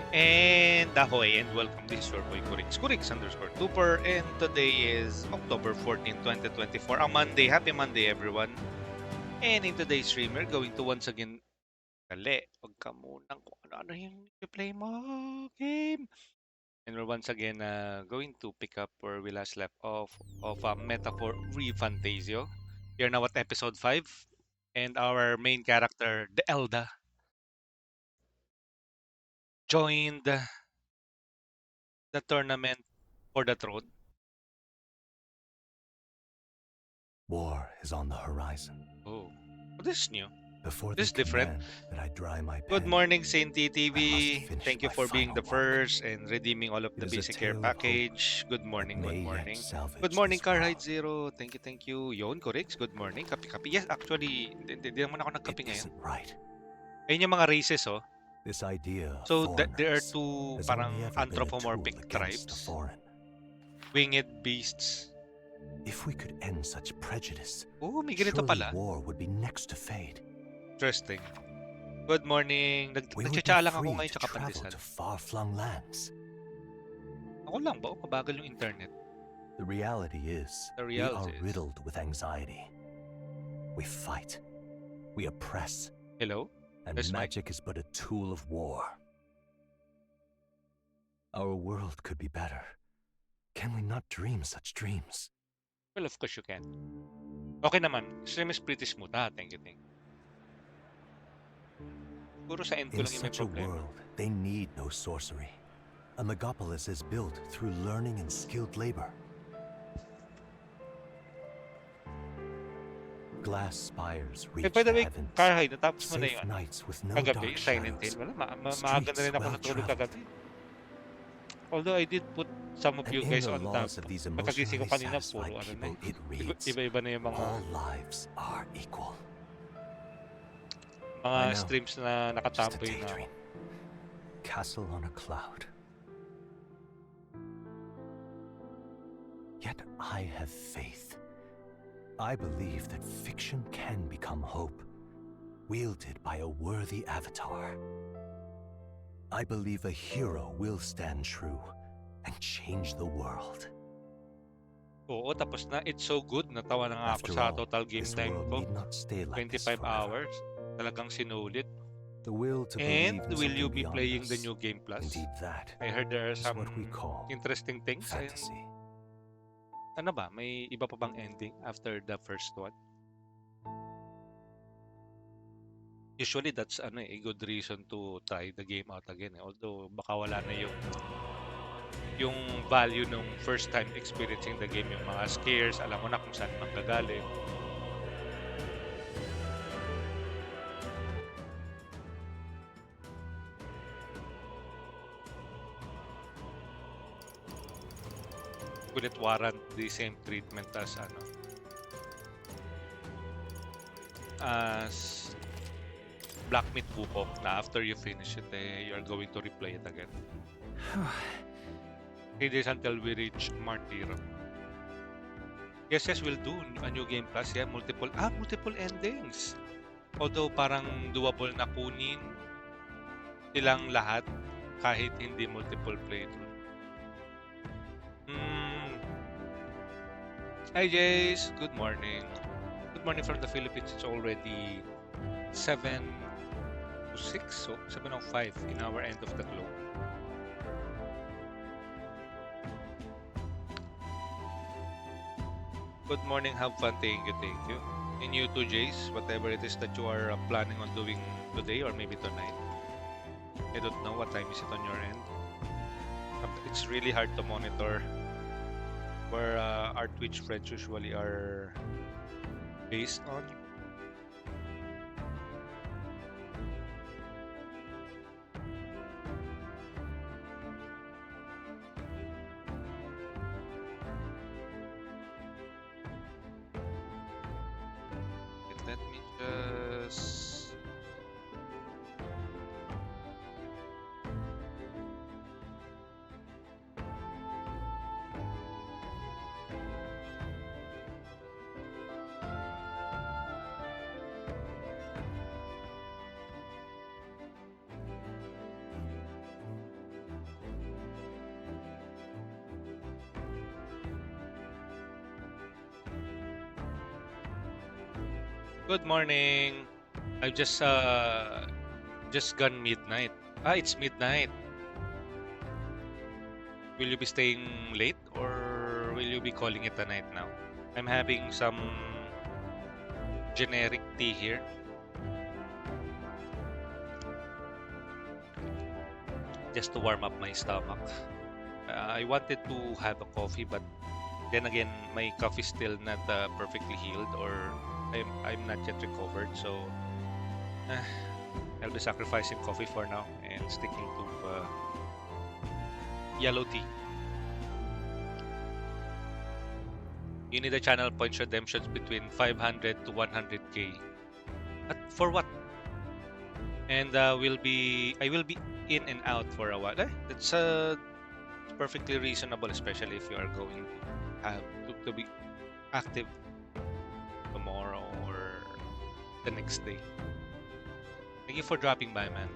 And ahoy and welcome. This is your boy Kurix_Tuper, and today is October 14, 2024, a Monday. Happy Monday, everyone. And in today's stream, we're going to once again, kali, huwag ka munang kung ano-ano yung play mo game. And we're once again going to pick up where we last left off of Metaphor ReFantazio. We're now at episode 5, and our main character, the Elda, joined the tournament for the throne. War is on the horizon. Oh, this is new. Before This is they different. command that I dry my Good pen, morning, Saint I must TV. finish Thank you my for being final the work. first and redeeming all of It the is a basic care tale of hope package. Good morning, that good may yet morning. salvage Good morning, this world. Carhide Zero. Thank you. Yon, Corix. Good morning. Kapi-kapi. Yes, actually, hindi naman ako It nagkape ngayon. isn't right. Ayun yung mga races, oh. This idea of So, there are foreigners two has parang only ever been a tool anthropomorphic against a tribes. foreign. Winged beasts. If we could end such prejudice, Oh, may ganito surely pala. war would be next to fade. Interesting. Good morning. We would be Nagtsatsa lang ako free ngayon to sa travel Kapandisan. to far-flung lands. Ako lang ba? O kabagal yung internet? The reality is, The we are reality is. riddled with anxiety. We fight. We oppress. Hello? And There's Mike. magic is but a tool of war. Our world could be better. Can we not dream such dreams? Well, of course you can. Okay naman. Stream is pretty smooth. Thank you. Puro sa end ko In lang yung may such a problema. world, they need no sorcery. A megapolis is built through learning and skilled labor. Glass spires reach By the the way, heavens. Carhide, natapos mo na Safe yung nights with no kagabi, dark Silent Hill. shadows. Wala, maaga na rin ako Streets natulog well-traveled. kagabi. Although I did put some of And you in guys the on top. laws of these Pagkagising ko emotionally kanina, puro satisfied ano na people, it eh. reads, Iba-iba na yung mga all lives are equal. mga I know. streams na Just a nakatampoy na ako. daydream. Castle on a cloud. Yet I have faith. I believe that fiction can become hope, wielded by a worthy avatar. I believe a hero will stand true and change the world. Oo, tapos na. It's so good. Natawa na nga ako After sa all, total game this time world ko. need not stay like this 25 forever. hours. Talagang sinulit. The will to And believe in will you something be beyond playing the us. new Game Plus? Indeed, that I heard there are is some what we call interesting things. And fantasy. ano ba? May iba pa bang ending after the first one? Usually that's a good reason to try the game out again. Although baka wala na yung value ng first time experiencing the game, yung mga scares, alam mo na kung saan manggagaling. Will it warrant the same treatment as as Black Myth Wukong na after you finish it, you're going to replay it again? 3 days until we reach Martira. Yes, we'll do a new game plus. Yeah, multiple endings. Although parang doable na kunin silang lahat kahit hindi multiple playthrough. Hi Jace, good morning. Good morning from the Philippines. It's already 7:06, so 7:05 in our end of the globe. Good morning, have fun, thank you. And you too, Jace, whatever it is that you are planning on doing today or maybe tonight. I don't know what time is it on your end. It's really hard to monitor where our Twitch friends usually are based on. Let me just... Good morning. I've just gone midnight. Ah, it's midnight. Will you be staying late or will you be calling it a night now? I'm having some generic tea here. Just to warm up my stomach. I wanted to have a coffee, but then again, my coffee is still not perfectly healed, or I'm not yet recovered. So uh, I'll be sacrificing coffee for now and sticking to yellow tea. You need a channel points redemptions between 500 to 100k. But for what? And I will be in and out for a while. That's perfectly reasonable, especially if you are going to have to be active tomorrow or the next day. Thank you for dropping by, man.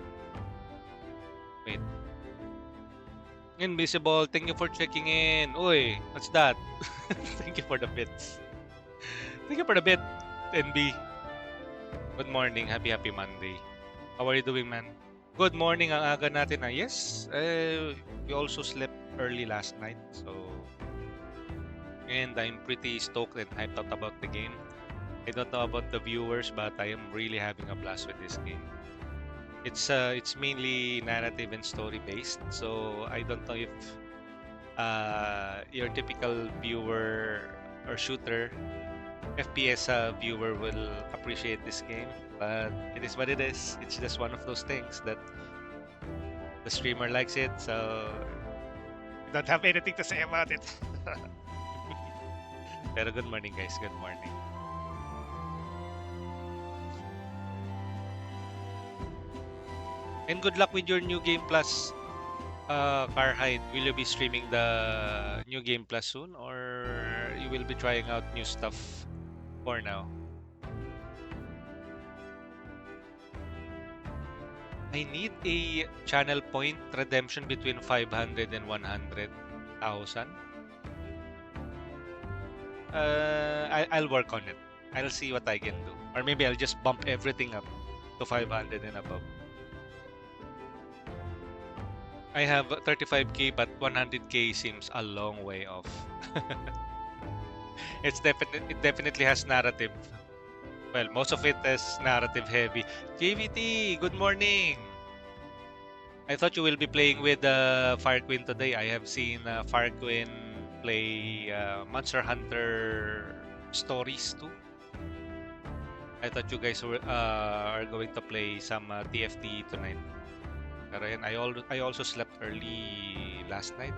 Wait. Invisible, thank you for checking in. Uy, what's that? Thank you for the bits. Thank you for the bit, NB. Good morning. Happy Monday. How are you doing, man? Good morning. Ang aga natin. Yes, we also slept early last night. So, and I'm pretty stoked and hyped out about the game. I don't know about the viewers, but I am really having a blast with this game. It's mainly narrative and story based, so I don't know if your typical viewer or shooter FPS viewer will appreciate this game, but it is what it is. It's just one of those things that the streamer likes it, so I don't have anything to say about it. Pero good morning, guys. Good morning. And good luck with your new game plus, Carhide. Will you be streaming the new game plus soon, or you will be trying out new stuff for now? I need a channel point redemption between 500 and 100,000. I'll work on it. I'll see what I can do. Or maybe I'll just bump everything up to 500 and above. I have 35k, but 100k seems a long way off. It definitely has narrative. Well, most of it is narrative heavy. JVT, good morning. I thought you will be playing with Fire Queen today. I have seen Fire Queen play Monster Hunter stories too. I thought you guys are going to play some TFT tonight. Pero yan, I also slept early last night.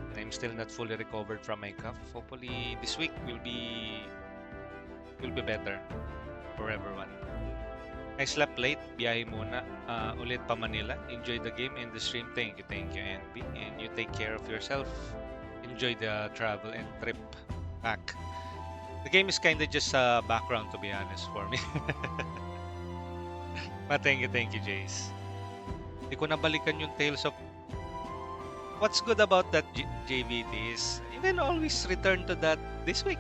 And I'm still not fully recovered from my cough. Hopefully this week will be better for everyone. I slept late, biyahe muna. Ulit pa Manila. Enjoy the game and the stream. Thank you, NB. And you take care of yourself. Enjoy the travel and trip back. The game is kind of just background, to be honest, for me. But thank you, Jace. Hindi ko nabalikan yung Tales of... What's good about that, JVT, is you can always return to that this week.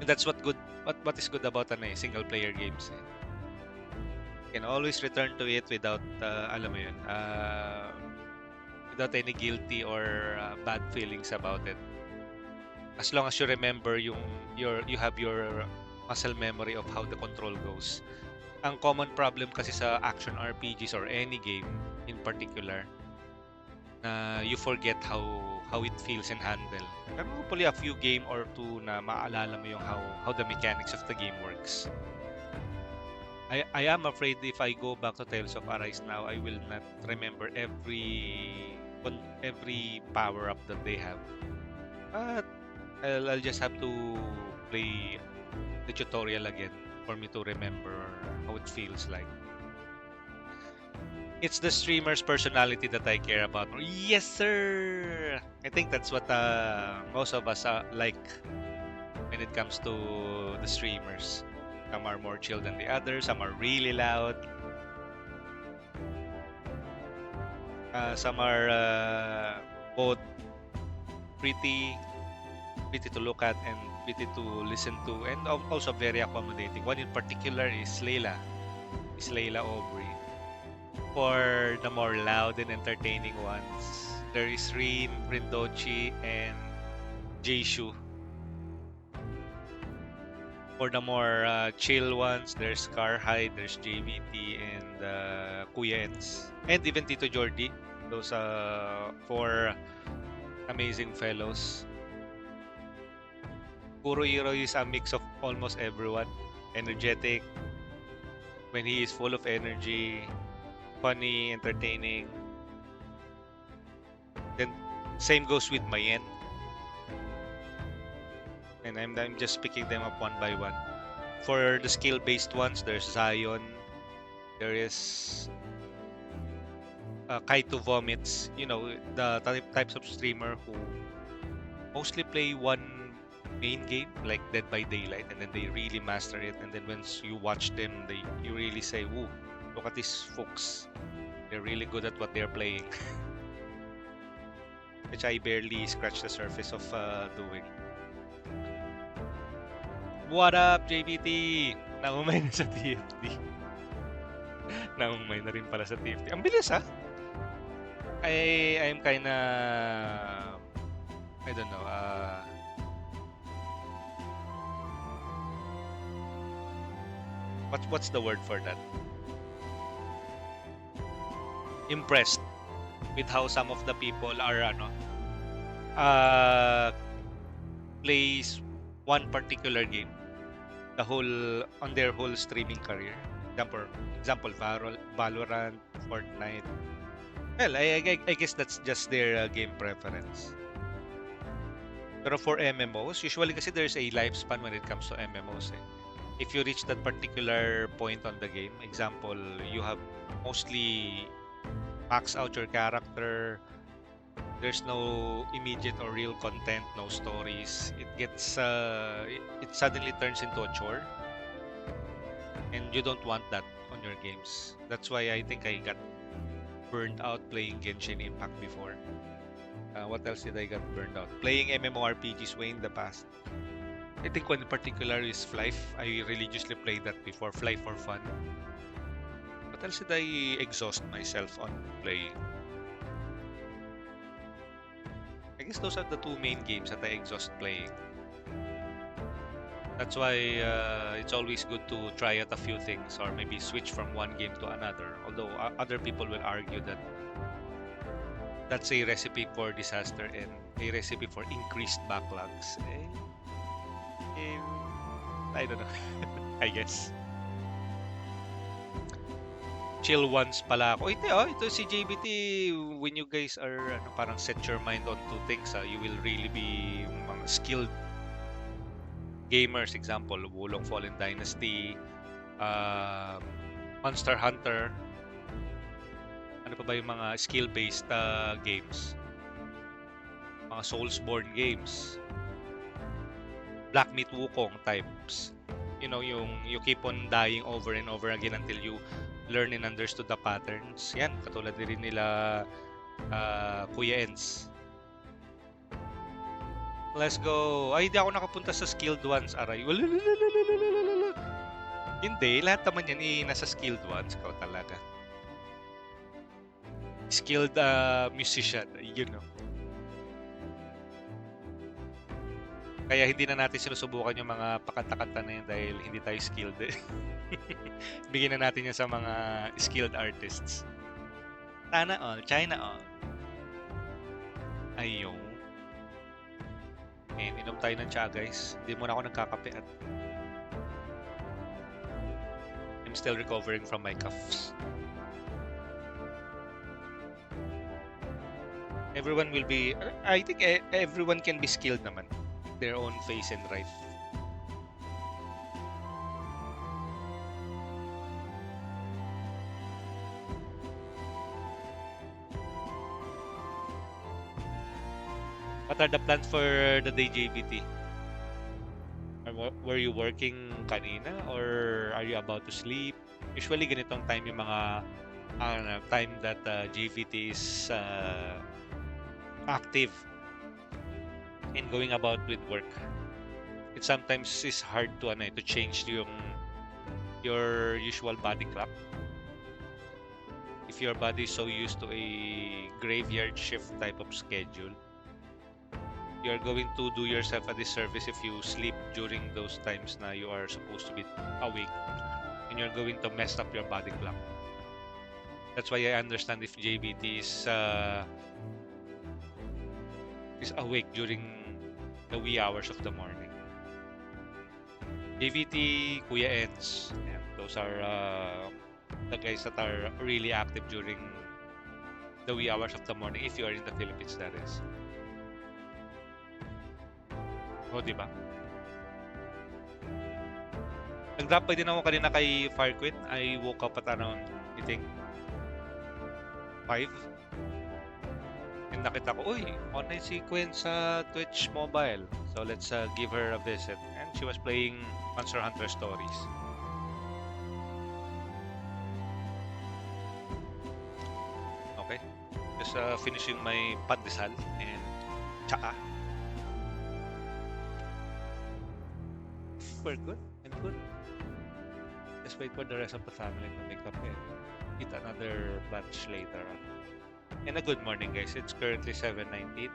And that's what is good about single player games. You can always return to it without alam mo yun, without any guilty or bad feelings about it. As long as you remember you have your muscle memory of how the control goes. Ang common problem kasi sa action RPGs or any game in particular, you forget how it feels and handle. Pero hopefully a few game or two na maalala mo yung how the mechanics of the game works. I am afraid if I go back to Tales of Arise now, I will not remember every power up that they have. But I'll just have to play the tutorial again for me to remember how it feels like. It's the streamer's personality that I care about. Yes, sir. I think that's what most of us like when it comes to the streamers. Some are more chill than the others. Some are really loud. Some are both pretty. pretty to look at and pretty to listen to, and also very accommodating. One in particular is Layla Aubrey. For the more loud and entertaining ones, there is Rindochi, and Jaishu. For the more chill ones, there's Carhide, there's JVT, and Kuya Eds. And even Tito Jordi. Those four amazing fellows. Kurohiro is a mix of almost everyone. Energetic, when he is full of energy, funny, entertaining. Then same goes with Mayen. And I'm just picking them up one by one. For the skill-based ones, there's Zion. There is Kaito Vomits. You know, the types of streamer who mostly play one main game, like Dead by Daylight, and then they really master it. And then once you watch them, you really say, "Woo, look at these folks. They're really good at what they're playing." Which I barely scratch the surface of doing. What up, JBT? Naumay na sa TFT. Naumay na rin pala sa TFT. Ang bilis, ha? I'm kinda... I don't know. What's the word for that? Impressed with how some of the people are, plays one particular game on their whole streaming career. Example, Valorant, Fortnite. Well, I guess that's just their game preference. Pero for MMOs, usually kasi there's a lifespan when it comes to MMOs. If you reach that particular point on the game, example, you have mostly maxed out your character, there's no immediate or real content, no stories. It suddenly turns into a chore, and you don't want that on your games. That's why I think I got burned out playing Genshin Impact before. What else did I get burned out? Playing MMORPGs way in the past. I think one in particular is Flife. I religiously played that before, Fly for fun. What else did I exhaust myself on playing? I guess those are the two main games that I exhaust playing. That's why it's always good to try out a few things or maybe switch from one game to another. Although other people will argue that that's a recipe for disaster and a recipe for increased backlogs. I don't know. I guess. Chill ones pala ako. Ito si JBT, when you guys are parang set your mind on two things, you will really be mga skilled gamers. Example, Wulong Fallen Dynasty, Monster Hunter. Ano pa ba yung mga skill-based games? Mga Soulsborne games. Black Meat Wukong types. You know, you keep on dying over and over again until you learn and understood the patterns. Yan, katulad din nila Kuya Ends. Let's go. Ay, hindi ako nakapunta sa skilled ones, aray. Hindi, lahat naman yan nasa skilled ones ko talaga. Skilled musician, you know. Kaya hindi na natin sinusubukan yung mga pakanta-kanta na yun dahil hindi tayo skilled. Bigyan na natin yan sa mga skilled artists. Sana all, China all. Ayun. And inom tayo ng tsa, guys. Hindi muna ako nagkakape at I'm still recovering from my coughs. Everyone will be, I think everyone can be skilled naman. Their own face and right. What are the plans for the day, JBT? Were you working kanina or are you about to sleep? Usually ganitong time yung mga time that JVT is active. and going about with work. It sometimes is hard to to change your usual body clock. If your body is so used to a graveyard shift type of schedule, you're going to do yourself a disservice if you sleep during those times na you are supposed to be awake, and you're going to mess up your body clock. That's why I understand if JBT is awake during the wee hours of the morning. JVT, Kuya Eds, yeah, those are the guys that are really active during the wee hours of the morning if you are in the Philippines, that is. O, di ba? Nag-drop by din ako kanina kay Firequid. I woke up at around, I think, 5. And nakita ko, uy, online sequence sa Twitch mobile. So let's give her a visit. And she was playing Monster Hunter Stories. Okay. Just finishing my pandesal and tsaka. We're good. I'm good. Just wait for the rest of the family to make up and eat another batch later on. And a good morning, guys. It's currently 7:19.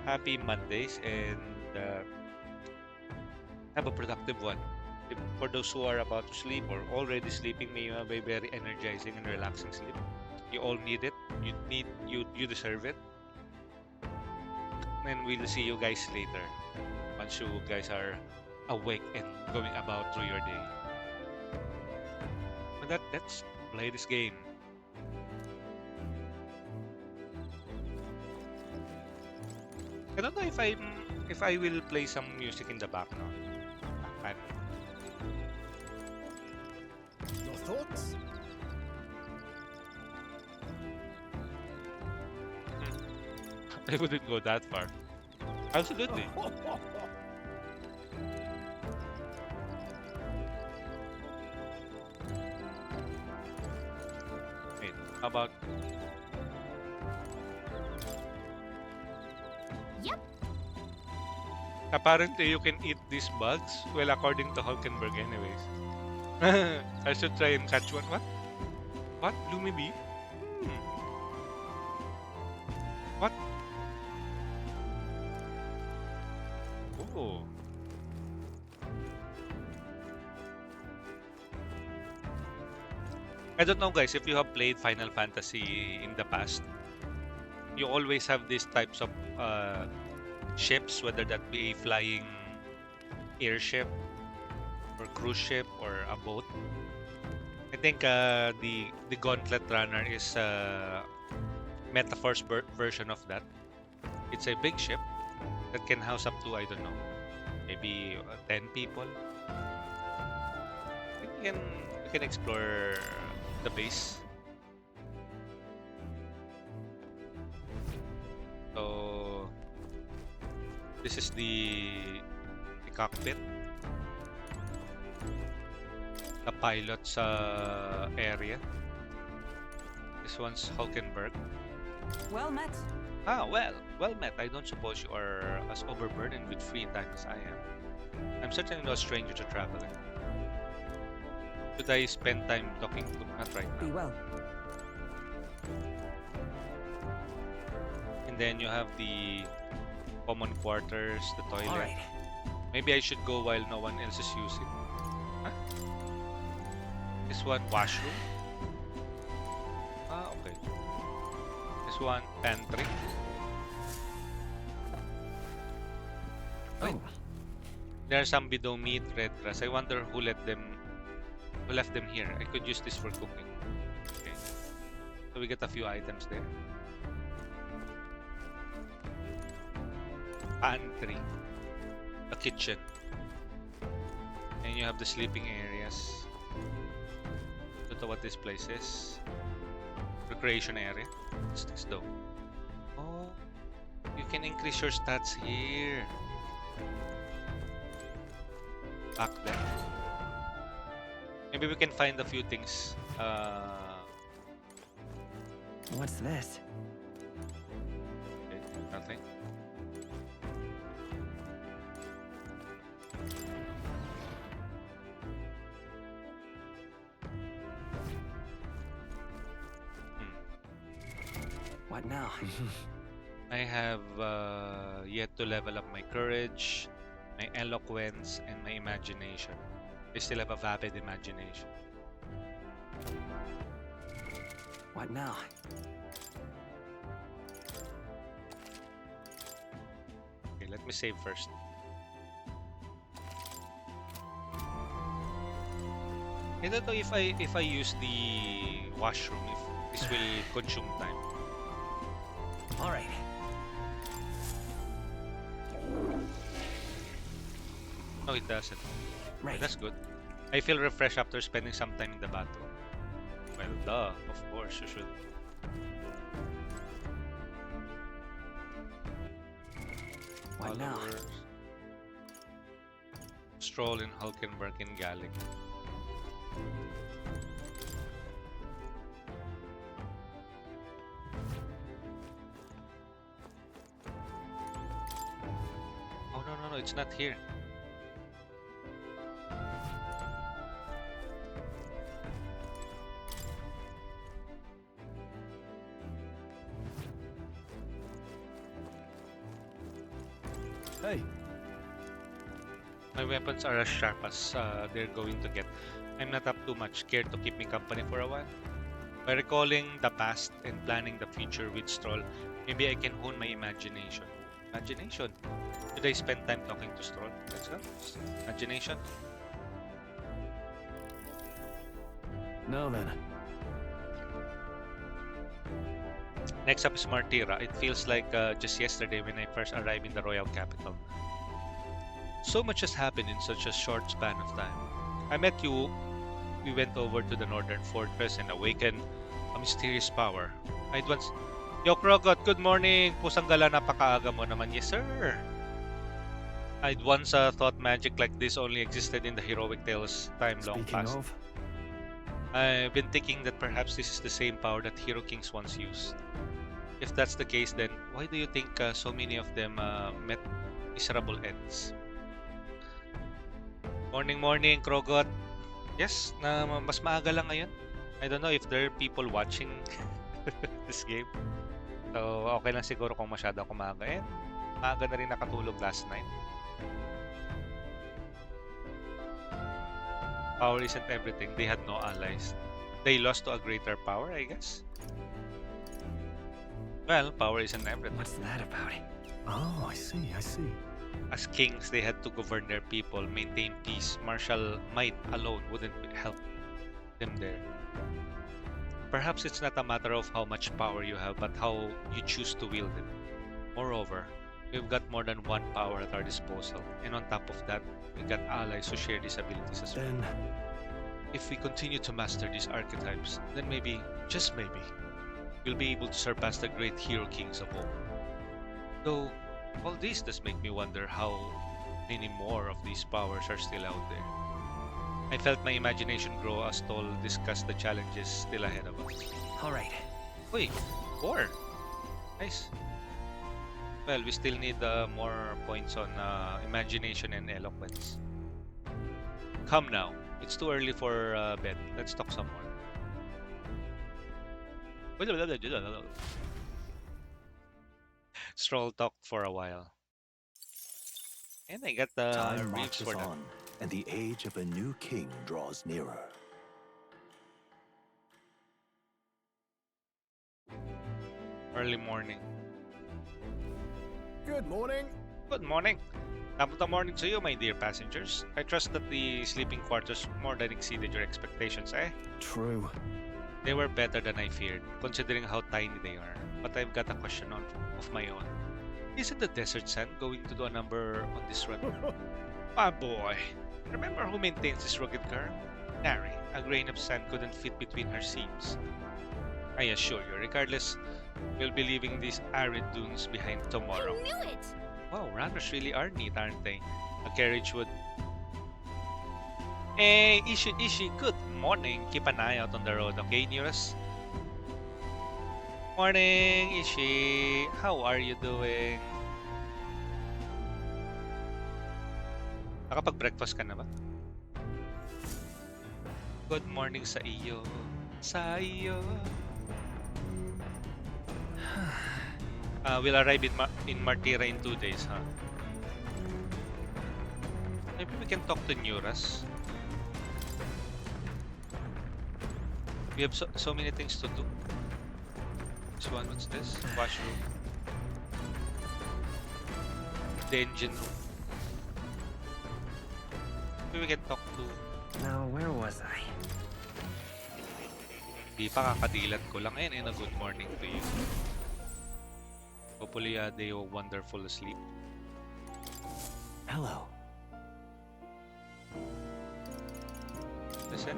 Happy Mondays and have a productive one. For those who are about to sleep or already sleeping, may you have a very energizing and relaxing sleep. You all need it. You deserve it. And we'll see you guys later once you guys are awake and going about through your day. But let's play this game. I don't know if I will play some music in the background. I don't know. Your thoughts? I wouldn't go that far. Absolutely. Wait, how about Yep. apparently you can eat these bugs? Well, according to Hulkenberg anyways. I should try and catch one. What? What? Bloomy bee? Hmm. What? Oh. I don't know, guys, if you have played Final Fantasy in the past. You always have these types of ships, whether that be a flying airship or cruise ship or a boat. I think the Gauntlet Runner is Metaphor's version of that. It's a big ship that can house up to, I don't know, maybe 10 people. I think you can explore the base. So this is the cockpit. The pilot's area. This one's Hulkenberg. Well met. Ah, well met. I don't suppose you are as overburdened with free time as I am. I'm certainly no stranger to traveling. Should I spend time talking to? Not right Be now. well. And then you have the common quarters, the toilet. All right. Maybe I should go while no one else is using. Huh? This one, washroom. Ah, okay. This one, pantry. Wait. Oh, There are some bidon meat, red grass. I wonder who left them here. I could use this for cooking. Okay. So we get a few items there. Pantry. The kitchen. And you have the sleeping areas. Don't know what this place is. Recreation area. What's this though? Oh, you can increase your stats here. Back there. Maybe we can find a few things. what's this? Okay, nothing. What now? I have yet to level up my courage, my eloquence, and my imagination. I still have a vapid imagination. What now? Okay, let me save first. I don't know if I use the washroom, if this will consume time. All right. No, it doesn't. Right. That's good. I feel refreshed after spending some time in the battle. Well, duh, of course you should. What now? Followers. Stroll in Hulkenberg in Gallic. Oh no, it's not here. Hey, My weapons are as sharp as they're going to get. I'm not up too much. Care to keep me company for a while? By recalling the past and planning the future with Stroll, maybe I can hone my imagination. Imagination? Should I spend time talking to Stroll? Let's go. Imagination? now then. Next up is Martira. It feels like just yesterday when I first arrived in the royal capital. So much has happened in such a short span of time. I met you. We went over to the northern fortress and awakened a mysterious power. I'd once... Yo, Krogot, good morning! Pusang gala, napakaaga mo naman. Yes, sir! I'd once thought magic like this only existed in the heroic tales time long Speaking past. of, I've been thinking that perhaps this is the same power that Hero Kings once used. If that's the case, then why do you think so many of them met miserable ends? Morning, Krogot. Yes, mas maaga lang ngayon. I don't know if there are people watching this game. So, okay lang siguro kung masyado ako maaga. And maaga na rin nakatulog last night. Power isn't everything. They had no allies. They lost to a greater power, I guess. Well, power isn't everything. What's that about? oh, I see. As kings, they had to govern their people, maintain peace. Martial might alone wouldn't help them there. Perhaps it's not a matter of how much power you have, but how you choose to wield it. Moreover, we've got more than one power at our disposal, and on top of that, we got allies who share these abilities as well. Then, If we continue to master these archetypes, then maybe, just maybe, we'll be able to surpass the great hero kings of old. Though, all this does make me wonder how many more of these powers are still out there. I felt my imagination grow as Toll discussed the challenges still ahead of us. All right. Wait, 4. Nice. Well, we still need more points on imagination and eloquence. Come now. It's too early for bed. Let's talk some more. Stroll talked for a while. And I got the time reefs marches for that. on, and the age of a new king draws nearer. Early morning. Good morning. Good morning. Top of the morning to you, my dear passengers. I trust that the sleeping quarters more than exceeded your expectations, eh? True. They were better than I feared, considering how tiny they are. But I've got a question of my own. Isn't the desert sand going to do a number on this run? My boy, remember who maintains this rugged car? Nary. A grain of sand couldn't fit between her seams. I assure you, regardless, we'll be leaving these arid dunes behind tomorrow. I knew it! Wow, runners really are neat, aren't they? A carriage would... Hey, Ishi, good morning. Keep an eye out on the road, okay, Nearest? Morning, Ishi. How are you doing? Nakapag-breakfast ka na ba? Good morning sa iyo. Sa iyo. Will arrive in Martira in 2 days, huh? Maybe we can talk to Nuras. We have so many things to do. This one, what's this? Washroom. The engine room. Maybe we can talk to... Now, where was I? Di pa, kakadilat ko lang. And a good morning to you. Hopefully they will wonderful sleep. Hello. Listen.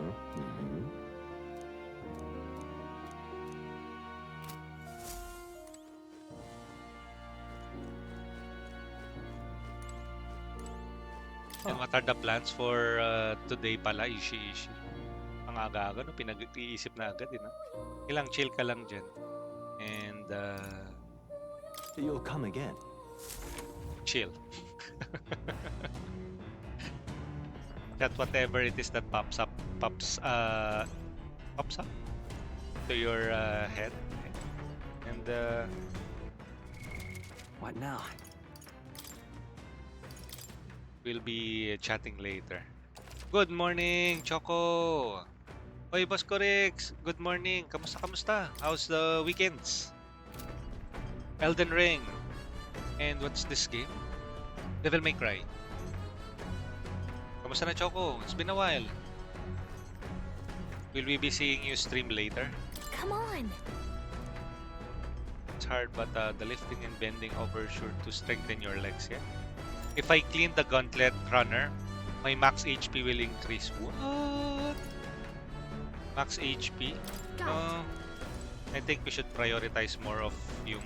And what are the plans for today pala? Ishi. Ang aga-aga, no? Pinag-iisip na agad, no? Ilang chill ka lang dyan. And You'll come again. chill. That whatever it is that pops up to your head. And What now? we'll be chatting later. Good morning, Choco! Hoy, Boss Corix! Good morning! Kamusta? How's the weekends? Elden Ring! And what's this game? Devil May Cry. Kamusta na, Choco? It's been a while. Will we be seeing you stream later? Come on. It's hard, but the lifting and bending over sure to strengthen your legs, yeah? If I clean the gauntlet runner, my max HP will increase. What? Max HP? Got I think we should prioritize more of yung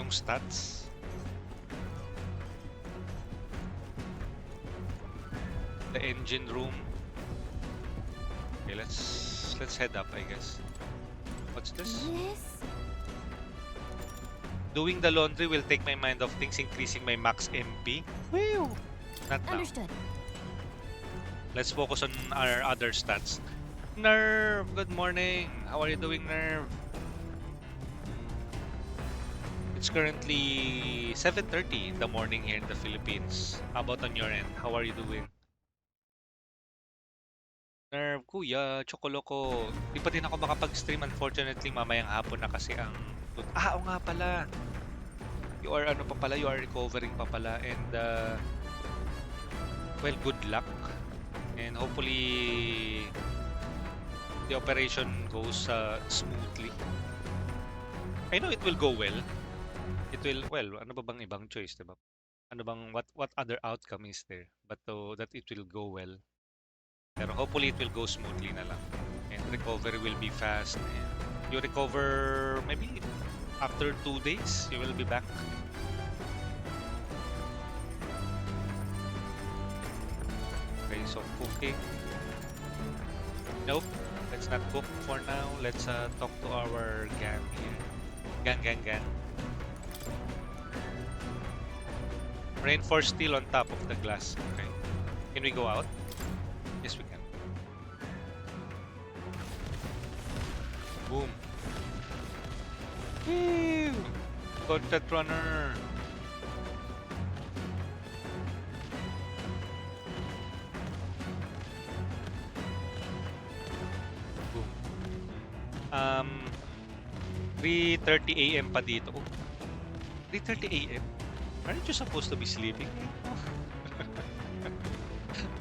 stats. The engine room. Okay, let's head up, I guess. What's this? This? Doing the laundry will take my mind off things, increasing my max MP. Woo! Not now. Understood. Let's focus on our other stats. Nerve, good morning. How are you doing, Nerve? It's currently 7:30 in the morning here in the Philippines. How about on your end? How are you doing? Nerve, kuya, Chocoloko. Di pa din ako makapag-stream. Unfortunately, mamayang hapon na kasi ang... oo nga pala. You are you are recovering pa pala. And, well, good luck. And hopefully, the operation goes smoothly. I know it will go well. It will, well, ano ba bang ibang choice, diba? Ano bang, what other outcome is there? But that it will go well. Pero hopefully it will go smoothly na lang. And recovery will be fast. And you recover maybe after 2 days, you will be back. Okay, so cooking. Nope, let's not cook for now. Let's talk to our gang here. Gang. Reinforced steel on top of the glass. Okay. Can we go out? Yes, we can. Boom. Woo! Content runner. Boom. 3:30 a.m. pa dito. Oh, 3:30 a.m. Aren't you supposed to be sleeping?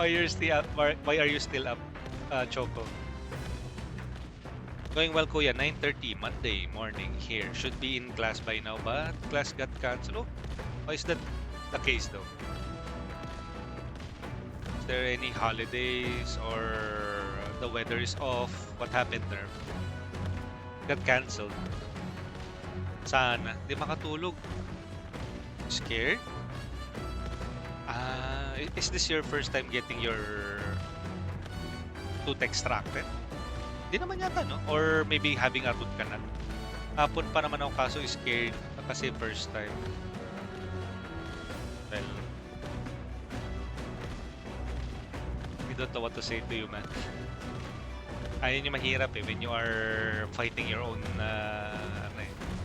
Why are you still up, Choco? Going well, Kuya. 9:30 Monday morning here. Should be in class by now, but class got cancelled. Oh, why is that the case though? Is there any holidays or the weather is off? What happened there? Got cancelled. Sana. Di makatulog. Scared? Is this your first time getting your tooth extracted? Hindi naman yata, no? Or maybe having a tooth canal. Hapon pa naman ako kaso scared kasi first time. Well, we don't know what to say to you, man. Ayun yung mahirap eh, when you are fighting your own,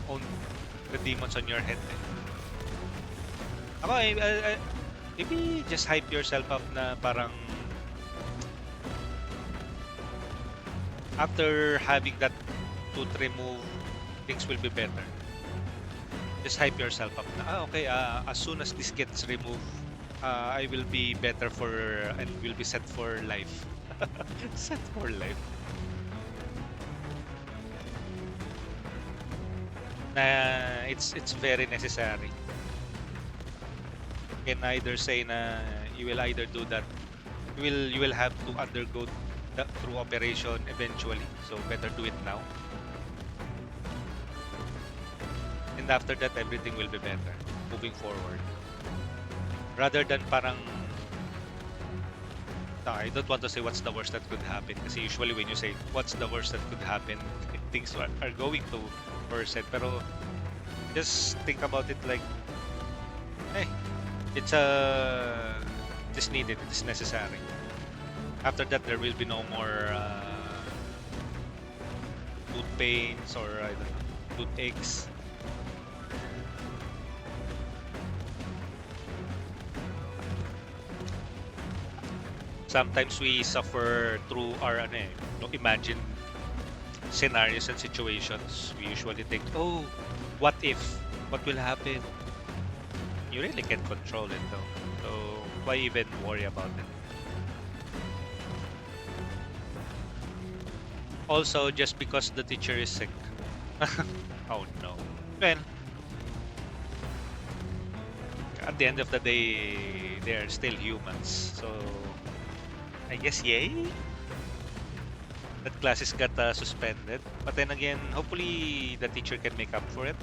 own the demons on your head eh. Ako, maybe just hype yourself up na parang after having that tooth remove, things will be better. Just hype yourself up na, okay, as soon as this gets removed, I will be better for, and will be set for life. Set for life. Na it's very necessary. You can either say na you will either do that, you will have to undergo that through operation eventually, so better do it now. And after that, everything will be better moving forward. Rather than parang, I don't want to say what's the worst that could happen, kasi usually when you say what's the worst that could happen, things are going to worsen. Pero just think about it like, hey, it's needed, it's necessary. After that, there will be no more tooth pains or I don't know, toothaches. Sometimes we suffer through our imagine scenarios and situations. We usually think, oh, what if? What will happen? You really can't control it though. So why even worry about it? Also, just because the teacher is sick. Oh no. Well, at the end of the day, they are still humans. So I guess yay. That classes got suspended. But then again, hopefully the teacher can make up for it.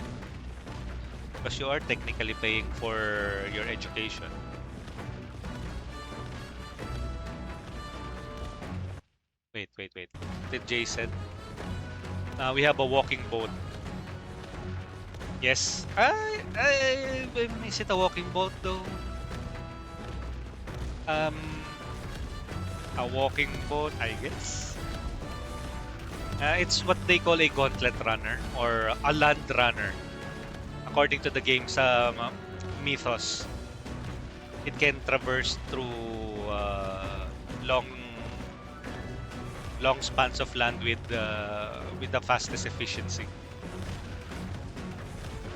Because you are technically paying for your education. Wait. Did Jay said? We have a walking boat. Yes. Is it a walking boat though? A walking boat, I guess. It's what they call a gauntlet runner or a land runner. According to the game's mythos, it can traverse through long spans of land with the fastest efficiency.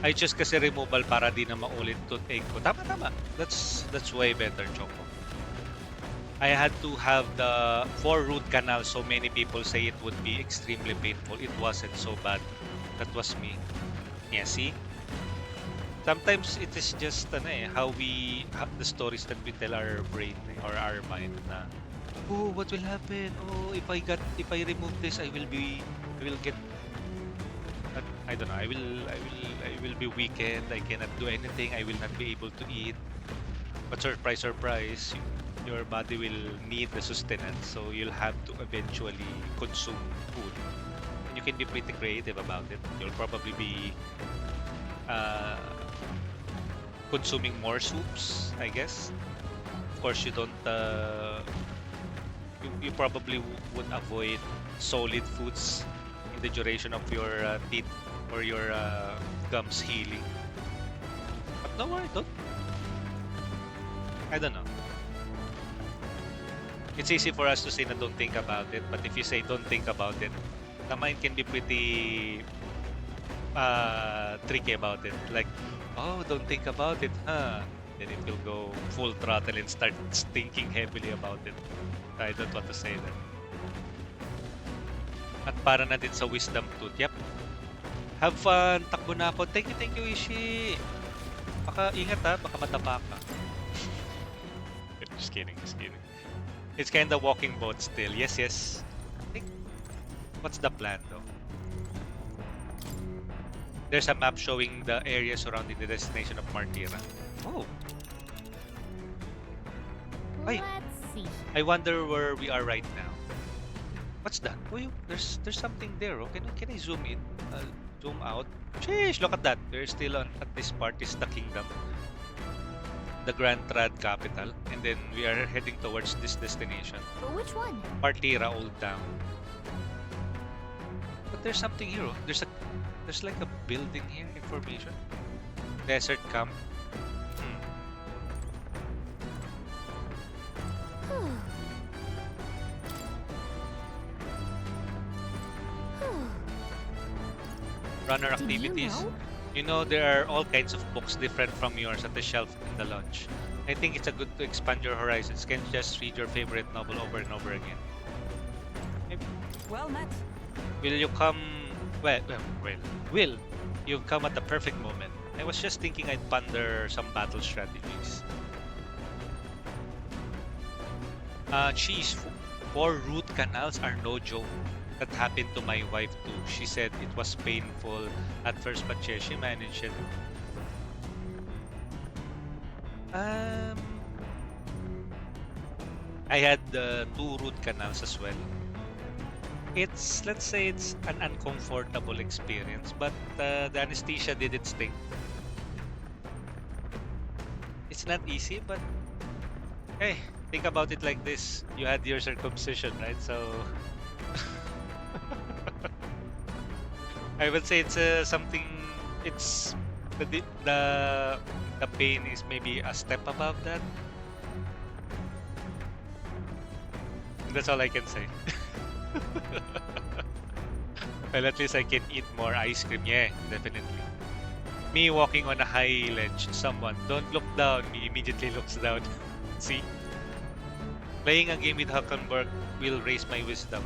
I choose kasi removal para di na maulit toothache ko. Tama. That's way better, Choco. I had to have the 4 root canal, so many people say it would be extremely painful. It wasn't so bad. That was me. Yeah, see? Sometimes it is just how we have the stories that we tell our brain or our mind na, oh, what will happen? Oh, if I remove this, I will get, I don't know, I will be weakened. I cannot do anything. I will not be able to eat. But surprise, your body will need the sustenance, so you'll have to eventually consume food. And you can be pretty creative about it. You'll probably be consuming more soups, I guess. Of course, you don't. You probably would avoid solid foods in the duration of your teeth or your gums healing. But no worry, don't. I don't know. It's easy for us to say na don't think about it, but if you say don't think about it, the mind can be pretty tricky about it. Like, oh, don't think about it, huh? Then it will go full throttle and start thinking heavily about it. I don't want to say that. At para na din sa wisdom tooth. Yep. Have fun. Takbo na ako. Thank you, Ishi. Baka ingat ha. Baka matapa ka. Just kidding. It's kind of walking boat still. Yes. I think, what's the plan though? There's a map showing the area surrounding the destination of Martira. Oh. Ay, Let's see. I wonder where we are right now. What's that? Oh, there's something there. Oh, can I zoom in? Zoom out. Sheesh, look at that. We're still at this part. Is the kingdom, the Grand Trad capital, and then we are heading towards this destination. Which one? Martira Old Town. there's something here. Oh. There's like a building here. Information. Desert camp. Hmm. Runner Did you activities. know? You know, there are all kinds of books different from yours at the shelf in the lounge. I think it's a good to expand your horizons. Can't just read your favorite novel over and over again. Maybe. Well met. Will you come? Well. Will you've come at the perfect moment. I was just thinking I'd ponder some battle strategies. Cheese. 4 root canals are no joke. That happened to my wife too. She said it was painful at first, but yeah, she managed it. Um, I had 2 root canals as well. Let's say it's an uncomfortable experience, but the anesthesia did its thing. It's not easy, but hey, think about it like this: you had your circumcision, right? So I would say it's something. It's the pain is maybe a step above that. That's all I can say. Well, at least I can eat more ice cream. Yeah, definitely. Me walking on a high ledge. Someone, don't look down. Me immediately looks down. See? Playing a game with Huckenberg will raise my wisdom.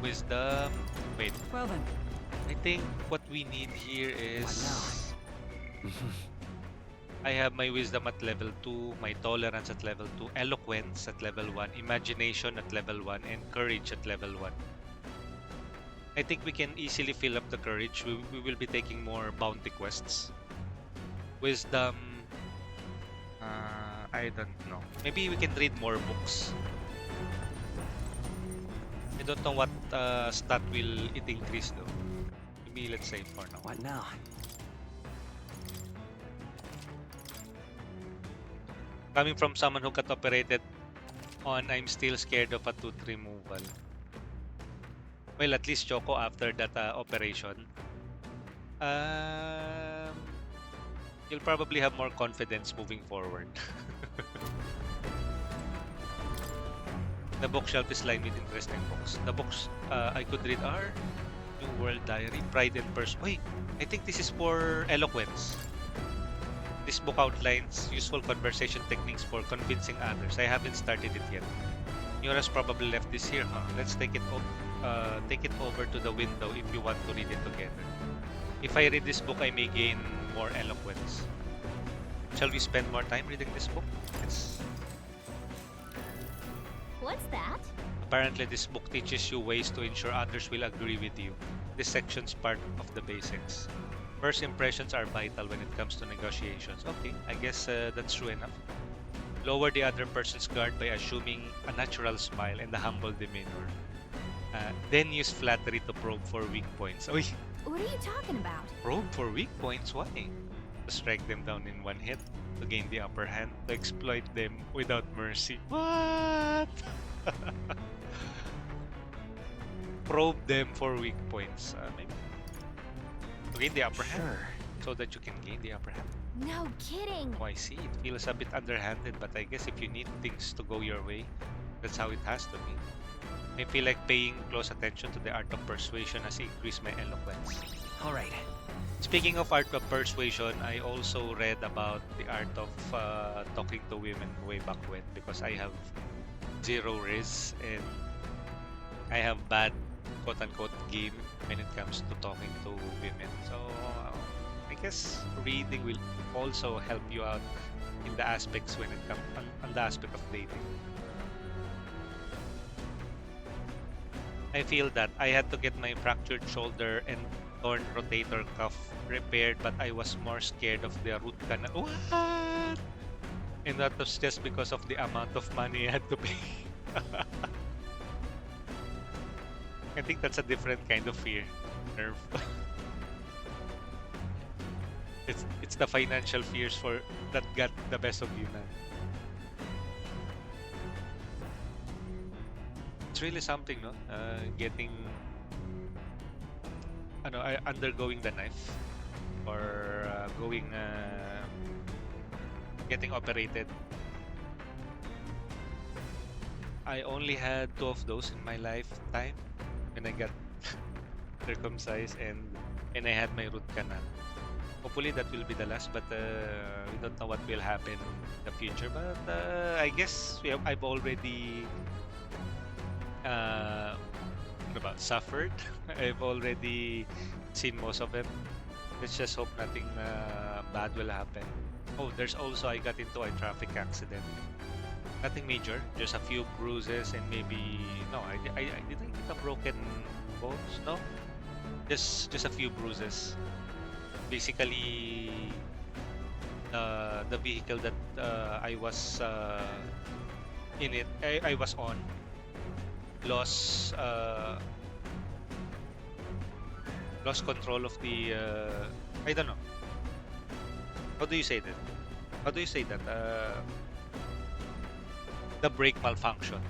Wisdom. Wait. Well then. I think what we need here is. What I have my wisdom at level 2, my tolerance at level 2, eloquence at level 1, imagination at level 1, and courage at level 1. I think we can easily fill up the courage. We will be taking more bounty quests. Wisdom. I don't know. Maybe we can read more books. I don't know what stat will it increase though. Maybe let's say for now. What now? Coming from someone who got operated on, I'm still scared of a tooth removal. Well, at least Choco after that operation. Um, you'll probably have more confidence moving forward. The bookshelf is lined with interesting books. The books I could read are New World Diary, Pride and Purse. Wait, I think this is for eloquence. This book outlines useful conversation techniques for convincing others. I haven't started it yet. Yura's probably left this here, huh? Let's take it over to the window if you want to read it together. If I read this book, I may gain more eloquence. Shall we spend more time reading this book? Yes. What's that? Apparently, this book teaches you ways to ensure others will agree with you. This section's part of the basics. First impressions are vital when it comes to negotiations. Okay, I guess that's true enough. Lower the other person's guard by assuming a natural smile and a humble demeanor. Then use flattery to probe for weak points. Uy, What are you talking about? probe for weak points? Why? To strike them down in one hit, to gain the upper hand, to exploit them without mercy. What? Probe them for weak points. Maybe. To gain the upper hand, Sure. so that you can gain the upper hand. No kidding. Oh, I see. It feels a bit underhanded, but I guess if you need things to go your way, that's how it has to be. I feel like paying close attention to the art of persuasion has increased my eloquence. All right. Speaking of art of persuasion, I also read about the art of talking to women way back when because I have 0 riz and I have bad quote-unquote game when it comes to talking to women. So I guess reading will also help you out in the aspects when it comes on the aspect of dating. I feel that I had to get my fractured shoulder and torn rotator cuff repaired, but I was more scared of the root canal. What? And that was just because of the amount of money I had to pay. I think that's a different kind of fear. Nerve. It's the financial fears for that got the best of you, man. It's really something, no? Getting undergoing the knife or getting operated. I only had two of those in my lifetime when I got circumcised and I had my root canal. Hopefully that will be the last, but we don't know what will happen in the future. But I guess I've already suffered. I've already seen most of it. Let's just hope nothing bad will happen. Oh, there's also I got into a traffic accident. Nothing major, just a few bruises and maybe no, I didn't get a broken bones. No, just a few bruises. Basically, the vehicle that I was I was on lost lost control of the I don't know. How do you say that? How do you say that? The brake malfunction,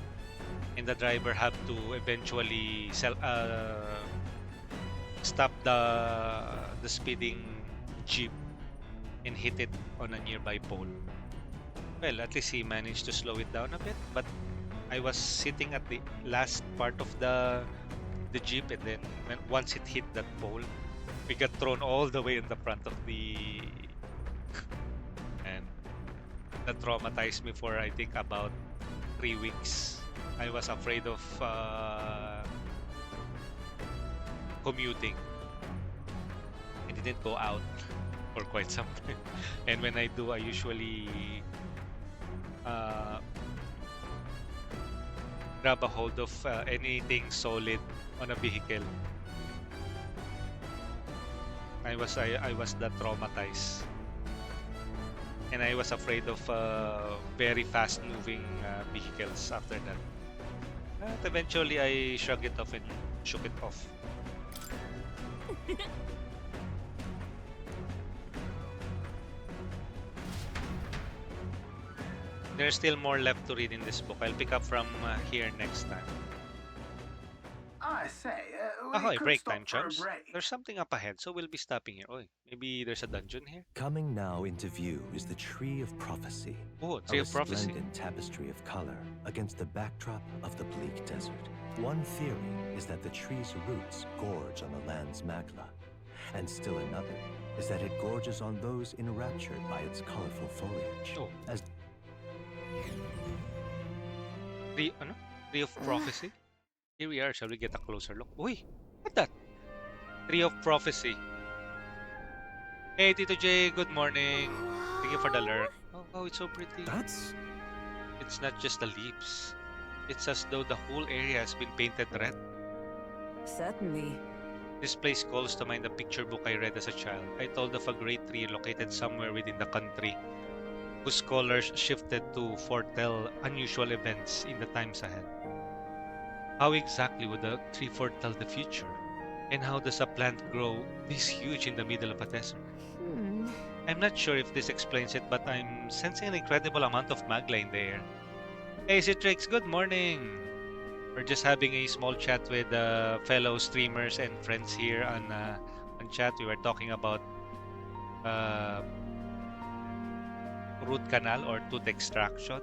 and the driver had to eventually stop the speeding jeep and hit it on a nearby pole. Well, at least he managed to slow it down a bit, but I was sitting at the last part of the jeep, and then once it hit that pole, we got thrown all the way in the front of the and that traumatized me for I think about 3 weeks. I was afraid of commuting. I didn't go out for quite some time, and when I do, I usually uh, grab a hold of anything solid on a vehicle. I was that traumatized, and I was afraid of very fast moving vehicles after that. But eventually, I shrugged it off and shook it off. There's still more left to read in this book. I'll pick up from here next time. I say, Ahoy, break time, chums. There's something up ahead, so we'll be stopping here. Oh, maybe there's a dungeon here? Coming now into view is the Tree of Prophecy. Oh, A Tree of Prophecy. resplendent tapestry of color against the backdrop of the bleak desert. One theory is that the tree's roots gorge on the land's magla, and still another is that it gorges on those enraptured by its colorful foliage. Oh. As Tree of Prophecy? Here we are. Shall we get a closer look? Uy, what that? Tree of Prophecy. Hey, Tito J, good morning. Thank you for the lurk. Oh, it's so pretty. It's not just the leaves. It's as though the whole area has been painted red. Certainly. This place calls to mind a picture book I read as a child. I told of a great tree located somewhere within the country, whose colors shifted to foretell unusual events in the times ahead. How exactly would the tree foretell the future? And how does a plant grow this huge in the middle of a desert? I'm not sure if this explains it, but I'm sensing an incredible amount of magla in the air. Hey Citrix, good morning! We're just having a small chat with fellow streamers and friends here on chat. We were talking about root canal or tooth extraction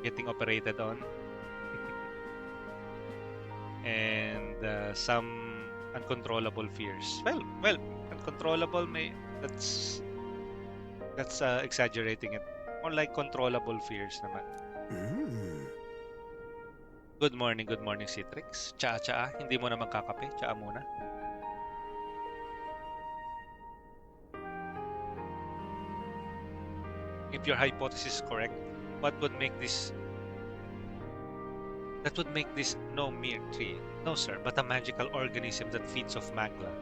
getting operated on. And some uncontrollable fears. Well, uncontrollable that's exaggerating it. More like controllable fears naman. Good morning, Citrix. Tsaa, hindi mo na magkakape. Tsaa muna. If your hypothesis is correct, what would make this that would make this no mere tree. No, sir, but a magical organism that feeds off magla.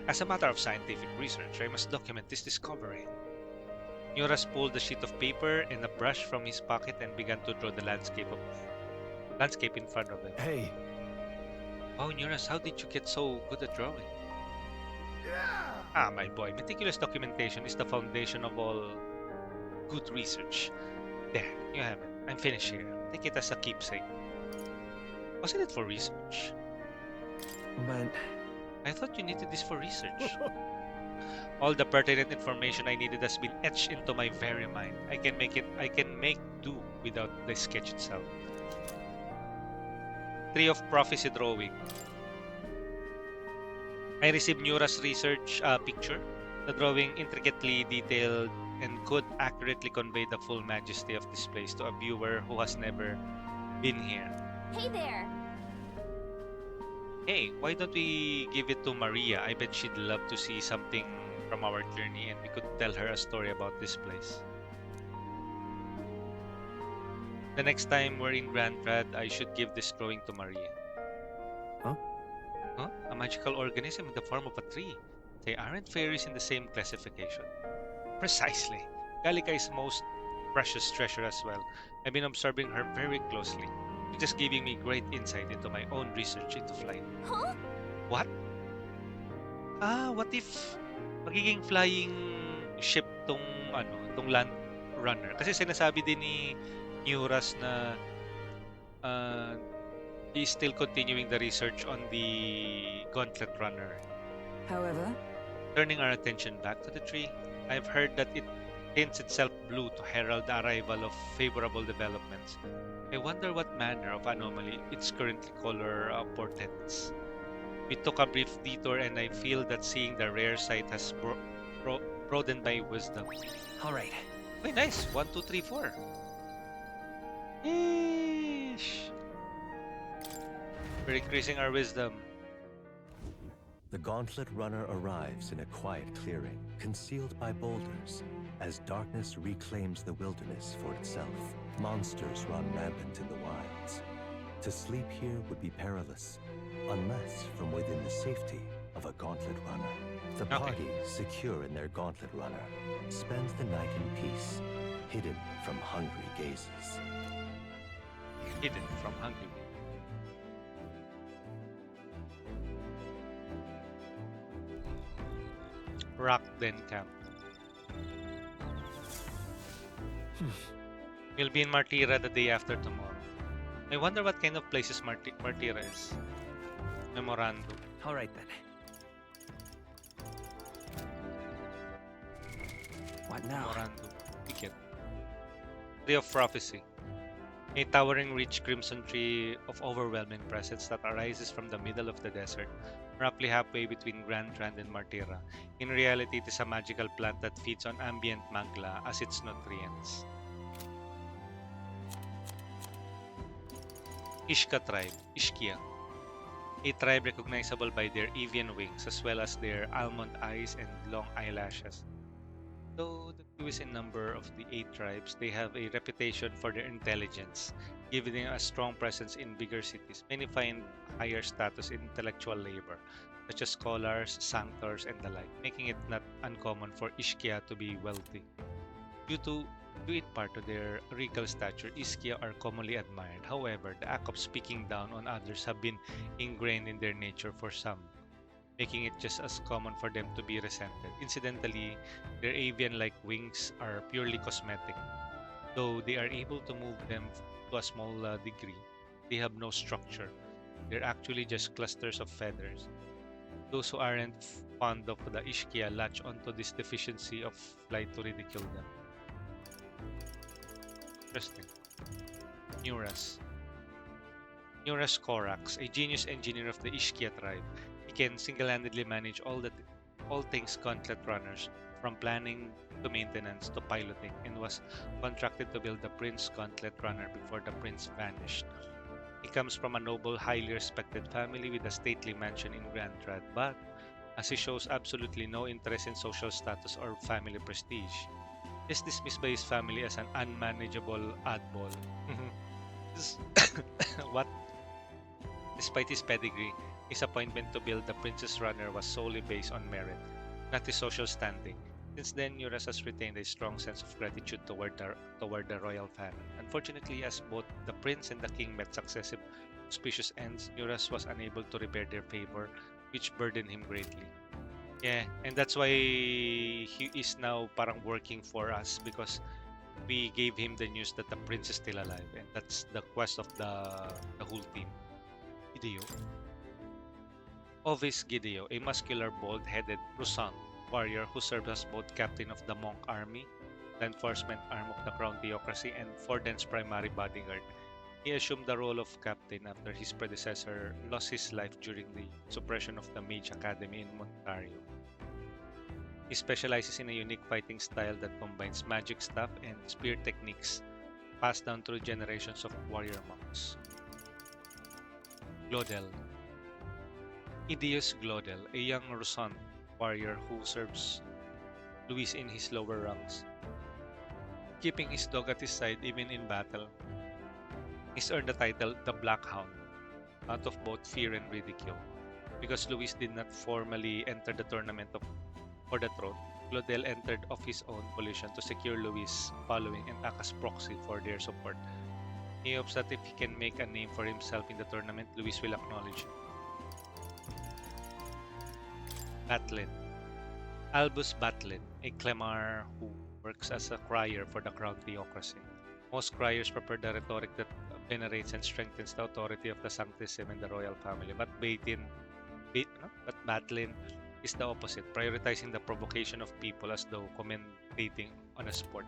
As a matter of scientific research, I must document this discovery. Nuras pulled a sheet of paper and a brush from his pocket and began to draw the landscape in front of him. Hey! Oh, Nuras, how did you get so good at drawing? Ah, my boy, meticulous documentation is the foundation of all good research. There, you have it. I'm finished here. Take it as a keepsake. Wasn't it for research? But I thought you needed this for research. All the pertinent information I needed has been etched into my very mind. I can make do without the sketch itself. Tree of Prophecy drawing. I received Nura's research picture. The drawing intricately detailed and could accurately convey the full majesty of this place to a viewer who has never been here. Hey there. Hey, why don't we give it to Maria? I bet she'd love to see something from our journey and we could tell her a story about this place. The next time we're in Grand Trad, I should give this drawing to Maria. Huh? Huh? A magical organism in the form of a tree. They aren't fairies in the same classification. Precisely. Gallica is most precious treasure as well. I've been observing her very closely. She's just giving me great insight into my own research into flight. Huh? What? What if magiging flying ship tong land runner? Kasi sinasabi din ni Neuras na he's still continuing the research on the Gauntlet Runner. However, Turning our attention back to the tree, I've heard that it paints itself blue to herald the arrival of favorable developments. I wonder what manner of anomaly its current color portends. We took a brief detour and I feel that seeing the rare sight has broadened my wisdom. all right. Very nice. 1, 2, 3, 4. Yeesh. We're increasing our wisdom. The Gauntlet Runner arrives in a quiet clearing, concealed by boulders. As darkness reclaims the wilderness for itself, monsters run rampant in the wilds. To sleep here would be perilous, unless from within the safety of a Gauntlet Runner. The Okay. party, secure in their Gauntlet Runner, spends the night in peace, hidden from hungry gazes. Hidden from hungry. Rock Den Camp. We'll be in Martira the day after tomorrow. I wonder what kind of places Martira is. Memorandum. All right then. What now? Memorandum. Ticket. Tree of Prophecy. A towering rich crimson tree of overwhelming presence that arises from the middle of the desert, roughly halfway between Grand Trand and Martira. In reality, it is a magical plant that feeds on ambient magla as its nutrients. Ishka tribe, Ishkia. A tribe recognizable by their avian wings as well as their almond eyes and long eyelashes. Though the fewest in number of the 8 tribes, they have a reputation for their intelligence, giving them a strong presence in bigger cities. Many find higher status in intellectual labor, such as scholars, sanctors, and the like, making it not uncommon for Ishkia to be wealthy. Due in part to their regal stature, Ischia are commonly admired. However, the act of speaking down on others have been ingrained in their nature for some, making it just as common for them to be resented. Incidentally, their avian-like wings are purely cosmetic. Though they are able to move them to a small degree, they have no structure. They're actually just clusters of feathers. Those who aren't fond of the Ishkia latch onto this deficiency of flight to ridicule them. Interesting. Neuras. Neuras Korax, a genius engineer of the Ishkia tribe. He can single-handedly manage all things Gauntlet runners, from planning to maintenance to piloting, and was contracted to build the Prince Gauntlet Runner before the prince vanished. He comes from a noble, highly respected family with a stately mansion in Grand Trad, but as he shows absolutely no interest in social status or family prestige, is dismissed by his family as an unmanageable oddball. What? Despite his pedigree, his appointment to build the Princess Runner was solely based on merit, not his social standing. Since then, Eurus has retained a strong sense of gratitude toward the royal family. Unfortunately, as both the prince and the king met successive auspicious ends, Eurus was unable to repair their favor, which burdened him greatly. Yeah, and that's why he is now parang working for us because we gave him the news that the prince is still alive, and that's the quest of the whole team. Hideo. Ovis Gideo, a muscular, bald-headed Rusan warrior who served as both captain of the Monk Army, the enforcement arm of the Crown Theocracy, and Forden's primary bodyguard. He assumed the role of captain after his predecessor lost his life during the suppression of the Mage Academy in Ontario. He specializes in a unique fighting style that combines magic staff and spear techniques passed down through generations of warrior monks. Glodel. Idius Glodel, a young Rusan warrior who serves Luis in his lower ranks, keeping his dog at his side even in battle. He's earned the title the Black Hound, out of both fear and ridicule. Because Luis did not formally enter the tournament for the throne, Glodel entered of his own volition to secure Luis' following and act as proxy for their support. He hopes that if he can make a name for himself in the tournament, Luis will acknowledge him. Batlin. Albus Batlin, a Clemar who works as a crier for the Crown Theocracy. Most criers prepare the rhetoric that venerates and strengthens the authority of the Sanctissime and the royal family, but Batlin is the opposite, prioritizing the provocation of people as though commentating on a sport.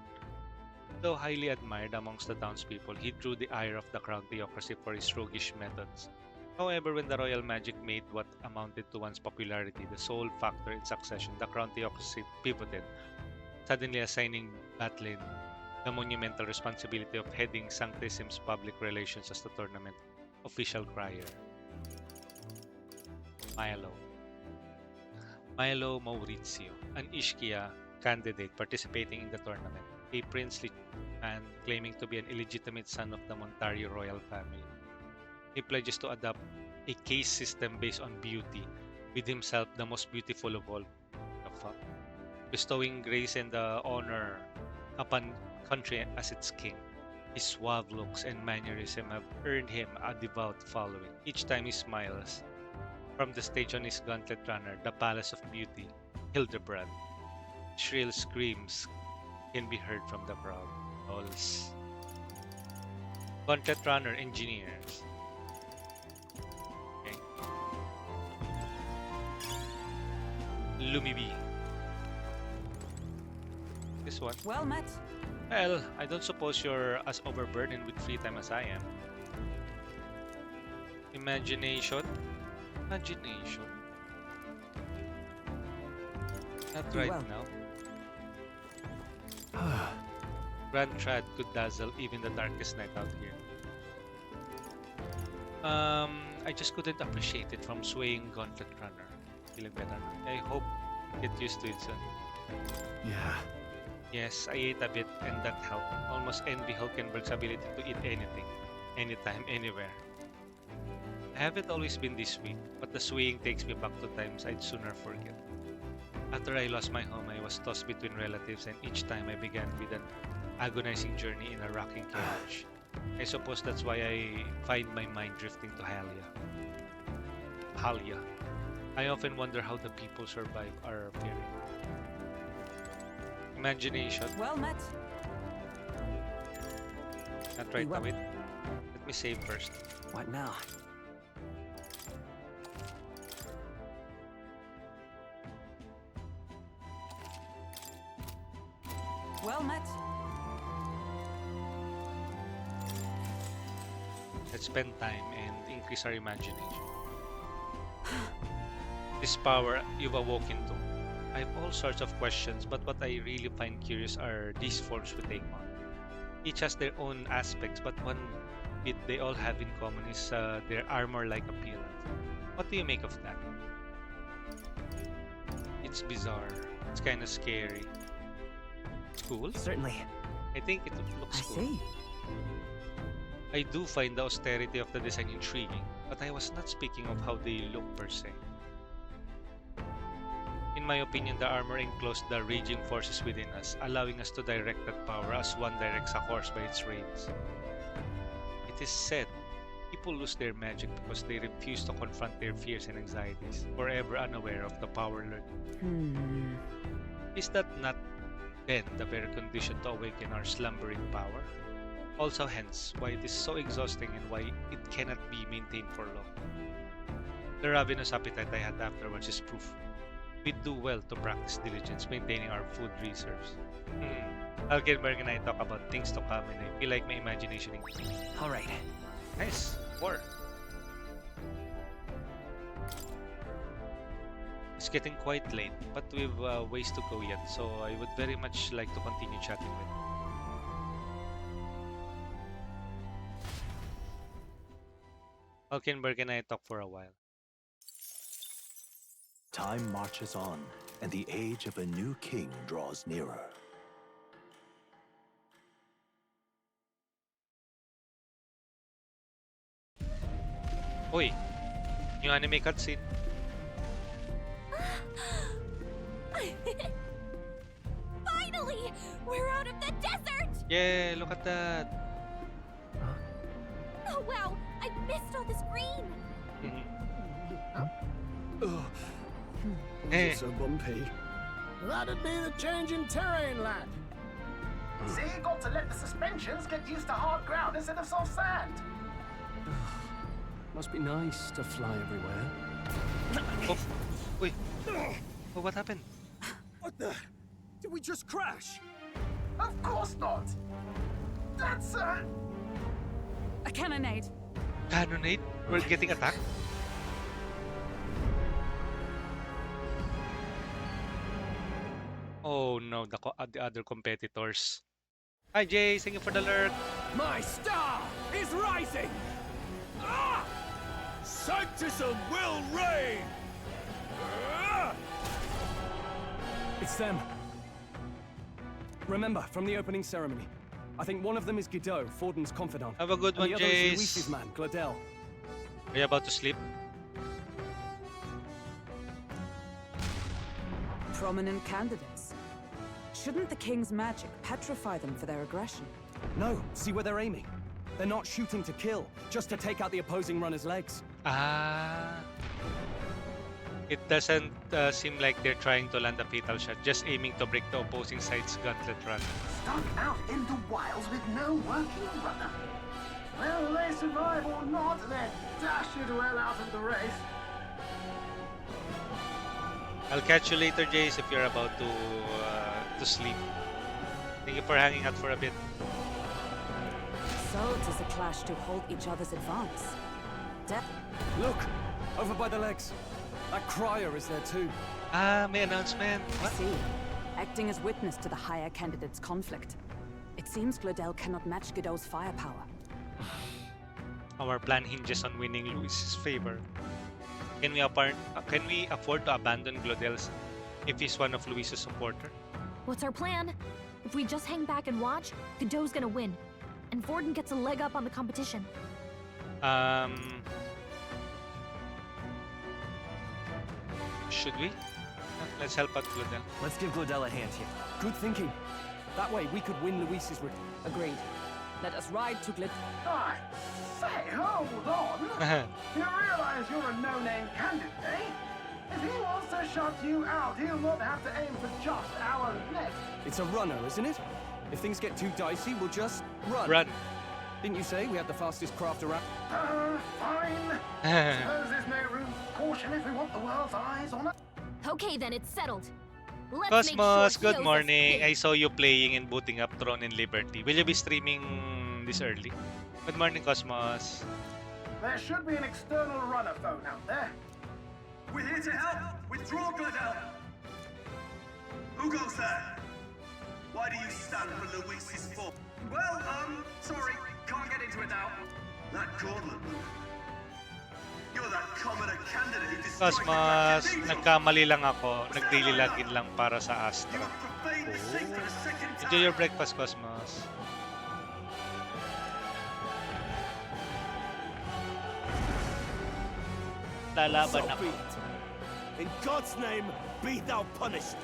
Though highly admired amongst the townspeople, he drew the ire of the Crown Theocracy for his roguish methods. However, when the royal magic made what amounted to one's popularity the sole factor in succession, the Crown Theocracy pivoted, suddenly assigning Batlin the monumental responsibility of heading Sanctissime's public relations as the tournament official crier. Milo Maurizio, an Ishkia candidate participating in the tournament, a princely man claiming to be an illegitimate son of the Montario royal family. He pledges to adopt a caste system based on beauty, with himself the most beautiful of all, bestowing grace and honor upon country as its king. His suave looks and mannerism have earned him a devout following. Each time he smiles, from the stage on his gauntlet runner, the Palace of Beauty, Hildebrand, shrill screams can be heard from the crowd. Lols. Gauntlet runner engineers. Okay. Lumibi. This one. Well met. Well, I don't suppose you're as overburdened with free time as I am. Imagination. Not right Well. now. Grand Trad could dazzle even the darkest night out here. I just couldn't appreciate it from swaying Gauntlet Runner. Feeling better. I hope you get used to it soon. Yeah. Yes, I ate a bit and that helped. Almost envy Hulkenberg's ability to eat anything, anytime, anywhere. I haven't always been this weak, but the swaying takes me back to times I'd sooner forget. After I lost my home, I was tossed between relatives, and each time I began with an agonizing journey in a rocking carriage. I suppose that's why I find my mind drifting to Halia. I often wonder how the people survive our period. Imagination. Well met. Not right Well. now. Wait. Let me save first. What now? Well met. Let's spend time and increase our imagination. This power you've awoken to. I have all sorts of questions, but what I really find curious are these forms we take on. Each has their own aspects, but one bit they all have in common is their armor-like appearance. What do you make of that? It's bizarre. It's kind of scary. It's cool. Certainly. I think it looks I cool. see. I do find the austerity of the design intriguing, but I was not speaking of how they look per se. In my opinion, the armor enclosed the raging forces within us, allowing us to direct that power as one directs a horse by its reins. It is said, people lose their magic because they refuse to confront their fears and anxieties, forever unaware of the power learned. Is that not then the very condition to awaken our slumbering power? Also hence, why it is so exhausting and why it cannot be maintained for long. The ravenous appetite I had afterwards is proof. We'd do well to practice diligence, maintaining our food reserves. Alkenberg and I talk about things to come, and I feel like my imagination increased. All right. Nice. 4. It's getting quite late, but we've ways to go yet, so I would very much like to continue chatting with you. Alkenberg and I talk for a while. Time marches on, and the age of a new king draws nearer. Uy! New anime cutscene. Finally! We're out of the desert! Yeah, look at that. Oh wow! I missed all this green! Eh. So bumpy. That'd be the change in terrain, lad. See, you got to let the suspensions get used to hard ground instead of soft sand. Must be nice to fly everywhere. Oh, wait. Oh, what happened? What the? Did we just crash? Of course not. That's A cannonade. Cannonade? We're getting attacked? Oh no, the other competitors. Hi Jay, thank you for the lurk. My star is rising! Ah! Sanctism will reign! Ah! It's them. Remember, from the opening ceremony. I think one of them is Guido, Forden's confidant. Have a good and one, the other is Jace. Luis's man, Gladel. Are you about to sleep? Prominent candidates. Shouldn't the king's magic petrify them for their aggression? No, see where they're aiming. They're not shooting to kill, just to take out the opposing runner's legs. Ah. It doesn't seem like they're trying to land a fatal shot, just aiming to break the opposing side's gauntlet run. stuck out in the wilds with no working runner. Will they survive or not? They're dashed well out of the race. I'll catch you later, Jace, if you're about to sleep. Thank you for hanging out for a bit. So it is a clash to hold each other's advance. Look! Over by the legs. That crier is there too. Ah, may announcement. I What? see. Acting as witness to the higher candidate's conflict. It seems Gladel cannot match Guido's firepower. Our plan hinges on winning Luis's favor. Can we afford to abandon Glodel's if he's one of Luis's supporter? What's our plan? If we just hang back and watch, Godot's gonna win. And Forden gets a leg up on the competition. Should we? Let's help out Glodel. Let's give Gladel a hand here. Good thinking. That way we could win Luis's Agreed. Let us ride to Glad. I say, hold on. You realize you're a no-name candidate, eh? If he wants to shut you out, he'll not have to aim for just our neck. It's a runner, isn't it? If things get too dicey, we'll just run. Run. Didn't you say we had the fastest craft around? Fine. Suppose there's no room for caution if we want the world's eyes on us. Okay, then it's settled. Let's Cosmos, make sure he good owes us morning. big. I saw you playing and booting up Throne and Liberty. Will you be streaming this early? Good morning, Cosmos. There should be an external runner phone out there. We're here to help! Withdraw, Gladel! Who goes there? Why do you stand for Luis's fault? Well, sorry, can't get into it now. That Gauntlet move. You're that commoner candidate who destroyed the Cosmos, Cathedral. nagkamali lang ako. Nag-daily login lang para sa Astra. You have profaned the sacred a second time. Enjoy your breakfast, Cosmos. Lalaban So ako. be it. In God's name, be thou punished.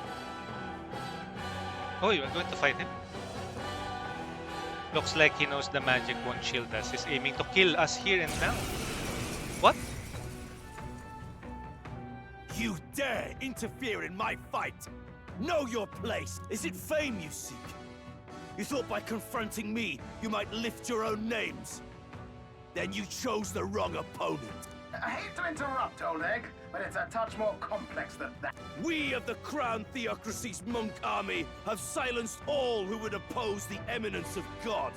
Oh, you're going to fight him? Looks like he knows the magic won't shield us. He's aiming to kill us here and now. What? You dare interfere in my fight? Know your place. Is it fame you seek? You thought by confronting me, you might lift your own names? Then you chose the wrong opponent. I hate to interrupt, old egg, but it's a touch more complex than that. We of the Crown Theocracy's monk army have silenced all who would oppose the eminence of God.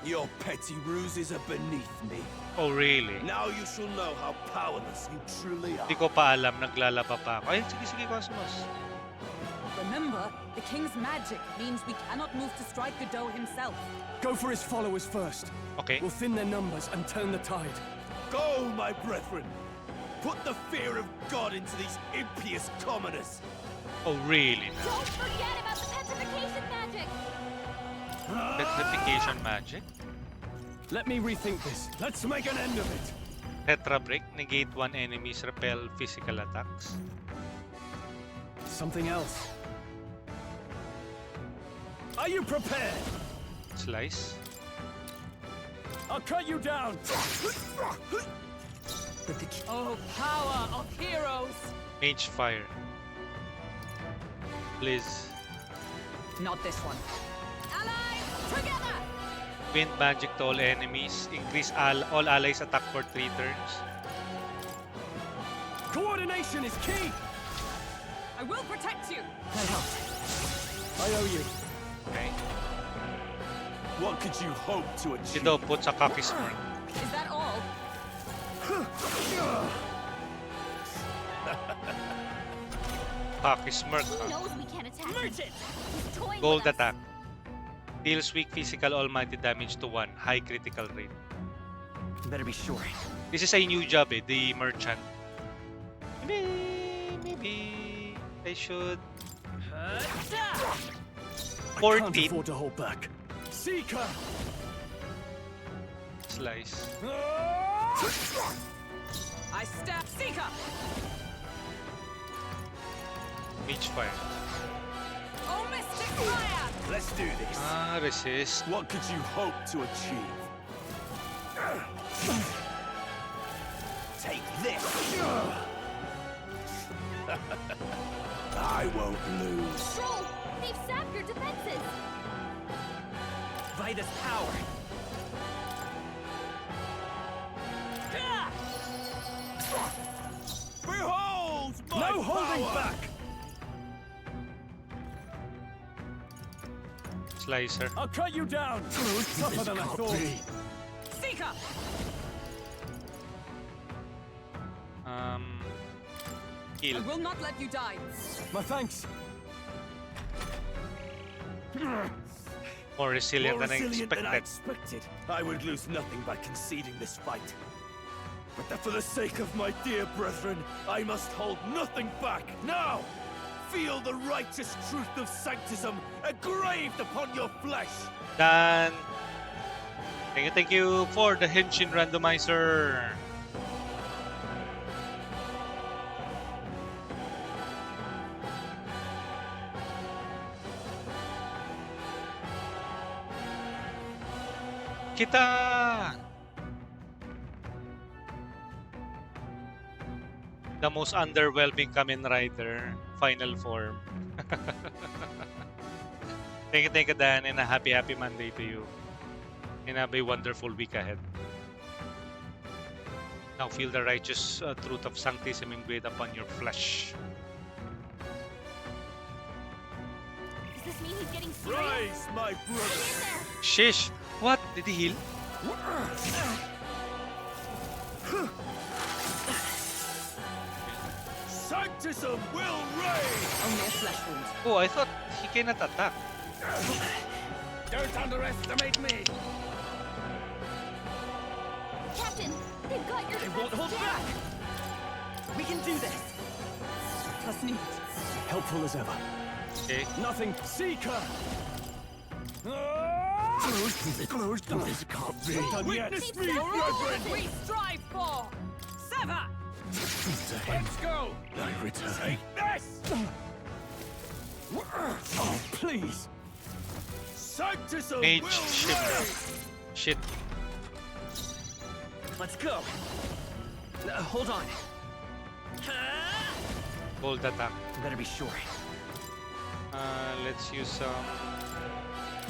Your petty ruses are beneath me. Oh, really? Now you shall know how powerless you truly are. Hindi ko pa alam, naglalaba pa ako. Ay, sige, Cosmos. Remember, the king's magic means we cannot move to strike Godot himself. Go for his followers first. Okay. We'll thin their numbers and turn the tide. Go, my brethren! Put the fear of God into these impious commoners! Oh, really? Don't forget about the petrification magic! Petrification magic? Let me rethink this. Let's make an end of it. Tetra break, negate one enemy's repel physical attacks. Something else. Are you prepared? Slice. I'll cut you down. Oh, power of heroes! Mage fire. Blizz. Not this one. Allies, together! Wind magic to all enemies. Increase all allies attack for 3 turns. Coordination is key. I will protect you! That helps. I owe you. Okay. What could you hope to achieve? Ito, put sa cocky smirk. Is that all? Cocky smirk, He huh? knows we can't attack him. He's toying Gold with us. attack. Deals weak physical almighty damage to 1. High critical rate. Better be sure. This is a new job, the merchant. Maybe I should. Can't 14 afford to hold back. Seeker. slice. I stab Seeker! Mage fire. Oh, Mystic Fire! Let's do this. Resist. What could you hope to achieve? Take this! I won't lose. Troll, they've sapped your defenses! By this power. Behold my No holding power! back. Slicer. I'll cut you down. Tougher than I thought. Seeker! Um. I Kill. will not let you die. My thanks. More resilient More than I resilient than I expected. expected. I would lose nothing by conceding this fight. But that for the sake of my dear brethren, I must hold nothing back. Now, feel the righteous truth of sanctism engraved upon your flesh. Done. Thank you for the Henshin randomizer. Kita! The most underwhelming Kamen Rider final form. Thank you, Dan, and a happy Monday to you. And have a wonderful week ahead. Now feel the righteous truth of sanctism engraved upon your flesh. Does this mean he's getting serious? Rise, my Get brother. in there! Shish! What? Did he heal? Sanctism will reign. Only a flesh wound. Oh, I thought he cannot attack. Don't underestimate me. Captain, they've got your They won't hold defenses back. down! We can do this. Plus need. Helpful as ever. Okay. Nothing. Seeker. This can't be. Not done yet. Witness All me, brethren. that we strive for! Sever! Let's go. I return. Take this. Oh, please. Sanctism Mage will shit. reign. Shit. Let's go. Hold on. Gold attack. Better be sure. Let's use some.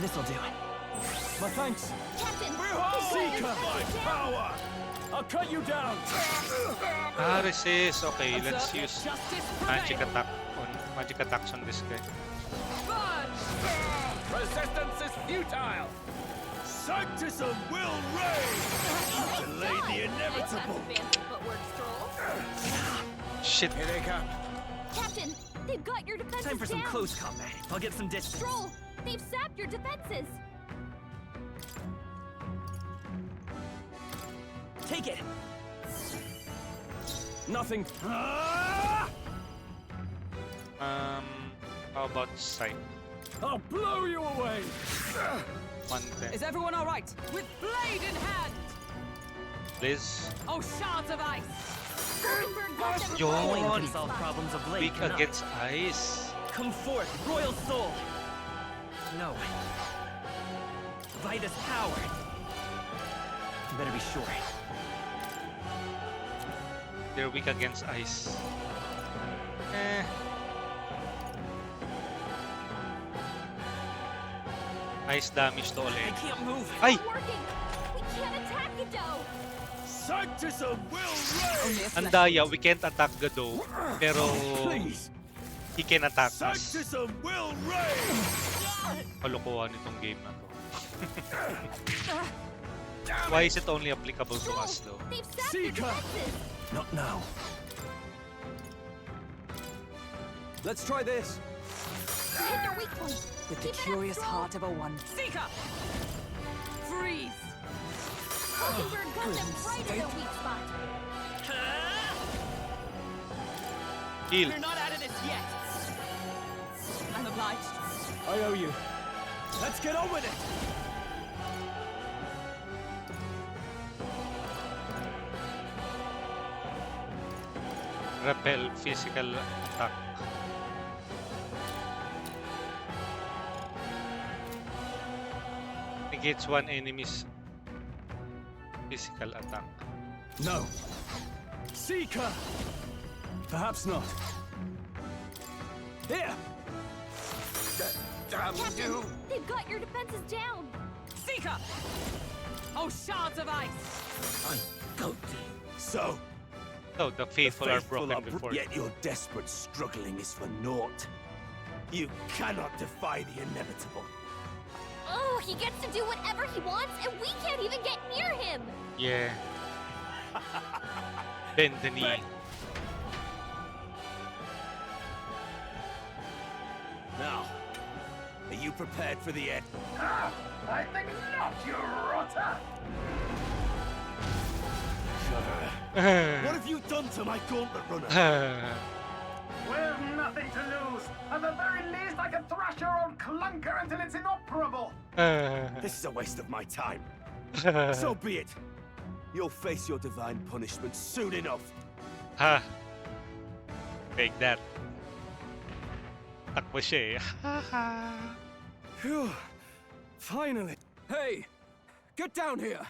This'll do. My thanks. Captain, they've Behold got your my defenses down! power. I'll cut you down. Ah, resist. Okay, let's Observe, use justice magic prevail. magic attacks on this guy. Resistance is futile. Sanctism will reign! Delay the inevitable! Shit. Here they come. Captain, they've got your defenses Time for some down. close combat. I'll get some distance. Stroll, they've sapped your defenses. Take it! Nothing. How about sight? I'll blow you away. 110. Is everyone all right? With blade in hand! Liz. Oh, shards of ice! Goldenberg got them Yo, right Flame in can the solve spot. problems of blade Weak cannot. against ice. Come forth, royal soul! No. Vitus power! You better be sure. They're weak against ice. Ice damage to all I enemies. can't move. Ay! It's working. We can't attack Godot. Sanctism will reign! Only a Ang flesh daya, wound. we can't attack Godot, pero Please! he can attack us. Sanctism will reign! Kalokohan itong game na to. Why is it only applicable to us though? They've sapped your Seeker. defenses. Not now. Let's try this. Hit their weak point. With the Keep it up, curious Stroll. heart of a one. Seeker! Freeze! Goldenberg got them right in their weak spot. Heal. We're not out of this yet! I'm obliged. I owe you. Let's get on with it. Repel physical attack. Negates one enemy's physical attack. No. Seeker. Perhaps not. Here. Damn Captain, they've got your defenses down. Seeker! Oh, shards of ice! So, So the the faithful are faithful broken before. yet your desperate struggling is for naught. You cannot defy the inevitable. Oh, he gets to do whatever he wants, and we can't even get near him. Yeah. Bend the knee. Now, are you prepared for the end? Ah, I think not, you rotter! What have you done to my gauntlet runner? We've nothing to lose. At the very least, I can thrash your old clunker until it's inoperable. This is a waste of my time. So be it. You'll face your divine punishment soon enough. Ha! Take that. Takbo siya eh. Phew. Finally. Hey, get down here.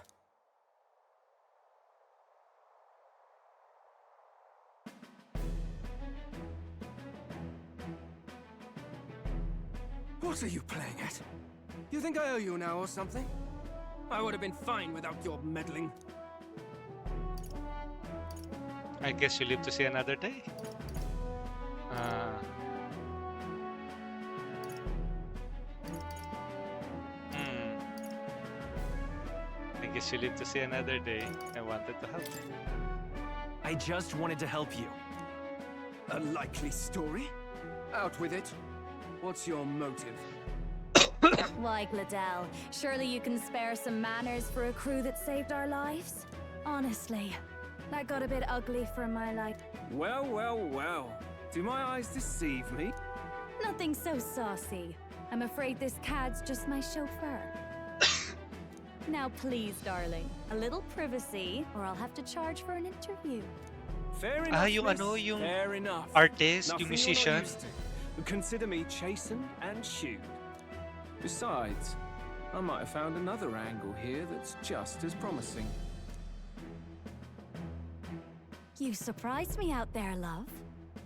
What are you playing at? You think I owe you now or something? I would have been fine without your meddling. I guess you live to see another day. I guess you live to see another day. I wanted to help. I just wanted to help you. A likely story? Out with it. What's your motive? Why, Gladell, surely you can spare some manners for a crew that saved our lives? Honestly, that got a bit ugly for my life. Well, well, well. Do my eyes deceive me? Nothing so saucy. I'm afraid this cad's just my chauffeur. Now please, darling, a little privacy, or I'll have to charge for an interview. Fair enough, yung miss. ano, yung Fair enough. artist, Nothing yung you're not musician. used to. Consider me chastened and shooed. Besides, I might have found another angle here that's just as promising. You surprised me out there, love.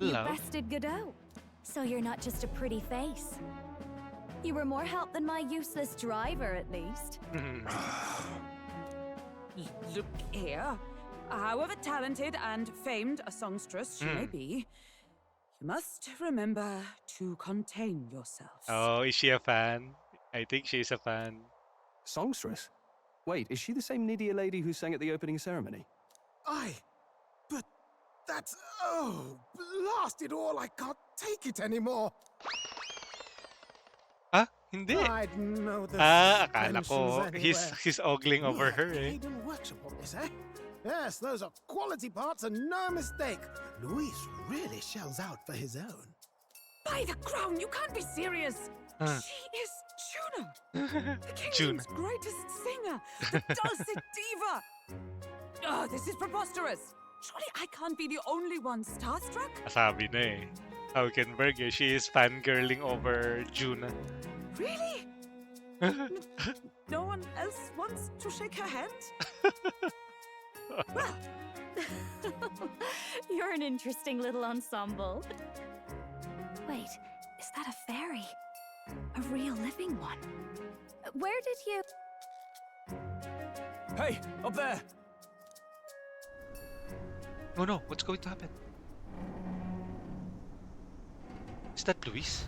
Love? You bested Godot. So you're not just a pretty face. You were more help than my useless driver, at least. Look here. However talented and famed a songstress she may be, you must remember to contain yourselves. Oh, is she a fan? I think she's a fan. Songstress? Wait, is she the same Nidia lady who sang at the opening ceremony? Aye, but that's... Oh, blast it all, I can't take it anymore. Ah, hindi. I'd know the Akala ko suspensions he's ogling over anywhere. her eh. Hidden workshop on this, eh? Yes, those are quality parts and no mistake. Luis really shells out for his own. By the crown, you can't be serious! She is Juna! The kingdom's greatest singer! The dulcet diva! Oh, this is preposterous! Surely I can't be the only one starstruck? Sabi na eh. How can Berge? She is fangirling over Juna. Really? No one else wants to shake her hand? Well, You're an interesting little ensemble. Wait, is that a fairy? A real living one? Where did you... Hey, up there! Oh no, what's going to happen? Is that Luis?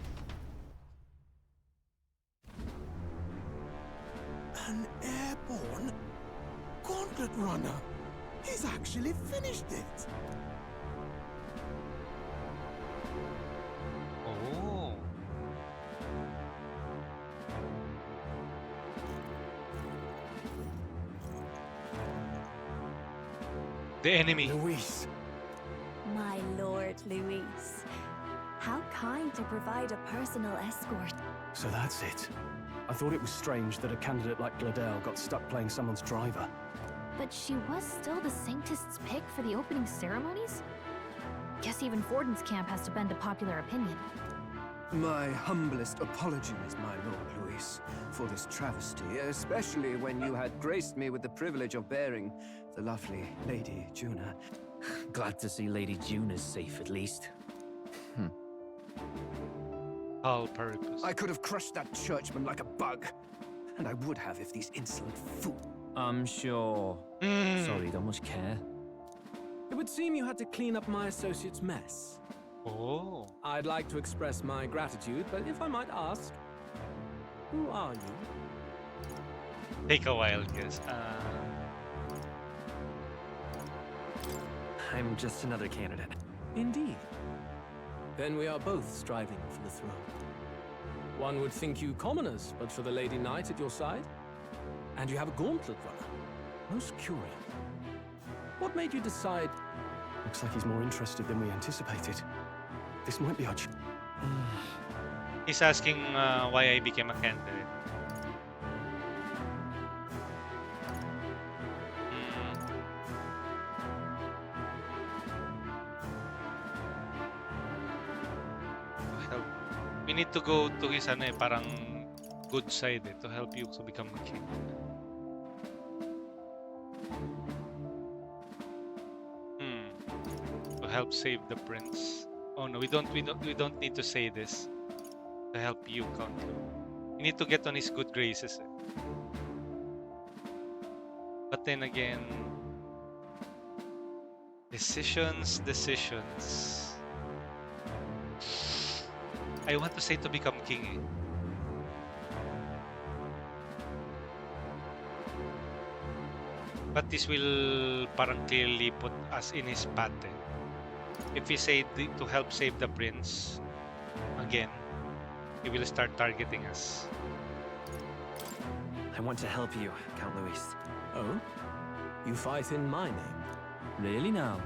An airborne gauntlet runner. He's actually finished it. Oh. The enemy. Luis. My lord, Luis. How kind to provide a personal escort. So that's it. I thought it was strange that a candidate like Gladel got stuck playing someone's driver. But she was still the Sanctist's pick for the opening ceremonies? Guess even Forden's camp has to bend to popular opinion. My humblest apologies, my Lord Luis, for this travesty, especially when you had graced me with the privilege of bearing the lovely Lady Juna. Glad to see Lady Juna's safe at least. All purpose. I could have crushed that churchman like a bug, and I would have if these insolent fools... I'm sure. Sorry, don't much care. It would seem you had to clean up my associate's mess. Oh. I'd like to express my gratitude, but if I might ask, who are you? Take a while, guess. I'm just another candidate. Indeed. Then we are both striving for the throne. One would think you commoners, but for the Lady Knight at your side. And you have a gauntlet runner. Most curious. What made you decide... Looks like he's more interested than we anticipated. This might be our... He's asking why I became a candidate. We need to go to his parang good side to help you to become a king. To help save the prince. Oh no, we don't need to say this. To help you, Count. We need to get on his good graces. But then again, decisions. I want to say to become king. But this will parang clearly put us in his path. If we say to help save the prince, again, he will start targeting us. I want to help you, Count Luis. Oh? You fight in my name? Really now?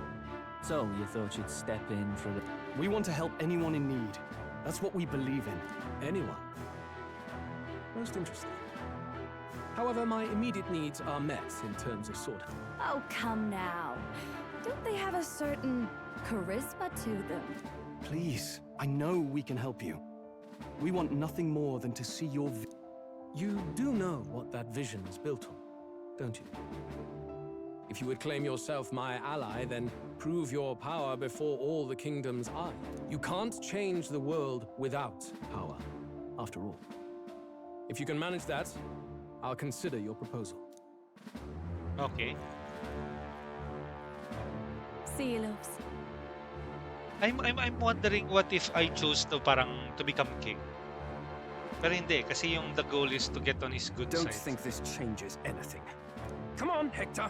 So, you thought you'd step in for the... We want to help anyone in need. That's what we believe in. Anyone. Most interesting. However, my immediate needs are met in terms of sword. Oh, come now. Don't they have a certain charisma to them? Please, I know we can help you. We want nothing more than to see your You do know what that vision is built on, don't you? If you would claim yourself my ally, then prove your power before all the kingdom's eye. You can't change the world without power, after all. If you can manage that, I'll consider your proposal. Okay. See you, loves. I'm wondering what if I chose to become king. Pero hindi, kasi yung the goal is to get on his good Don't side. think this changes anything. Come on, Hector.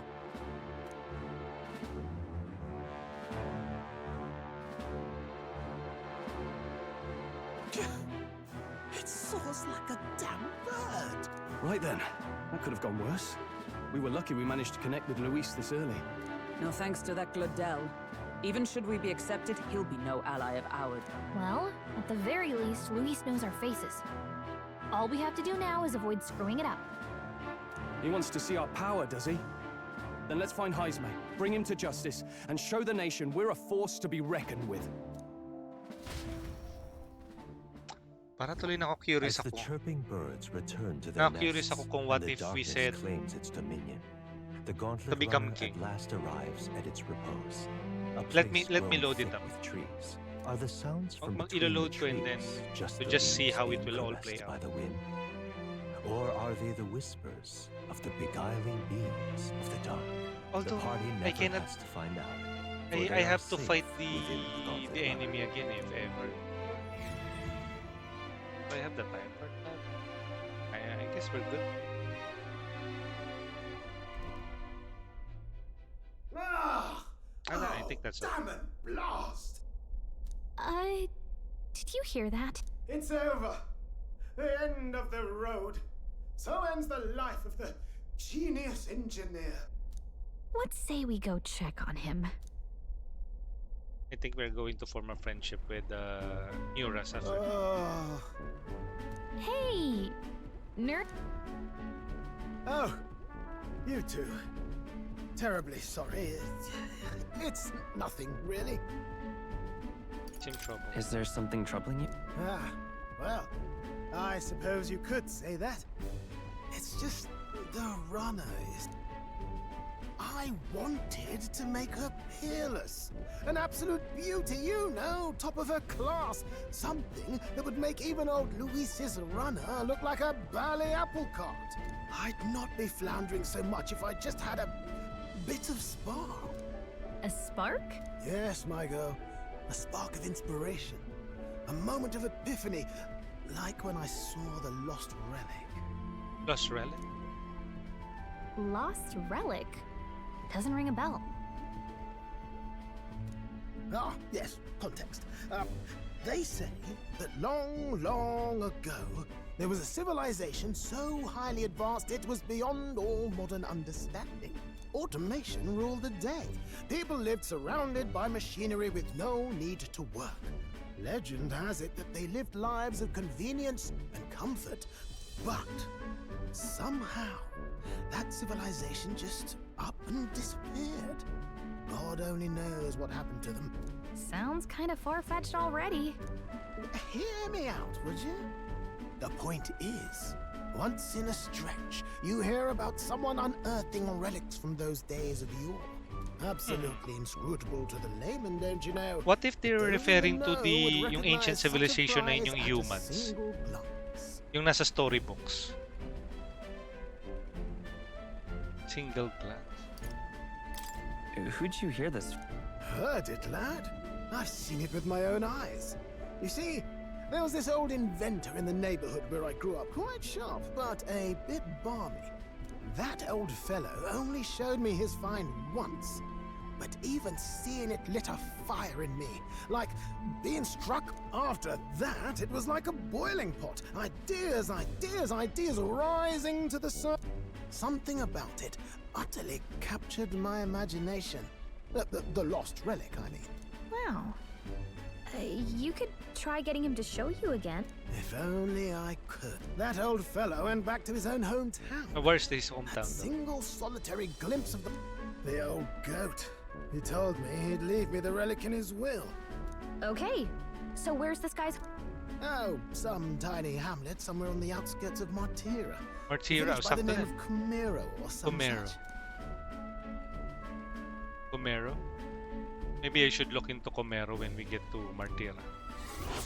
It soars like a damn bird. Right then. That could have gone worse. We were lucky we managed to connect with Luis this early. No thanks to that Gladel. Even should we be accepted, he'll be no ally of ours. Well, at the very least, Luis knows our faces. All we have to do now is avoid screwing it up. He wants to see our power, does he? Then let's find Heisme, bring him to justice, and show the nation we're a force to be reckoned with. Para tuloy curious As the ako. chirping birds return to their Curious nests, ako kung and what the if we darkness said claims its dominion, the to gauntlet become runner king. at last arrives at its repose. A Let me place grown load it thick up. with trees. Are the sounds from between Mag-ilo-load the ko and then trees to the just see leaves how it being will all caressed play by out. the wind? Or are they the whispers of the beguiling beings of the dark? Although, the party I never cannot- has to find out. for I they are have to safe fight within gauntlet the runner. enemy again if ever. Do I have the time for that? I guess we're good. Ah! I think that's all. Damn it! Blast! Did you hear that? It's over. The end of the road. So ends the life of the genius engineer. Let's say we go check on him. I think we're going to form a friendship with Muras after. Oh. Hey! Nerd. Oh, you two. Terribly sorry. It's nothing, really. It's in trouble. Is there something troubling you? Ah, well, I suppose you could say that. It's just the runner is... I wanted to make her peerless. An absolute beauty, you know, top of her class. Something that would make even old Luis's runner look like a ballet apple cart. I'd not be floundering so much if I just had a bit of spark. A spark? Yes, my girl. A spark of inspiration. A moment of epiphany. Like when I saw the lost relic. Lost Relic? Lost relic? Doesn't ring a bell. Ah, yes, context. They say that long, long ago, there was a civilization so highly advanced it was beyond all modern understanding. Automation ruled the day. People lived surrounded by machinery with no need to work. Legend has it that they lived lives of convenience and comfort, but somehow that civilization just up and disappeared. God only knows what happened to them. Sounds kind of far-fetched already. Hear me out, would you? The point is, once in a stretch, you hear about someone unearthing relics from those days of yore. Absolutely inscrutable to the layman, don't you know? What if they're Those referring who to know the would yung recognize ancient such a civilization na yun prize yung at a humans? single glance. Yung nasa storybooks. Single glance. Who'd you hear this? Heard it, lad. I've seen it with my own eyes. You see, there was this old inventor in the neighborhood where I grew up, quite sharp, but a bit balmy. That old fellow only showed me his find once, but even seeing it lit a fire in me. Like being struck after that, it was like a boiling pot. Ideas, ideas, ideas rising to the surface. Something about it utterly captured my imagination. The lost relic, I mean. Wow. You could try getting him to show you again. If only I could. That old fellow went back to his own hometown. Where's his That hometown though? single solitary glimpse of the old goat. He told me he'd leave me the relic in his will. Okay. So where's this guy's... Oh, some tiny hamlet somewhere on the outskirts of Martira. Martira, Village by the sakto name na. of Comero or some Comero. such. Comero? Maybe I should look into Comero when we get to Martira.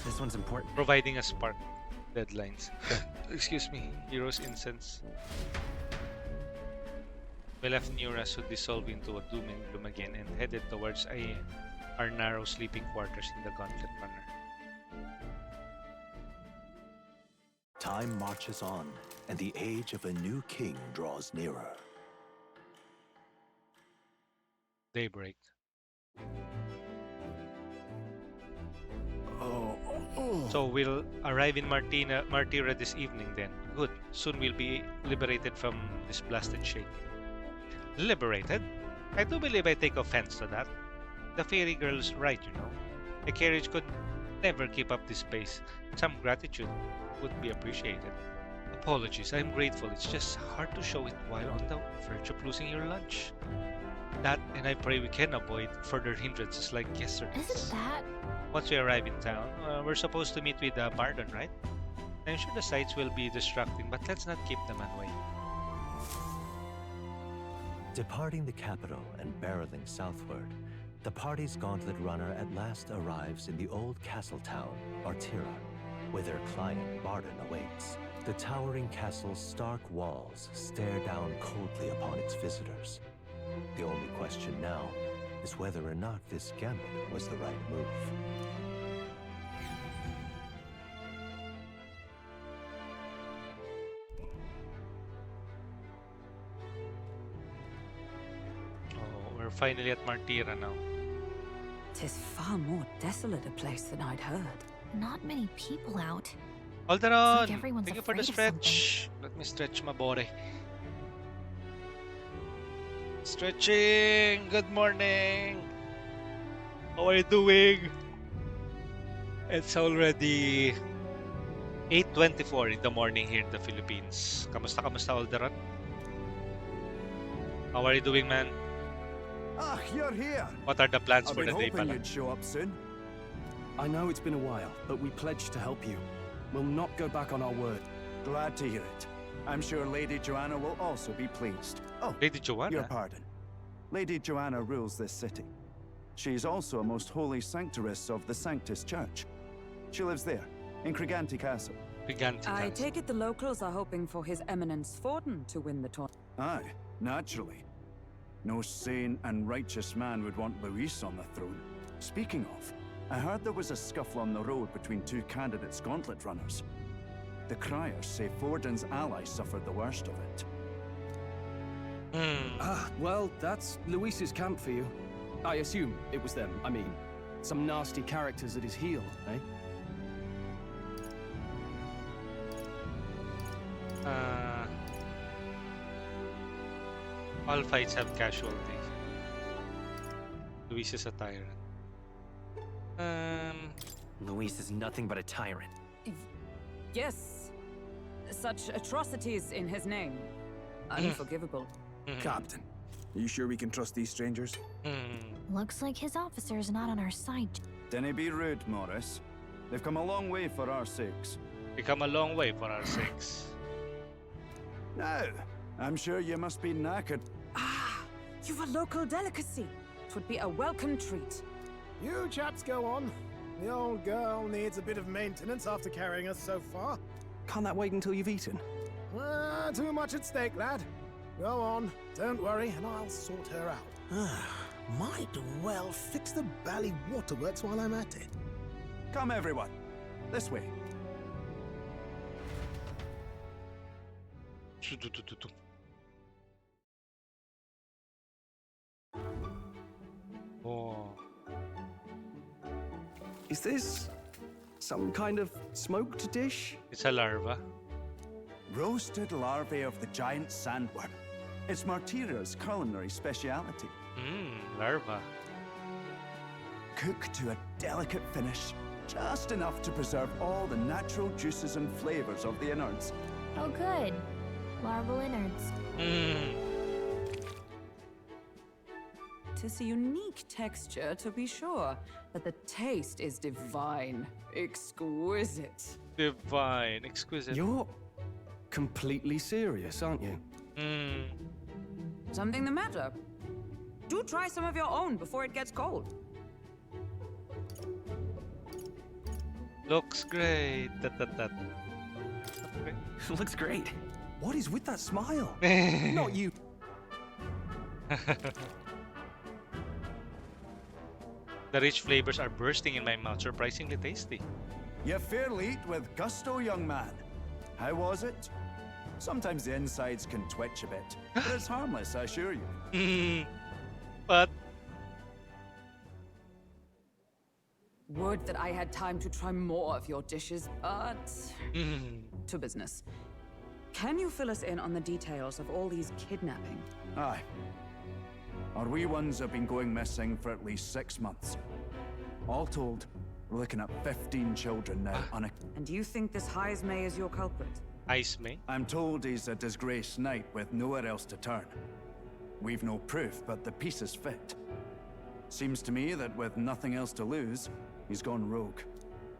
This one's important. Providing a spark. Deadlines. Excuse me. Heroes Incense. We left Neuras to dissolve into a doom and gloom again and headed towards our narrow sleeping quarters in the Gauntlet Runner. Time marches on, and the age of a new king draws nearer. Daybreak. So we'll arrive in Martira this evening then. Good. Soon we'll be liberated from this blasted shade. Liberated? I do believe I take offense to that. The fairy girl's right, you know. A carriage could never keep up this pace. Some gratitude would be appreciated. Apologies, I'm grateful. It's just hard to show it while on the verge of losing your lunch. That, and I pray we can avoid further hindrances like yesterday. Isn't that? Once we arrive in town, we're supposed to meet with Bardon, right? I'm sure the sights will be distracting, but let's not keep the man waiting. Departing the capital and barreling southward, the party's gauntlet runner at last arrives in the old castle town, Martira, where their client Bardon awaits. The towering castle's stark walls stare down coldly upon its visitors. The only question now is whether or not this gambit was the right move. Oh, we're finally at Martira now. Tis far more desolate a place than I'd heard. Not many people out. Hold on! Like everyone's Thank you for the afraid of stretch. Let me stretch my body. Stretching! Good morning! How are you doing? It's already 8:24 in the morning here in the Philippines. Kamusta Alderon? How are you doing, man? Ah, you're here. What are the plans I've for been the day, hoping pala? you'd show up soon. I know it's been a while, but we pledged to help you. We'll not go back on our word. Glad to hear it. I'm sure Lady Joanna will also be pleased. Oh, Lady Joanna? your pardon. Lady Joanna rules this city. She's also a most holy sanctoress of the Sanctus Church. She lives there, in Criganti Castle. Criganti I Castle. take it the locals are hoping for His Eminence Forden to win the tournament. Aye, naturally. No sane and righteous man would want Luis on the throne. Speaking of, I heard there was a scuffle on the road between two candidates gauntlet runners. The criers say Forden's ally suffered the worst of it. Ah, well, that's Luis's camp for you. I assume it was them. I mean, some nasty characters at his heel, eh? All fights have casualties. Luis is a tyrant. Luis is nothing but a tyrant. Yes. Such atrocities in his name. Unforgivable. Captain, are you sure we can trust these strangers? Looks like his officer's not on our side. Dinna be rude, Morris. They've come a long way for our sakes. We come a long way for our sakes. Now, I'm sure you must be knackered. Ah, you've a local delicacy. It would be a welcome treat. You chaps go on. The old girl needs a bit of maintenance after carrying us so far. Can't that wait until you've eaten? Too much at stake, lad. Go on, don't worry, and I'll sort her out. Might well fix the bally waterworks while I'm at it. Come, everyone. This way. Oh. Is this some kind of smoked dish? It's a larva. Roasted larvae of the giant sandworm. It's Martira's culinary speciality. Larva. Cooked to a delicate finish, just enough to preserve all the natural juices and flavors of the innards. Oh, good. Larval innards. Tis a unique texture, to be sure, but the taste is divine. Exquisite. Divine. Exquisite. You're completely serious, aren't you? Something the matter? Do try some of your own before it gets cold. Looks great. Looks great. What is with that smile? Not you. The rich flavors are bursting in my mouth, surprisingly tasty. You fairly eat with gusto, young man. How was it? Sometimes the insides can twitch a bit, but it's harmless, I assure you. But Would that I had time to try more of your dishes, but to business. Can you fill us in on the details of all these kidnapping? Aye. Our wee ones have been going missing for at least 6 months. All told, we're looking at 15 children now on a... And you think this Heismay is your culprit? Heismay? I'm told he's a disgraced knight with nowhere else to turn. We've no proof, but the pieces fit. Seems to me that with nothing else to lose, he's gone rogue.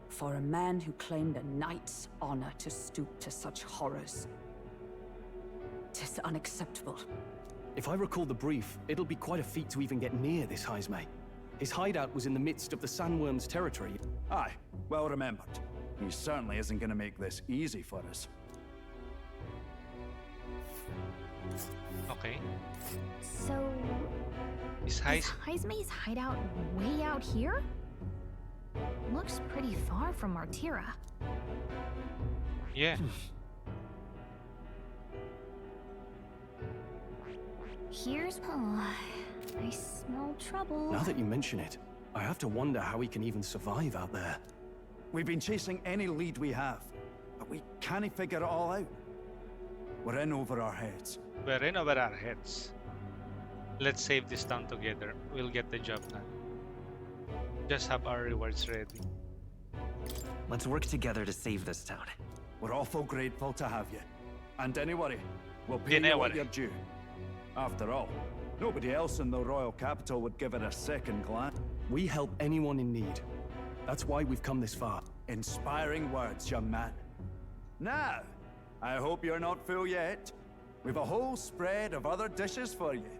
For a man who claimed a knight's honor to stoop to such horrors. 'Tis unacceptable. If I recall the brief, it'll be quite a feat to even get near this Heismay. His hideout was in the midst of the Sandworm's territory. Aye, well remembered. He certainly isn't going to make this easy for us. Okay. So... Is Heismay's hideout way out here? Looks pretty far from Martira. Yeah. Here's... Oh, I smell trouble. Now that you mention it, I have to wonder how he can even survive out there. We've been chasing any lead we have, but we can't figure it all out. We're in over our heads. We're in over our heads. Let's save this town together. We'll get the job done. Just have our rewards ready. Let's work together to save this town. We're awful grateful to have you. And don't worry, we'll pay you what you're due. After all, nobody else in the royal capital would give it a second glance. We help anyone in need. That's why we've come this far. Inspiring words, young man. Now, I hope you're not full yet. We've a whole spread of other dishes for you.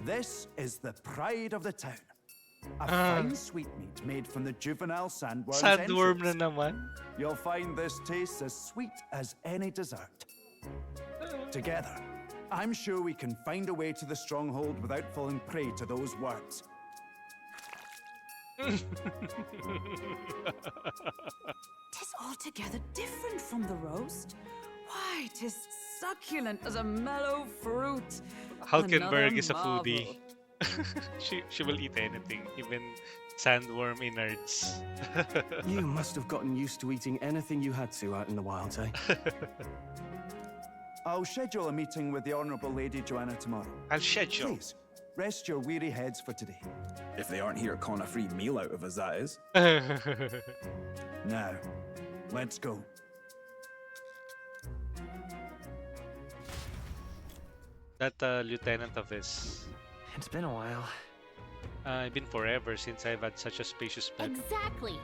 This is the pride of the town. A fine sweetmeat made from the juvenile sandworm's Sandworm na entrails. naman. You'll find this tastes as sweet as any dessert. Together, I'm sure we can find a way to the stronghold without falling prey to those worms. Tis altogether different from the roast. Why, 'tis succulent as a mellow fruit. Hulkenberg Another is a marvel. foodie. she will eat anything, even sandworm innards. You must have gotten used to eating anything you had to out in the wilds, eh? I'll schedule a meeting with the Honourable Lady Joanna tomorrow. I'll schedule. Please, rest your weary heads for today. If they aren't here calling a free meal out of us, that is. Now, let's go. That lieutenant of his. It's been a while. It's been forever since I've had such a spacious bed. Exactly.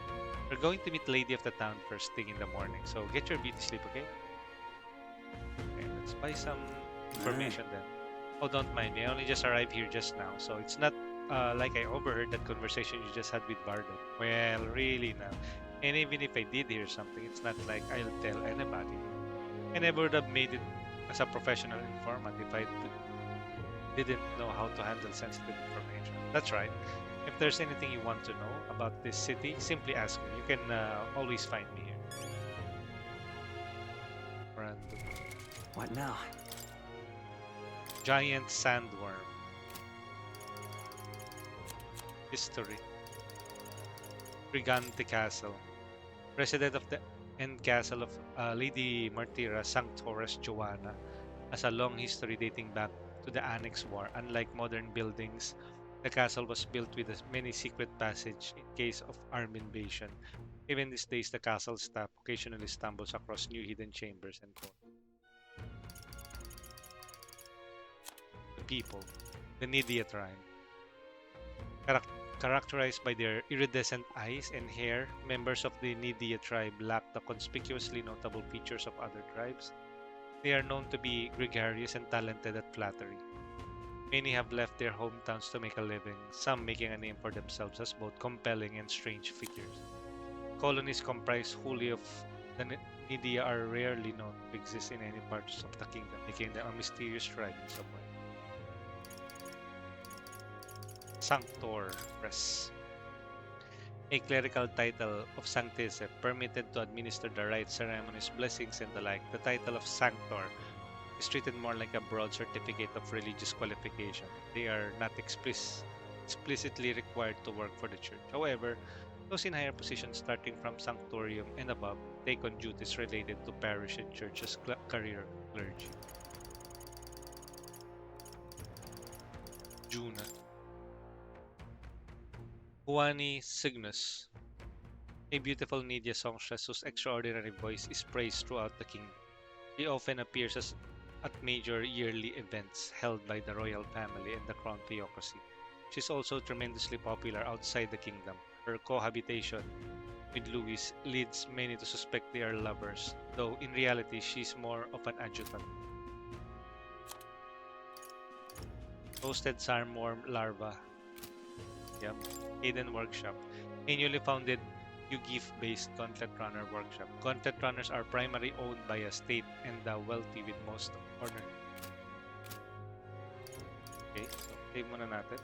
We're going to meet Lady of the Town first thing in the morning, so get your beauty sleep, okay? Okay, let's buy some information then. Oh, don't mind me. I only just arrived here just now, so it's not like I overheard that conversation you just had with Bardo. Well, really now. And even if I did hear something, it's not like I'll tell anybody. I never would have made it as a professional informant if I didn't know how to handle sensitive information. That's right. If there's anything you want to know about this city, simply ask me. You can always find me here. Random. What now? Giant sandworm. History. Brigante Castle. Resident of the end castle of Lady Martira, Sanctoris Joanna, has a long history dating back to the Annex War. Unlike modern buildings, the castle was built with many secret passages in case of armed invasion. Even these days, the castle staff occasionally stumbles across new hidden chambers and codes. The people, the Nidia tribe. Characterized by their iridescent eyes and hair, members of the Nidia tribe lack the conspicuously notable features of other tribes. They are known to be gregarious and talented at flattery. Many have left their hometowns to make a living, some making a name for themselves as both compelling and strange figures. Colonies comprise wholly of Nidia are rarely known to exist in any parts of the kingdom, making them a mysterious tribe in some way. Sanctor Press. A clerical title of Sanctice permitted to administer the rites, ceremonies, blessings, and the like. The title of Sanctor is treated more like a broad certificate of religious qualification. They are not explicitly required to work for the church. However, those in higher positions starting from sanctorium and above take on duties related to parish and church as career clergy. Juna. Juani Cygnus. A beautiful Nidia songstress whose extraordinary voice is praised throughout the kingdom. She often appears at major yearly events held by the royal family and the crown theocracy. She is also tremendously popular outside the kingdom. Her cohabitation with Louis leads many to suspect they are lovers, though in reality she is more of an adjutant. Roasted Sarmworm Larva. Yep. Hidden Workshop. A newly founded UGIF-based Gauntlet Runner workshop. Gauntlet Runners are primarily owned by a state and the wealthy with most honor. Okay, so save muna natin.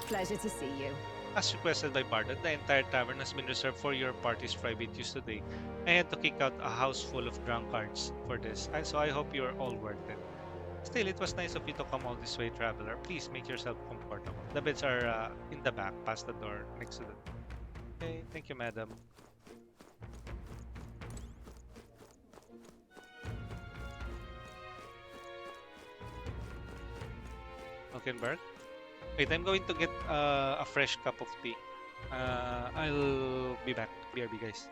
Pleasure to see you. As requested by Bardon, the entire tavern has been reserved for your party's private use today. I had to kick out a house full of drunkards for this, so I hope you're all worth it. Still, it was nice of you to come all this way, traveler. Please make yourself comfortable. The beds are in the back, past the door, next to the... Okay, thank you, madam. Hockenberg? Wait, I'm going to get a fresh cup of tea. I'll be back. BRB, guys.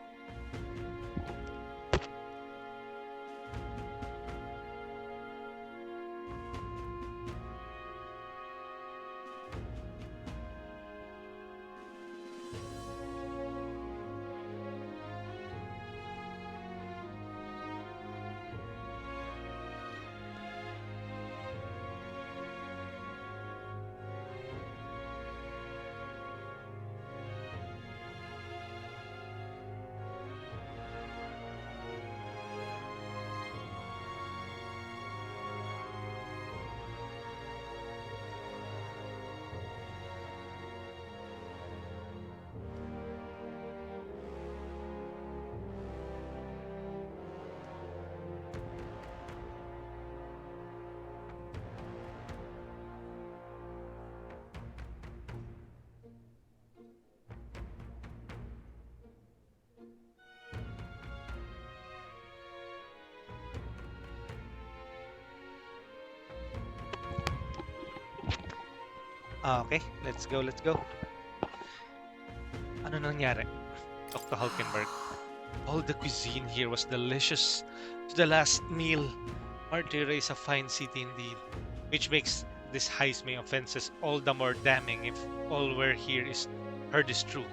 Okay, let's go, let's go. Ano nangyari? Dr. Hulkenberg. All the cuisine here was delicious to the last meal. Martira is a fine city indeed, which makes this heisting offenses all the more damning if all we're here is heard is true.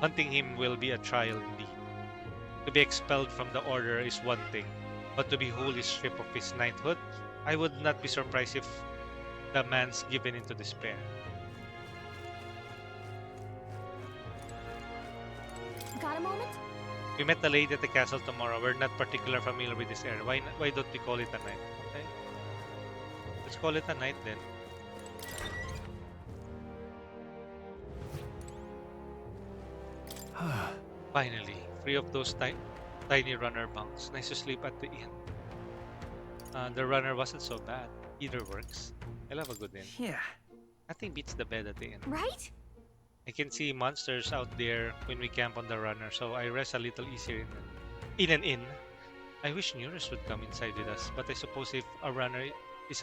Hunting him will be a trial indeed. To be expelled from the order is one thing, but to be wholly stripped of his knighthood, I would not be surprised if the man's given into despair. Got a moment? We met the lady at the castle tomorrow. We're not particularly familiar with this area. Why don't we call it a night? Okay. Let's call it a night then. Finally, free of those tiny runner bunks. Nice to sleep at the inn. The runner wasn't so bad. Either works. I love a good inn. Yeah. Nothing beats the bed at the inn. Right? I can see monsters out there when we camp on the runner, so I rest a little easier in an inn. I wish Neurus would come inside with us, but I suppose if a runner is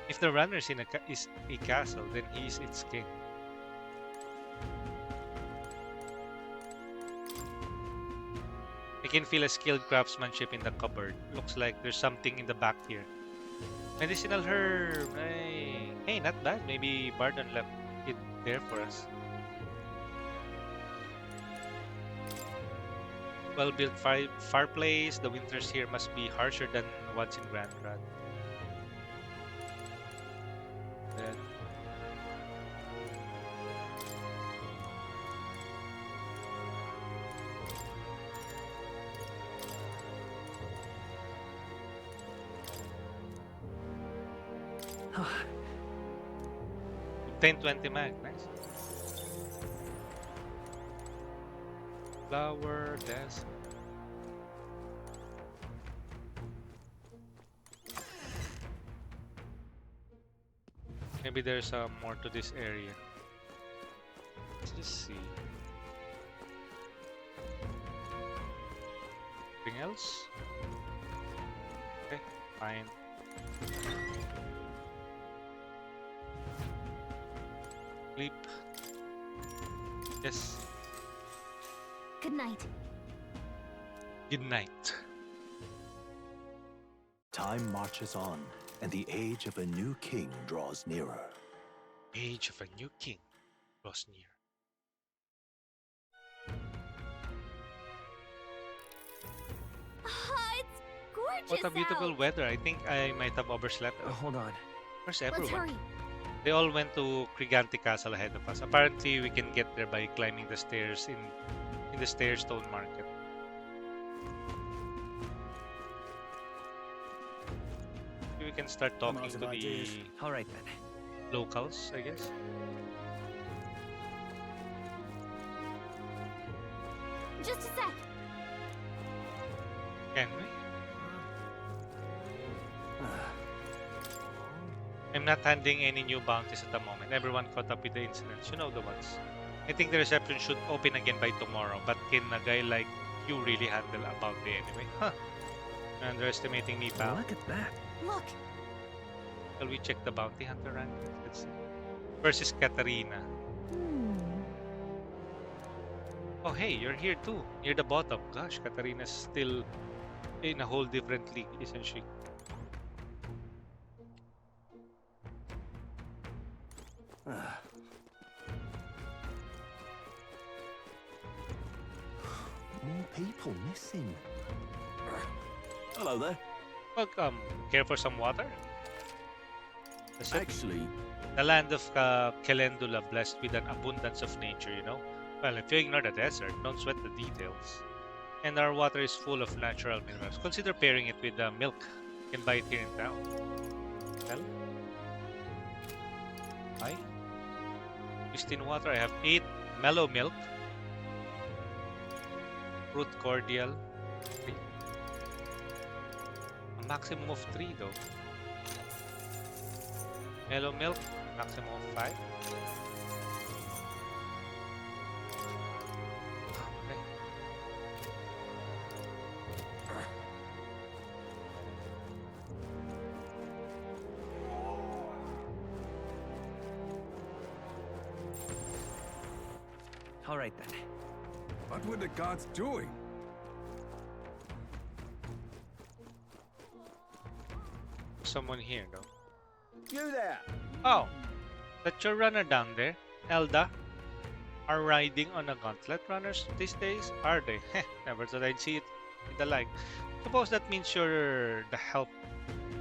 if the runner is is a castle, then he is its king. I can feel a skilled craftsmanship in the cupboard. Looks like there's something in the back here. Medicinal herb. Hey, not bad. Maybe Bardon left it there for us. Well-built fireplace. The winters here must be harsher than ones in Grand Rad. Obtain 20 mag, nice. Flower desk. Maybe there's more to this area. Let's just see. Anything else? Okay, fine. Sleep. Yes. Good night. Good night. Time marches on, and the age of a new king draws nearer. Age of a new king draws near. It's gorgeous What a beautiful out. weather. I think I might have overslept. Hold on. Where's Let's everyone? hurry. They all went to Kriganti Castle ahead of us. Apparently, we can get there by climbing the stairs in the Stairstone Market. We can start talking to the All right then. locals, I guess. Just a sec. Can we? I'm not handling any new bounties at the moment. Everyone caught up with the incidents. You know the ones. I think the reception should open again by tomorrow, but can a guy like you really handle a bounty anyway? Huh. You're underestimating me, pal. Look at that. Look. Shall we check the bounty hunter ranking? Let's see. Versus Katarina. Oh hey, you're here too. Near the bottom. Gosh, Katarina's still in a whole different league, isn't she? More people missing. Hello there. Welcome. Care for some water? That's it. Actually, The land of Calendula, blessed with an abundance of nature, you know? Well, if you ignore the desert, don't sweat the details. And our water is full of natural minerals. Consider pairing it with milk. You can buy it here in town. Well? Hi. Pristine water. I have 8 mellow milk. Fruit cordial. 3. A maximum of 3 though. Mellow milk. Maximum of 5. Okay. All right then. What were the gods doing? Someone here though. You there! Oh, that's your runner down there, Elda. Are riding on a gauntlet runners these days? Are they? Never thought I'd see it in the like. Suppose that means you're the help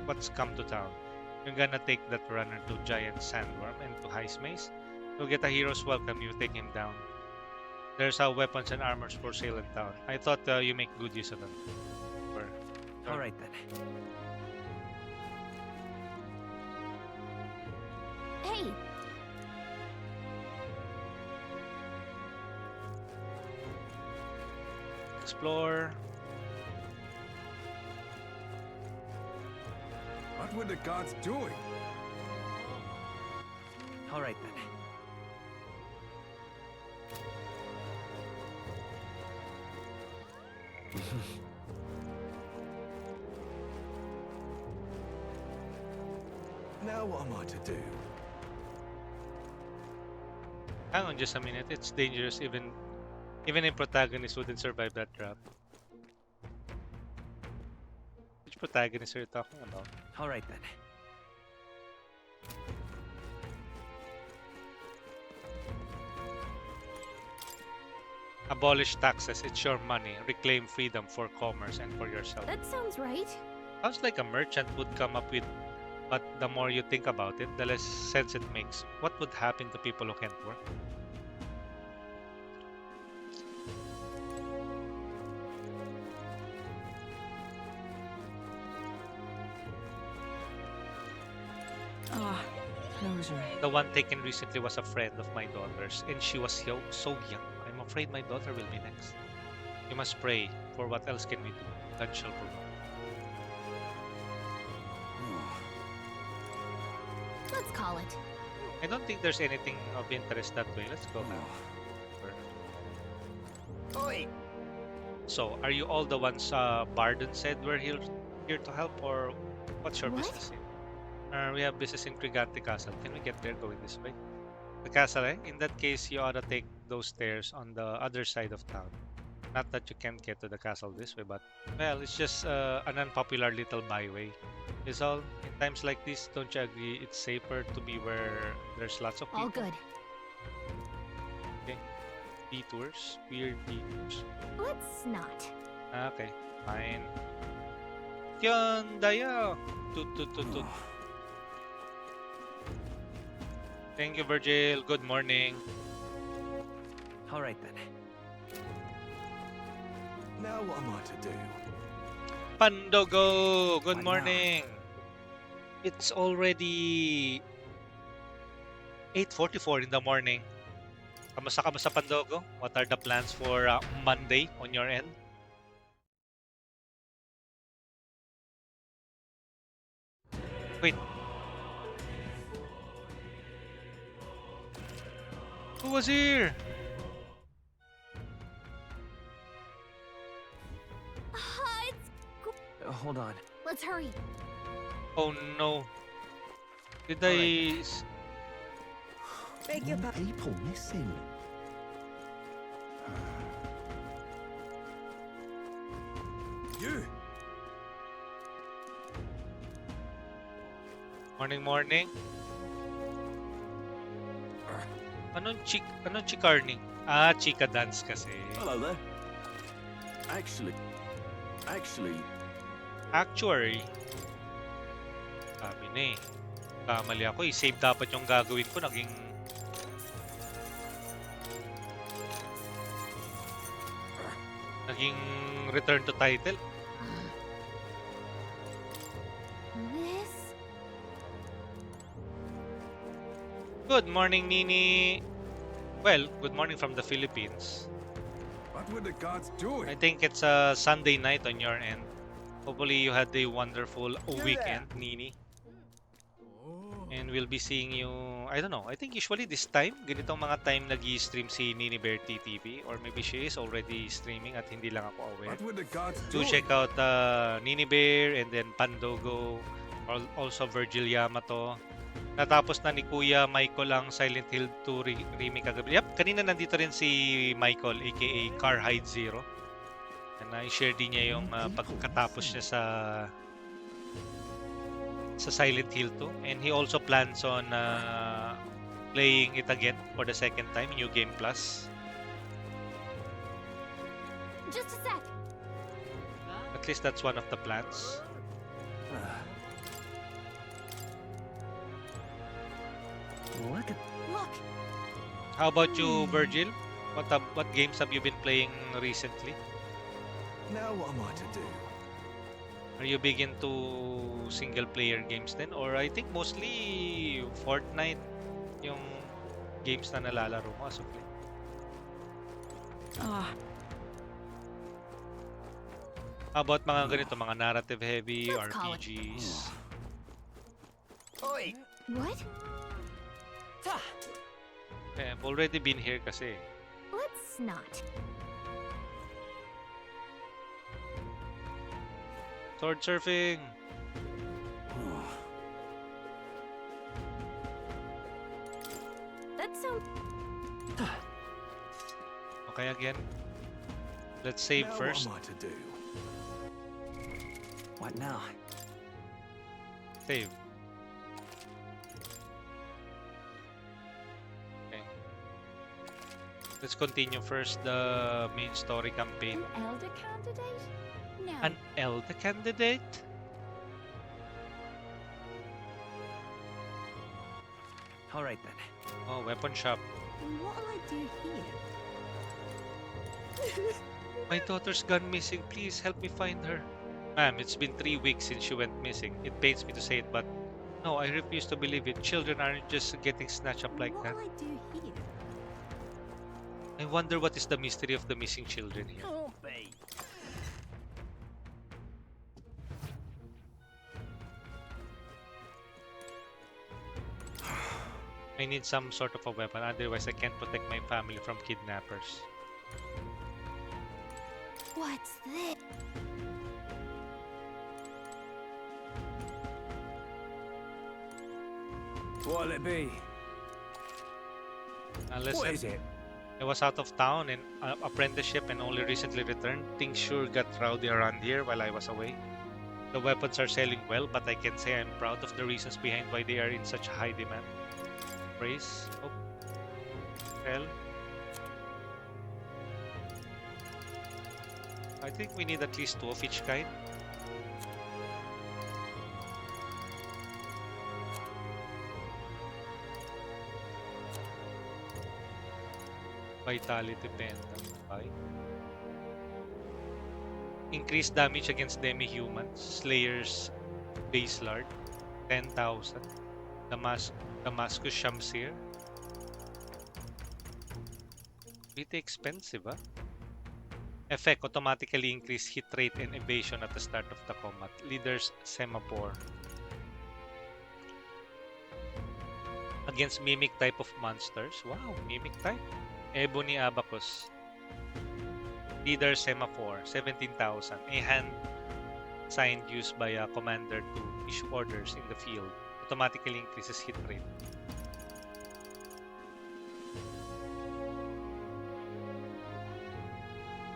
what's come to town. You're gonna take that runner to Giant Sandworm and to Heist Maze. You'll get a hero's welcome you take him down. There's weapons and armors for sale in town. I thought you make good use of them. All right then. Hey. Explore. What were the gods doing? All right then. Now what am I to do? Hang on just a minute. It's dangerous. Even a protagonist wouldn't survive that trap. Which protagonist are you talking about? All right then. Abolish taxes. It's your money. Reclaim freedom for commerce and for yourself. That sounds right. Sounds like a merchant would come up with, but the more you think about it, the less sense it makes. What would happen to people who can't work? menagerie. The one taken recently was a friend of my daughter's, and she was so young. I'm afraid my daughter will be next. You must pray. For what else can we do? God shall provide. Let's call it. I don't think there's anything of interest that way. Let's go now. Oi! So, are you all the ones Barden said were here to help, or what's your What? business here? We have business in Brigante Castle. Can we get there going this way? The castle, eh? In that case, you ought to take those stairs on the other side of town. Not that you can't get to the castle this way, but, well, it's just an unpopular little byway. Is all. In times like this, don't you agree it's safer to be where there's lots of people? All good. Okay. Detours. Weird detours. Let's not. Okay, fine. Kyondaya! Tut. Thank you, Virgil. Good morning. All right then. Now what am I to do? Pandogo! Good morning! It's already 8:44 in the morning. Kamusta Pandogo? What are the plans for Monday on your end? Wait. Who was here? Hold on. Let's hurry. Oh no. Did I... Beg your pardon. People missing. You! Morning. Anong chikarning? Ah, chika dance kasi. Hello there. Actually, Actuary. Sabi na eh. Kamali ako eh. Save dapat yung gagawin ko. Naging... return to title. This? Good morning, Nini. Well, good morning from the Philippines. What were the gods doing? I think it's a Sunday night on your end. Hopefully you had a wonderful weekend, Nini. And we'll be seeing you, I don't know, I think usually this time, ganitong mga time nag-i-stream si Nini Bear TTV, or maybe she is already streaming at hindi lang ako aware. What were the gods Do doing? check out Nini Bear and then Pandogo, also Virgil Yamato. Natapos na ni Kuya Michael ang Silent Hill 2 remake kagabi. Yep, kanina nandito rin si Michael aka Carhide Zero. And i-share din niya yung pagkatapos niya sa Silent Hill 2, and he also plans on playing it again for the second time, New Game Plus. Just a sec. At least that's one of the plans. Look. How about you, Virgil? What games have you been playing recently? Now what am I to do? Are you big into single-player games then? Or I think mostly Fortnite yung games na nalalaro mo as of late. How about mga ganito, mga narrative heavy, Let's call it. RPGs? Oi! What? Eh, I've already been here kasi. Let's not. Sword surfing! That sounds. Okay, again. Let's save Now first. what am I to do? What now? Save. Okay. Let's continue first the main story campaign. An Elda candidate? No. An Elda candidate? All right then. Oh, weapon shop. What'll I do here? My daughter's gone missing. Please help me find her. Ma'am, it's been 3 weeks since she went missing. It pains me to say it, but No, I refuse to believe it. Children aren't just getting snatched up like that. What'll I do here? I wonder what is the mystery of the missing children here. Can't be. I need some sort of a weapon, otherwise I can't protect my family from kidnappers. What's this? What'll it be? Listen, What is it? I was out of town in apprenticeship and only recently returned. Things sure got rowdy around here while I was away. The weapons are selling well, but I can say I'm proud of the reasons behind why they are in such high demand. Praise. Oh. Well. I think we need at least 2 of each kind. Vitality pendant. Okay. Increased damage against demi-humans. Slayer's base lard. 10,000. Damascus Shamsir. Pretty expensive, huh? Effect: automatically increase hit rate and evasion at the start of the combat. Leader's Semaphore. Against mimic type of monsters. Wow, mimic type. Ebony Abacus. Leader Semaphore, 17,000. A hand signed used by a commander to issue orders in the field. Automatically increases hit rate.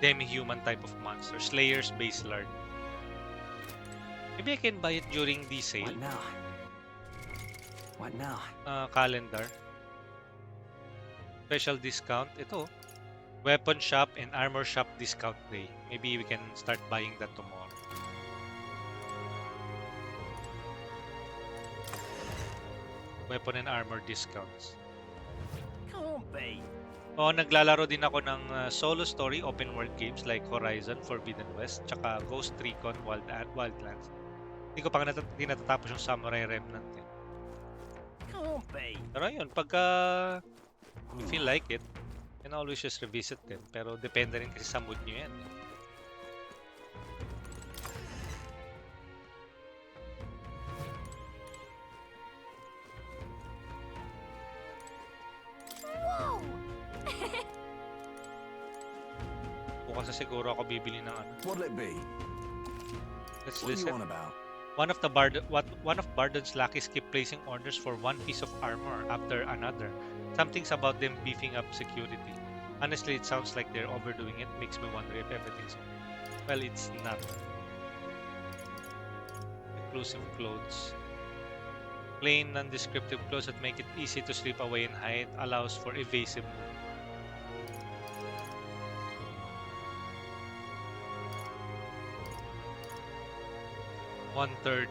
Demi-human type of monster. Slayer's base lard. Maybe I can buy it during the sale. What now? What now? Calendar. Special discount. Ito. Weapon shop and armor shop discount day. Maybe we can start buying that tomorrow. Weapon and armor discounts. Can't be. Oo, naglalaro din ako ng solo story open world games like Horizon Forbidden West tsaka Ghost Recon Wildlands. Hindi ko pa hindi natatapos yung Samurai Remnant eh. Can't be. Pero yun, pagka you feel like it, you can always just revisit them. Pero depende rin kasi sa mood nyo yan. Whoa! Bukas na siguro ako bibili ng ano. What'll it be? Let's What are you listen. on about? One of Bardon's lackeys keep placing orders for one piece of armor after another. Something's about them beefing up security. Honestly, it sounds like they're overdoing it. Makes me wonder if everything's okay. Well, it's not. Inclusive clothes. Plain, non-descriptive clothes that make it easy to slip away and hide. Allows for evasive movement. $130.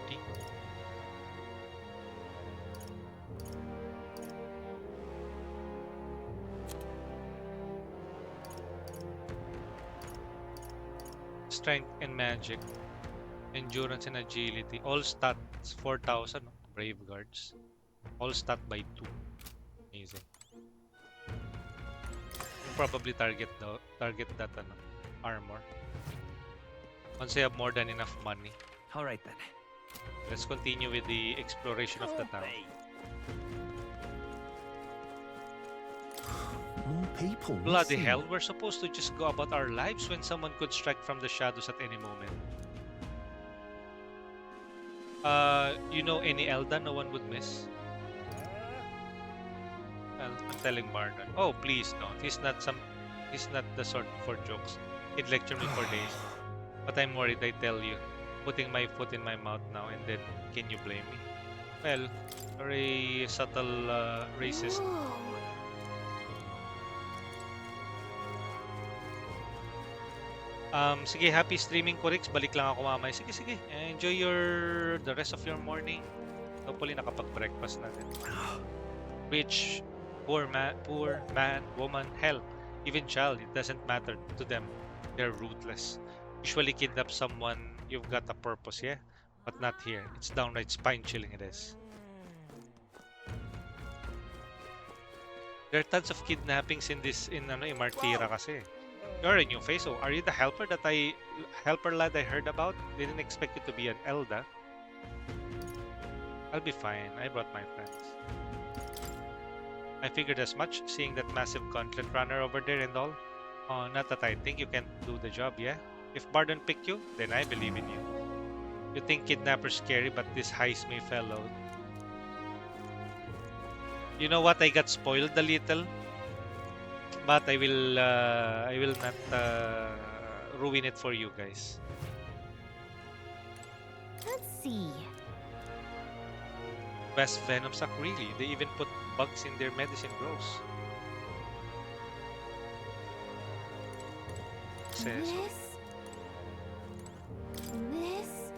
Strength and magic. Endurance and agility. All stats 4,000. Brave guards. All stat by 2. Amazing. Probably target that armor. Once I have more than enough money. Alright then. Let's continue with the exploration of the town. More people. Bloody missing. hell, we're supposed to just go about our lives when someone could strike from the shadows at any moment. You know any Elda no one would miss? Well, I'm telling Barnard. Oh, please don't. He's not the sort for jokes. He'd lecture me for days. But I'm worried, I tell you. Putting my foot in my mouth now and then, can you blame me? Well, you're a subtle racist. Sige, happy streaming, Corix. Balik lang ako mamaya. Sige. Enjoy the rest of your morning. Hopefully nakapag-breakfast natin. Rich, poor man, woman, hell, even child, it doesn't matter to them. They're ruthless. Usually kidnap someone, you've got a purpose, yeah? But not here. It's downright spine-chilling it is. There are tons of kidnappings in this in Martira kasi. You're a new face, so are you the helper lad I heard about? Didn't expect you to be an Elda. I'll be fine. I brought my friends. I figured as much, seeing that massive gauntlet runner over there and all. Oh, not that I think you can do the job, yeah? If Bardon picked you, then I believe in you. You think kidnappers scary, but this heist may fellow. You know what? I got spoiled a little, but I will not ruin it for you guys. Let's see. Best venom suck, really. They even put bugs in their medicine grows. Says. This.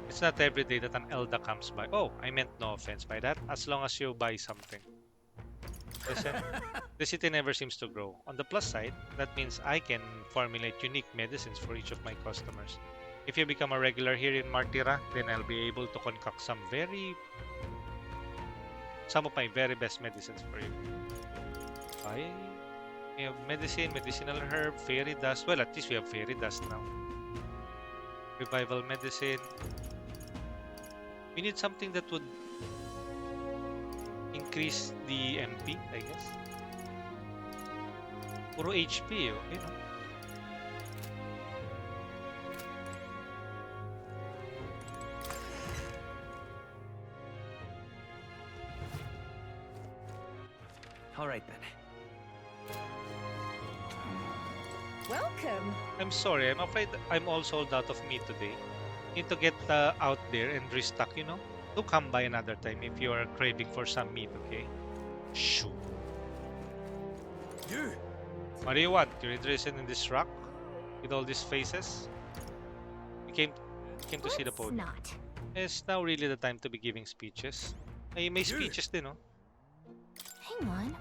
It's not every day that an Elda comes by. Oh, I meant no offense by that. As long as you buy something. Listen, the city never seems to grow. On the plus side, that means I can formulate unique medicines for each of my customers. If you become a regular here in Martira, then I'll be able to concoct some of my very best medicines for you. We have medicine, medicinal herb, fairy dust. Well, at least we have fairy dust now. Revival medicine. We need something that would increase the MP, I guess. Puro HP, okay, no? All right then. Welcome. I'm sorry, I'm afraid I'm all sold out of meat today. Need to get out there and restock, you know? Do come by another time if you are craving for some meat, okay? Shoo. You! What do you want? You're interested in this rock? With all these faces? You came to see the podium. Not. It's now really the time to be giving speeches. May speeches din, no? Hang on.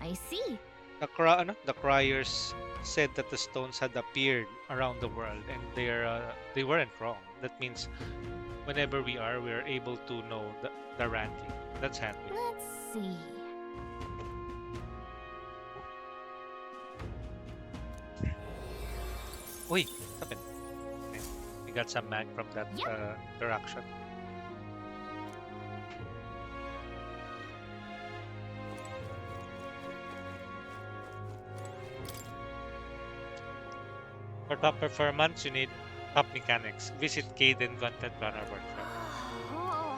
I see. The criers said that the stones had appeared around the world, and they weren't wrong. That means whenever we are able to know the ranking. That's handy. Let's see. Uy, stop it. Okay. We got some mag from that interaction. For top performance, you need top mechanics. Visit Caden Content Runner Workshop. Oh.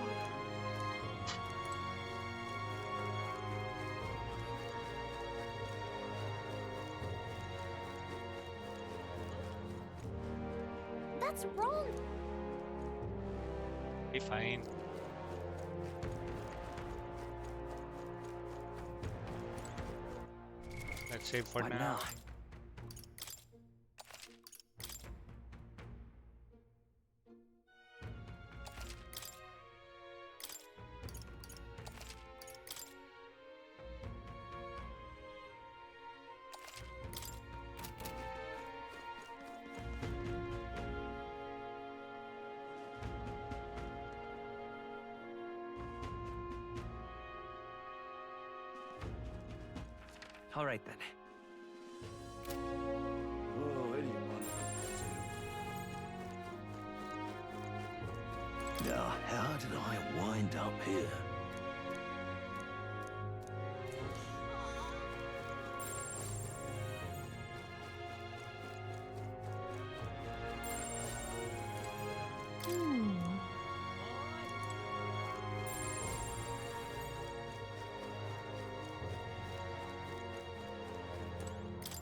That's wrong. Be fine. Let's save for now. All right then. Oh, anyone. Now, how did I wind up here?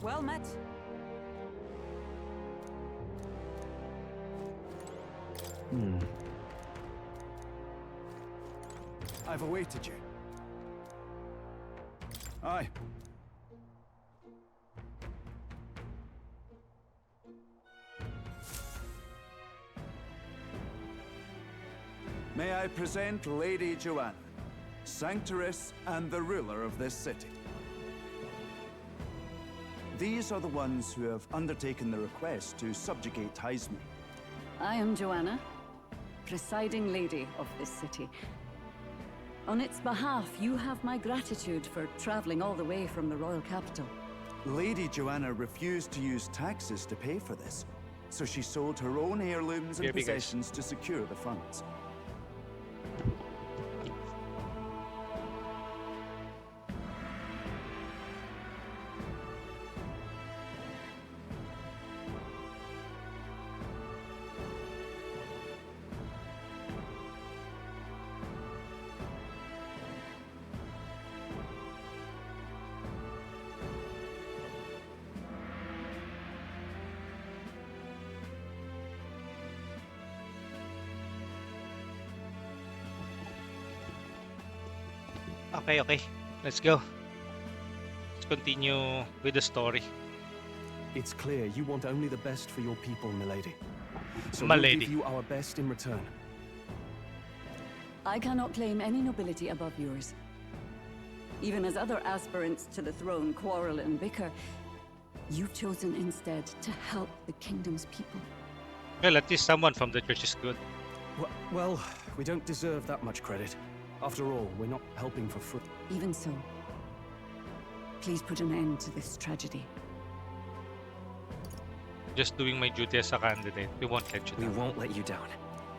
Well met. I've awaited you. Aye. May I present Lady Joanna, Sanctoress and the ruler of this city. These are the ones who have undertaken the request to subjugate Heisme. I am Joanna, presiding lady of this city. On its behalf, you have my gratitude for traveling all the way from the royal capital. Lady Joanna refused to use taxes to pay for this, so she sold her own heirlooms and possessions to secure the funds. Okay. Let's go. Let's continue with the story. It's clear you want only the best for your people, milady. So My we'll lady. give you our best in return. I cannot claim any nobility above yours. Even as other aspirants to the throne quarrel and bicker, you've chosen instead to help the kingdom's people. Well, at least someone from the church is good. Well, we don't deserve that much credit. After all, we're not helping for free. Even so, please put an end to this tragedy. Just doing my duty as a candidate. We won't let you down. We won't let you down.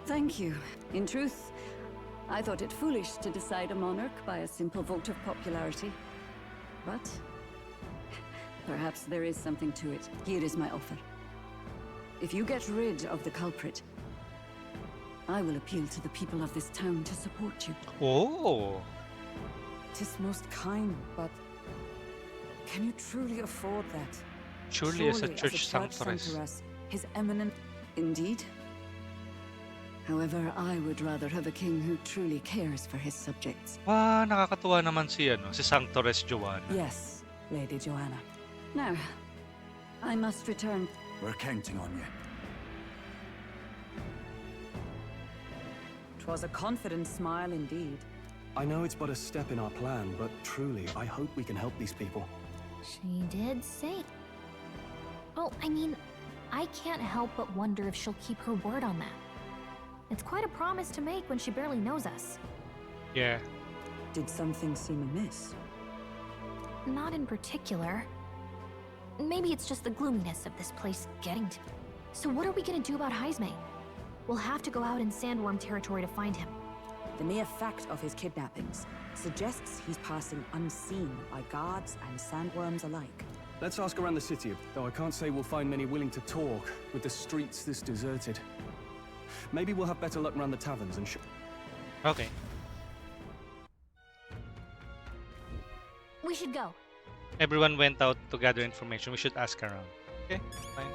Thank you. In truth, I thought it foolish to decide a monarch by a simple vote of popularity. But perhaps there is something to it. Here is my offer. If you get rid of the culprit, I will appeal to the people of this town to support you. Oh. 'Tis most kind, but can you truly afford that? Surely as a church sanctuarist. His eminent... Indeed. However, I would rather have a king who truly cares for his subjects. Nakakatuwa naman si Sanctoress Joanna. Yes, Lady Joanna. Now, I must return. We're counting on you. 'Twas a confident smile indeed. I know it's but a step in our plan, but truly, I hope we can help these people. She did say. Oh, I mean, I can't help but wonder if she'll keep her word on that. It's quite a promise to make when she barely knows us. Yeah. Did something seem amiss? Not in particular. Maybe it's just the gloominess of this place getting to me. So what are we gonna do about Heisme? We'll have to go out in Sandworm territory to find him. The mere fact of his kidnappings suggests he's passing unseen by guards and sandworms alike. Let's ask around the city, though I can't say we'll find many willing to talk with the streets this deserted. Maybe we'll have better luck around the taverns and Okay. We should go. Everyone went out to gather information. We should ask around. Okay, fine.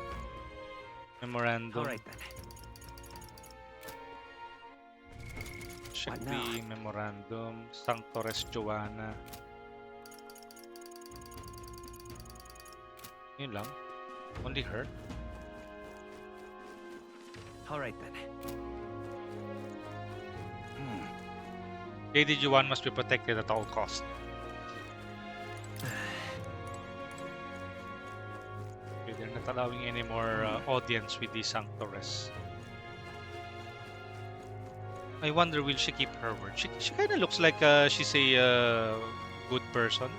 Memorandum. Alright then. Should be memorandum. Sanctoress Joanna. Yun lang. Only her. Alright then. Lady Joanna must be protected at all costs. Okay, they're not allowing any more audience with the Sanctoress. I wonder, will she keep her word? She kind of looks like she's a good person.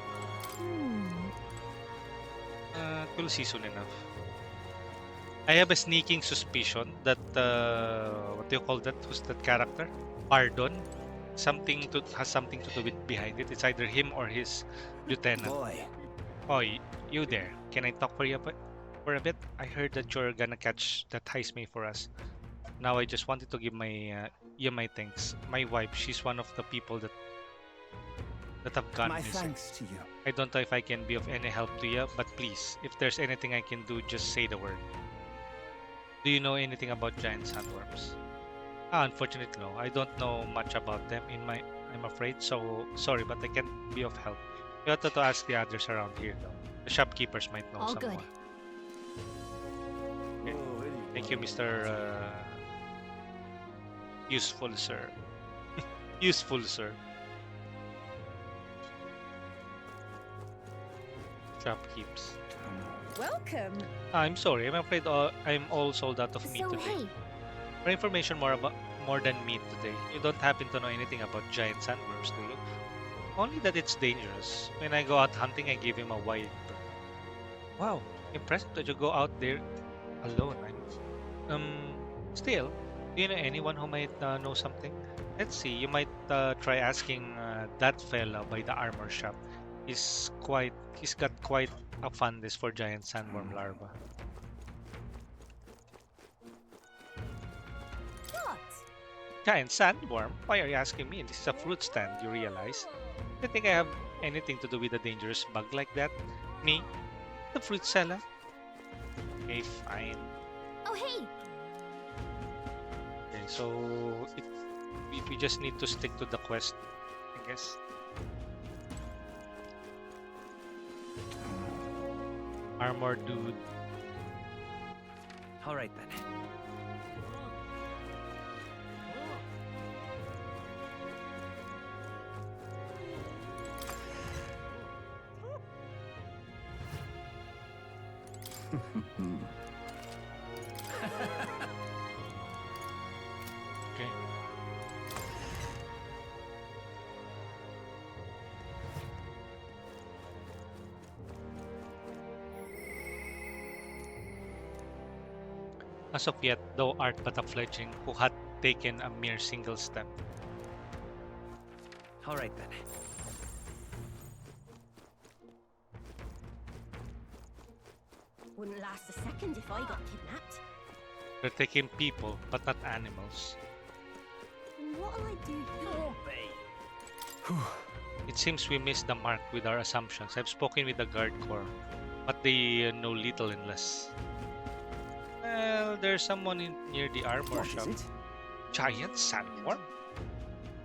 Cool season enough. I have a sneaking suspicion that what do you call that? Who's that character? Pardon. Has something to do with behind it. It's either him or his lieutenant. Oh, you there? Can I talk for a bit? I heard that you're gonna catch that Heisme for us. Now I just wanted to give my thanks. My wife, she's one of the people that have gone My missing. thanks to you. I don't know if I can be of any help to you, but please, if there's anything I can do, just say the word. Do you know anything about giant sandworms? Unfortunately, no. I don't know much about them. I'm afraid. So sorry, but I can't be of help. You have to ask the others around here, though. The shopkeepers might know All someone. good. Okay. Thank you, Mr. Useful sir. Useful sir. Shopkeeps. Welcome. I'm sorry. I'm afraid I'm all sold out of meat So, today. hey, For information more than meat today, you don't happen to know anything about giant sandworms, do you? Only that it's dangerous. When I go out hunting, I give him a wide berth. Wow, impressive that you go out there alone. Still, do you know anyone who might know something? Let's see. You might try asking that fella by the armor shop. He's got quite a fondness for giant sandworm larvae. What? Giant sandworm? Why are you asking me? This is a fruit stand, you realize? Do you think I have anything to do with a dangerous bug like that? Me? The fruit seller? Okay, fine. oh hey, Okay, so we just need to stick to the quest, I guess. Armor dude. All right then. Okay. As of yet, thou art but a fledgling who had taken a mere single step. All right then. Wouldn't last a second if I got kidnapped. They're taking people, but not animals. What'll I do here? It seems we missed the mark with our assumptions. I've spoken with the guard corps, but they know little unless. Well, there's someone near the armor shop. Giant sandworm?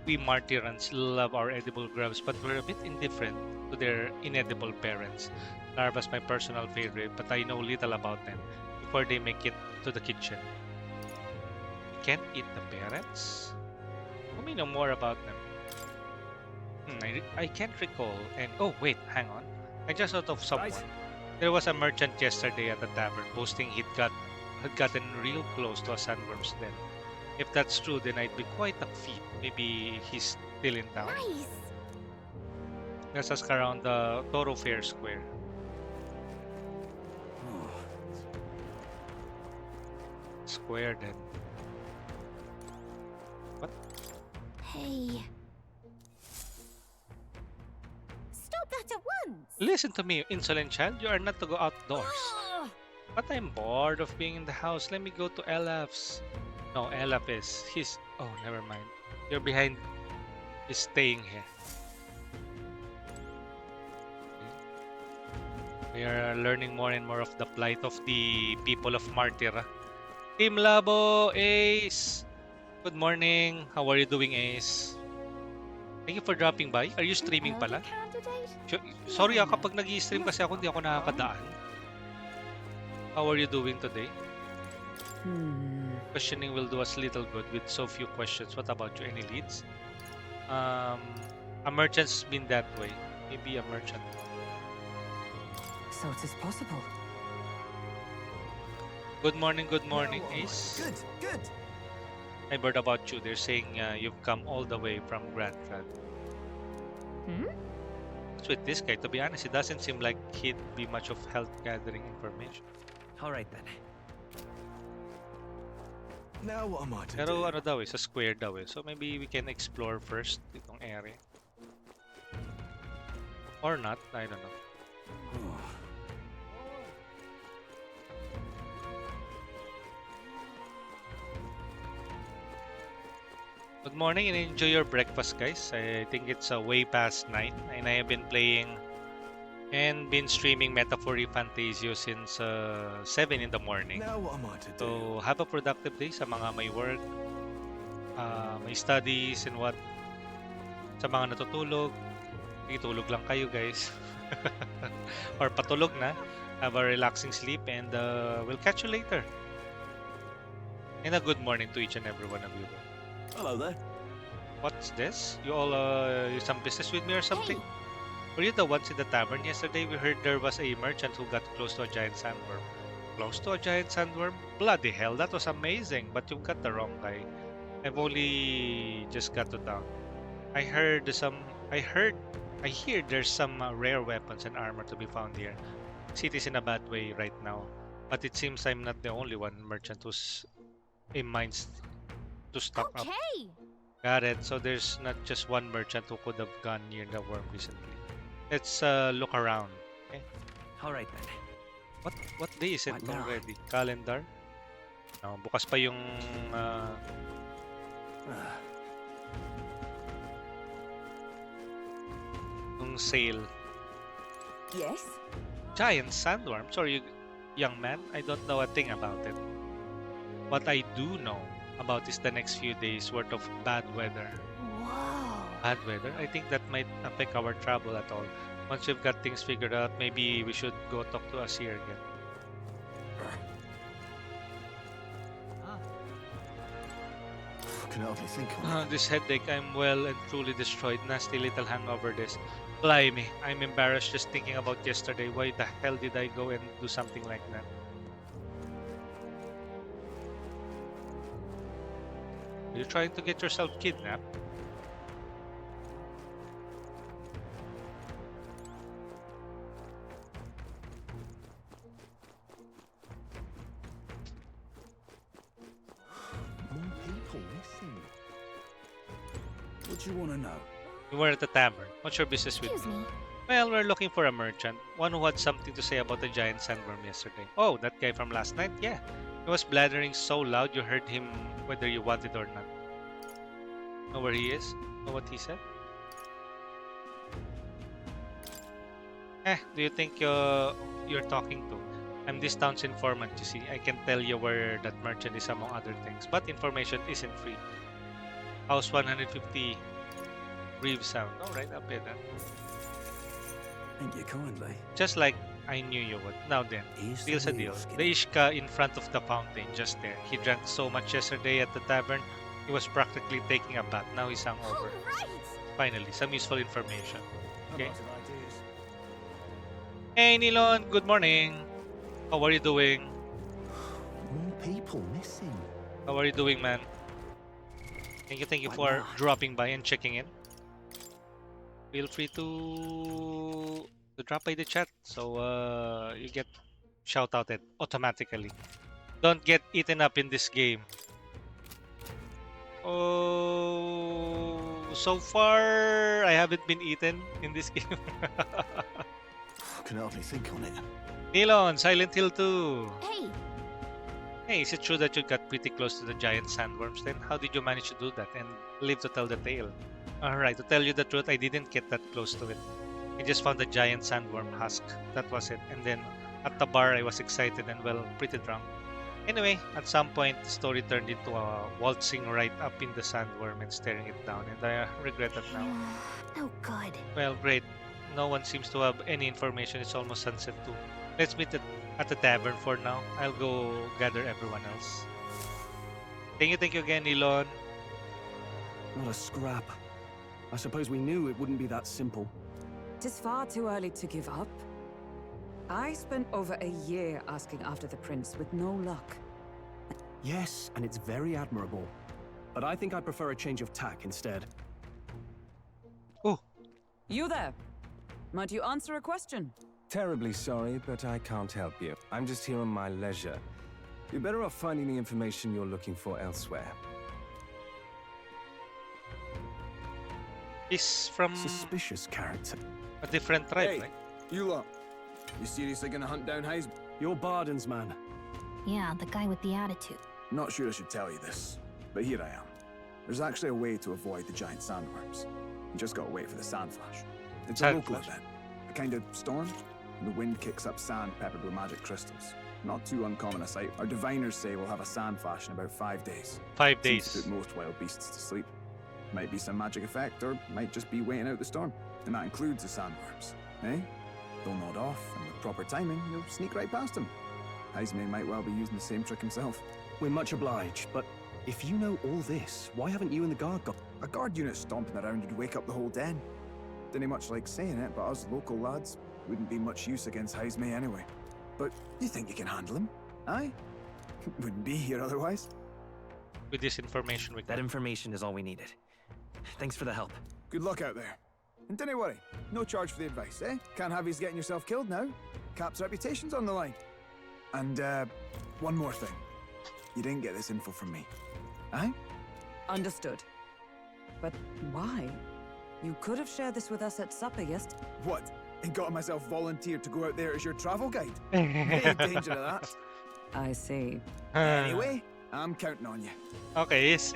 We Martirans love our edible grubs, but we're a bit indifferent to their inedible parents. Larva's my personal favorite, but I know little about them before they make it to the kitchen. We can't eat the parents? Let me know more about them. I can't recall. And oh wait, hang on. I just thought of someone. There was a merchant yesterday at the tavern boasting had gotten real close to a sandworm's den. If that's true, then I'd be quite a feat. Maybe he's still in town. nice. Let's ask around the thoroughfare square. Square then. What? Hey, Stop that at once! Listen to me, you insolent child. You are not to go outdoors. Ah! But I'm bored of being in the house. Let me go to Elaf's. No, Elaf is. He's. Oh, never mind. You're behind. He's staying here. We are learning more and more of the plight of the people of Martira. Team Labo, Ace! Good morning. How are you doing, Ace? Thank you for dropping by. Are you streaming pala? Sorry kapag nag-i-stream kasi ako, hindi ako nakakadaan. How are you doing today? Questioning will do us little good with so few questions. What about you? Any leads? A merchant's been that way. Maybe a merchant. So it is possible. Good morning, Ace. Good, good. I heard about you. They're saying you've come all the way from Grand Trad. What's with this guy? To be honest, it doesn't seem like he'd be much of help gathering information. All right then. Now what am I to Pero do? ano daw eh, sa square daw eh. So maybe we can explore first itong area. Or not, I don't know. Good morning and enjoy your breakfast, guys. I think it's way past 9 and I have been playing and been streaming ReFantazio since 7 in the morning. Now what am I to do? So have a productive day sa mga may work, may studies and what. Sa mga natutulog, itulog lang kayo, guys. Or patulog na. Have a relaxing sleep and we'll catch you later. And a good morning to each and every one of you. Hello there. What's this? You all you some business with me or something? Were you the ones in the tavern yesterday? We heard there was a merchant who got close to a giant sandworm. Close to a giant sandworm? Bloody hell, that was amazing, but you've got the wrong guy. I've only just got to town. I heard some. I hear there's some rare weapons and armor to be found here. City's in a bad way right now, but it seems I'm not the only one merchant who's in minds to stock up. Okay. Got it. So there's not just one merchant who could have gone near the worm recently. Let's look around. Okay. All right then. What day is it What now? already? Calendar? No, bukas pa yung yung sale. Yes? Giant sandworm? Sorry, young man, I don't know a thing about it. What I do know about is the next few days worth of bad weather. Whoa. Bad weather? I think that might affect our travel at all. Once we've got things figured out, maybe we should go talk to Asir again. Can hardly think on it. This headache, I'm well and truly destroyed. Nasty little hangover this. Blimey, I'm embarrassed just thinking about yesterday. Why the hell did I go and do something like that? Are you trying to get yourself kidnapped? More people missing. What do you want to know? We were at the tavern. What's your business with Excuse me. Well, we're looking for a merchant. One who had something to say about the giant sandworm yesterday. Oh, that guy from last night? Yeah. He was blathering so loud you heard him whether you wanted or not. Know where he is? Know what he said? Do you think you're talking to? I'm this town's informant, you see. I can tell you where that merchant is among other things. But information isn't free. House 150 Reeve Sound. Alright, I'll pay that. Thank you kindly. Just like I knew you would. Now then, deal's a deal. The Ishka in front of the fountain, just there. He drank so much yesterday at the tavern, he was practically taking a bath. Now he's hungover. Finally, some useful information. Okay. Hey Nilon, good morning. How are you doing? More people missing. How are you doing, man? Thank you for dropping by and checking in. Feel free to drop by the chat so you get shout outed automatically. Don't get eaten up in this game. Oh, so far I haven't been eaten in this game. Can hardly think on it. Nilon, Silent Hill 2. Hey. Hey, is it true that you got pretty close to the giant sandworms then? How did you manage to do that and live to tell the tale? Alright, to tell you the truth, I didn't get that close to it. I just found a giant sandworm husk. That was it. And then at the bar, I was excited and, well, pretty drunk. Anyway, at some point, the story turned into a waltzing right up in the sandworm and staring it down, and I regret that now. Oh, good. Well, great. No one seems to have any information. It's almost sunset too. Let's meet at the tavern for now. I'll go gather everyone else. Thank you again, Elon. Not a scrap. I suppose we knew it wouldn't be that simple. It is far too early to give up. I spent over a year asking after the prince with no luck. Yes, and it's very admirable. But I think I prefer a change of tack instead. Oh. You there? Might you answer a question? Terribly sorry, but I can't help you. I'm just here on my leisure. You're better off finding the information you're looking for elsewhere. He's from suspicious character. A different tribe, Hey, right? you lot. You seriously gonna hunt down Hayes? You're Barden's man. Yeah, the guy with the attitude. Not sure I should tell you this, but here I am. There's actually a way to avoid the giant sandworms. You just gotta wait for the sand flash. It's a local event. A kind of storm. And the wind kicks up sand peppered with magic crystals. Not too uncommon a sight. Our diviners say we'll have a sand flash in about 5 days. 5 Seems days. to put most wild beasts to sleep. Might be some magic effect, or might just be waiting out the storm. And that includes the sandworms. Eh? They'll nod off, and with proper timing, you'll sneak right past them. Heismay might well be using the same trick himself. We're much obliged, but if you know all this, why haven't you and the guard got... A guard unit stomping around would wake up the whole den. Didn't much like saying it, but us local lads wouldn't be much use against Haismay anyway. But you think you can handle him? Aye? Wouldn't be here otherwise. With this information, That information is all we needed. Thanks for the help. Good luck out there. And don't worry, no charge for the advice, eh? Can't have you getting yourself killed now. Cap's reputation's on the line. And, one more thing. You didn't get this info from me. Aye? Understood. But why? You could have shared this with us at supper yesterday. What? And got myself volunteered to go out there as your travel guide? No danger of that. I see. Anyway, I'm counting on you. Okay, is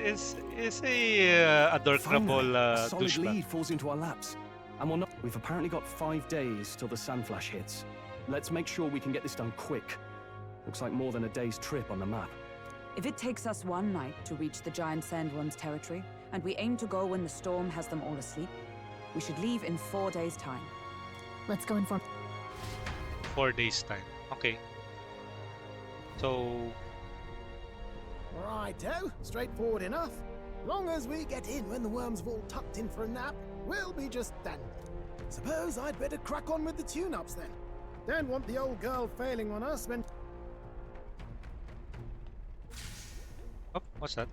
a adorable A solid douchebag. lead falls into our laps. And we've apparently got 5 days till the Sandflash hits. Let's make sure we can get this done quick. Looks like more than a day's trip on the map. If it takes us one night to reach the giant sandworm's territory, and we aim to go when the storm has them all asleep, we should leave in 4 days' time. Let's go inform. 4 days time. Okay. So Righto, straightforward enough. Long as we get in when the worms have all tucked in for a nap, we'll be just dandy. Suppose I'd better crack on with the tune-ups then. Don't want the old girl failing on us when... oh, what's that?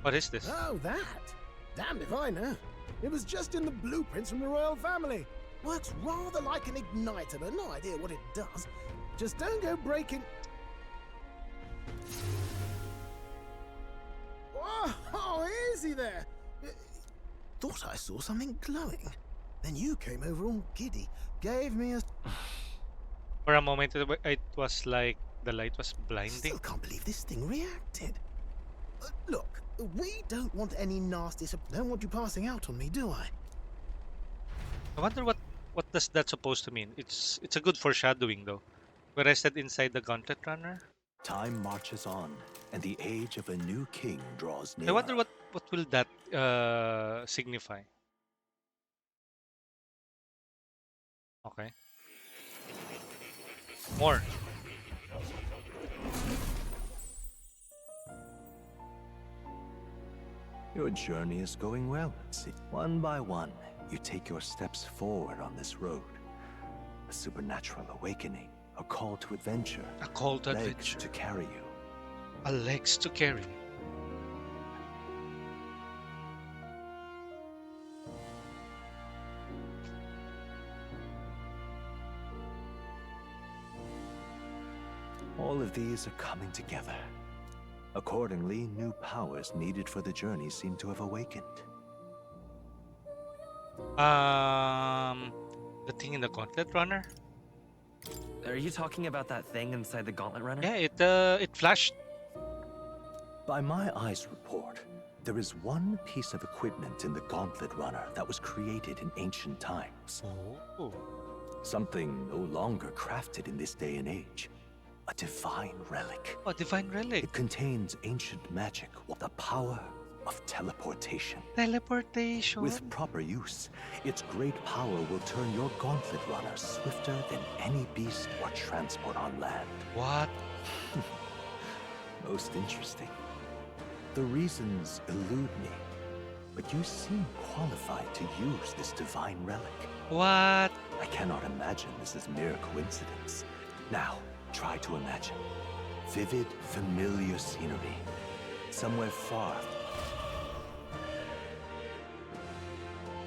What is this? Oh, that? Damned if I know. It was just in the blueprints from the royal family. Works rather like an igniter, but no idea what it does. Just don't go breaking... Oh, easy there! Thought I saw something glowing. Then you came over all giddy, gave me a... For a moment, it was like the light was blinding. Still can't believe this thing reacted. Look, we don't want any nasty... Don't want you passing out on me, do I? I wonder what does that supposed to mean. It's a good foreshadowing though. We rested inside the Gauntlet Runner. Time marches on, and the age of a new king draws near. I wonder what will that signify. Okay. More. Your journey is going well, see. One by one, you take your steps forward on this road. A supernatural awakening, a call to adventure. A call to legs adventure. to carry you. A legs to carry. All of these are coming together. Accordingly, new powers needed for the journey seem to have awakened. The thing in the Gauntlet Runner? Are you talking about that thing inside the Gauntlet Runner? Yeah, it flashed. By my eyes report, there is one piece of equipment in the Gauntlet Runner that was created in ancient times. Oh. Something no longer crafted in this day and age. A divine relic. A divine relic. It contains ancient magic, the power of teleportation. Teleportation. With proper use, its great power will turn your Gauntlet Runner swifter than any beast or transport on land. What? Most interesting. The reasons elude me, but you seem qualified to use this divine relic. What? I cannot imagine this is mere coincidence. Now, try to imagine. Vivid, familiar scenery. Somewhere far.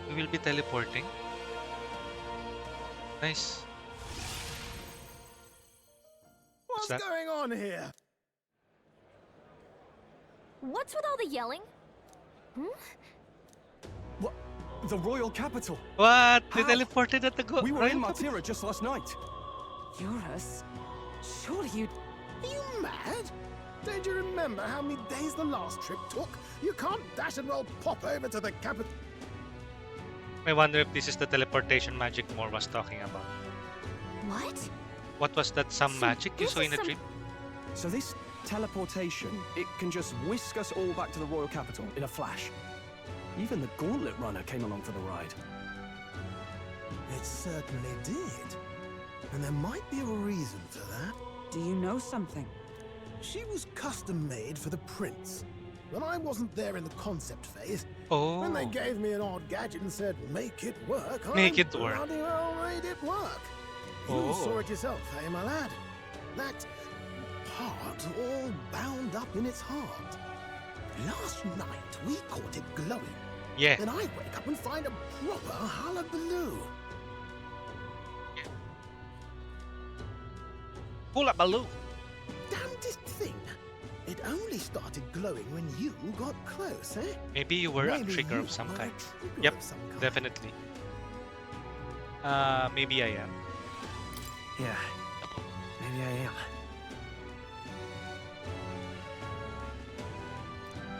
We will be teleporting. Nice. What's going on here? What's with all the yelling? What? The royal capital? What? They How? teleported at the We were in Martira just last night. Eurus? Surely you... Are you mad? Don't you remember how many days the last trip took? You can't dash and roll pop over to the capital. I wonder if this is the teleportation magic Moore was talking about. What? What was that? Some magic you saw in a dream? So this teleportation, it can just whisk us all back to the royal capital in a flash. Even the Gauntlet Runner came along for the ride. It certainly did. And there might be a reason for that. Do you know something? She was custom made for the prince. when I wasn't there in the concept phase, Oh. when they gave me an odd gadget and said, make it work, Make I it work. bloody well made it work. You Oh. saw it yourself, eh, my lad? That part all bound up in its heart. Last night, we caught it glowing. Yeah. Then I wake up and find a proper hullabaloo. Hullabaloo. Damnedest thing. It only started glowing when you got close, eh? Maybe you were a Maybe trigger you of some were a kind. trigger Yep, of some kind. definitely. Maybe I am. Yeah, maybe I am.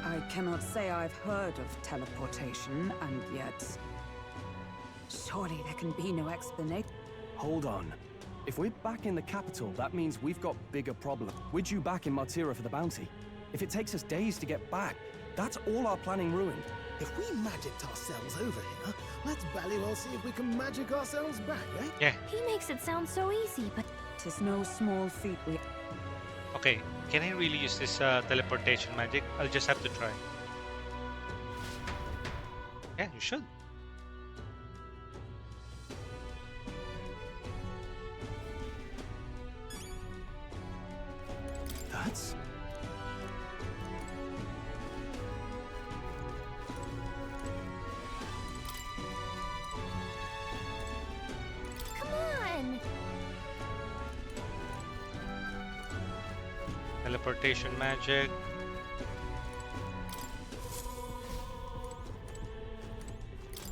I cannot say I've heard of teleportation, and yet... Surely there can be no explanation. Hold on. If we're back in the capital, that means we've got bigger problems. We're due back in Martira for the bounty. If it takes us days to get back, that's all our planning ruined. If we magicked ourselves over here, let's bally well see if we can magic ourselves back, eh? Yeah. He makes it sound so easy, but 'Tis no small feat we... Okay, can I really use this teleportation magic? I'll just have to try. Yeah, you should. That's... Come on! Teleportation magic.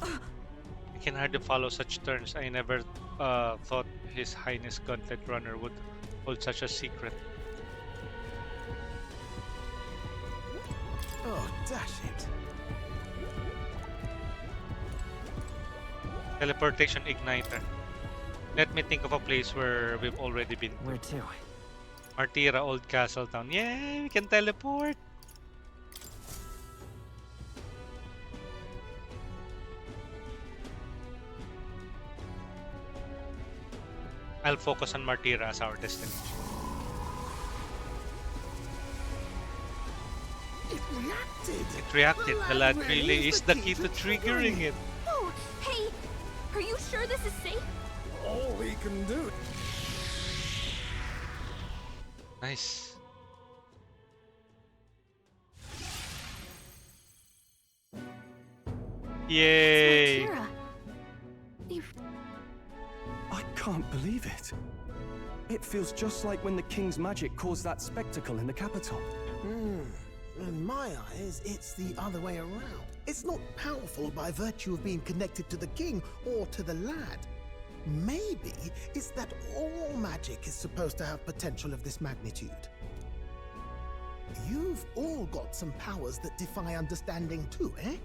I can hardly follow such turns. I never thought His Highness Gauntlet Runner would hold such a secret. Oh, dash it. Teleportation Igniter. Let me think of a place where we've already been. Where to? Martira, Old Castle Town. Yay, we can teleport! I'll focus on Martira as our destination. It reacted. It reacted. The lad relay is the key to triggering it. Oh, hey! Are you sure this is safe? All we can do. Nice. Yay! Martira. I can't believe it. It feels just like when the king's magic caused that spectacle in the capital. In my eyes, it's the other way around. It's not powerful by virtue of being connected to the king or to the lad. Maybe it's that all magic is supposed to have potential of this magnitude. You've all got some powers that defy understanding too, eh?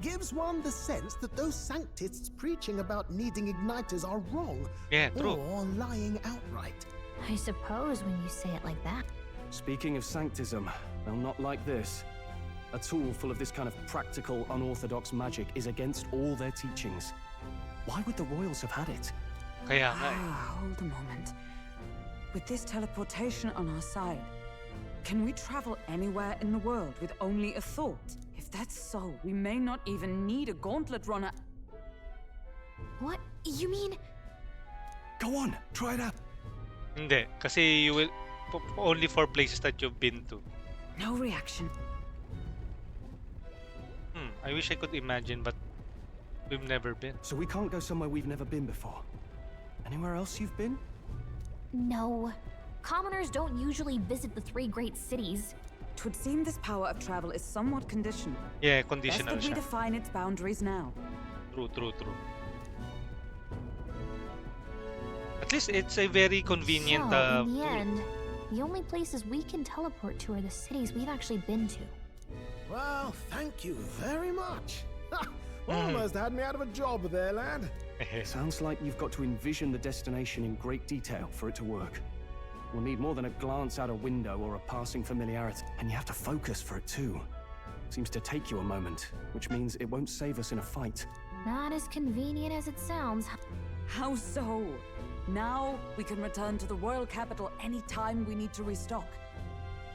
Gives one the sense that those sanctists preaching about needing igniters are wrong. Yeah, true. Or lying outright. I suppose when you say it like that. Speaking of sanctism, well, not like this. A tool full of this kind of practical, unorthodox magic is against all their teachings. Why would the royals have had it? Kaya nga eh. Hold a moment. With this teleportation on our side, can we travel anywhere in the world with only a thought? If that's so, we may not even need a gauntlet runner. What? You mean? Go on, try it out. Hindi, kasi you will only for places that you've been to. No reaction. I wish I could imagine, but we've never been. So we can't go somewhere we've never been before. Anywhere else you've been? No. Commoners don't usually visit the three great cities. Twould seem this power of travel is somewhat conditional. Yeah, Best conditional that we siya. define its boundaries now. True. At least it's a very convenient. So, in the end, the only places we can teleport to are the cities we've actually been to. Well, thank you very much. Almost had me out of a job there, lad. Sounds like you've got to envision the destination in great detail for it to work. We'll need more than a glance out a window or a passing familiarity. And you have to focus for it too. Seems to take you a moment, which means it won't save us in a fight. Not as convenient as it sounds. How so? Now we can return to the royal capital anytime we need to restock.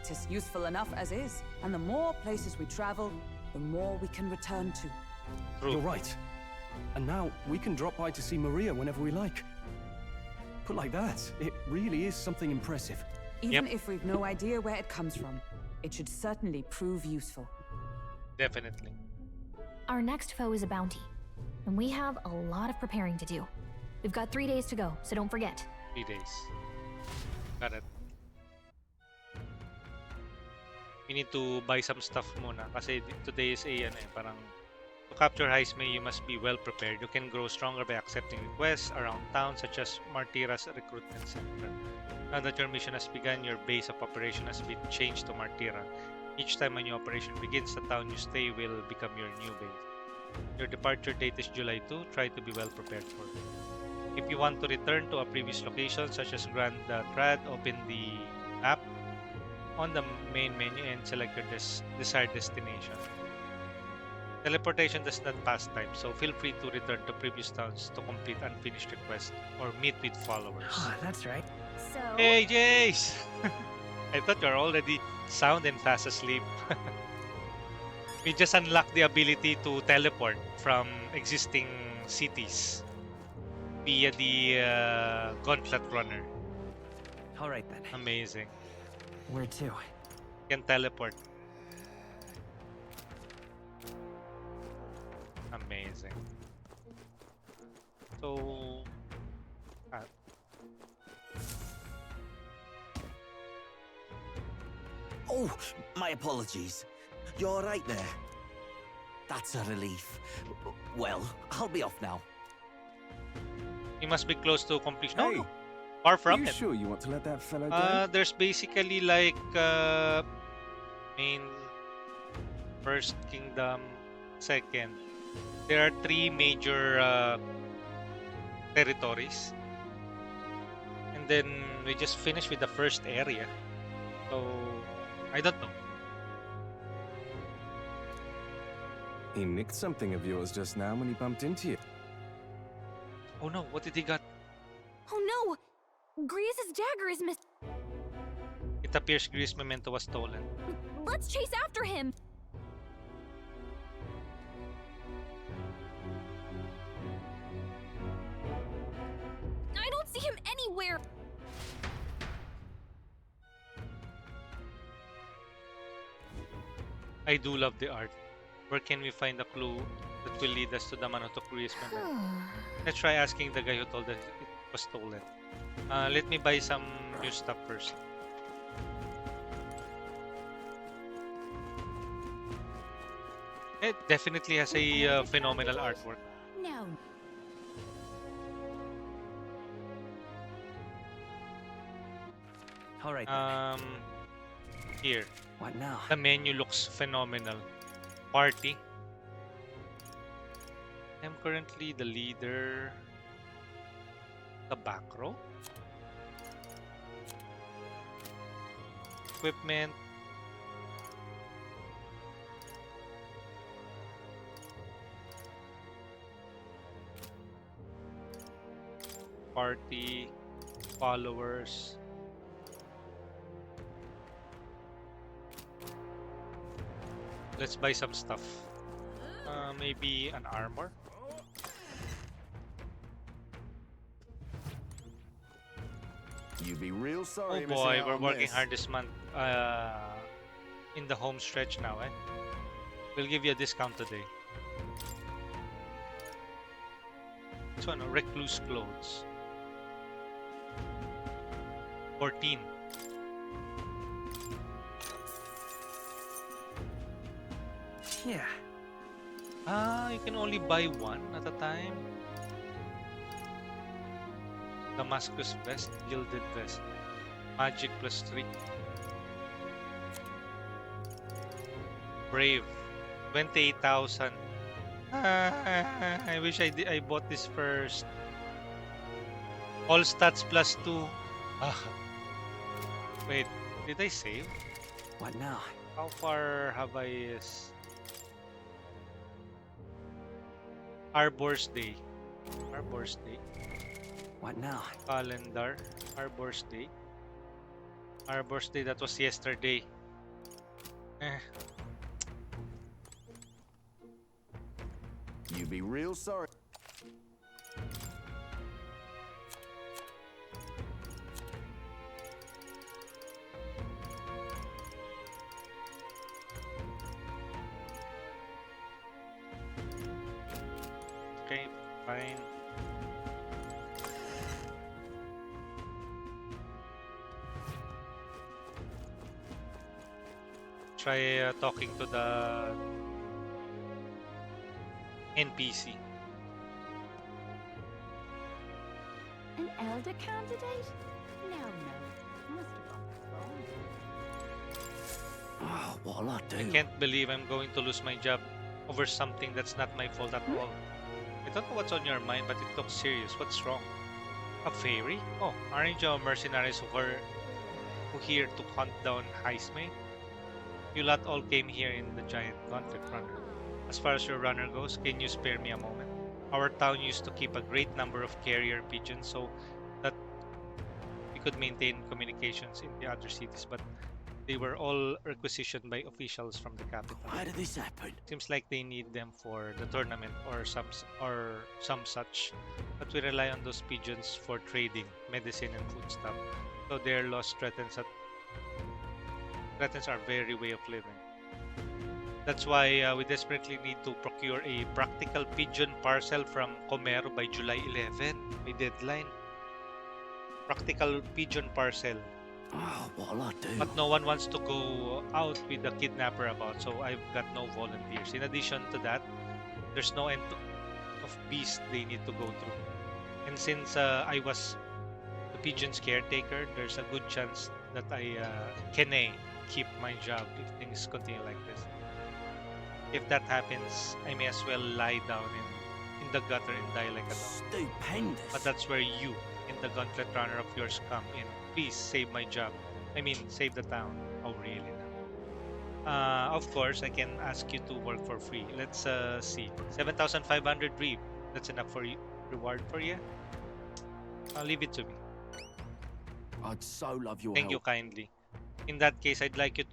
practice useful enough as is. And the more places we travel, the more we can return to. You're right. And now we can drop by to see Maria whenever we like. Put like that, it really is something impressive. Even if we've no idea where it comes from, it should certainly prove useful. Definitely. Our next foe is a bounty, and we have a lot of preparing to do. We've got 3 days to go, so don't forget. 3 days. Got it. We need to buy some stuff muna kasi today is a parang to capture Heisme, you must be well prepared. You can grow stronger by accepting requests around town such as Martira's recruitment center. Now that your mission has begun, your base of operation has been changed to Martira. Each time a new operation begins, the town you stay will become your new base. Your departure date is July 2. Try to be well prepared for it. If you want to return to a previous location such as Grand Trad, open the map on the main menu and select your desired destination. Teleportation does not pass time, so feel free to return to previous towns to complete unfinished quests or meet with followers. That's right. So... Hey, Jace! I thought you were already sound and fast asleep. We just unlocked the ability to teleport from existing cities via the Gauntlet Runner. All right then. Amazing. Where to? Can teleport. Amazing. So... Oh, my apologies. You're right there. That's a relief. Well, I'll be off now. You must be close to completion. Hey, no. Far from you it. Sure you want to let that fellow go? There's basically like main first kingdom, second. There are 3 major territories, and then we just finished with the first area. So I don't know. He nicked something of yours just now when he bumped into you. Oh no! What did he got? Oh no! Griez's dagger is missing. It appears Greece memento was stolen. Let's chase after him! I don't see him anywhere! I do love the art. Where can we find a clue that will lead us to the man who took Greece memento? Let's try asking the guy who told us it was stolen. Let me buy some new stuff first. It definitely has a phenomenal artwork. No. All right. Here. What now? The menu looks phenomenal. Party. I'm currently the leader. The back row. Equipment. Party. Followers. Let's buy some stuff. Maybe an armor. You'd be real sorry. Oh boy, we're working hard this month. In the home stretch now, eh? We'll give you a discount today. This one, recluse clothes. 14. Yeah. You can only buy one at a time. Damascus vest, gilded vest. Magic +3. Brave. 28,000. I wish I bought this first. All stats +2. Wait, did I save? What now? How far have I? Arbor's Day. Arbor's Day. What now? Calendar. Arbor's Day. Arbor's Day, that was yesterday. Eh. You be real sorry. Okay, fine. Try talking to the NPC. An Elda candidate? No, no. Must have gone wrong. Oh, what'll I do? I can't believe I'm going to lose my job over something that's not my fault at all. I don't know what's on your mind, but it looks serious. What's wrong? A fairy? Oh, aren't you mercenaries who here to hunt down Heisme? You lot all came here in the giant gauntlet runner. As far as your runner goes, can you spare me a moment? Our town used to keep a great number of carrier pigeons so that we could maintain communications in the other cities, but they were all requisitioned by officials from the capital. Why did this happen? Seems like they need them for the tournament or some such. But we rely on those pigeons for trading, medicine, and food stuff. So their loss threatens our very way of living. That's why we desperately need to procure a practical pigeon parcel from Comero by July 11. May deadline. Practical pigeon parcel. Oh, what'll I do? But no one wants to go out with the kidnapper about, so I've got no volunteers. In addition to that, there's no end of beasts they need to go through. And since I was the pigeon's caretaker, there's a good chance that I can keep my job if things continue like this. If that happens, I may as well lie down in the gutter and die like a dog. Stupendous. But that's where you, in the gauntlet runner of yours, come in. Please save my job. I mean, save the town. Oh, really? Of course, I can ask you to work for free. Let's see. 7,500 reap. That's enough for you. Reward for you? I'll leave it to me. I'd so love your Thank you help. kindly. In that case, I'd like you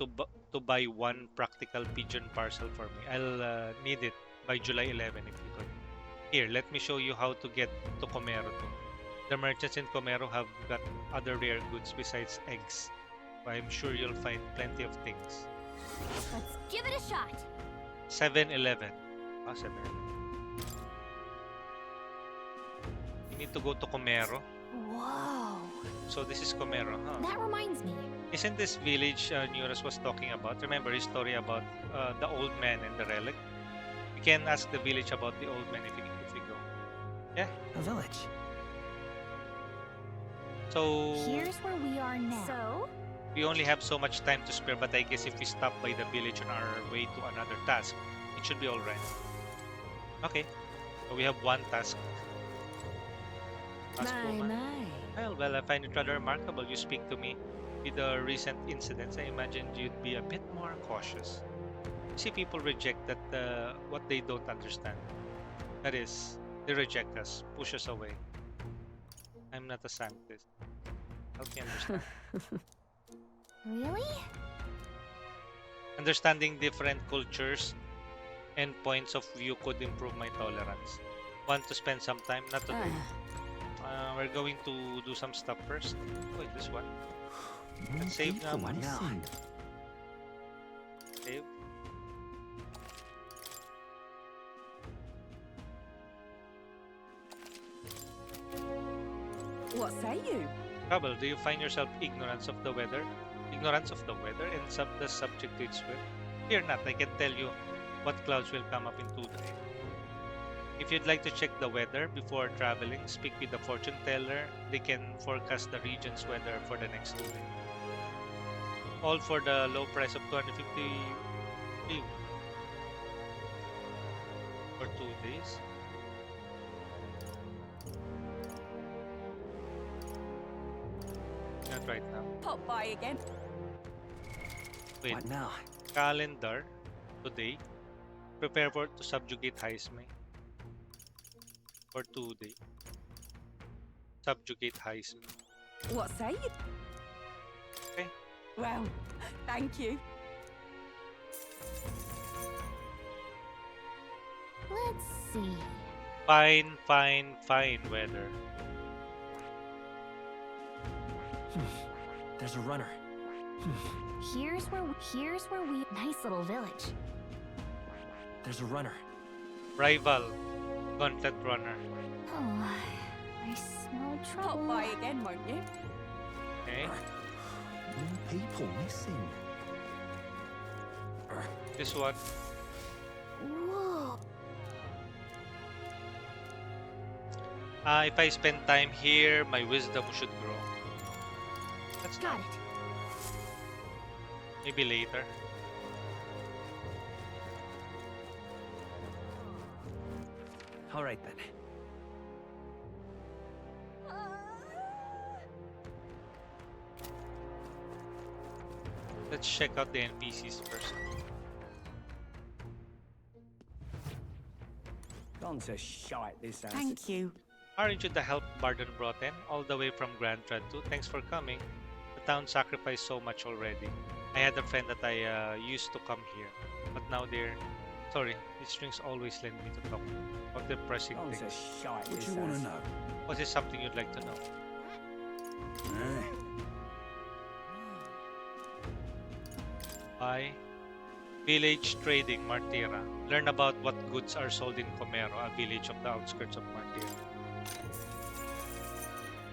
to buy one practical pigeon parcel for me. I'll need it by July 11 if you could. Here, let me show you how to get to Comero too. The merchants in Comero have got other rare goods besides eggs. I'm sure you'll find plenty of things. Let's give it a shot. 7-Eleven. Ah, 7-Eleven. You need to go to Comero. Whoa. So this is Comero, huh? That reminds me. Isn't this village Nuras was talking about? Remember his story about the old man and the relic? You can ask the village about the old man if you go. Yeah? A village. So Here's where we are now. So? we only have so much time to spare, but I guess if we stop by the village on our way to another task, it should be alright. Okay. So we have one task. Task woman. Well, I find it rather remarkable you speak to me. With the recent incidents, I imagined you'd be a bit more cautious. You see, people reject that what they don't understand. That is, they reject us, push us away. I'm not a scientist. Help me understand. Really? Understanding different cultures and points of view could improve my tolerance. Want to spend some time? Not today. We're going to do some stuff first. Wait, this one. Let's save now. Save. What say you? Trouble, do you find yourself ignorance of the weather? Ignorance of the weather and the subject to its will? Fear not, I can tell you what clouds will come up in 2 days. If you'd like to check the weather before traveling, speak with the fortune teller. They can forecast the region's weather for the next 2 days. All for the low price of 250 leave for 2 days. Not right now. Pop by again. Wait. What now? Calendar today. Prepare to subjugate Heisme for 2 days. Subjugate Heisme. What say you? Okay. Well, thank you. Let's see. Fine, fine, fine weather. There's a runner. Here's where we nice little village. There's a runner. Rival. Gauntlet runner. Oh, I smell Pop trouble. by again, won't you? Okay. More people missing. This one. Whoa. If I spend time here, my wisdom should grow. That's Got not. it. Maybe later. All right then. Let's check out the NPCs first. Gone to shite this house. Thank you. Aren't you the help Bardon brought in, all the way from Grand Trad 2? Thanks for coming. The town sacrificed so much already. I had a friend that I used to come here, but now they're... Sorry, these strings always lend me to talk about depressing Gone to things. shite What this you want house. to know? Was this something you'd like to know? Bye. Village Trading, Martira. Learn about what goods are sold in Comero, a village of the outskirts of Martira.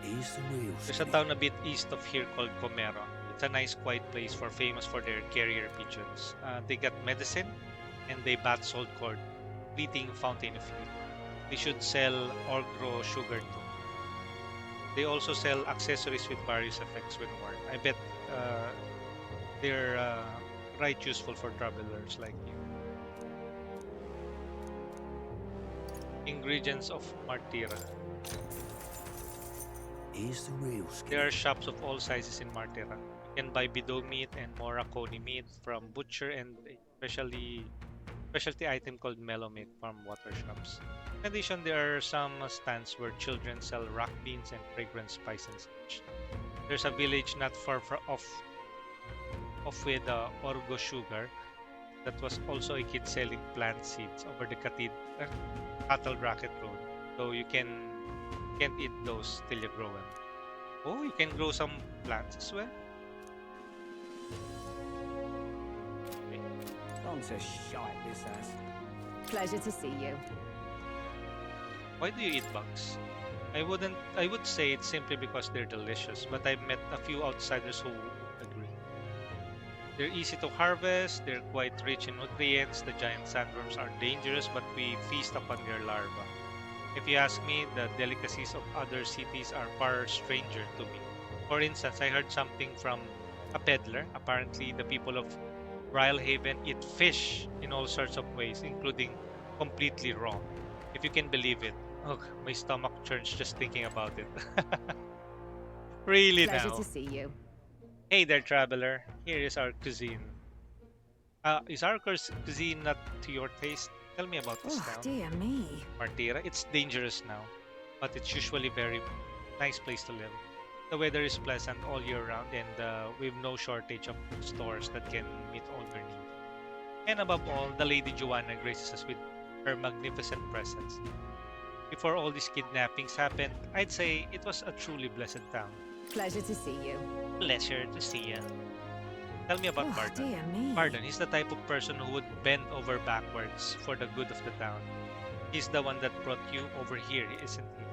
He's the real There's a town a bit east of here called Comero. It's a nice quiet place famous for their carrier pigeons. They got medicine and they bat salt cord, fleeting fountain of youth. They should sell or grow sugar too. They also sell accessories with various effects when worn. I bet they're right useful for travelers like you. Ingredients of Martira. He's the real There are shops of all sizes in Martira. You can buy bido meat and morakoni meat from butcher and a specialty item called mellow meat from water shops. In addition, there are some stands where children sell rock beans and fragrant spice and such. There's a village not far off with Orgo Sugar that was also a kid selling plant seeds over the cattle bracket road. So you can't eat those till you grow them. Oh, you can grow some plants as well. Okay. Gone to shite this house. Pleasure to see you. Why do you eat bugs? I would say it's simply because they're delicious, but I've met a few outsiders who agree. They're easy to harvest, they're quite rich in nutrients, the giant sandworms are dangerous, but we feast upon their larvae. If you ask me, the delicacies of other cities are far stranger to me. For instance, I heard something from a peddler. Apparently, the people of Rhylehaven eat fish in all sorts of ways, including completely raw. If you can believe it. Oh, my stomach churns just thinking about it. Really Pleasure now. to see you. Hey there, traveler. Here is our cuisine. Is our cuisine not to your taste? Tell me about this Oh, town. dear me. Martira. It's dangerous now, but it's usually very nice place to live. The weather is pleasant all year round, and we've no shortage of stores that can meet all your needs. And above all, the Lady Joanna graces us with her magnificent presence. Before all these kidnappings happened, I'd say it was a truly blessed town. Pleasure to see you. Pleasure to see you. Tell me about Oh, Bardon. dear me. Bardon, he's the type of person who would bend over backwards for the good of the town. He's the one that brought you over here, isn't he?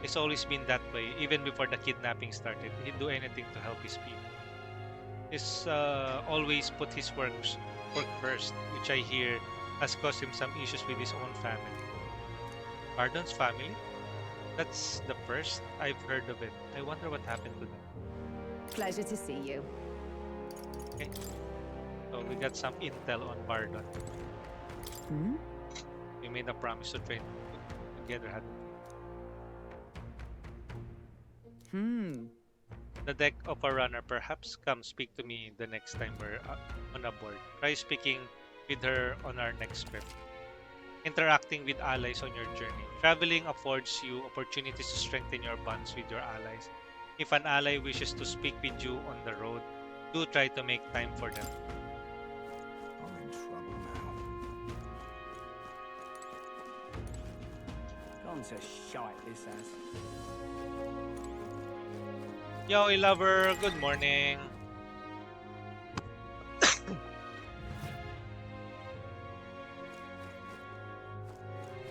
He's always been that way, even before the kidnapping started. He'd do anything to help his people. He's always put his work first, which I hear has caused him some issues with his own family. Bardon's family? That's the first I've heard of it. I wonder what happened to them. Pleasure to see you. Okay. So we got some intel on Bardon. Hmm? We made a promise to train together, hadn't we? The deck of a runner, perhaps. Come speak to me the next time we're on a board. Try speaking with her on our next trip. Interacting with allies on your journey. Traveling affords you opportunities to strengthen your bonds with your allies. If an ally wishes to speak with you on the road, Do try to make time for them. I'm in trouble now. Gone to shite, this has. Yo, lover, good morning.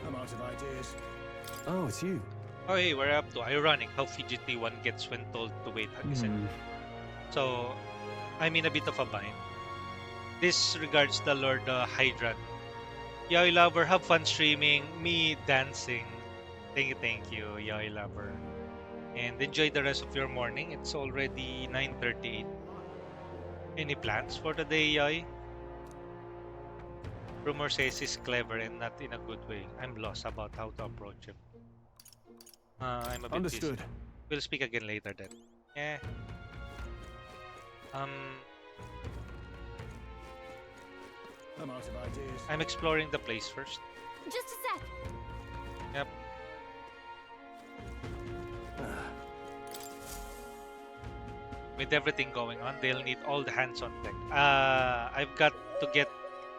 I'm out of ideas. Oh, it's you. Oh, hey, we're up to ironic how fidgety one gets when told to wait, isn't it? So, I'm in a bit of a bind. This regards the Lord Hydran. Yaoi Lover, have fun streaming, me dancing. Thank you, Yaoi Lover. And enjoy the rest of your morning. It's already 9:38. Any plans for the day, Yaoi? Rumor says he's clever and not in a good way. I'm lost about how to approach him. I'm a bit Understood. busy. We'll speak again later then. Yeah. I'm out of ideas. I'm exploring the place first. Just a sec. Yep. With everything going on, they'll need all the hands on deck. I've got to get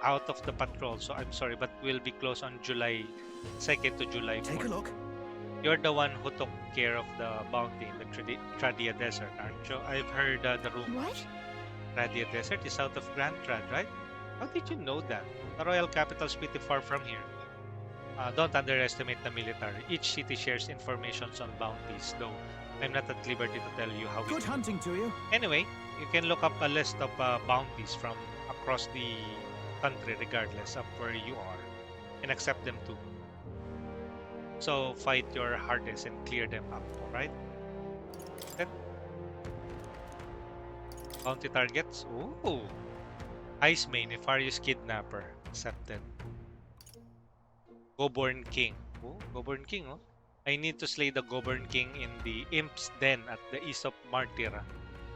out of the patrol, so I'm sorry, but we'll be closed on July 2nd to July 4th. Take a look. You're the one who took care of the bounty in the Tradia Desert, aren't you? I've heard the rumors. What? Tradia Desert is south of Grand Trad, right? How did you know that? The royal capital is pretty far from here. Don't underestimate the military. Each city shares information on bounties, though I'm not at liberty to tell you how. Good hunting to you. Anyway, you can look up a list of bounties from across the country, regardless of where you are, and accept them too. So fight your hardest and clear them up, alright? Then bounty targets. Ooh. Ice Main, Nefarious Kidnapper. Accepted. Goborn King. Oh, Goborn King, oh. I need to slay the Goborn King in the Imp's Den at the east of Martira.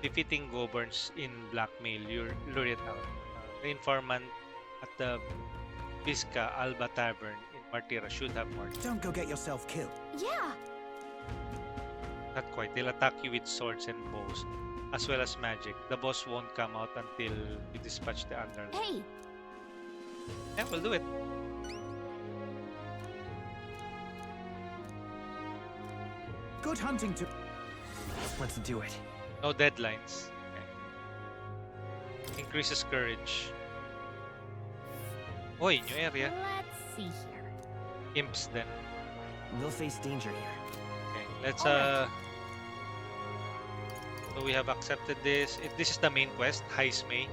Defeating Goborns in blackmail, lure it out. The informant at the Visca Alba Tavern in Martira should have more. Don't go get yourself killed. Yeah. Not quite. They'll attack you with swords and bows, as well as magic. The boss won't come out until you dispatch the underling. Hey. Yeah, we'll do it. Good hunting to. Let's do it. No deadlines. Okay. Increases courage. Oi, new area. Let's see here. Imps then. We'll face danger here. Okay, let's Alright. So we have accepted this. This is the main quest, Heismay.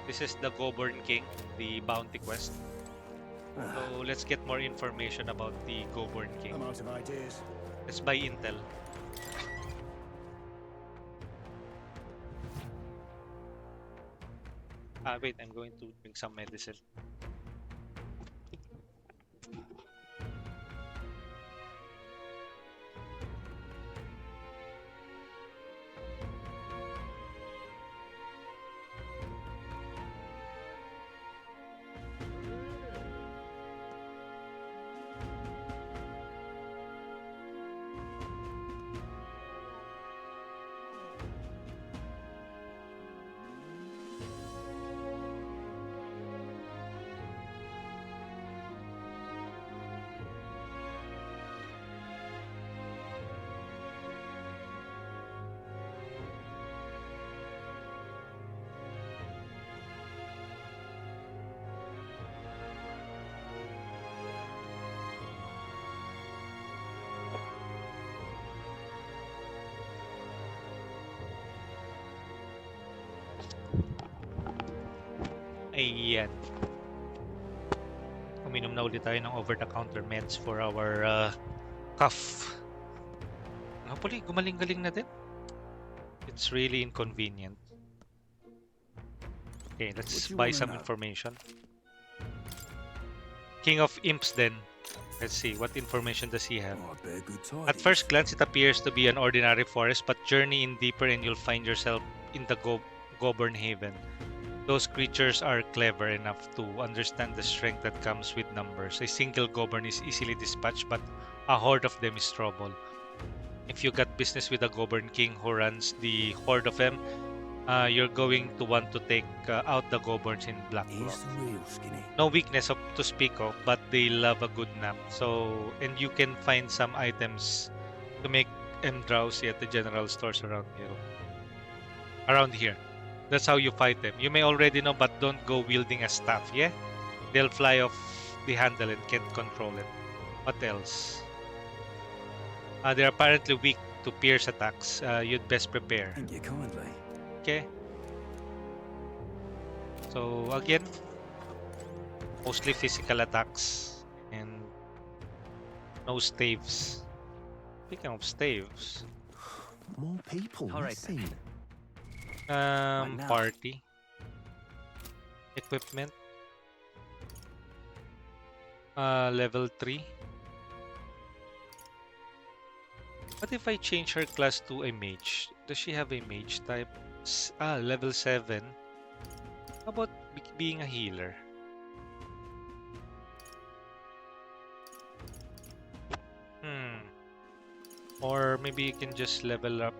This is the Goborn King, the bounty quest. So let's get more information about the Goborn King. I'm out of ideas. Let's buy intel. Wait, I'm going to drink some medicine. Ayan. Uminom na ulit tayo ng over-the-counter meds for our cough. Hopefully, gumaling-galing na din. It's really inconvenient. Okay, let's buy some information. King of Imps then. Let's see, what information does he have? At first glance, it appears to be an ordinary forest, but journey in deeper and you'll find yourself in the Goborn Haven. Those creatures are clever enough to understand the strength that comes with numbers. A single Goborn is easily dispatched, but a horde of them is trouble. If you got business with a Goborn King who runs the horde of them, you're going to want to take out the goblins in Black Rock. No weakness to speak of, but they love a good nap. So, and you can find some items to make them drowsy at the general stores around here. That's how you fight them. You may already know, but don't go wielding a staff, yeah? They'll fly off the handle and can't control it. What else? They're apparently weak to pierce attacks. You'd best prepare. Thank you kindly. Okay. So again, mostly physical attacks and no staves. Speaking of staves, More people missing. party equipment. Level 3. What if I change her class to a mage? Does she have a mage type? Level 7. How about being a healer? Or maybe you can just level up.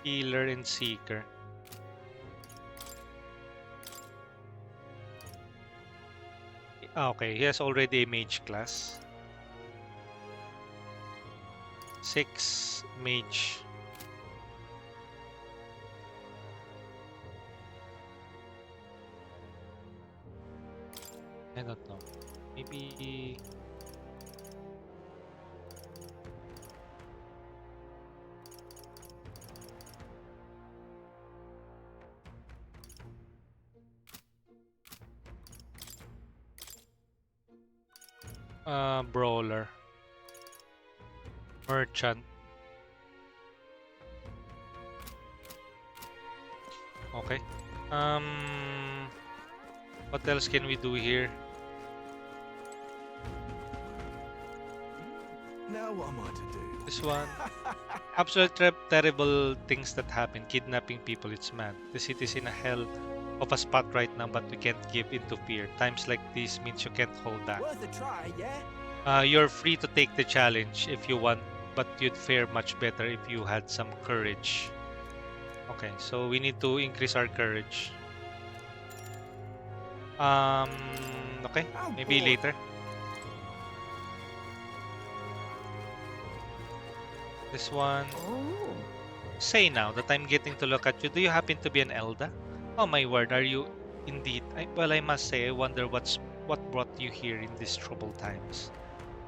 Healer and Seeker. Okay, he has already a mage class. 6 mage. I don't know. Maybe brawler. Merchant. Okay. What else can we do here? Now what am I to do? This one. Absolute terrible things that happen. Kidnapping people, it's mad. The city's in a hell of a spot right now, but we can't give in to fear. Times like this means you can't hold back. Worth a try, yeah? You're free to take the challenge if you want, but you'd fare much better if you had some courage. Okay, so we need to increase our courage. Okay, maybe later. This one. Say now that I'm getting to look at you, do you happen to be an Elda? Oh my word, are you indeed? Well, I must say, I wonder what brought you here in these troubled times.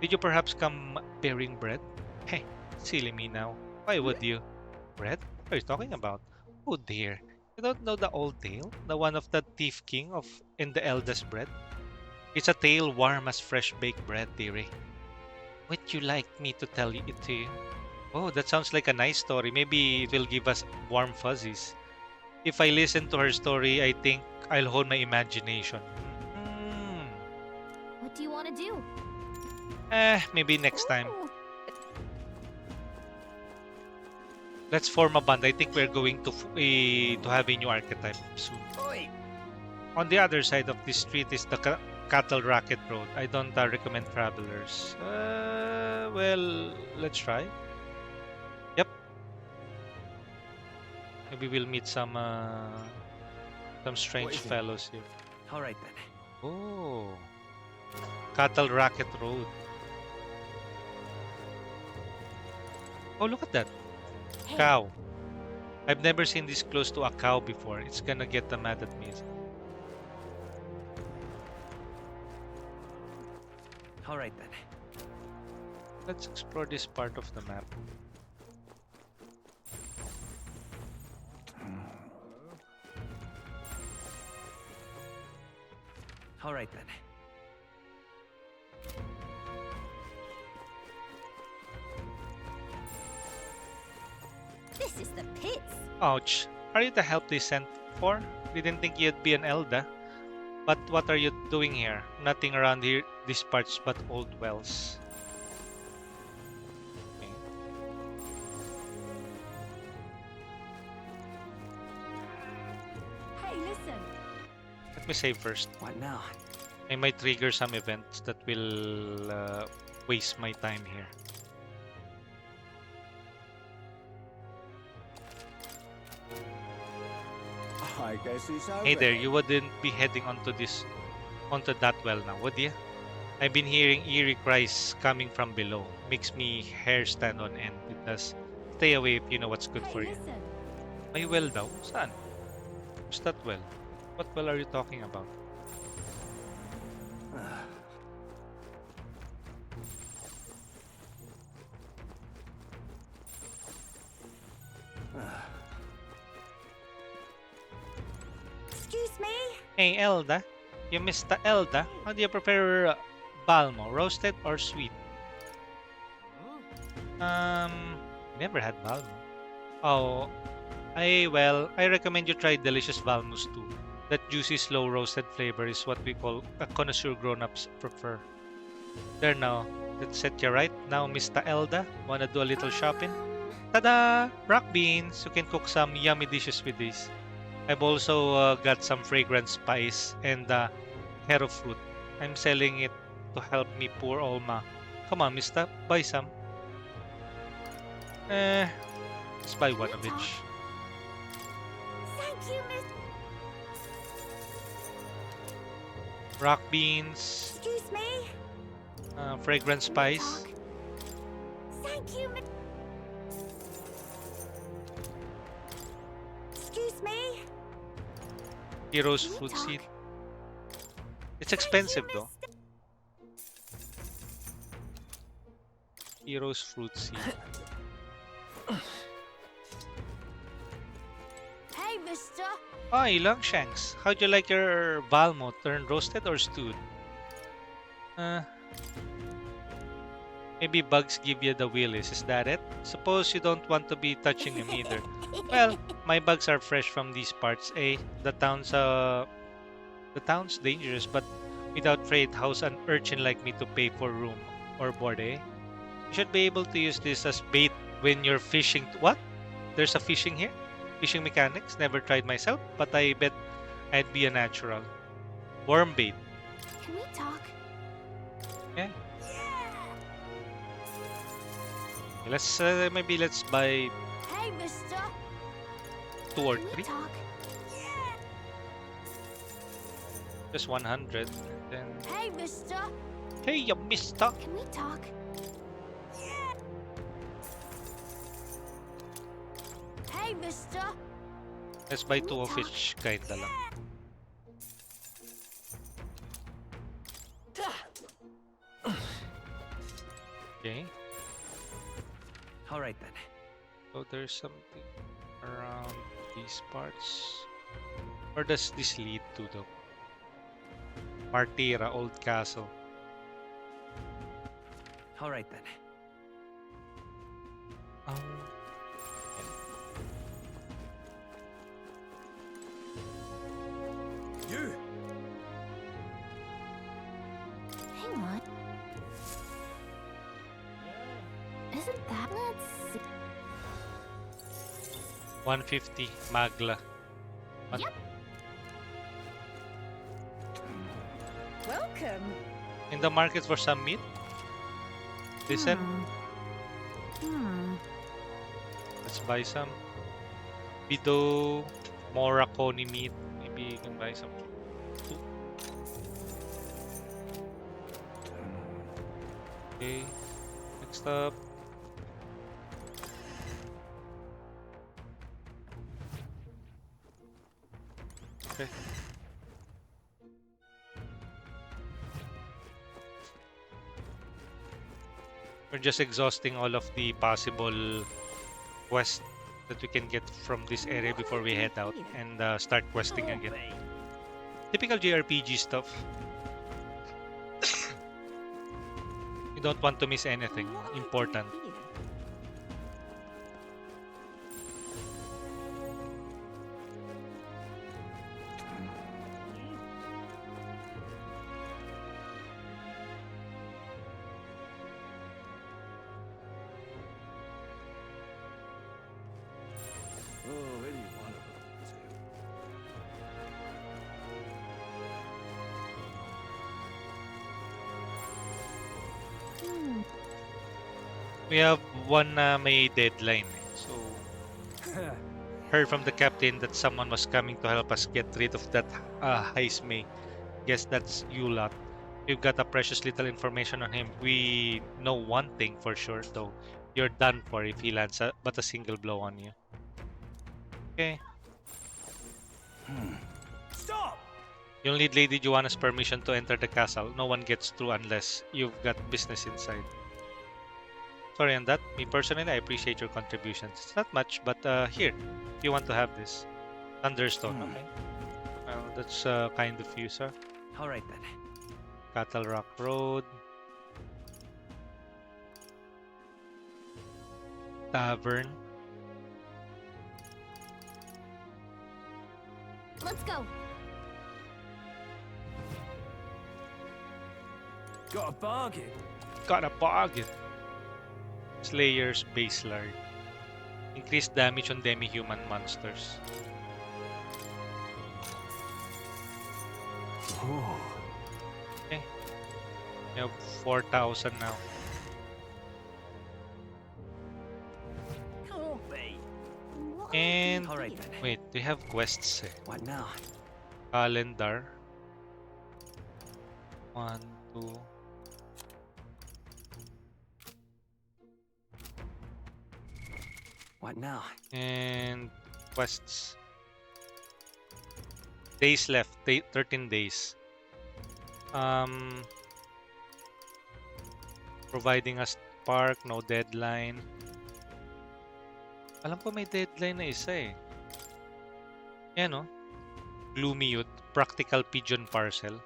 Did you perhaps come bearing bread? Hey, silly me now. Why would you? Bread? What are you talking about? Oh dear, you don't know the old tale? The one of the thief king of and the eldest bread? It's a tale warm as fresh baked bread, dearie. Would you like me to tell it to you? Oh, that sounds like a nice story. Maybe it will give us warm fuzzies. If I listen to her story, I think I'll hold my imagination. What do you want to do? Maybe next time. Let's form a band. I think we're going to have a new archetype soon. On the other side of this street is the Cattle Racket Road. I don't recommend travelers. Well, let's try. Yep. Maybe we'll meet some strange fellows here. All right then. Oh, Cattle Racket Road. Oh, look at that. Cow. I've never seen this close to a cow before. It's gonna get mad at me. All right then. Let's explore this part of the map. All right then. This is the pits. Ouch. Are you the help they sent for? Didn't think you'd be an Elda. But what are you doing here? Nothing around here, these parts but old wells. Okay. Hey, listen. Let me save first. What now? I might trigger some events that will waste my time here. I guess he's over. Hey there, you wouldn't be heading onto that well now, would you? I've been hearing eerie cries coming from below. Makes me hair stand on end. It does. Stay away if you know what's good for you. May well daw? Saan? What's that well? What well are you talking about? Excuse me? Hey, Elda. You missed the Elda. How do you prepare balmo? Roasted or sweet? Never had balmo. Oh, I recommend you try delicious balmos too. That juicy, slow roasted flavor is what we call a connoisseur grown-ups prefer. There now. Let's set you right. Now, Mr. Elda, wanna do a little shopping? Ta-da! Rock beans! You can cook some yummy dishes with these. I've also got some fragrant spice and hero fruit. I'm selling it to help me poor Olma. Come on, mister, buy some. Let's buy one of each. Thank you, Miss. Rock beans, Excuse me? fragrant spice. Thank you, Miss. Excuse me? Heroes fruit seed. It's expensive though. Heroes fruit seed. Hey, mister. Hi, Longshanks. How'd you like your Valmo? Turned roasted or stewed? Maybe bugs give you the willies, is that it? Suppose you don't want to be touching them either. Well, my bugs are fresh from these parts, eh? The town's dangerous, but without trade, how's an urchin like me to pay for room or board, eh? You should be able to use this as bait when you're fishing. What? There's a fishing here? Fishing mechanics? Never tried myself, but I bet I'd be a natural. Worm bait. Can we talk? Yeah. Let's maybe let's buy Hey, mister. 2 or Can we 3. talk? Just 100. Then Hey, mister. hey, you mister. Can we talk? Hey, mister. Let's buy 2 of each kinda lang. Okay. All right then. So there's something around these parts. Where does this lead to though? Martira, Old Castle. All right then. You! Hang on. Isn't that? Let's see. 150 Magla. Yep. Welcome. In the market for some meat? Listen. Let's buy some. Bido, Morakoni meat. Maybe you can buy some. 2. Okay. Next up. Okay. We're just exhausting all of the possible quests that we can get from this area before we head out and start questing again. Typical JRPG stuff. You don't want to miss anything important. Oh, any one of them. We have one may deadline. So, heard from the captain that someone was coming to help us get rid of that Heismay. Guess that's you lot. We've got a precious little information on him. We know one thing for sure, though. You're done for if he lands but a single blow on you. Okay. Stop! You'll need Lady Joanna's permission to enter the castle. No one gets through unless you've got business inside. Sorry on that. Me personally, I appreciate your contributions. It's not much, but here, if you want to have this. Thunderstone, okay? Well, that's kind of you, sir. Alright then. Cattle Rock Road. Tavern. Let's go. Got a bargain. Got a bargain. Slayer's Base Lard. Increased damage on demi-human monsters. Oh. Okay. We have 4,000 now. And Alright then. wait, we have quests. What now? Calendar. 1, 2. What now? And quests. Days left. 13 days. Providing us park, no deadline. Alam ko may deadline na isa eh. Yan o. Gloomy Youth. Practical Pigeon Parcel.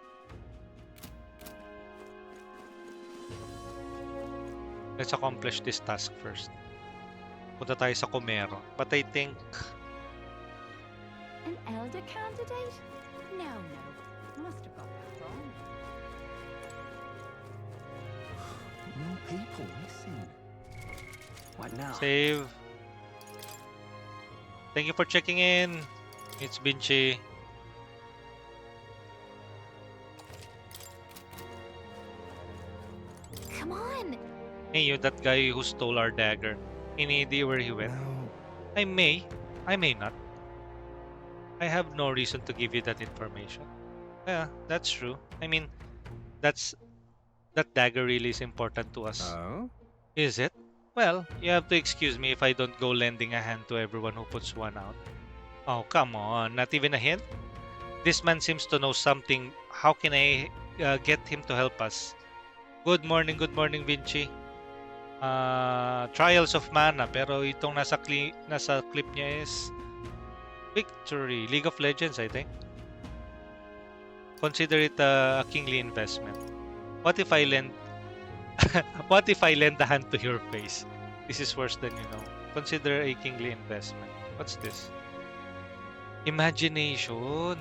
Let's accomplish this task first. Punta tayo sa Comero. But I think... An Elda candidate? No. Must have got that wrong. No people missing. What now? Save. Thank you for checking in. It's Vinci. Come on. Hey, you, that guy who stole our dagger. Any idea where he went? No. I may not. I have no reason to give you that information. Yeah, that's true. I mean, that dagger really is important to us. Oh? Is it? Well, you have to excuse me if I don't go lending a hand to everyone who puts one out. Oh, come on. Not even a hint? This man seems to know something. How can I get him to help us? Good morning, Vinci. Trials of Mana, pero itong nasa clip niya is Victory. League of Legends, I think. Consider it a kingly investment. What if I lend what if I lend a hand to your face? This is worse than you know. Consider a kingly investment. What's this? Imagination.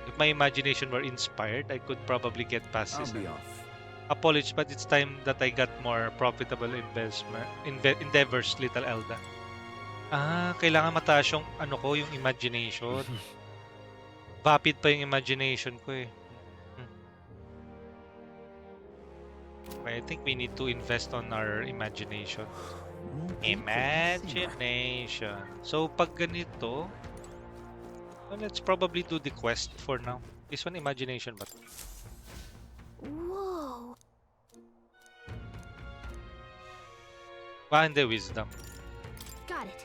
If my imagination were inspired, I could probably get past this. I'll be off. Apologies, but it's time that I got more profitable endeavors, little Elda. Kailangan mataas yung yung imagination. Vapid pa yung imagination ko eh. I think we need to invest on our imagination. Imagination. So pag ganito, well, let's probably do the quest for now. This one, imagination ba? Whoa. Hindi, wisdom. Got it.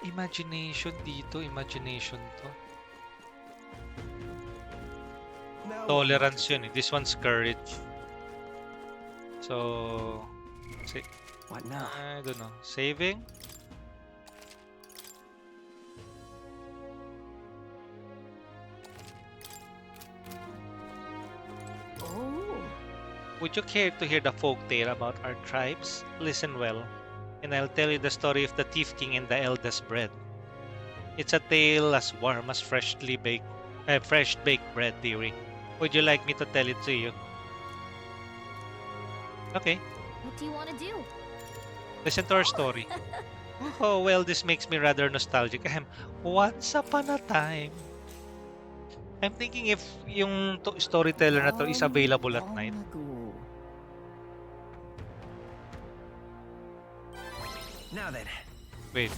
Imagination dito. Imagination to. Tolerance yun eh. This one's courage. So... What now? I don't know. Saving? Oh. Would you care to hear the folk tale about our tribes? Listen well, and I'll tell you the story of the Thief King and the eldest bread. It's a tale as warm as fresh baked bread, dearie. Would you like me to tell it to you? Okay, What do you want to do? listen to our story. Oh, well, this makes me rather nostalgic. Once upon a time. I'm thinking if yung storyteller na to is available at night. Now then. Wait.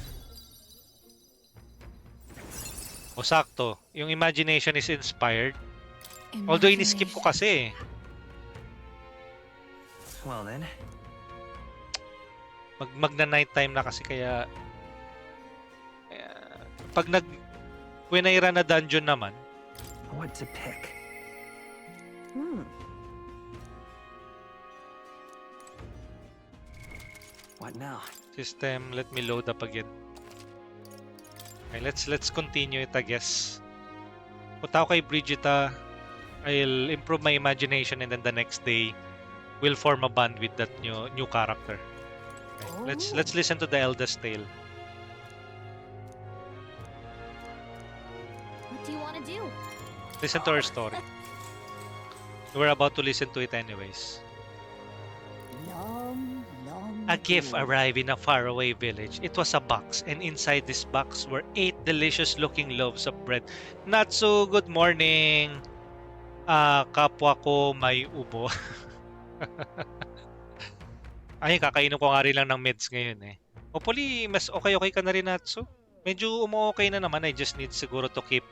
O sakto, yung imagination is inspired. Although in-skip ko kasi eh. Well then. Magna-night time na kasi kaya pag when I run a dungeon naman. What to pick? What now? System, let me load up again. Okay, let's continue it, I guess. Punta ako kay Brigita. I'll improve my imagination and then the next day we'll form a bond with that new character. Okay, let's listen to the Elda's tale. What do you want to do? Listen to her story. We're about to listen to it anyways. A gift arrived in a faraway village. It was a box, and inside this box were 8 delicious-looking loaves of bread. Natsu, good morning! Kapwa ko may ubo. Ay, kakainom ko nga rin lang ng meds ngayon eh. Hopefully, mas okay ka na rin, Natsu. Medyo umu-okay na naman. I just need siguro to keep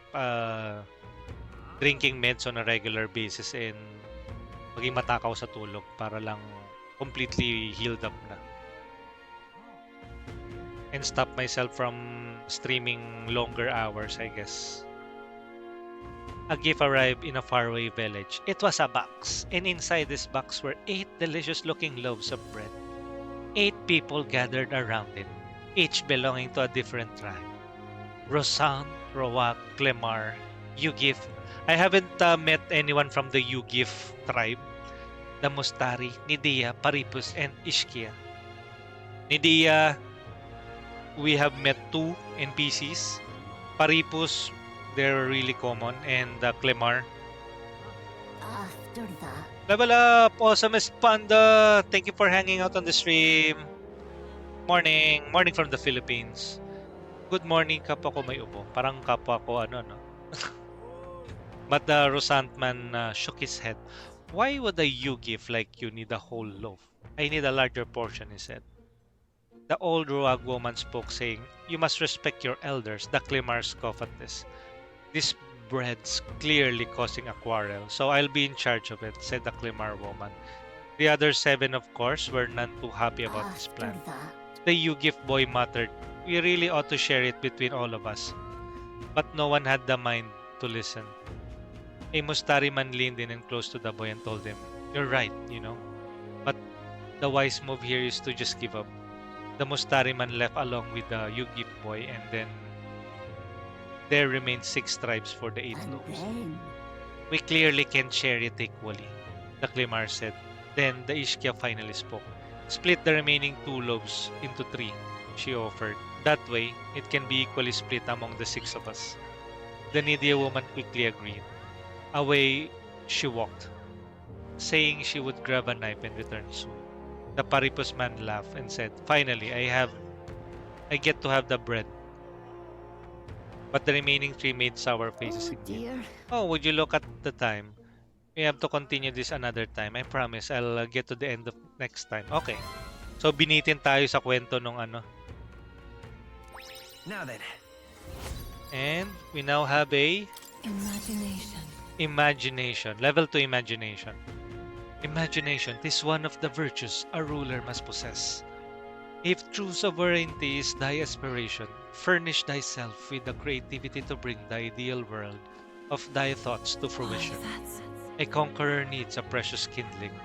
drinking meds on a regular basis and maging matakaw sa tulog para lang completely healed up na. And stop myself from streaming longer hours, I guess. A gift arrived in a faraway village. It was a box, and inside this box were 8 delicious-looking loaves of bread. 8 people gathered around it, each belonging to a different tribe. Rosan, Roak, Clemar, Yugif. I haven't met anyone from the Yugif tribe. The Mustari, Nidia, Paripus, and Ishkia. Nidia, we have met 2 NPCs. Paripus, they're really common, and Clemar. After that. Level up! Awesomest Panda! Thank you for hanging out on the stream. Morning! Morning from the Philippines. Good morning, kapwa ko may ubo. Parang kapwa ko no? But the Rosantman shook his head. Why would a Yugif like you need a whole loaf? I need a larger portion, he said. The old Ruag woman spoke, saying, You must respect your elders. The Clemar scoffed at this. This bread's clearly causing a quarrel, so I'll be in charge of it, said the Clemar woman. The other 7, of course, were none too happy about this plan. The Yugif boy muttered, We really ought to share it between all of us. But no one had the mind to listen. A Mustari man leaned in and close to the boy and told him, You're right, But the wise move here is to just give up. The Mustari man left along with the Yugif boy, and then there remained 6 tribes for the 8 loaves. We clearly can't share it equally, the Clemar said. Then the Ishkia finally spoke. Split the remaining 2 loaves into 3, she offered. That way, it can be equally split among the 6 of us. The Nidia woman quickly agreed. Away she walked, saying she would grab a knife and return soon. The Paripus man laughed and said, Finally, I get to have the bread. But the remaining 3 made sour faces indeed. Oh, would you look at the time? We have to continue this another time. I promise I'll get to the end of next time. Okay. So binitin tayo sa kwento nung ano. Now then. And we now have a Imagination. Level 2 imagination. Imagination is one of the virtues a ruler must possess. If true sovereignty is thy aspiration, furnish thyself with the creativity to bring the ideal world of thy thoughts to fruition. A conqueror needs a precious kindling,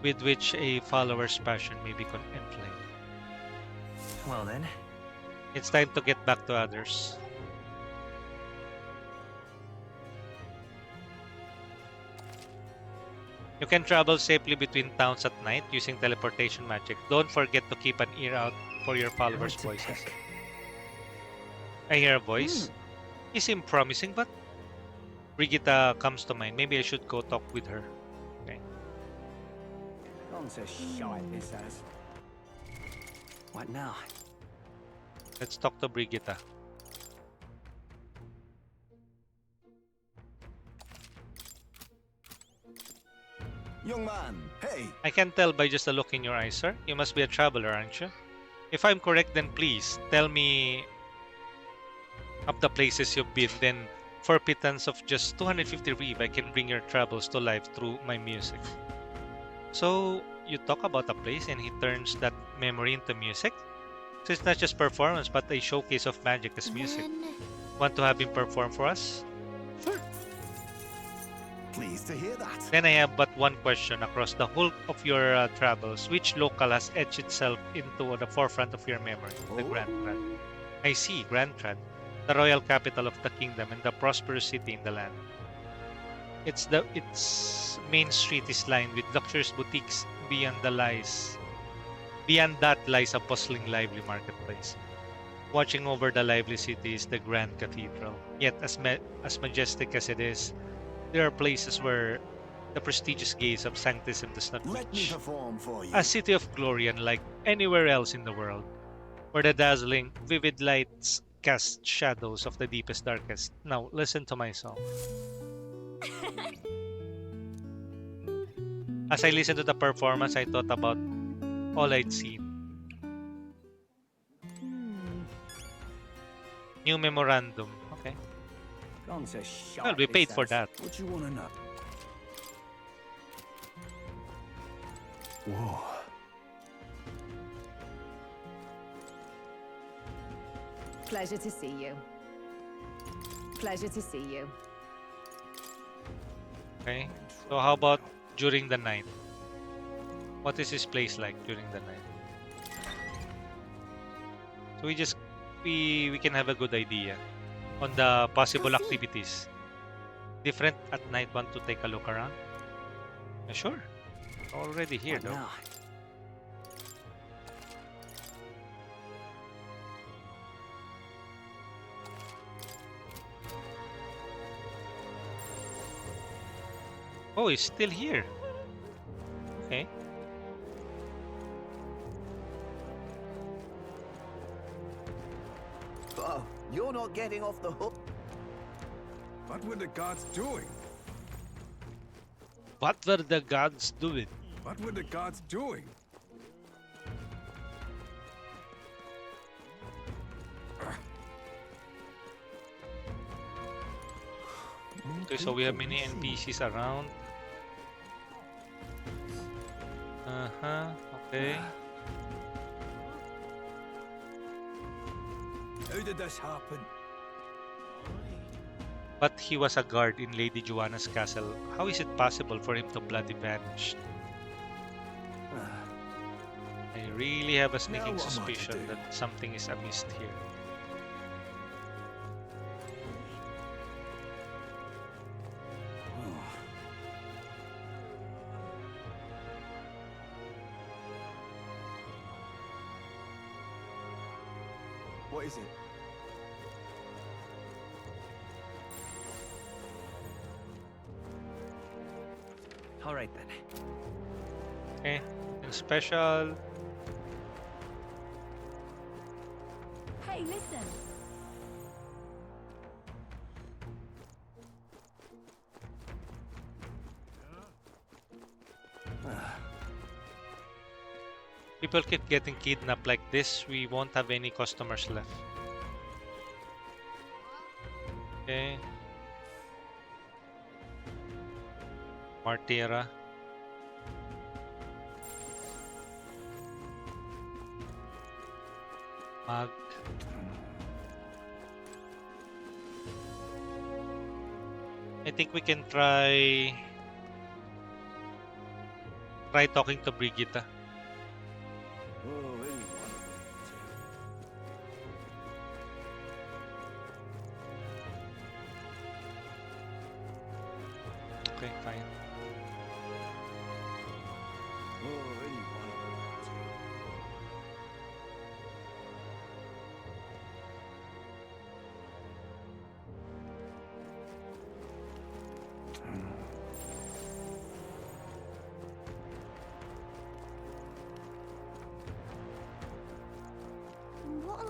with which a follower's passion may be inflamed. Well then. It's time to get back to others. You can travel safely between towns at night using teleportation magic. Don't forget to keep an ear out for your followers' voices. I hear a voice. He seemed promising, but Brigita comes to mind. Maybe I should go talk with her. Okay. On to shite this has. What now? Let's talk to Brigita. Young man, hey! I can tell by just the look in your eyes, sir. You must be a traveler, aren't you? If I'm correct, then please tell me of the places you've been. Then, for pittance of just 250 reeve, I can bring your travels to life through my music. So, you talk about a place and he turns that memory into music? So it's not just performance, but a showcase of magic as music. Want to have him perform for us? Sure. Pleased to hear that. Then I have but one question. Across the whole of your travels, which local has etched itself into the forefront of your memory? The Grand Trad. I see, Grand Trad, the royal capital of the kingdom and the prosperous city in the land. Its main street is lined with luxurious boutiques. Beyond that lies a bustling, lively marketplace. Watching over the lively city is the grand cathedral. Yet, as majestic as it is, there are places where the prestigious gaze of sanctism does not Let me reach. perform for you. A city of glory unlike anywhere else in the world, where the dazzling, vivid lights cast shadows of the deepest, darkest. Now, listen to my song. As I listened to the performance, I thought about all I'd seen. New memorandum. Okay. Well, we paid for that. What you want to know? Whoa. Pleasure to see you. Pleasure to see you. Okay. So how about during the night? What is this place like during the night? So we can have a good idea on the possible activities. Different at night. Want to take a look around? Sure. Already here though. Oh, he's still here. Okay. Oh, you're not getting off the hook. What were the gods doing? What were the gods doing? What were the gods doing? Okay, so we have many NPCs around. Okay. How did this happen? But he was a guard in Lady Joanna's castle. How is it possible for him to bloody vanish? I really have a sneaking suspicion that something is amiss here. What is it? All right then. Okay, and special. Hey, listen. People keep getting kidnapped like this, we won't have any customers left. Okay. Martira. Mag. I think we can try talking to Brigitte. Okay, fine.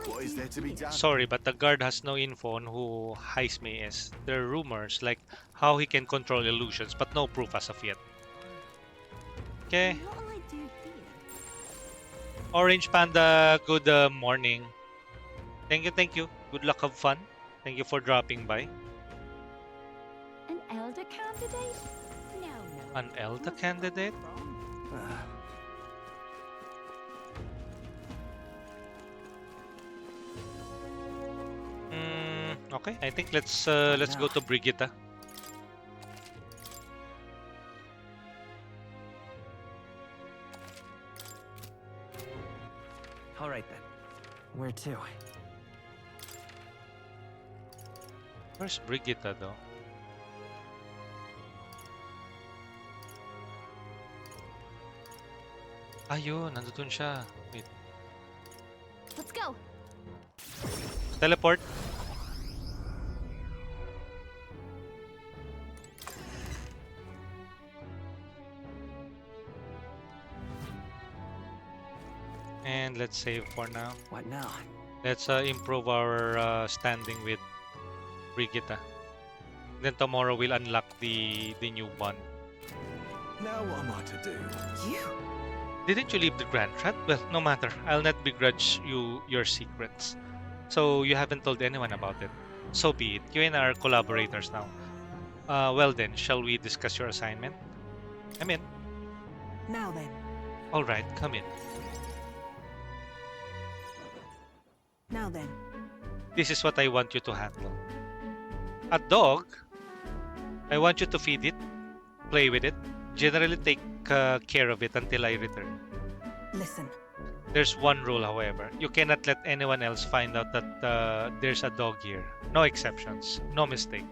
What is there to be done? Sorry, but the guard has no info on who Heisme is. There are rumors like how he can control illusions, but no proof as of yet. Okay. What'll I do here? Orange Panda, good morning. Thank you, thank you. Good luck, have fun. Thank you for dropping by. An Elda candidate? No, no. An Elda candidate? Okay, I think let's go to Brigitte. All right then. Where to? Where's Brigitte though? Ayun, nandun siya. Wait. Let's go. Teleport. And let's save for now. What now? Let's improve our standing with Brigitte. Then tomorrow we'll unlock the new one. Now what am I to do? You? Didn't you leave the Grand Trap? Well, no matter. I'll not begrudge you your secrets. So you haven't told anyone about it. So be it. You and I are collaborators now. Well then, shall we discuss your assignment? I'm in. Now then. Alright, come in. Now then. This is what I want you to handle. A dog? I want you to feed it, play with it, generally take care of it until I return. Listen. There's one rule, however. You cannot let anyone else find out that there's a dog here. No exceptions. No mistake.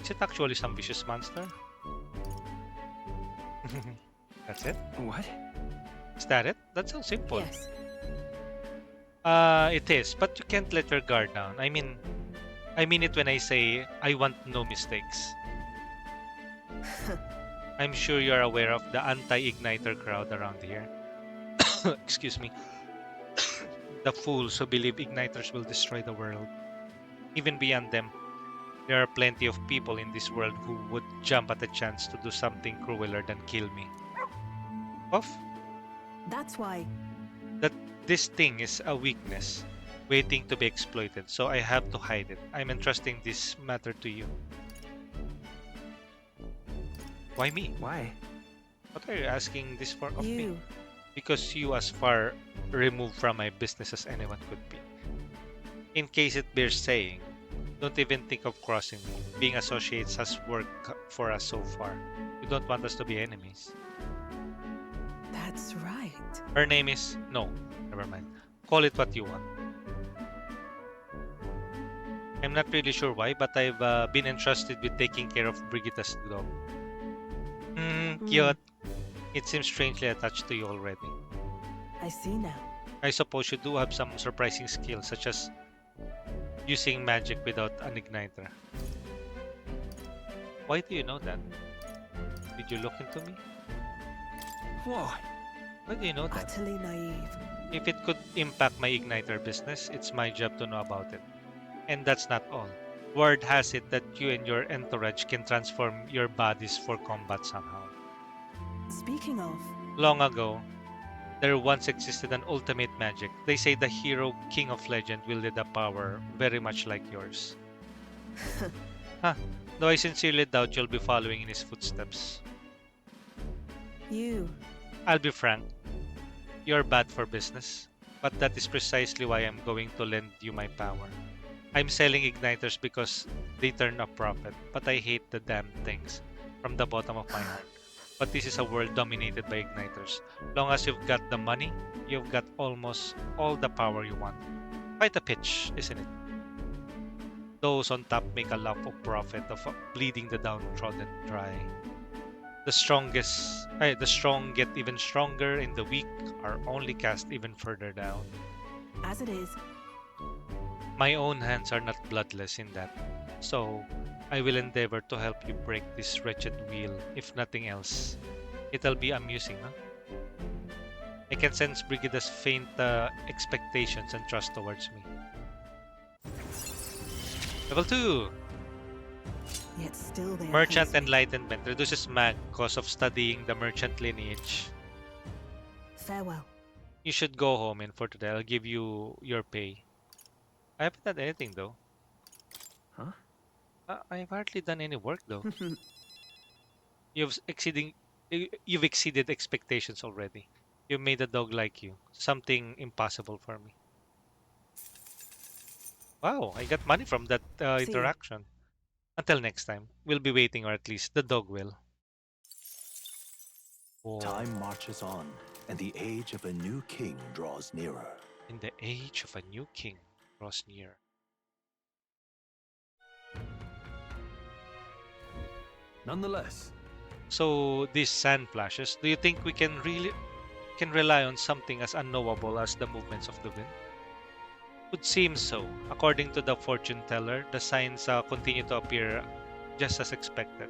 Is it actually some vicious monster? That's it? What? Is that it? That's so simple. Yes. It is, but you can't let your guard down. I mean it when I say I want no mistakes. I'm sure you're aware of the anti-igniter crowd around here. Excuse me. The fools who believe igniters will destroy the world. Even beyond them, there are plenty of people in this world who would jump at the chance to do something crueler than kill me. Off? That's why. That this thing is a weakness, waiting to be exploited, so I have to hide it. I'm entrusting this matter to you. Why me? Why? What are you asking this for of me? You. Because you as far removed from my business as anyone could be. In case it bears saying, don't even think of crossing me. Being associates has worked for us so far. You don't want us to be enemies. That's right. Her name is... No, never mind. Call it what you want. I'm not really sure why, but I've been entrusted with taking care of Brigitte's dog. Cute. It seems strangely attached to you already. I see now. I suppose you do have some surprising skills, such as using magic without an igniter. Why do you know that? Did you look into me? Why? Why do you know that? Utterly naive. If it could impact my igniter business, it's my job to know about it. And that's not all. Word has it that you and your entourage can transform your bodies for combat somehow. Speaking of. Long ago, there once existed an ultimate magic. They say the hero king of legend wielded a power very much like yours. Huh. Though I sincerely doubt you'll be following in his footsteps. You. I'll be frank. You're bad for business. But that is precisely why I'm going to lend you my power. I'm selling igniters because they turn a profit. But I hate the damn things from the bottom of my heart. But this is a world dominated by igniters. Long as you've got the money, you've got almost all the power you want. Quite a pitch, isn't it? Those on top make a lot of profit of bleeding the downtrodden dry. The strong get even stronger, and the weak are only cast even further down. As it is. My own hands are not bloodless in that, so I will endeavor to help you break this wretched wheel, if nothing else. It'll be amusing, huh? I can sense Brigida's faint expectations and trust towards me. Level 2! Yet still there. Merchant Enlightenment reduces mag cause of studying the merchant lineage. Farewell. You should go home, and for today, I'll give you your pay. I haven't done anything though. Huh? I've hardly done any work though. You've exceeding, you've exceeded expectations already. You made a dog like you. Something impossible for me. Wow, I got money from that See ya. interaction. Until next time, we'll be waiting, or at least the dog will. Whoa. Time marches on, and the age of a new king draws nearer. In the age of a new king draws near. Nonetheless. So these sand flashes, do you think we can rely on something as unknowable as the movements of the wind? Would seem so. According to the fortune teller, the signs continue to appear just as expected.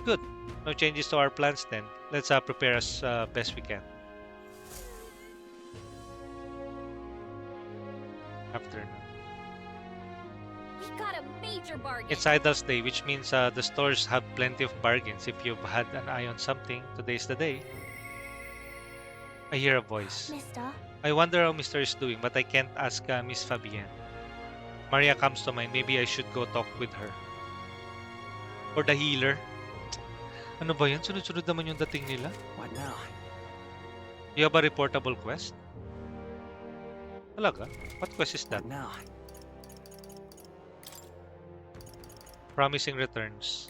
Good. No changes to our plans then. Let's prepare as best we can. Afternoon. We got a major bargain. It's Idol's Day, which means the stores have plenty of bargains. If you've had an eye on something, today's the day. I hear a voice. Mister? I wonder how Mr. is doing, but I can't ask Miss Fabienne. Maria comes to mind. Maybe I should go talk with her. Or the healer. Ano ba yan? Sunod-sunod naman yung dating nila. What now? You have a reportable quest? Talaga? What quest is that? What now? Promising returns.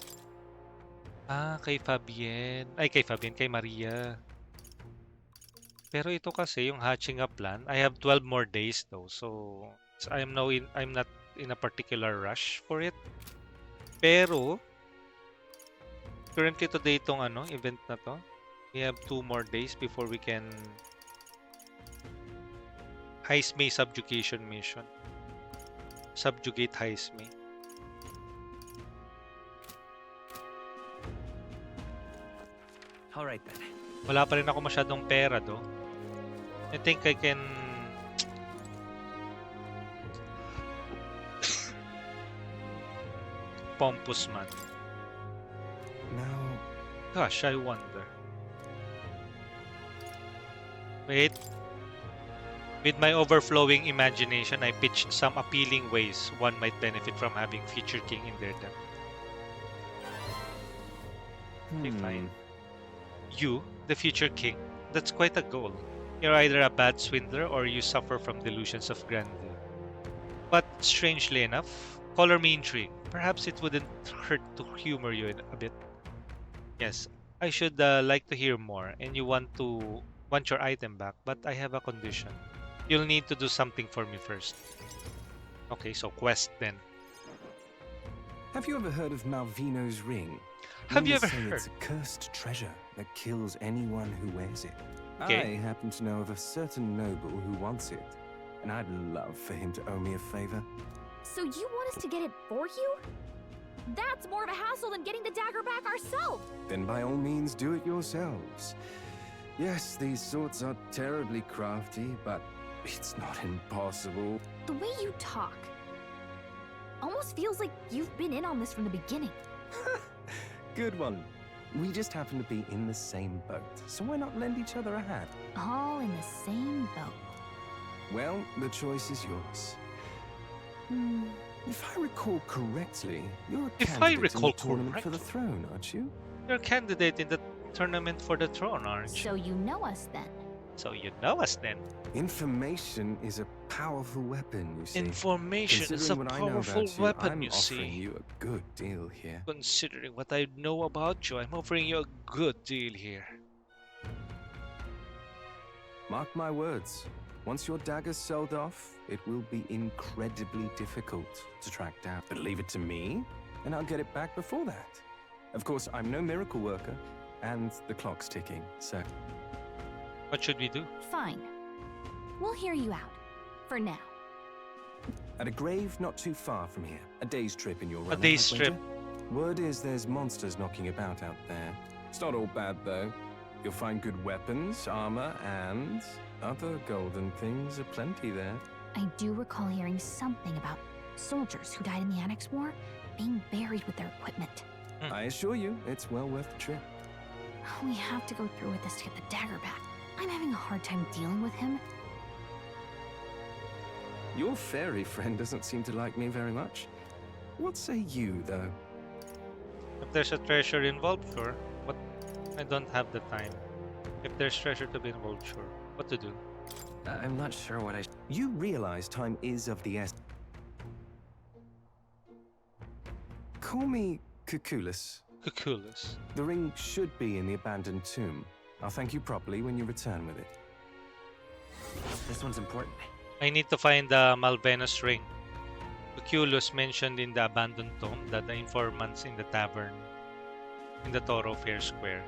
Kay Fabienne. Ay, kay Fabienne, kay Maria. Pero ito kasi yung hatching a plan. I have 12 more days though. So I'm not in a particular rush for it. Pero currently today itong event na to. We have 2 more days before we can Heismay subjugation mission. Subjugate Heismay. All right then. Wala pa rin ako masyadong pera do. I think I can Pompous man. Now, Gosh, I wonder. Wait. With my overflowing imagination, I pitched some appealing ways one might benefit from having future king in their debt. Okay, fine. You, the future king, that's quite a goal. You're either a bad swindler or you suffer from delusions of grandeur. But strangely enough, color me intrigued. Perhaps it wouldn't hurt to humor you a bit. Yes, I should like to hear more, and you want your item back, but I have a condition. You'll need to do something for me first. Okay, so quest then. have you ever heard of Malvino's ring? Have you Rumors ever say heard? It's a cursed treasure that kills anyone who wears it. Okay. I happen to know of a certain noble who wants it, and I'd love for him to owe me a favor. So you want us to get it for you? That's more of a hassle than getting the dagger back ourselves. Then by all means do it yourselves. Yes, these sorts are terribly crafty, but it's not impossible. The way you talk almost feels like you've been in on this from the beginning. Good one. We just happen to be in the same boat, so why not lend each other a hand? All in the same boat. Well, the choice is yours. If I recall correctly, you're a candidate in the tournament for the throne, aren't you? You're a candidate in the tournament for the throne, aren't you? So you know us then. So you know us then. Information is a powerful weapon, you see. Information is a Considering what I know powerful about you, weapon, I'm you offering see. you a good deal here. Considering what I know about you, I'm offering you a good deal here. Mark my words. Once your dagger's sold off, it will be incredibly difficult to track down. But leave it to me, and I'll get it back before that. Of course, I'm no miracle worker, and the clock's ticking, so... What should we do? Fine. We'll hear you out. For now. At a grave not too far from here. A day's trip in your run. day's trip. Word is there's monsters knocking about out there. It's not all bad, though. You'll find good weapons, armor, and other golden things aplenty there. I do recall hearing something about soldiers who died in the Annex War being buried with their equipment. I assure you, it's well worth the trip. We have to go through with this to get the dagger back. I'm having a hard time dealing with him. Your fairy friend doesn't seem to like me very much. What say you, though? If there's a treasure involved, sure. But I don't have the time. If there's treasure to be involved, sure. What to do? I'm not sure what I... You realize time is of the essence. Call me Cuculus. Cuculus. The ring should be in the abandoned tomb. I'll thank you properly when you return with it. This one's important. I need to find the Malvenus ring. Cuculus mentioned in the abandoned tomb that the informants in the tavern in the Thoroughfare Square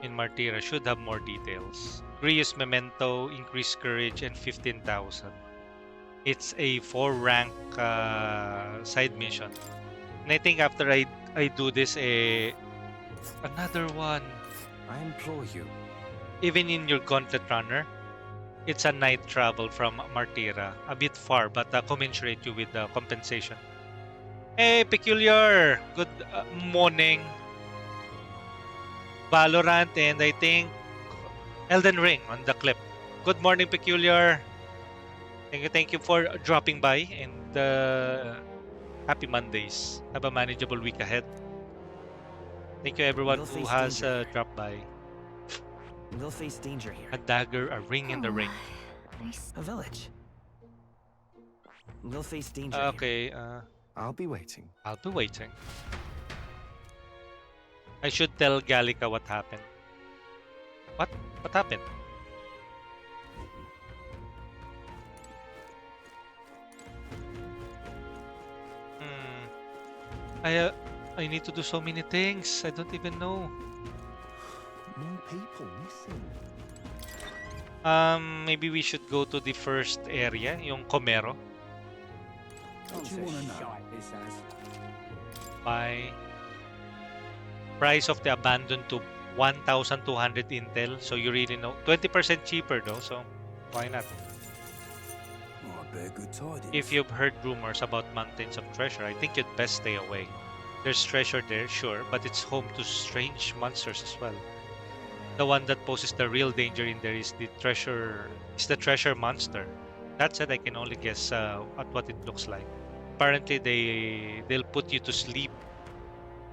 in Martira should have more details. Grius Memento, increased courage, and 15,000. It's a 4-rank side mission. And I think after I do this, another one. I implore you. Even in your Gauntlet Runner, it's a night travel from Martira. A bit far, but commensurate you with the compensation. Hey, Peculiar! Good morning. Valorant and I think Elden Ring on the clip. Good morning, Peculiar. Thank you for dropping by and happy Mondays. Have a manageable week ahead. Thank you everyone who has dropped by. We'll face danger here. A dagger, a ring in the ring. A village. We'll face danger Okay, I'll be waiting. I'll be waiting. I should tell Gallica what happened. What? What happened? I need to do so many things. I don't even know. More people missing. Maybe we should go to the first area, yung Comero. What do you want to know? By price of the abandoned to 1,200 intel. So you really know 20% cheaper though. So why not? Oh, I bear good tidings. If you've heard rumors about Mountains of Treasure, I think you'd best stay away. There's treasure there, sure, but it's home to strange monsters as well. The one that poses the real danger in there is the treasure monster. That said, I can only guess at what it looks like. Apparently, they'll put you to sleep.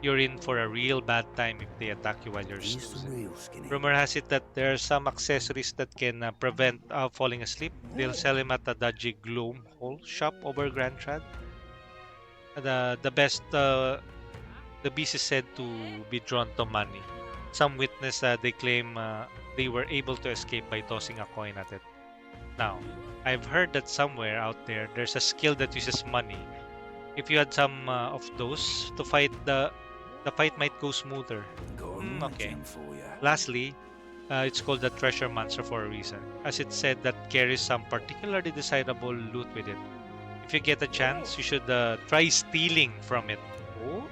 You're in for a real bad time if they attack you while you're snoozing. Rumor has it that there are some accessories that can prevent falling asleep. They'll sell him at the dodgy Gloom Hole shop over Grand Trad. The beast is said to be drawn to money. Some witness they claim they were able to escape by tossing a coin at it. Now, I've heard that somewhere out there there's a skill that uses money. If you had some of those to fight, the fight might go smoother. Okay. Lastly, it's called the treasure monster for a reason, as it said that carries some particularly desirable loot with it. If you get a chance, you should try stealing from it.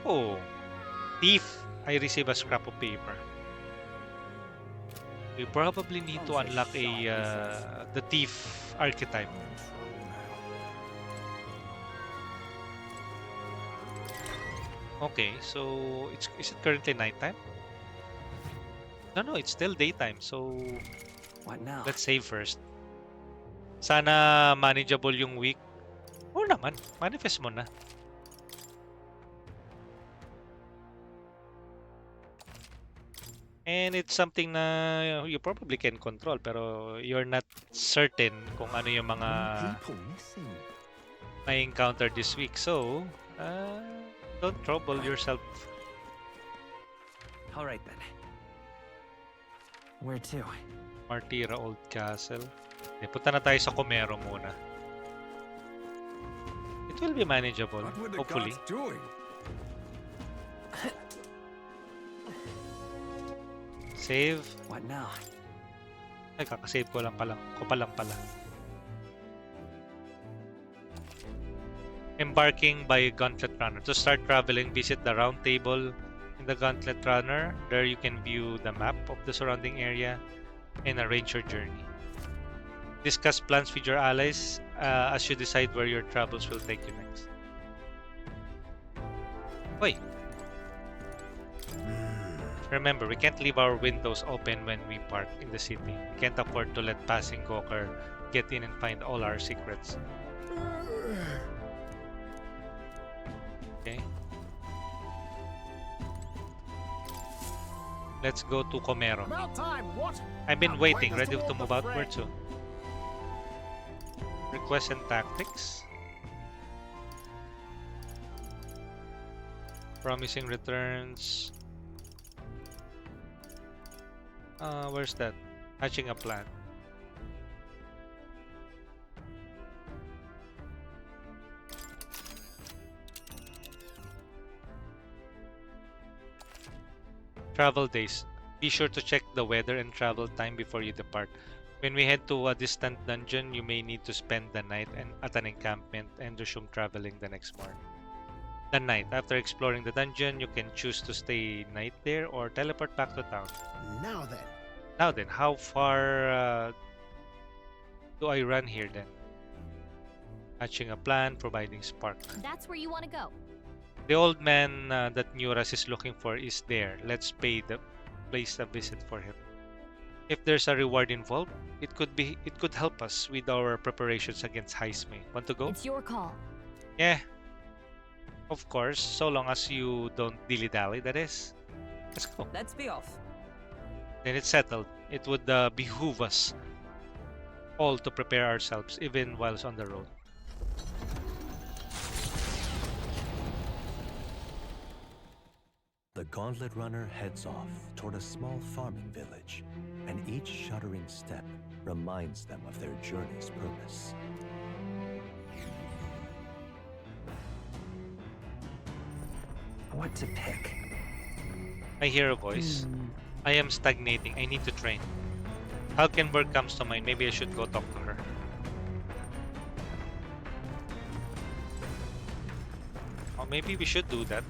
Oh, thief! I receive a scrap of paper. We probably need to unlock the thief archetype. Okay, so is it currently nighttime? No, it's still daytime. So what now? Let's save first. Sana manageable yung week. Oo naman, manifest mo na. And it's something na you probably can control pero you're not certain kung ano yung mga may encounter this week. So, don't trouble yourself. All right then. Where to? Martira Old Castle. Okay, punta na tayo sa Comero muna. It will be manageable, hopefully. Save. What now? Ay, kakasave ko lang pala. Embarking by Gauntlet Runner. To start traveling, visit the round table in the Gauntlet Runner. There you can view the map of the surrounding area and arrange your journey. Discuss plans with your allies as you decide where your travels will take you next. Wait. Remember, we can't leave our windows open when we park in the city. We can't afford to let passing Gawker get in and find all our secrets. Okay. Let's go to Comero. About time, what? I've been Now waiting, bring us ready to toward move the out. fray. Where to? Request and tactics. Promising returns. Where's that? Hatching a plan. Travel days. Be sure to check the weather and travel time before you depart. When we head to a distant dungeon, you may need to spend the night at an encampment and resume traveling the next morning. The night. After exploring the dungeon, you can choose to stay night there or teleport back to town. Now then. Now then, how far do I run here then? Hatching a plan, providing spark. That's where you want to go. The old man that Nuras is looking for is there. Let's place a visit for him. If there's a reward involved, it could help us with our preparations against Heisme. Want to go? It's your call. Yeah. Of course, so long as you don't dilly-dally, that is. Let's go. Let's be off. Then it's settled. It would behoove us all to prepare ourselves, even whilst on the road. The Gauntlet Runner heads off toward a small farming village, and each shuddering step reminds them of their journey's purpose. What to pick? I hear a voice. I am stagnating. I need to train. Halkenberg comes to mind. Maybe I should go talk to her. Or maybe we should do that.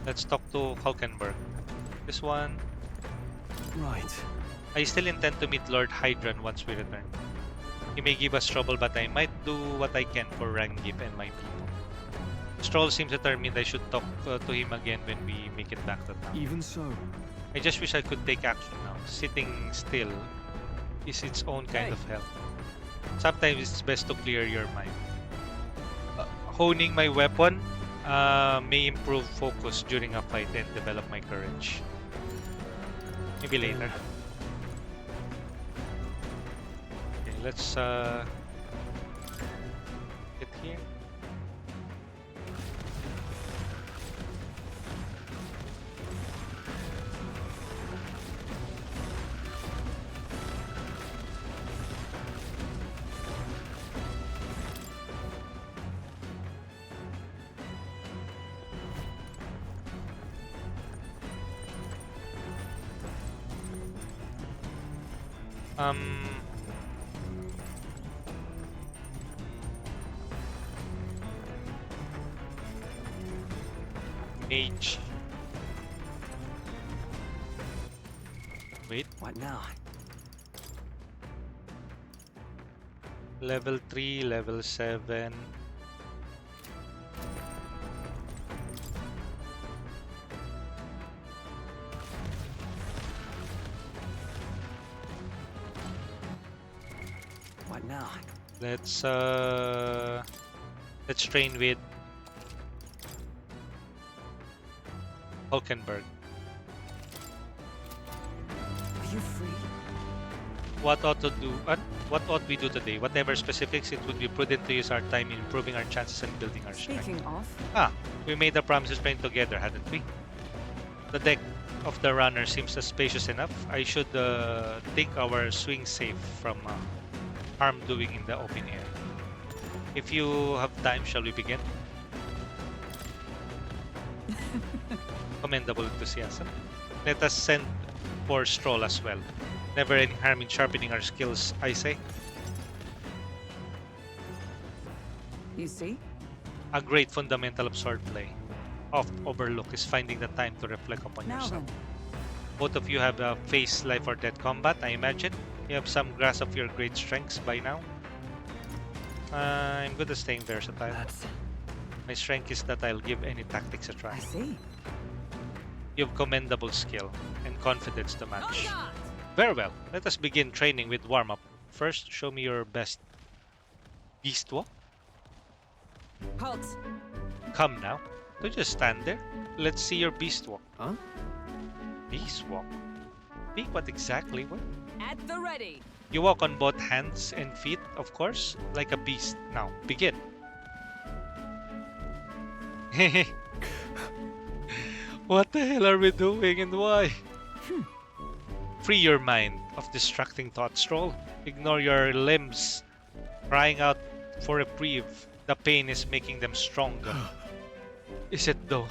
Let's talk to Halkenberg. This one. Right. I still intend to meet Lord Hydran once we return. He may give us trouble, but I might do what I can for Rangip and my people. Stroll seems determined I should talk to him again when we make it back to town. Even so. I just wish I could take action now. Sitting still is its own kind of hell. Sometimes it's best to clear your mind. Honing my weapon may improve focus during a fight and develop my courage. Maybe later. Okay, let's get here. Mage. Wait. What now? Level 3, level 7. What now? Let's train with Hulkenberg. Are you free? What ought we do today? Whatever specifics, it would be prudent to use our time in improving our chances and building our strength. Speaking of, We made the promises train together, hadn't we? The deck of the runner seems spacious enough. I should think our swing safe from harm doing in the open air. If you have time, shall we begin? Commendable enthusiasm. Let us send for Stroll as well. Never any harm in sharpening our skills, I say. you see? A great fundamental of swordplay, oft overlooked, is finding the time to reflect upon Now yourself. then. Both of you have faced life or death combat, I imagine. You have some grasp of your great strengths by now. I'm good at staying versatile. My strength is that I'll give any tactics a try. I see. You have commendable skill and confidence to match. Very well. Let us begin training with warm-up. First, show me your best beast walk. Halt. Come now. Don't just stand there. Let's see your beast walk. Huh? Beast walk? Speak what exactly? What? At the ready. You walk on both hands and feet, of course, like a beast. Now, begin. What the hell are we doing and why? Free your mind of distracting thoughts, Stroll. Ignore your limbs crying out for reprieve. The pain is making them stronger. Is it though?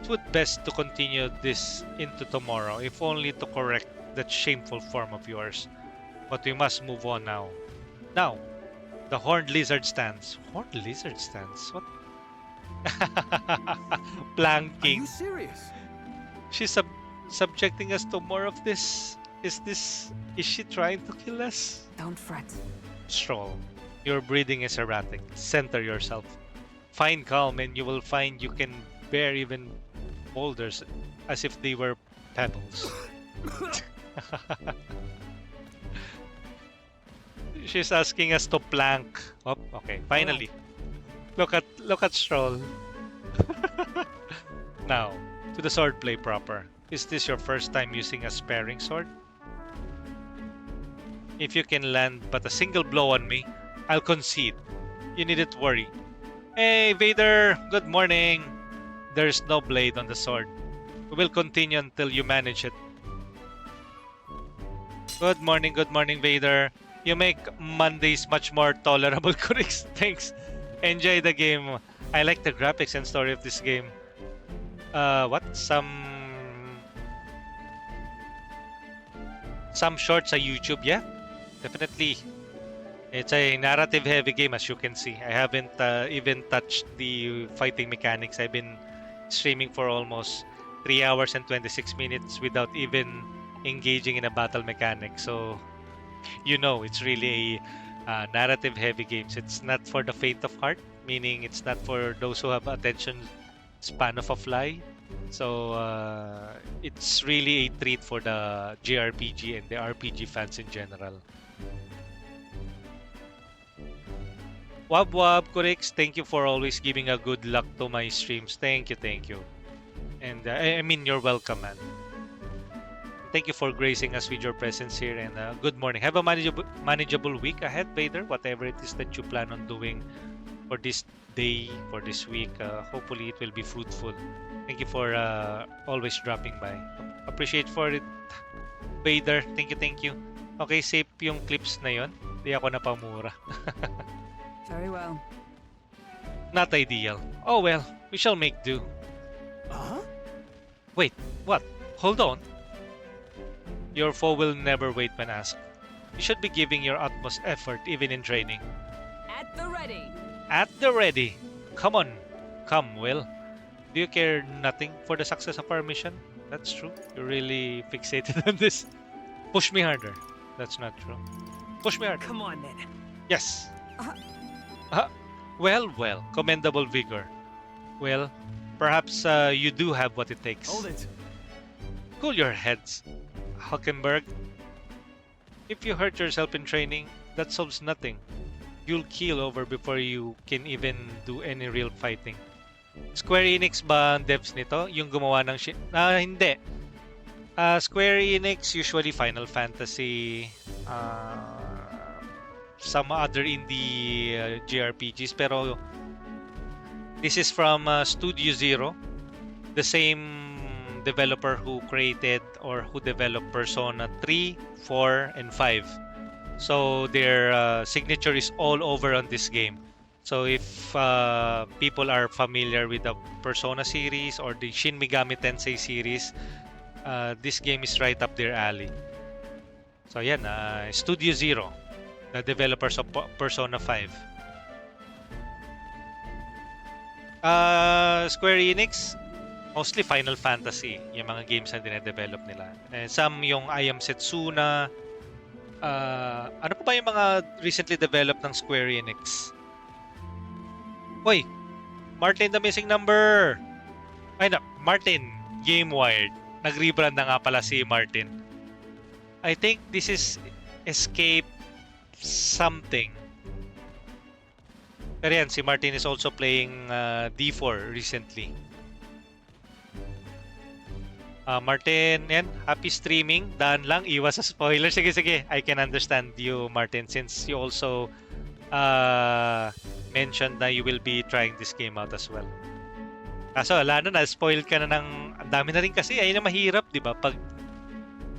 It would best to continue this into tomorrow, if only to correct that shameful form of yours. But we must move on now. Now, the horned lizard stands. Horned lizard stands? What? Planking. Are you serious? She's subjecting us to more of this. Is she trying to kill us? Don't fret. Stroll. Your breathing is erratic. Center yourself. Find calm and you will find you can bear even boulders as if they were pebbles. She's asking us to plank. Oh, okay. Finally. Look at Stroll. Now, to the swordplay proper. Is this your first time using a sparing sword? If you can land but a single blow on me, I'll concede. You needn't worry. Hey, Vader! Good morning! There's no blade on the sword. We will continue until you manage it. Good morning, Vader. You make Mondays much more tolerable, Kurix. Thanks. Enjoy the game. I like the graphics and story of this game. What? Some shorts on YouTube, yeah? Definitely. It's a narrative-heavy game, as you can see. I haven't even touched the fighting mechanics. I've been streaming for almost 3 hours and 26 minutes without even engaging in a battle mechanic. So, you know, it's really a narrative-heavy games. It's not for the faint of heart, meaning it's not for those who have attention span of a fly. So, it's really a treat for the JRPG and the RPG fans in general. Wab Wab, Kurix, thank you for always giving a good luck to my streams. Thank you. And I mean, you're welcome, man. Thank you for gracing us with your presence here, and good morning. Have a manageable week ahead, Vader. Whatever it is that you plan on doing for this day, for this week, hopefully it will be fruitful. Thank you for always dropping by. Appreciate for it, Vader. Thank you. Okay, save yung clips na yon. Di ako napamura. Very well. Not ideal. Oh well, we shall make do. Wait, what? Hold on. Your foe will never wait when asked. You should be giving your utmost effort even in training. At the ready. At the ready. Come on. Come, Will. Do you care nothing for the success of our mission? That's true. You're really fixated on this. Push me harder. That's not true. Push me harder. Come on, then. Yes. Well. Commendable vigor. Well, perhaps you do have what it takes. Hold it. Cool your heads, Hulkenberg. If you hurt yourself in training, that solves nothing. You'll keel over before you can even do any real fighting. Square Enix ba ang devs nito? Yung gumawa ng hindi. Square Enix, usually Final Fantasy, some other indie JRPGs, pero this is from Studio Zero, the same developer who created or who developed Persona 3, 4, and 5. So their signature is all over on this game. So if people are familiar with the Persona series or the Shin Megami Tensei series, this game is right up their alley. So yan, Studio Zero, the developers of Persona 5. Square Enix, mostly Final Fantasy, yung mga games na dinedevelop nila. And some yung I Am Setsuna. Ano pa ba yung mga recently developed ng Square Enix? Hoy, Martin, the missing number! Ay na, Martin, Game Wired. Nag-rebrand na nga pala si Martin. I think this is Escape something. Pero yan, si Martin is also playing D4 recently. Martin, yan, happy streaming. Daan lang, iwas sa spoiler. Sige, sige, I can understand you, Martin, since you also mentioned na you will be trying this game out as well. Kaso, wala na, spoiled ka na ng... Ang dami na rin kasi, ayun na mahirap, di ba? Pag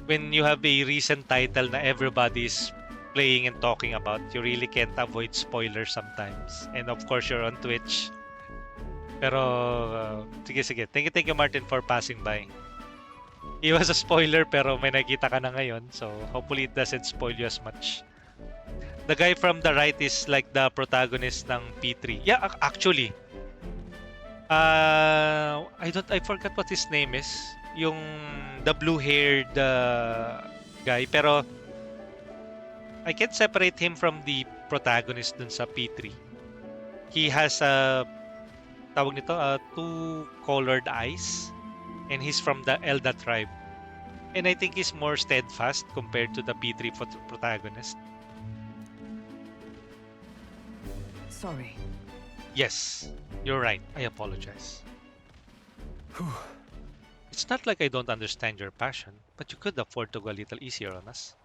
when you have a recent title na everybody's playing and talking about, you really can't avoid spoilers sometimes. And of course, you're on Twitch. Pero, sige, sige. Thank you, Martin, for passing by. It was a spoiler, pero may nakita ka na ngayon. So, hopefully it doesn't spoil you as much. The guy from the right is like the protagonist ng P3. Yeah, actually. I forgot what his name is. Yung the blue-haired guy. Pero, I can't separate him from the protagonist dun sa P3. He has tawag nito, two colored eyes. And he's from the Elda tribe. And I think he's more steadfast compared to the P3 protagonist. Sorry. Yes, you're right. I apologize. It's not like I don't understand your passion, but you could afford to go a little easier on us.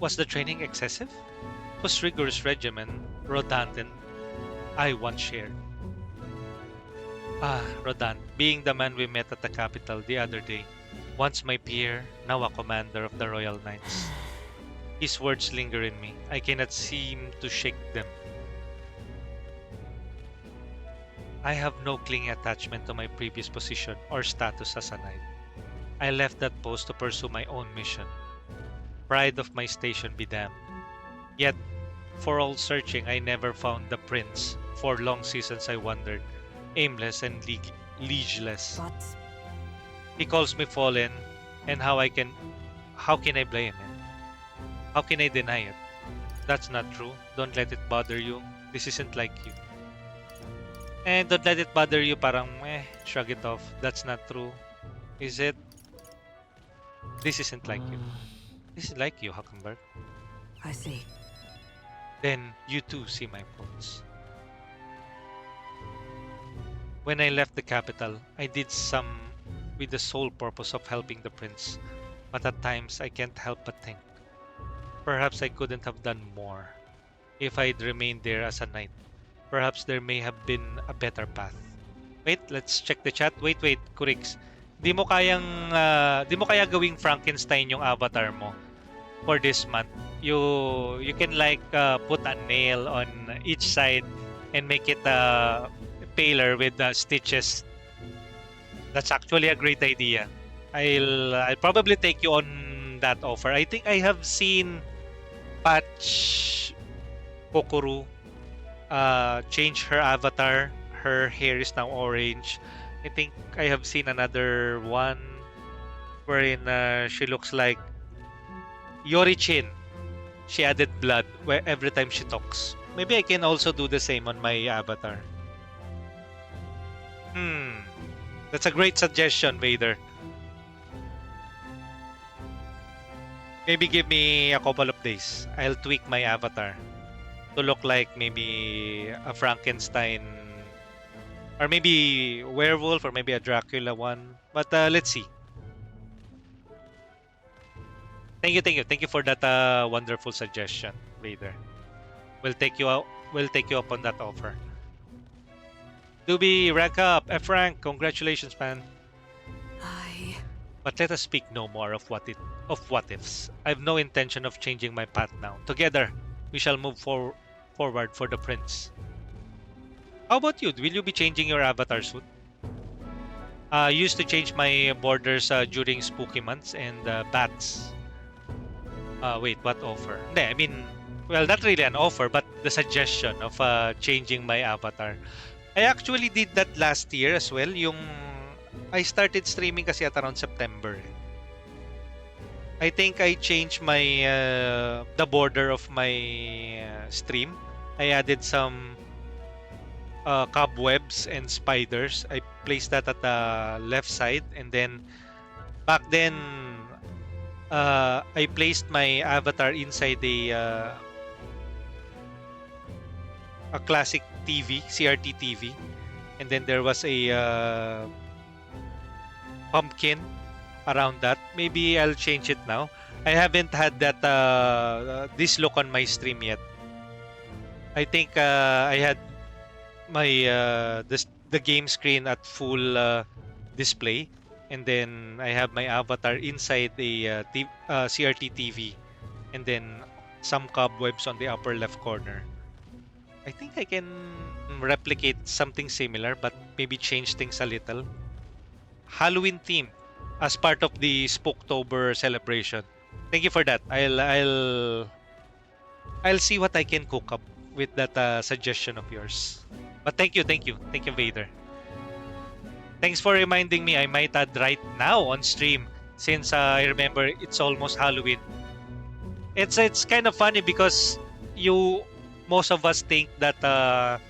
Was the training excessive? It was rigorous regimen, Rodant and I once shared. Rodant, being the man we met at the capital the other day, once my peer, now a commander of the Royal Knights. His words linger in me. I cannot seem to shake them. I have no clinging attachment to my previous position or status as a knight. I left that post to pursue my own mission. Pride of my station be damned. Yet, for all searching, I never found the prince. For long seasons I wandered, aimless and liegeless. But he calls me fallen, and how can I blame him? How can I deny it? That's not true. Don't let it bother you. This isn't like you. And don't let it bother you, parang shrug it off. That's not true. Is it? This isn't like you. This is like you, Huckenberg. I see. Then you too see my faults. When I left the capital, I did some with the sole purpose of helping the prince. But at times, I can't help but think. Perhaps I couldn't have done more. If I'd remained there as a knight, perhaps there may have been a better path. Wait, let's check the chat. Wait, Kurix. Di mo kaya gawing Frankenstein yung avatar mo for this month. You can like put a nail on each side and make it paler with stitches. That's actually a great idea. I'll probably take you on that offer. I think I have seen Patch Kokoro change her avatar. Her hair is now orange. I think I have seen another one wherein she looks like Yorichin. She added blood every time she talks. Maybe I can also do the same on my avatar. That's a great suggestion, Vader. Maybe give me a couple of days. I'll tweak my avatar to look like maybe a Frankenstein or maybe werewolf or maybe a Dracula one. But let's see. Thank you for that wonderful suggestion, Vader. We'll take you up on that offer. Doobie, rack up. F rank, congratulations, man. But let us speak no more of what ifs. I've no intention of changing my path now. Together, we shall move forward for the prince. How about you? Will you be changing your avatar soon? I used to change my borders during spooky months and bats. Wait, what offer? I mean, well, not really an offer, but the suggestion of changing my avatar. I actually did that last year as well. I started streaming kasi at around September. I think I changed my the border of my stream. I added some cobwebs and spiders. I placed that at the left side, and then back then I placed my avatar inside a classic TV, CRT TV, and then there was a pumpkin around that. Maybe I'll change it now. I haven't had that this look on my stream yet. I think I had my the game screen at full display, and then I have my avatar inside the CRT TV, and then some cobwebs on the upper left corner. I think I can replicate something similar, but maybe change things a little. Halloween theme as part of the Spooktober celebration. Thank you for that. I'll see what I can cook up with that suggestion of yours. But thank you, Vader. Thanks for reminding me. I might add right now on stream since I remember it's almost Halloween. It's kind of funny because most of us think that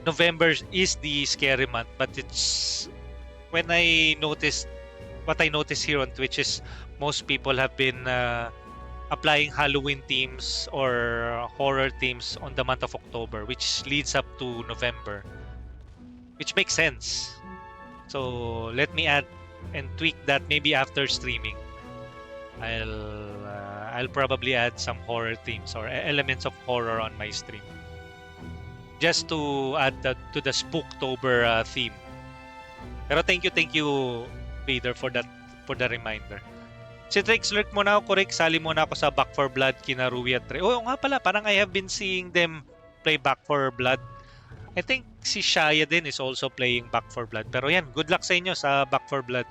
November is the scary month, but it's when I noticed what I noticed here on Twitch is most people have been applying Halloween themes or horror themes on the month of October, which leads up to November, which makes sense. So let me add and tweak that maybe after streaming. I'll probably add some horror themes or elements of horror on my stream, just to add to the Spooktober theme. Pero thank you, Vader, for the reminder. Si Trix, lurk muna ako, correct. Sali muna ako sa Back 4 Blood, kina Rui at Trey. Oo nga pala, parang I have been seeing them play Back 4 Blood. I think si Shaya din is also playing Back 4 Blood. Pero yan, good luck sa inyo sa Back 4 Blood.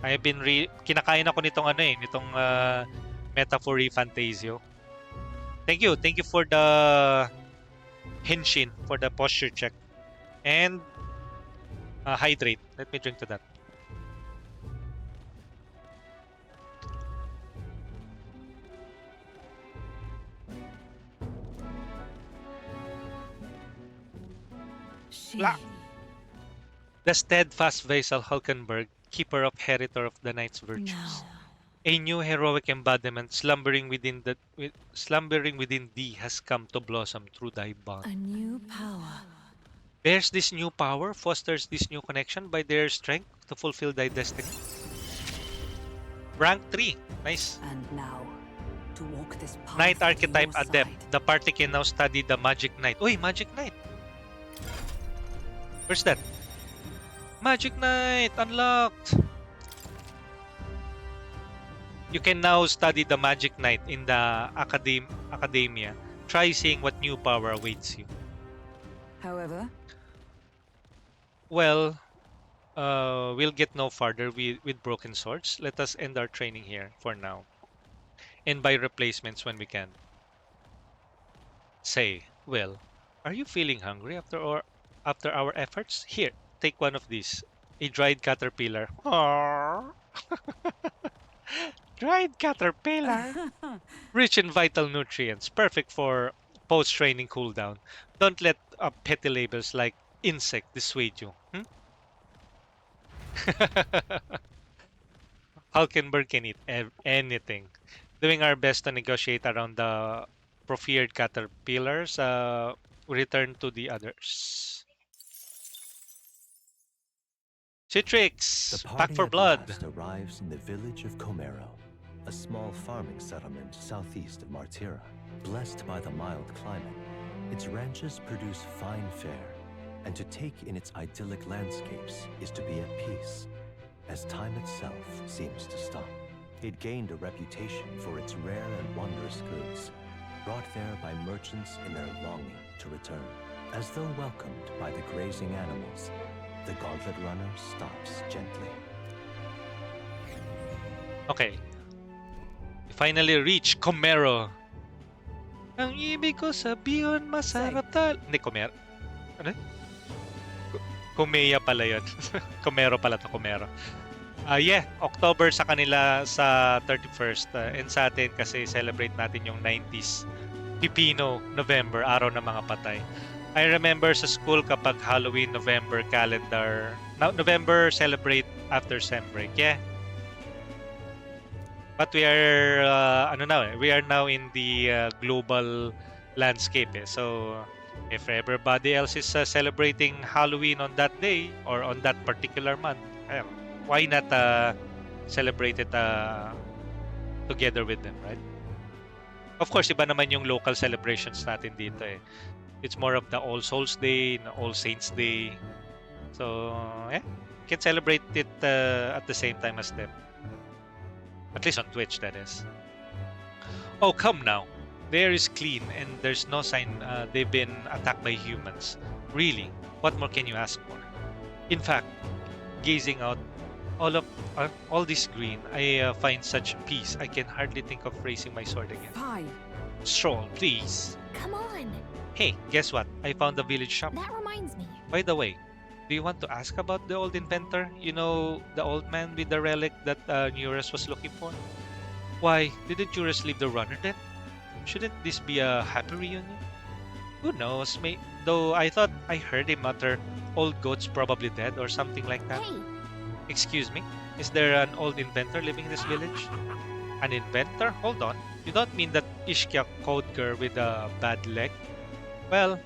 I have been kinakain ako nitong nitong metaphor ReFantazio. Thank you for the henshin, for the posture check. And hydrate. Let me drink to that. The steadfast Vassal Hulkenberg, keeper of heritor of the knight's virtues. No. A new heroic embodiment slumbering within thee has come to blossom through thy bond. A new power. Bears this new power, fosters this new connection by their strength to fulfill thy destiny. Rank 3. Nice. And now, to walk this path Knight at archetype your adept. side. The party can now study the Magic Knight. Uy, Magic Knight! Where's that? Magic Knight! Unlocked! You can now study the Magic Knight in the Academia. Try seeing what new power awaits you. However, well, we'll get no farther with broken swords. Let us end our training here for now. And buy replacements when we can. Say, well, are you feeling hungry after our efforts? Here, take one of these. A dried caterpillar. Aww. Dried caterpillar. Rich in vital nutrients. Perfect for post-training cooldown. Don't let petty labels like insect dissuade you. Hulkenberg can eat anything. Doing our best to negotiate around the proffered caterpillars. We return to the others. Citrix, Back for Blood. Arrives in the village of Comero, a small farming settlement southeast of Martira. Blessed by the mild climate, its ranches produce fine fare, and to take in its idyllic landscapes is to be at peace, as time itself seems to stop. It gained a reputation for its rare and wondrous goods, brought there by merchants in their longing to return. As though welcomed by the grazing animals, the gauntlet runner stops gently. Okay. We finally reach Comero. Ang ibig ko sabihin masarap Hindi, Comero. Ano? Comea pala yun. Comero pala to, Comero. Yeah, October sa kanila sa 31st. And sa atin kasi celebrate natin yung 90s. Pipino, November, araw ng mga patay. I remember sa school kapag Halloween, November calendar. November celebrate after sem break. Yeah. But we are we are now in the global landscape. So if everybody else is celebrating Halloween on that day or on that particular month, why not celebrate it together with them, right? Of course, iba naman yung local celebrations natin dito eh. It's more of the All Souls Day, All Saints Day. So, yeah, you can celebrate it at the same time as them. At least on Twitch, that is. Oh, come now. The air is clean and there's no sign they've been attacked by humans. Really, what more can you ask for? In fact, gazing out all this green, I find such peace. I can hardly think of raising my sword again. Fine. Stroll, please. Come on. Hey, guess what? I found the village shop. That reminds me. By the way, do you want to ask about the old inventor? You know, the old man with the relic that Neurus was looking for? Why, didn't Neurus leave the runner then? Shouldn't this be a happy reunion? Who knows? Though I thought I heard him mutter, "Old goat's probably dead" or something like that. Hey. Excuse me? Is there an old inventor living in this village? An inventor? Hold on. You don't mean that Ishkia code girl with a bad leg? Well,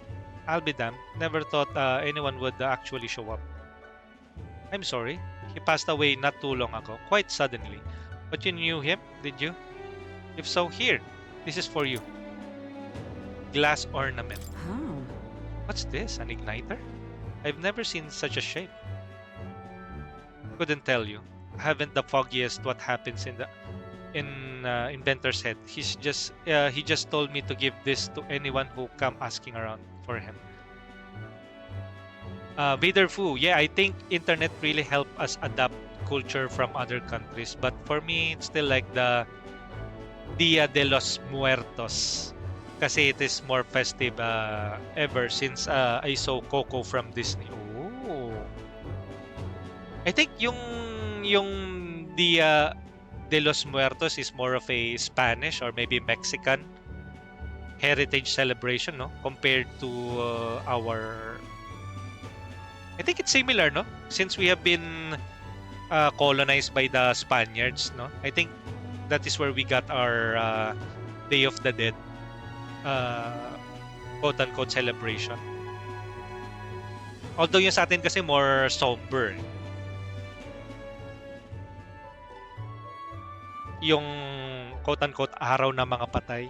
I'll be damned. Never thought anyone would actually show up. I'm sorry. He passed away not too long ago, quite suddenly. But you knew him, did you? If so, here. This is for you. Glass ornament. Oh. What's this? An igniter? I've never seen such a shape. Couldn't tell you. I haven't the foggiest what happens in inventor's head. He just told me to give this to anyone who come asking around for him. Vader Fu, yeah, I think internet really helped us adapt culture from other countries. But for me, it's still like the Dia de los Muertos. Kasi it is more festive ever since I saw Coco from Disney. Oh. I think yung Dia de los Muertos is more of a Spanish or maybe Mexican heritage celebration, no? Compared to our... I think it's similar, no? Since we have been colonized by the Spaniards, no? I think that is where we got our Day of the Dead quote-unquote celebration. Although yung sa atin kasi more somber. Yung quote-unquote araw ng mga patay.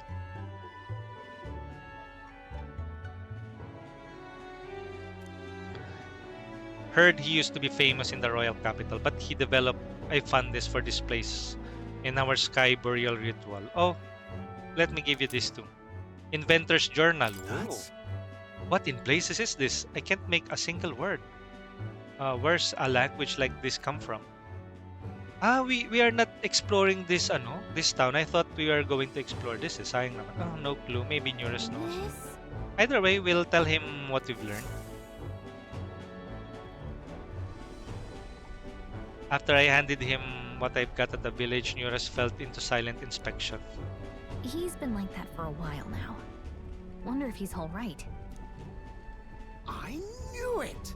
Heard he used to be famous in the royal capital, but he developed a fondness for this place in our sky burial ritual. Oh, let me give you this too. Inventor's Journal. Ooh. What in places is this? I can't make a single word. Where's a language like this come from? We are not exploring this town. I thought we were going to explore this. Sayang naman. Oh, no clue. Maybe Neurus knows. Either way, we'll tell him what we've learned. After I handed him what I've got at the village, Neurus fell into silent inspection. He's been like that for a while now. Wonder if he's all right. I knew it!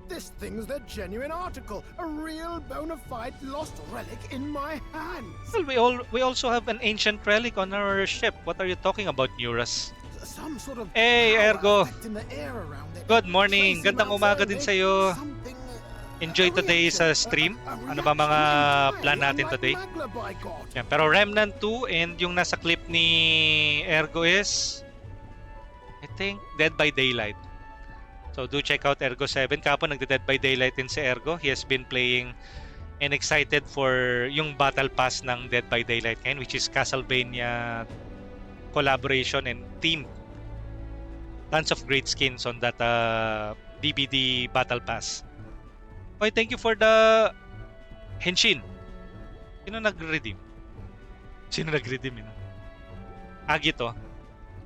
This thing's the genuine article, a real bona fide lost relic in my hands. Well, we also have an ancient relic on our ship. What are you talking about, Neurus? Some sort of hey, Ergo. In the air around it. Good morning. Gandang umaga din sa'yo. Enjoy today's stream. Ano ba mga plan natin today? Yan, pero Remnant 2 and yung nasa clip ni Ergo is I think Dead by Daylight. So do check out Ergo 7. Kapon nagde-Dead by Daylight din si Ergo. He has been playing and excited for yung Battle Pass ng Dead by Daylight ngayon, which is Castlevania collaboration and team. Tons of great skins on that DVD Battle Pass. Okay, thank you for the Henshin. Sino nag-redeem? Yun? Agito.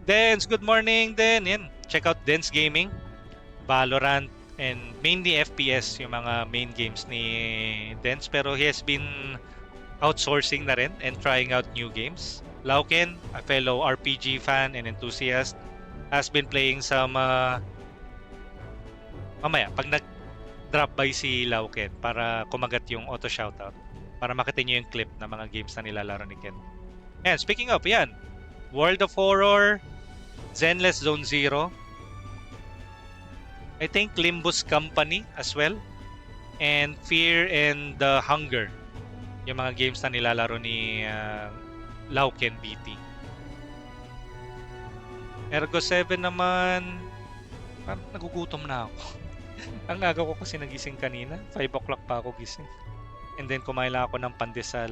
Dens, good morning, Den. Yan. Check out Dens Gaming. Valorant And mainly FPS yung mga main games ni Dens, pero he has been outsourcing na rin and trying out new games. Lauken, a fellow RPG fan and enthusiast, has been playing some mamaya pag nag-drop by si Lauken para kumagat yung auto shoutout para makita niyo yung clip ng mga games na nilalaro ni Ken. And speaking of, yan, World of Horror, Zenless Zone Zero, I think Limbus Company as well, and Fear and Hunger, yung mga games na nilalaro ni Lauken BT. Ergo 7 naman, parang nagugutom na ako. Ang aga ko kasi nagising kanina, 5 o'clock pa ako gising. And then kumain lang ako ng pandesal.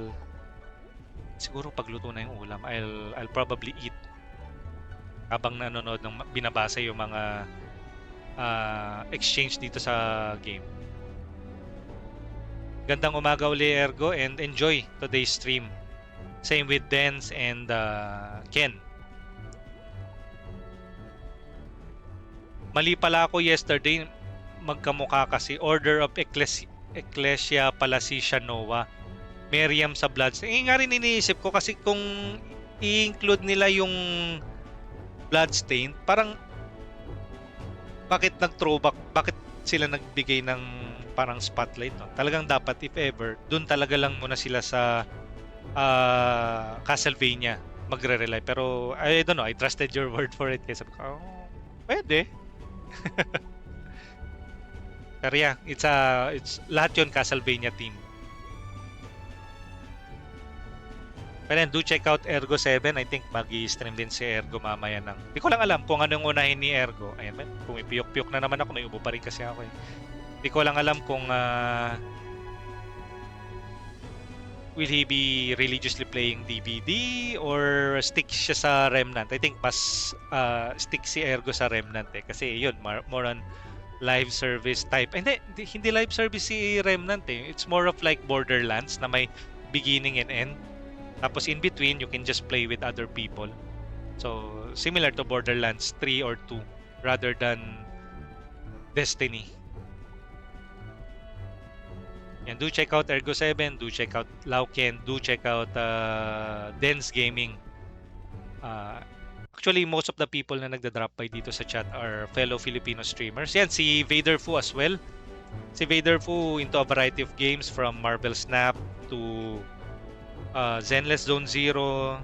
Siguro pagluto na yung ulam, I'll probably eat habang nanonood ng binabasa yung mga exchange dito sa game. Gandang umaga uli, Ergo, and enjoy today's stream. Same with Dens and Ken. Mali pala ako yesterday, magkamukha kasi Order of Ecclesia pala si Shanoa. Miriam sa Bloodstain. Nga rin iniisip ko kasi kung i-include nila yung Bloodstain, parang bakit nag-throwback? Bakit sila nagbigay ng parang spotlight? No? Talagang dapat, if ever, dun talaga lang muna sila sa Castlevania magre-rely. Pero, I don't know, I trusted your word for it. Kaya sabi ko, pwede. Pero yeah, it's lahat yun Castlevania team. Pero then, do check out Ergo 7. I think mag-i-stream din si Ergo mamaya ng... Di ko lang alam kung anong unahin ni Ergo. Ayan, pumipiyok-piyok na naman ako. May ubo pa rin kasi ako eh. Di ko lang alam kung will he be religiously playing DVD or stick siya sa Remnant. I think mas stick si Ergo sa Remnant eh. Kasi yun, more on live service type. Hindi live service si Remnant eh. It's more of like Borderlands na may beginning and end. Tapos in between, you can just play with other people. So, similar to Borderlands 3 or 2 rather than Destiny. And do check out Ergo 7, do check out Lauken, do check out Dens Gaming. Actually, most of the people na nagda-drop by dito sa chat are fellow Filipino streamers. Yan, si Vader Fu as well. Si Vader Fu into a variety of games from Marvel Snap to Zenless Zone Zero.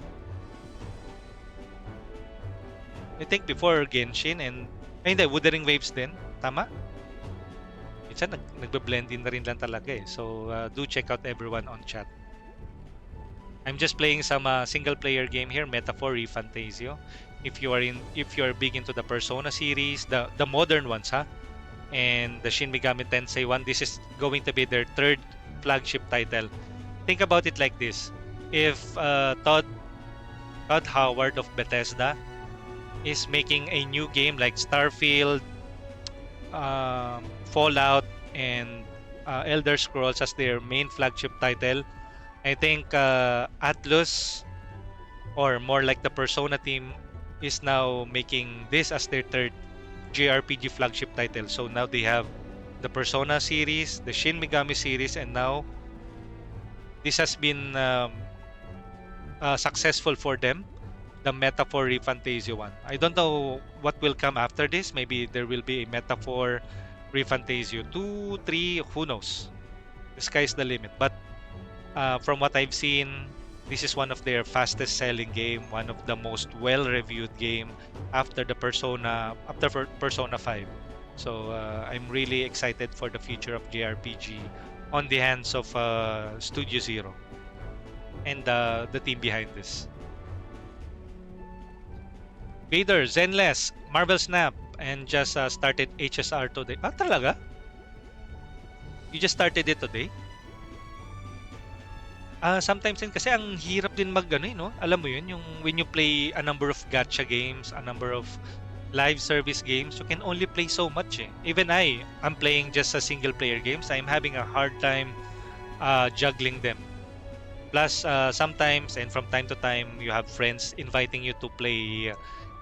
I think before Genshin and hindi, Wuthering Waves din. Tama? Minsan nagbe-blend in na rin lang talaga eh. So do check out everyone on chat. I'm just playing some single player game here, Metaphor ReFantazio. If you're big into the Persona series, the modern ones, and the Shin Megami Tensei one, this is going to be their third flagship title. Think about it like this. If Todd Howard of Bethesda is making a new game like Starfield, Fallout, and Elder Scrolls as their main flagship title, I think Atlus, or more like the Persona team, is now making this as their third JRPG flagship title. So now they have the Persona series, the Shin Megami series, and now this has been successful for them, the Metaphor ReFantazio one. I don't know what will come after this. Maybe there will be a Metaphor ReFantazio 2, 3, who knows? The sky's the limit. But from what I've seen, this is one of their fastest selling game, one of the most well-reviewed game after Persona 5. So I'm really excited for the future of JRPG on the hands of Studio Zero and the team behind this. Vader, Zenless, Marvel Snap, and just started HSR today. Ah, talaga? You just started it today? Sometimes din kasi ang hirap din no? Alam mo yun, yung when you play a number of gacha games, a number of live service games, you can only play so much eh. Even I'm playing just a single player games. I'm having a hard time juggling them. Plus, sometimes and from time to time, you have friends inviting you to play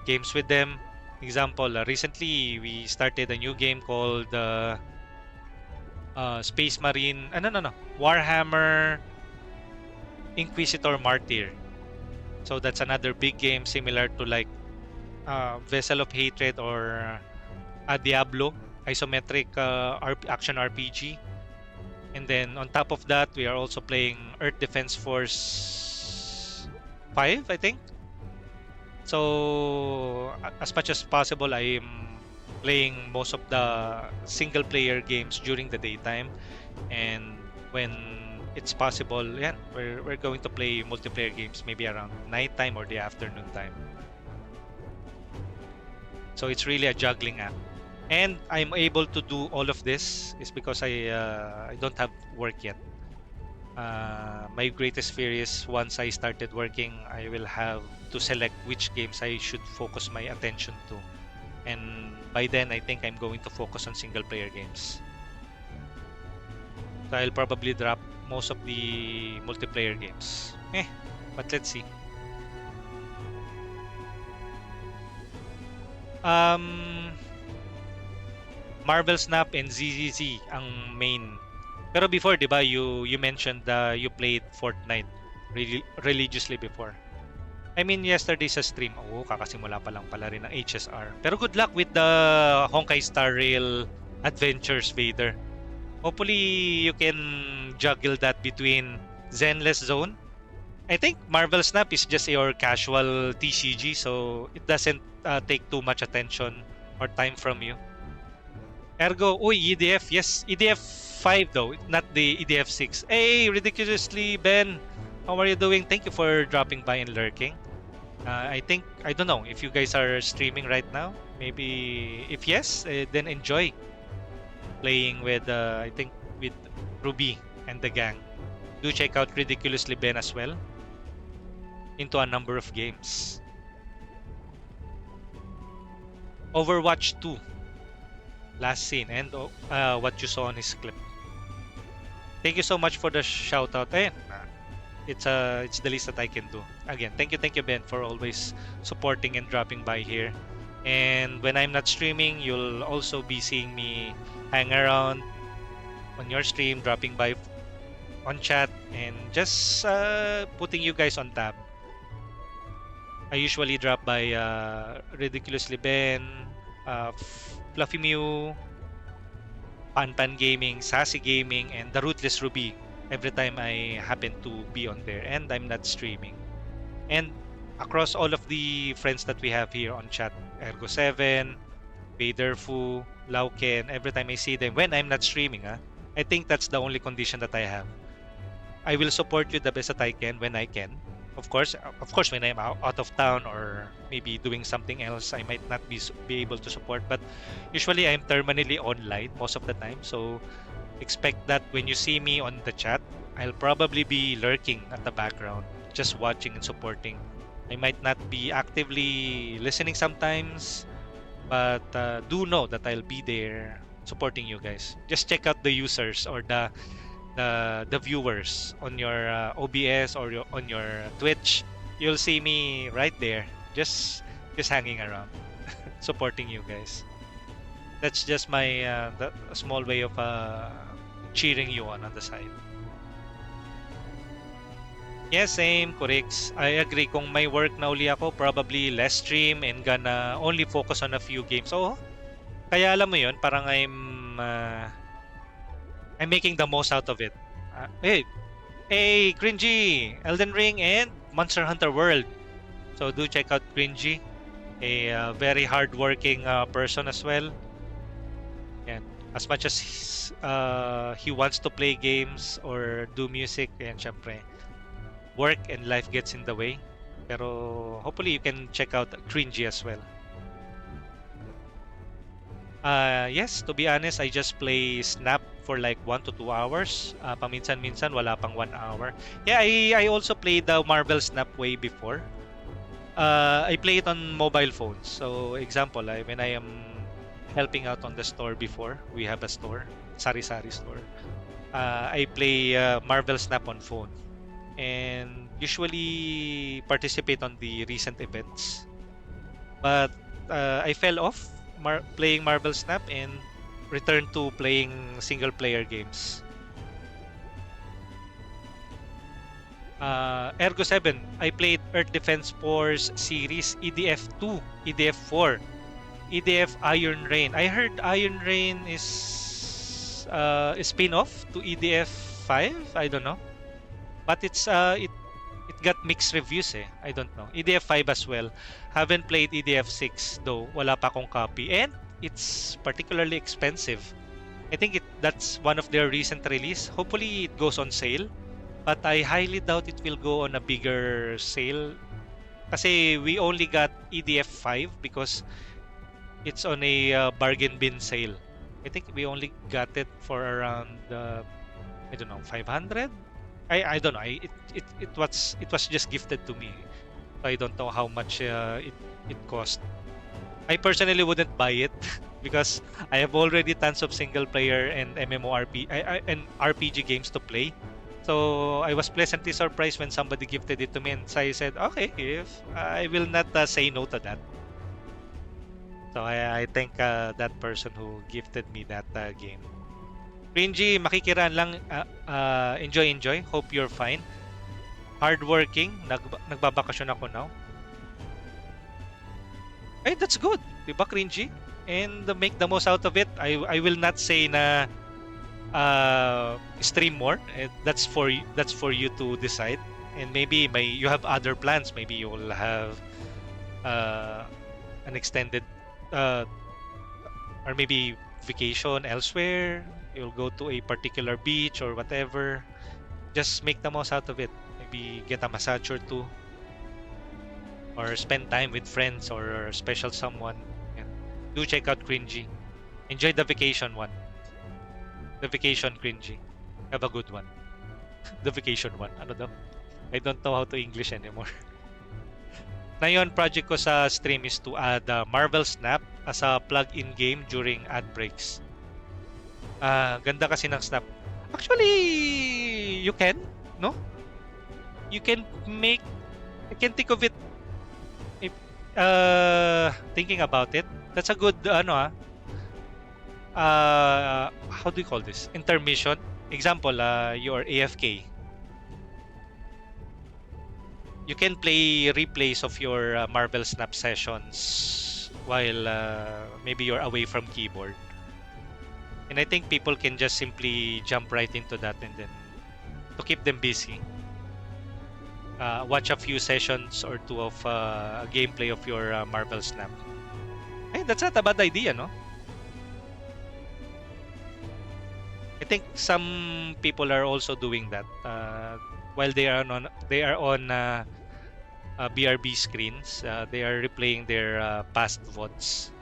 games with them. Example, recently we started a new game called Space Marine. No. Warhammer Inquisitor Martyr. So that's another big game similar to like Vessel of Hatred or Diablo, isometric action RPG. And then on top of that, we are also playing Earth Defense Force 5, I think. So as much as possible, I am playing most of the single player games during the daytime, and when it's possible, yeah, we're going to play multiplayer games maybe around nighttime or the afternoon time. So it's really a juggling act. And I'm able to do all of this is because I don't have work yet. My greatest fear is once I started working, I will have to select which games I should focus my attention to. And by then, I think I'm going to focus on single player games. So I'll probably drop most of the multiplayer games. But let's see. Marvel Snap and ZZZ ang main. Pero before, di ba, you mentioned you played Fortnite religiously before. I mean, yesterday sa stream, kakasimula pa lang pala rin ng HSR. Pero good luck with the Honkai Star Rail Adventures, Vader. Hopefully, you can juggle that between Zenless Zone. I think Marvel Snap is just your casual TCG, so it doesn't take too much attention or time from you. Ergo, EDF, yes, EDF 5 though, not the EDF 6. Hey, ridiculously, Ben, how are you doing? Thank you for dropping by and lurking. I don't know if you guys are streaming right now. Maybe if yes, then enjoy playing with, I think, with Ruby and the gang. Do check out Ridiculously Ben as well. Into a number of games. Overwatch 2. Last scene and what you saw on his clip. Thank you so much for the shout out. It's the least that I can do. Again, thank you Ben for always supporting and dropping by here. And when I'm not streaming, you'll also be seeing me hang around on your stream, dropping by on chat, and just putting you guys on tab. I usually drop by Ridiculously Ben, Fluffy Mew, Pan Gaming, Sassy Gaming, and the Ruthless Ruby every time I happen to be on there and I'm not streaming. And across all of the friends that we have here on chat, Ergo7, Vaderfu, Lauken, every time I see them when I'm not streaming, I think that's the only condition that I have. I will support you the best that I can when I can. Of course, when I'm out of town or maybe doing something else, I might not be able to support. But usually, I'm terminally online most of the time. So expect that when you see me on the chat, I'll probably be lurking at the background, just watching and supporting. I might not be actively listening sometimes, but do know that I'll be there supporting you guys. Just check out the users or the viewers on your OBS or on your Twitch. You'll see me right there, just hanging around, supporting you guys. That's just my small way of cheering you on the side. Yes, same, correct. I agree. Kung may work na uli ako, probably less stream and gonna only focus on a few games. Oh, kaya alam mo yun, parang I'm making the most out of it. Hey, Cringy, Elden Ring, and Monster Hunter World. So do check out Cringy, a very hardworking person as well. And as much as he wants to play games or do music, and syempre, work and life gets in the way. Pero hopefully you can check out Cringy as well. Yes, to be honest, I just play Snap for like 1 to 2 hours. Paminsan-minsan, wala pang 1 hour. Yeah, I also played the Marvel Snap way before. I play it on mobile phones. So, example, when I am helping out on the store before, we have a store, Sari-Sari store. I play Marvel Snap on phone. And usually participate on the recent events. But I fell off playing Marvel Snap and returned to playing single player games. Ergo 7, I played Earth Defense Force series EDF 2, EDF 4, EDF Iron Rain. I heard Iron Rain is a spin-off to EDF 5. I don't know, but it got mixed reviews eh. I don't know. EDF 5 as well. Haven't played EDF 6 though. Wala pa akong copy and it's particularly expensive. I think that's one of their recent release. Hopefully it goes on sale. But I highly doubt it will go on a bigger sale. Kasi we only got EDF 5 because it's on a bargain bin sale. I think we only got it for around I don't know, 500. I don't know. It was just gifted to me. I don't know how much it cost. I personally wouldn't buy it because I have already tons of single player and and RPG games to play. So I was pleasantly surprised when somebody gifted it to me, and so I said, okay, if I will not say no to that. So I thank that person who gifted me that game. Rinji, makikiraan lang. Enjoy. Hope you're fine. Hardworking. Nagbabakasyon ako now. Hey, that's good. Diba, Cringy? And make the most out of it. I will not say na stream more. That's for you to decide. And maybe you have other plans. Maybe you will have an extended or maybe vacation elsewhere. You'll go to a particular beach or whatever. Just make the most out of it. Maybe get a massage or two, or spend time with friends or special someone. And do check out Cringy. Enjoy the vacation one. The vacation Cringy. Have a good one. The vacation one. Ano daw? I don't know how to English anymore. Ngayon, project ko sa stream is to add Marvel Snap as a plug-in game during ad breaks. Ganda kasi ng Snap. Actually, you can, no? You can make... I can think of it if, thinking about it. That's a good, how do you call this? Intermission. Example, you're AFK. You can play replays of your Marvel Snap sessions while maybe you're away from keyboard. And I think people can just simply jump right into that, and then to keep them busy, watch a few sessions or two of gameplay of your Marvel Snap. Hey, that's not a bad idea, no? I think some people are also doing that while they are on BRB screens. They are replaying their past VODs.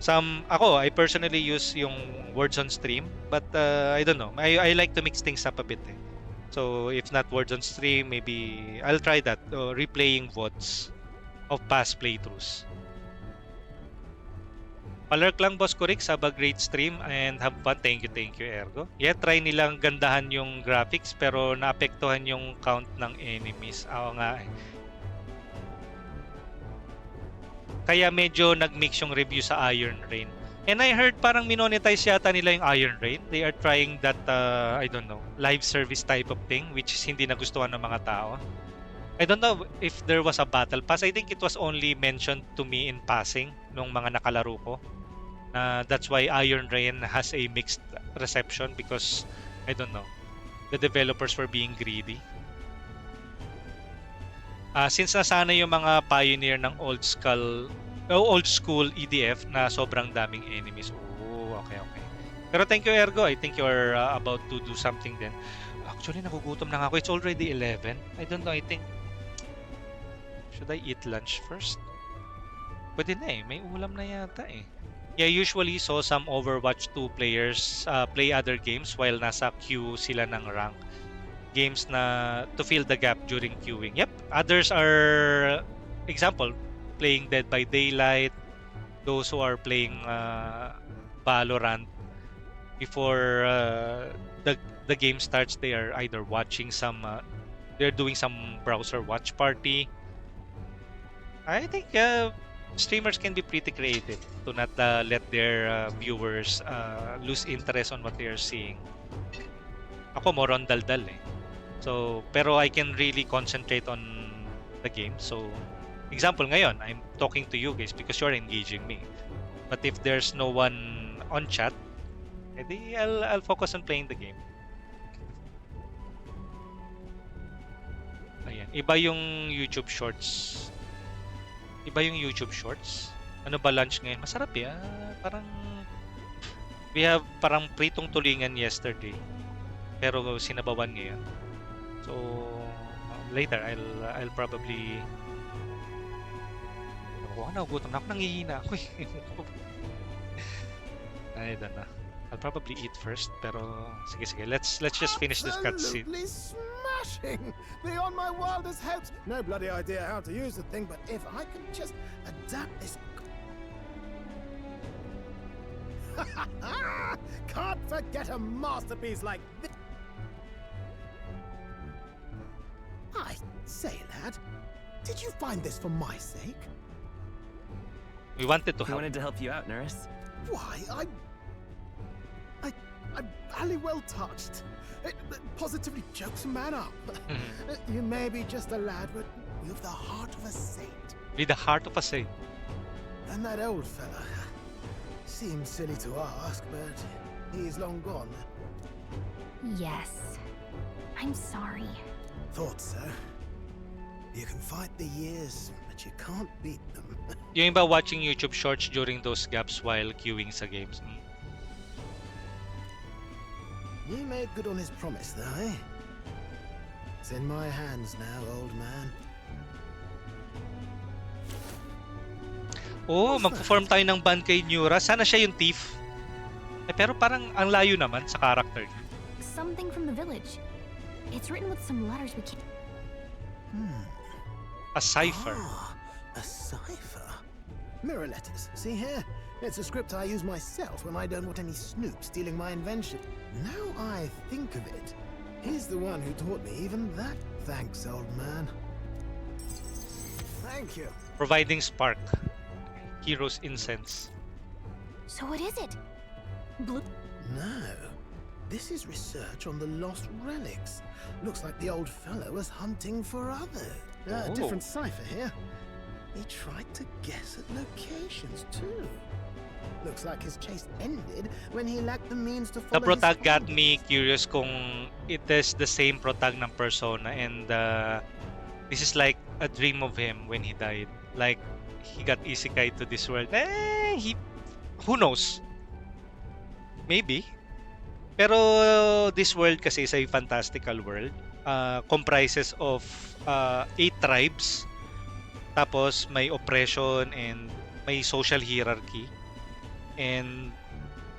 I personally use yung words on stream, but I don't know. I like to mix things up a bit. Eh. So if not words on stream, maybe I'll try that. Replaying VODs of past playthroughs. Palurk lang, Boss Kurix. Have a great stream and have fun. Thank you, Ergo. Yeah, try nilang gandahan yung graphics pero naapektuhan yung count ng enemies. Oo nga eh. Kaya medyo nag-mix yung review sa Iron Rain. And I heard parang minonetize yata nila yung Iron Rain. They are trying that, I don't know, live service type of thing which is hindi nagustuhan ng mga tao. I don't know if there was a battle pass. I think it was only mentioned to me in passing nung mga nakalaro ko. That's why Iron Rain has a mixed reception because, I don't know, the developers were being greedy. Since nasana yung mga pioneer ng old school EDF na sobrang daming enemies. Oh, okay. Pero thank you, Ergo. I think you're about to do something then. Actually, nagugutom na nga ako. It's already 11. I don't know. I think... Should I eat lunch first? Pwede na eh. May ulam na yata eh. Yeah, usually saw some Overwatch 2 players play other games while nasa queue sila ng rank. Games na to fill the gap during queuing. Yep, others are, example, playing Dead by Daylight. Those who are playing Valorant before the game starts, they are either watching they're doing some browser watch party. I think streamers can be pretty creative to not let their viewers lose interest on what they are seeing. Ako more on daldal eh. So, pero I can really concentrate on the game. So, example ngayon, I'm talking to you guys because you're engaging me. But if there's no one on chat, edi I'll focus on playing the game. Ayan. Iba yung YouTube Shorts. Iba yung YouTube Shorts. Ano ba lunch ngayon? Masarap yan. Parang we have parang pritong tulingan yesterday. Pero sinabawan ngayon. So later I'll probably nagugutom na ako, nangihina ako. I don't know. I'll probably eat first, pero sige, let's just finish this cutscene. Absolutely smashing! Beyond my wildest hopes. No bloody idea how to use the thing, but if I could just adapt this. Can't forget a masterpiece like this. I say, lad, did you find this for my sake? We wanted to help. We wanted to help you out, nurse. Why, I'm very well touched. It positively jokes a man up. You may be just a lad, but you've the heart of a saint. With the heart of a saint. And that old fella seems silly to ask, but he's long gone. Yes. I'm sorry. Thought so. You can fight the years, but you can't beat them. Yung iba watching YouTube Shorts during those gaps while queuing sa games. He made good on his promise, though, eh? It's in my hands now, old man. Oh, magpo-form tayo ng band kay Nura. Sana siya yung thief. Eh, pero parang ang layo naman sa character niya. Something from the village. It's written with some letters we can't. A cipher. Ah, a cipher. Mirror letters. See here? It's a script I use myself when I don't want any snoop stealing my invention. Now I think of it, he's the one who taught me even that. Thanks, old man. Thank you. Providing spark. Hero's incense. So what is it? Blue. No. This is research on the lost relics. Looks like the old fellow was hunting for others. A different cipher here. He tried to guess at locations too. Looks like his chase ended when he lacked the means to follow The protag his got me curious kung it is the same protag ng Persona, and this is like a dream of him when he died. Like he got isekai to this world. Who knows? Maybe. Pero this world kasi is a fantastical world. Comprises of 8 tribes. Tapos may oppression and may social hierarchy. And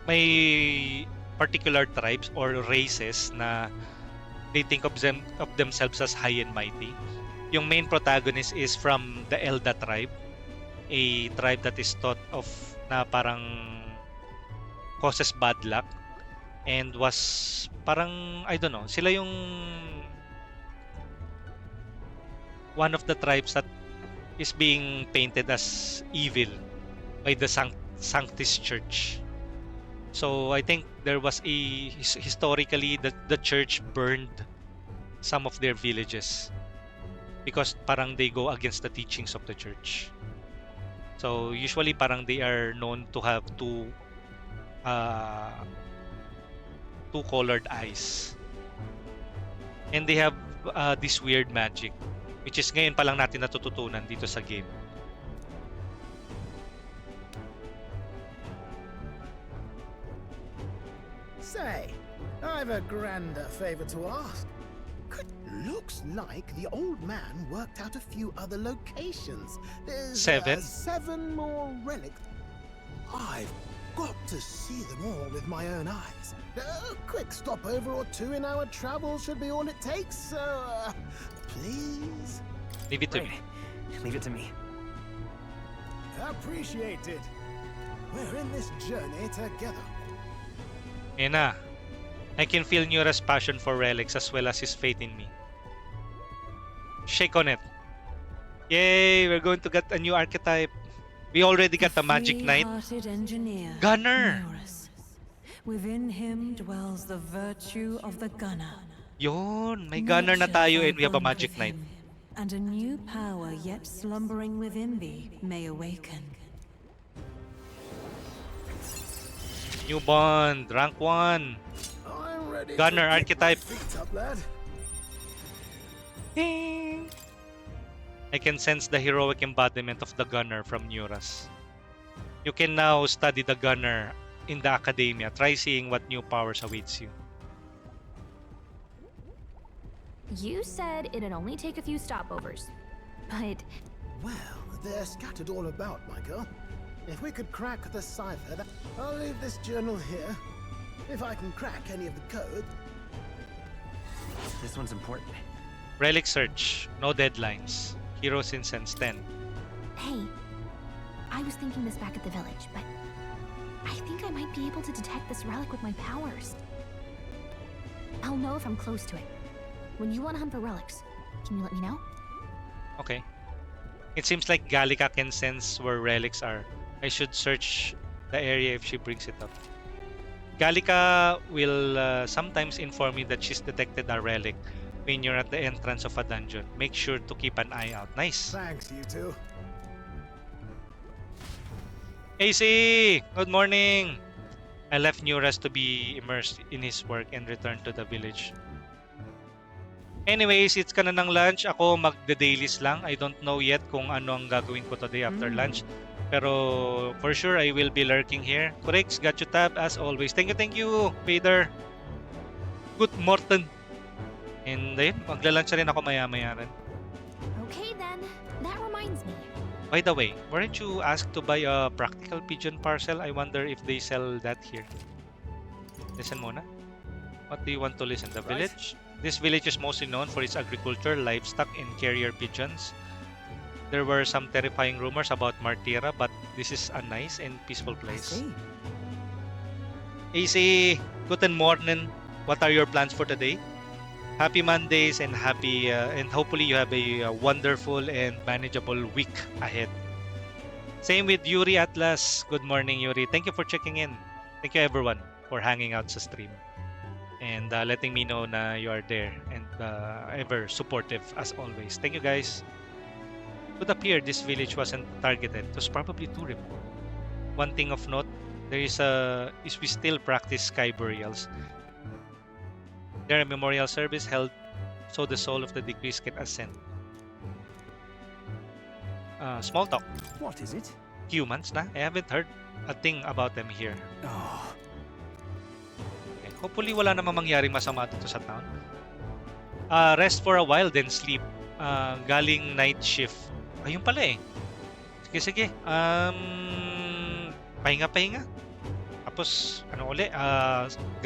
may particular tribes or races na they think of themselves as high and mighty. Yung main protagonist is from the Elda tribe, a tribe that is thought of na parang causes bad luck and was parang, I don't know, sila yung one of the tribes that is being painted as evil by the Sanctus Church. So I think there was a historically the church burned some of their villages because parang they go against the teachings of the church. So usually parang they are known to have two colored eyes. And they have this weird magic which is ngayon pa lang natin natututunan dito sa game. Say, I've a grander favor to ask. Looks like the old man worked out a few other locations. There's 7? 7 more relics. I've got to see them all with my own eyes. A quick stopover or two in our travels should be all it takes, so please? Leave it to me. Leave it to me. Appreciated. We're in this journey together. Ayan na. I can feel Nura's passion for relics as well as his faith in me. Shake on it. Yay! We're going to get a new archetype. We already got the Magic Knight. Free-hearted engineer, Gunner! Neurus. Within him dwells the virtue of the gunner. Yun, may Gunner na Nature tayo fell and we have a bond Magic with Knight. him, and a new power yet slumbering within thee may awaken. New bond, rank 1. I'm ready Gunner to kick my archetype. feet up, lad. I can sense the heroic embodiment of the Gunner from Neuras. You can now study the Gunner in the academia. Try seeing what new powers awaits you. You said it'd only take a few stopovers, but... Well, they're scattered all about, my girl. If we could crack the cipher, I'll leave this journal here. If I can crack any of the code... This one's important. Relic search. No deadlines. Heroes Incense 10. Hey, I was thinking this back at the village, but I think I might be able to detect this relic with my powers. I'll know if I'm close to it. When you want to hunt for relics, can you let me know? Okay. It seems like Gallica can sense where relics are. I should search the area if she brings it up. Gallica will sometimes inform me that she's detected a relic when you're at the entrance of a dungeon. Make sure to keep an eye out. Nice. Thanks, you two. AC! Good morning! I left Neuras to be immersed in his work and returned to the village. Anyways, it's ka na ng lunch. Ako magde-dailies lang. I don't know yet kung ano ang gagawin ko today after lunch. Pero for sure, I will be lurking here. Correct, got you tab as always. Thank you, Vader. Good Morton. And ayun, magla-lunch na rin ako maya-maya rin. Okay then, that reminds me. By the way, weren't you asked to buy a practical pigeon parcel? I wonder if they sell that here. Listen muna. What do you want to listen? The village? This village is mostly known for its agriculture, livestock, and carrier pigeons. There were some terrifying rumors about Martira, but this is a nice and peaceful place. AC, guten morning. What are your plans for today? Happy Mondays and and hopefully you have a wonderful and manageable week ahead. Same with Yuri Atlas. Good morning, Yuri. Thank you for checking in. Thank you everyone for hanging out sa stream and letting me know na you are there and ever supportive as always. Thank you guys. It would appear this village wasn't targeted. It was probably too remote. One thing of note, there is we still practice sky burials. There a memorial service held so the soul of the deceased can ascend. Small talk. What is it? Humans na? I haven't heard a thing about them here. Oh. Okay. Hopefully wala namang mangyaring masama dito sa town. Rest for a while then sleep. Galing night shift. Ayun pala eh. Sige. Pahinga. Tapos,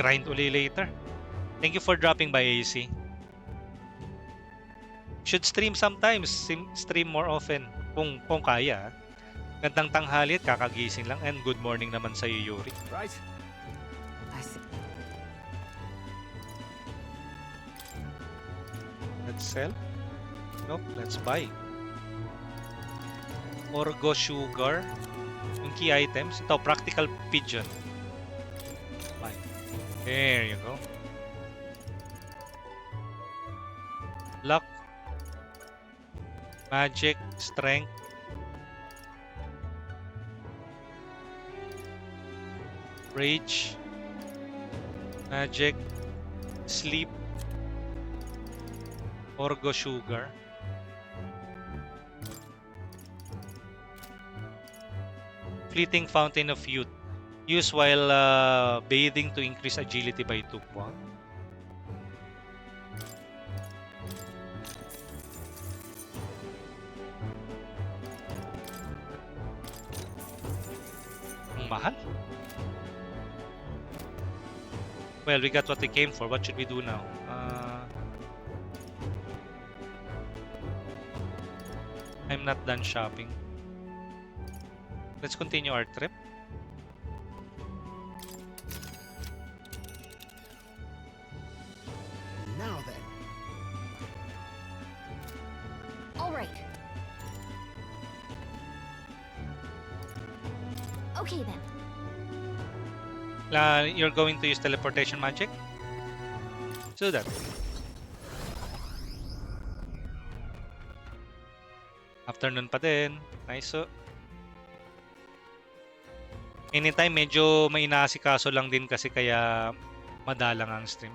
grind uli later. Thank you for dropping by, AC. Should stream sometimes. Stream more often. Kung kaya. Gandang tanghali at kakagising lang. And good morning naman sa iyo, Yuri. Right. Let's sell. Nope, let's buy. Orgo sugar. Yung key items. Ito, practical pigeon. Buy. There you go. Luck. Magic. Strength. Rage. Magic. Sleep. Orgo sugar. Fleeting Fountain of Youth. Use while bathing to increase agility by 2. Wow. Ang mahal. Well, we got what we came for. What should we do now? I'm not done shopping. Let's continue our trip. Now then. All right. Okay then. You're going to use teleportation magic? Do that. Afternoon pa din. Nice. So, anytime medyo may inaasikaso lang din kasi kaya madalang ang stream.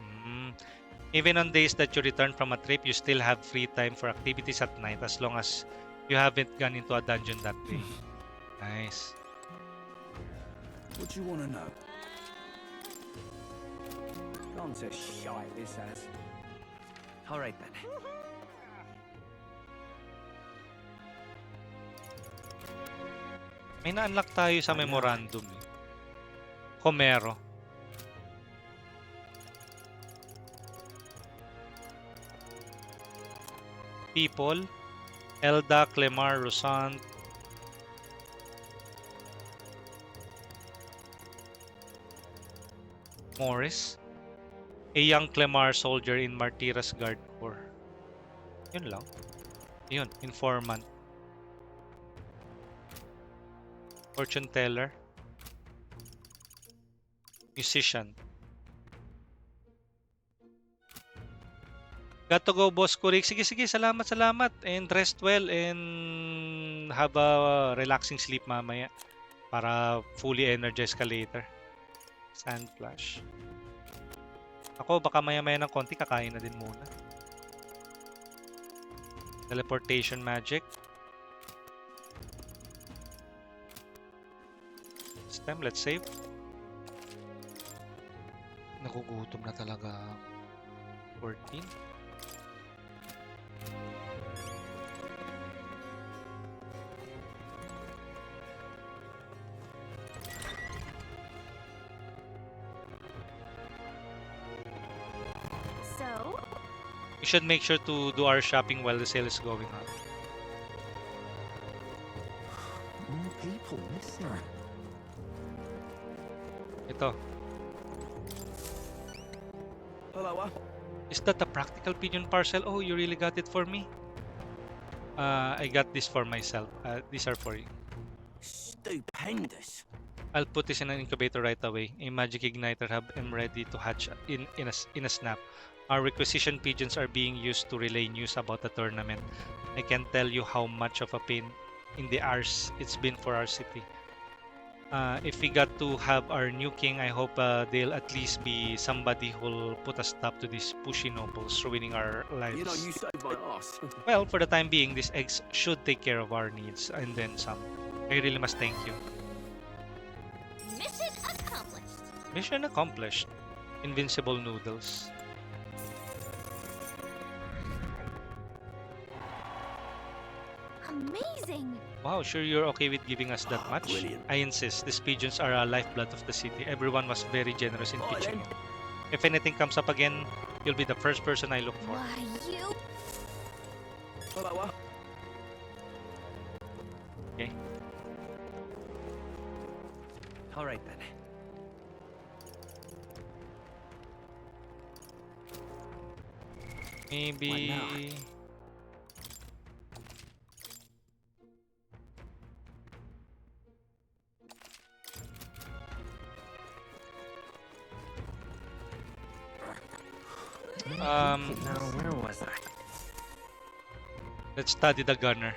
Even on days that you return from a trip, you still have free time for activities at night as long as you haven't gone into a dungeon that day. Nice. What do you want to know? Gone to shite, this has. Alright then. May na-unlock tayo sa memorandum. Homero. People. Elda, Clemar, Rosant. Morris. A young Clemar soldier in Martira's guard corps. Yun lang. Yun, informant. Fortune teller. Musician. Got to go, boss Kurik. Sige, salamat. And rest well and have a relaxing sleep mamaya para fully energized ka later. Sand flash. Ako, baka maya-maya ng konti, kakain na din muna. Teleportation magic. This time, let's save. Nagugutom na talaga. 14. So? We should make sure to do our shopping while the sale is going on. More people missing. Ito. Hello. Is that a practical pigeon parcel? Oh, you really got it for me? I got this for myself. These are for you. Stupendous. I'll put this in an incubator right away. A magic igniter hub am ready to hatch in a snap. Our requisition pigeons are being used to relay news about the tournament. I can't tell you how much of a pain in the arse it's been for our city. If we got to have our new king, I hope they'll at least be somebody who'll put a stop to these pushy nobles ruining our lives. You know, you saved my ass. Well, for the time being, these eggs should take care of our needs, and then some. I really must thank you. Mission accomplished. Mission accomplished. Invincible noodles. Amazing. Wow, sure you're okay with giving us that much? Brilliant. I insist. These pigeons are a lifeblood of the city. Everyone was very generous in pitching in. If anything comes up again, you'll be the first person I look for. Why, you... Hello. Okay. Alright then. Maybe... Now, where was I? Let's study the gunner.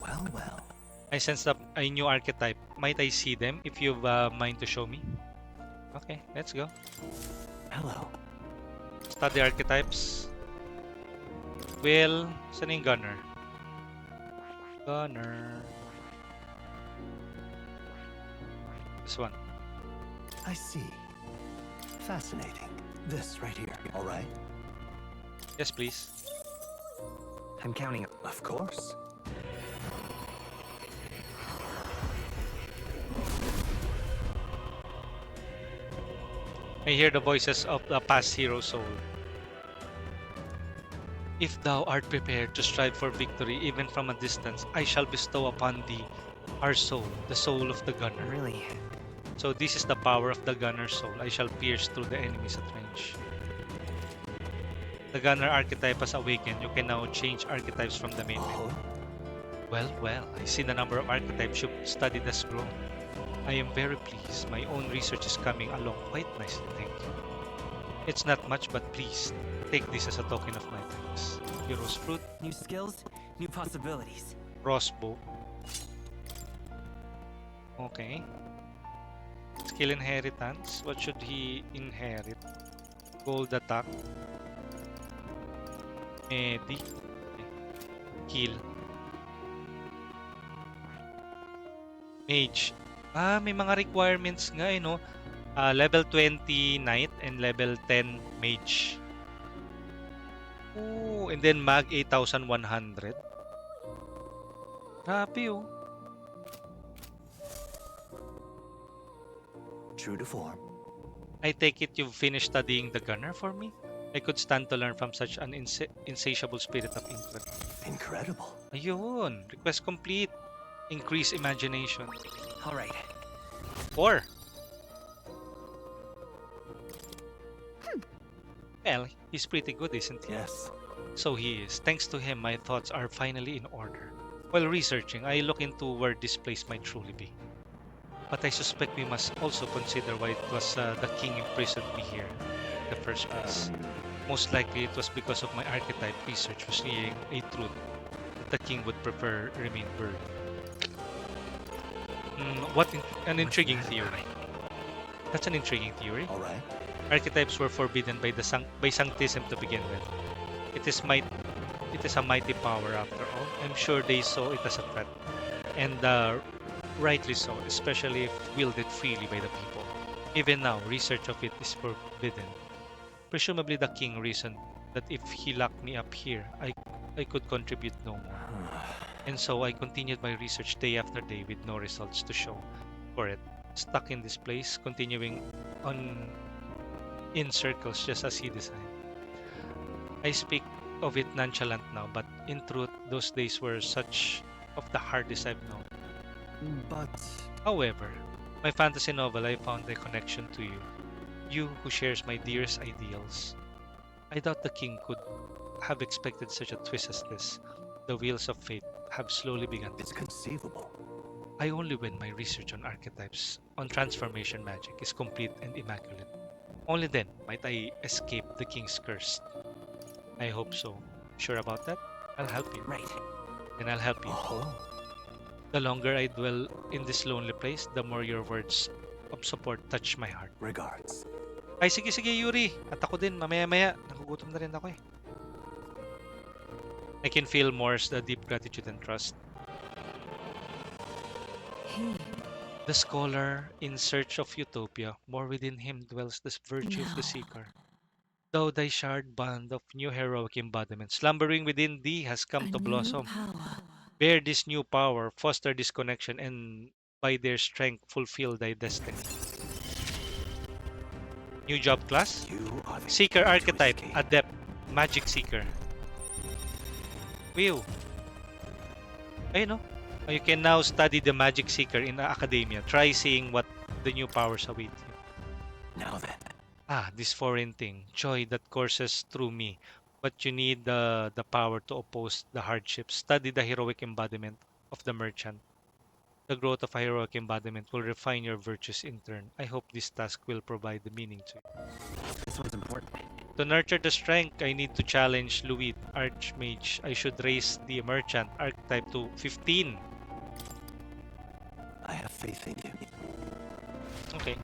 Well. I sensed up a new archetype. Might I see them if you've mind to show me? Okay, let's go. Hello. Study archetypes. Will, saan yung gunner? Gunner. This one. I see. Fascinating. This right here, all right? Yes, please. I'm counting. Of course. I hear the voices of the past hero soul. If thou art prepared to strive for victory even from a distance, I shall bestow upon thee our soul, the soul of the gunner. Really? So this is the power of the gunner's soul. I shall pierce through the enemies at range. The gunner archetype has awakened. You can now change archetypes from the main menu. Well, I see the number of archetypes you've studied has grown. I am very pleased. My own research is coming along quite nicely, thank you. It's not much, but please, take this as a token of my thanks. Hero's Fruit. New skills, new possibilities. Crossbow. Okay. Skill inheritance. What should he inherit? Gold attack. Medi. Heal. Mage. May mga requirements nga no? Level 20 Knight and level 10 Mage. Ooh, and then Mag 8,100. Grabe oh. True to form. I take it you've finished studying the gunner for me? I could stand to learn from such an insatiable spirit of inquiry. Incredible. Ayun. Request complete. Increase imagination. All right. 4. Well, he's pretty good, isn't he? Yes. So he is. Thanks to him, my thoughts are finally in order. While researching, I look into where this place might truly be. But I suspect we must also consider why it was the king imprisoned me here in the first place. Most likely it was because of my archetype research was seeing a truth that the king would prefer remain buried. An intriguing theory. That's an intriguing theory. All right. Archetypes were forbidden by Sanctism to begin with. It is a mighty power after all. I'm sure they saw it as a threat, and rightly so, especially if wielded freely by the people. Even now, research of it is forbidden. Presumably the king reasoned that if he locked me up here, I could contribute no more. And so I continued my research day after day with no results to show for it. Stuck in this place, continuing on in circles just as he designed. I speak of it nonchalant now, but in truth, those days were such of the hardest I've known. But however, my fantasy novel, I found a connection to you. You who shares my dearest ideals. I doubt the king could have expected such a twist as this. The wheels of fate have slowly begun. It's conceivable. I only when my research on archetypes, on transformation magic, is complete and immaculate. Only then might I escape the king's curse. I hope so. Sure about that? I'll help you. Right. And I'll help you. The longer I dwell in this lonely place, the more your words of support touch my heart. Regards. Ay, sige, Yuri. At ako din, mamaya-maya. Nagugutom na rin ako eh. I can feel Mor's the deep gratitude and trust. The scholar in search of utopia, more within him dwells this virtue of the seeker. Though thy shard bond of new heroic embodiment slumbering within thee has come to blossom. Bear this new power, foster this connection, and by their strength fulfill thy destiny. New job class? Seeker archetype, Adept, Magic Seeker. Whew. Ayun no? You can now study the Magic Seeker in academia. Try seeing what the new powers await you. Now then. This foreign thing, joy that courses through me. But you need the power to oppose the hardships. Study the heroic embodiment of the merchant. The growth of a heroic embodiment will refine your virtues in turn. I hope this task will provide the meaning to you. This one's important. To nurture the strength, I need to challenge Louis, Archmage. I should raise the merchant archetype to 15. I have faith in you. Okay.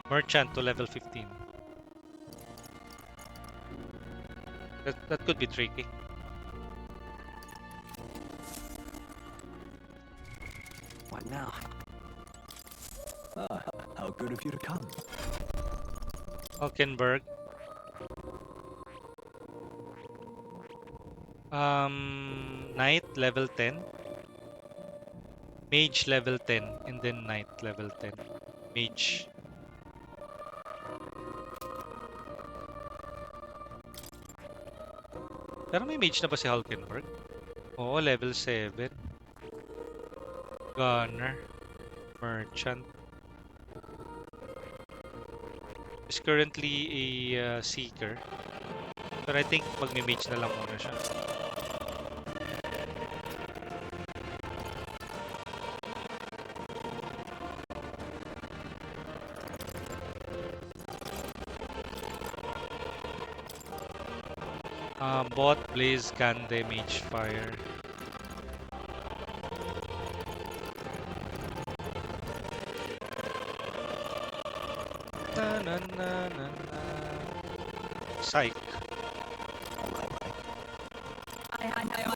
Merchant to level 15. That could be tricky. What now? How good of you to come. Hulkenberg. Knight level 10. Mage level 10 and then Knight level 10. Mage. Pero may mage na ba si Hulkenberg? Oo, level 7. Gunner. Merchant. is currently a Seeker. But I think magme-mage na lang muna siya. Bot, Blaze, Kande, Mage, Fire. Na na na na na. Psych. I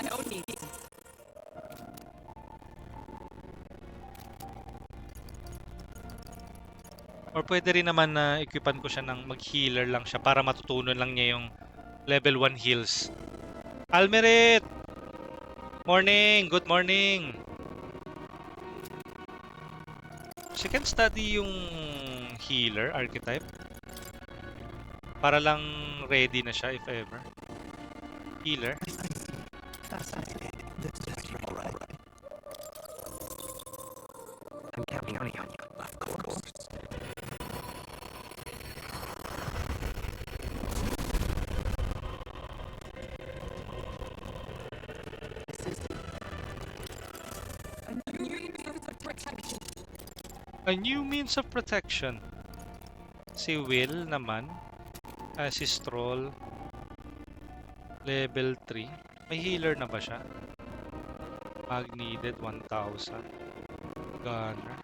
don't need it. Or pwede rin naman na equipan ko siya ng mag-healer lang siya para matutunan lang niya yung level 1 heals. Almeret! Morning! Good morning! She can study yung healer archetype. Para lang ready na siya if ever. Healer. I'm counting on you. Of course. A new means of protection. Si Will naman. Si Stroll. Level 3. May healer na ba siya? Mag needed 1,000. Gunner.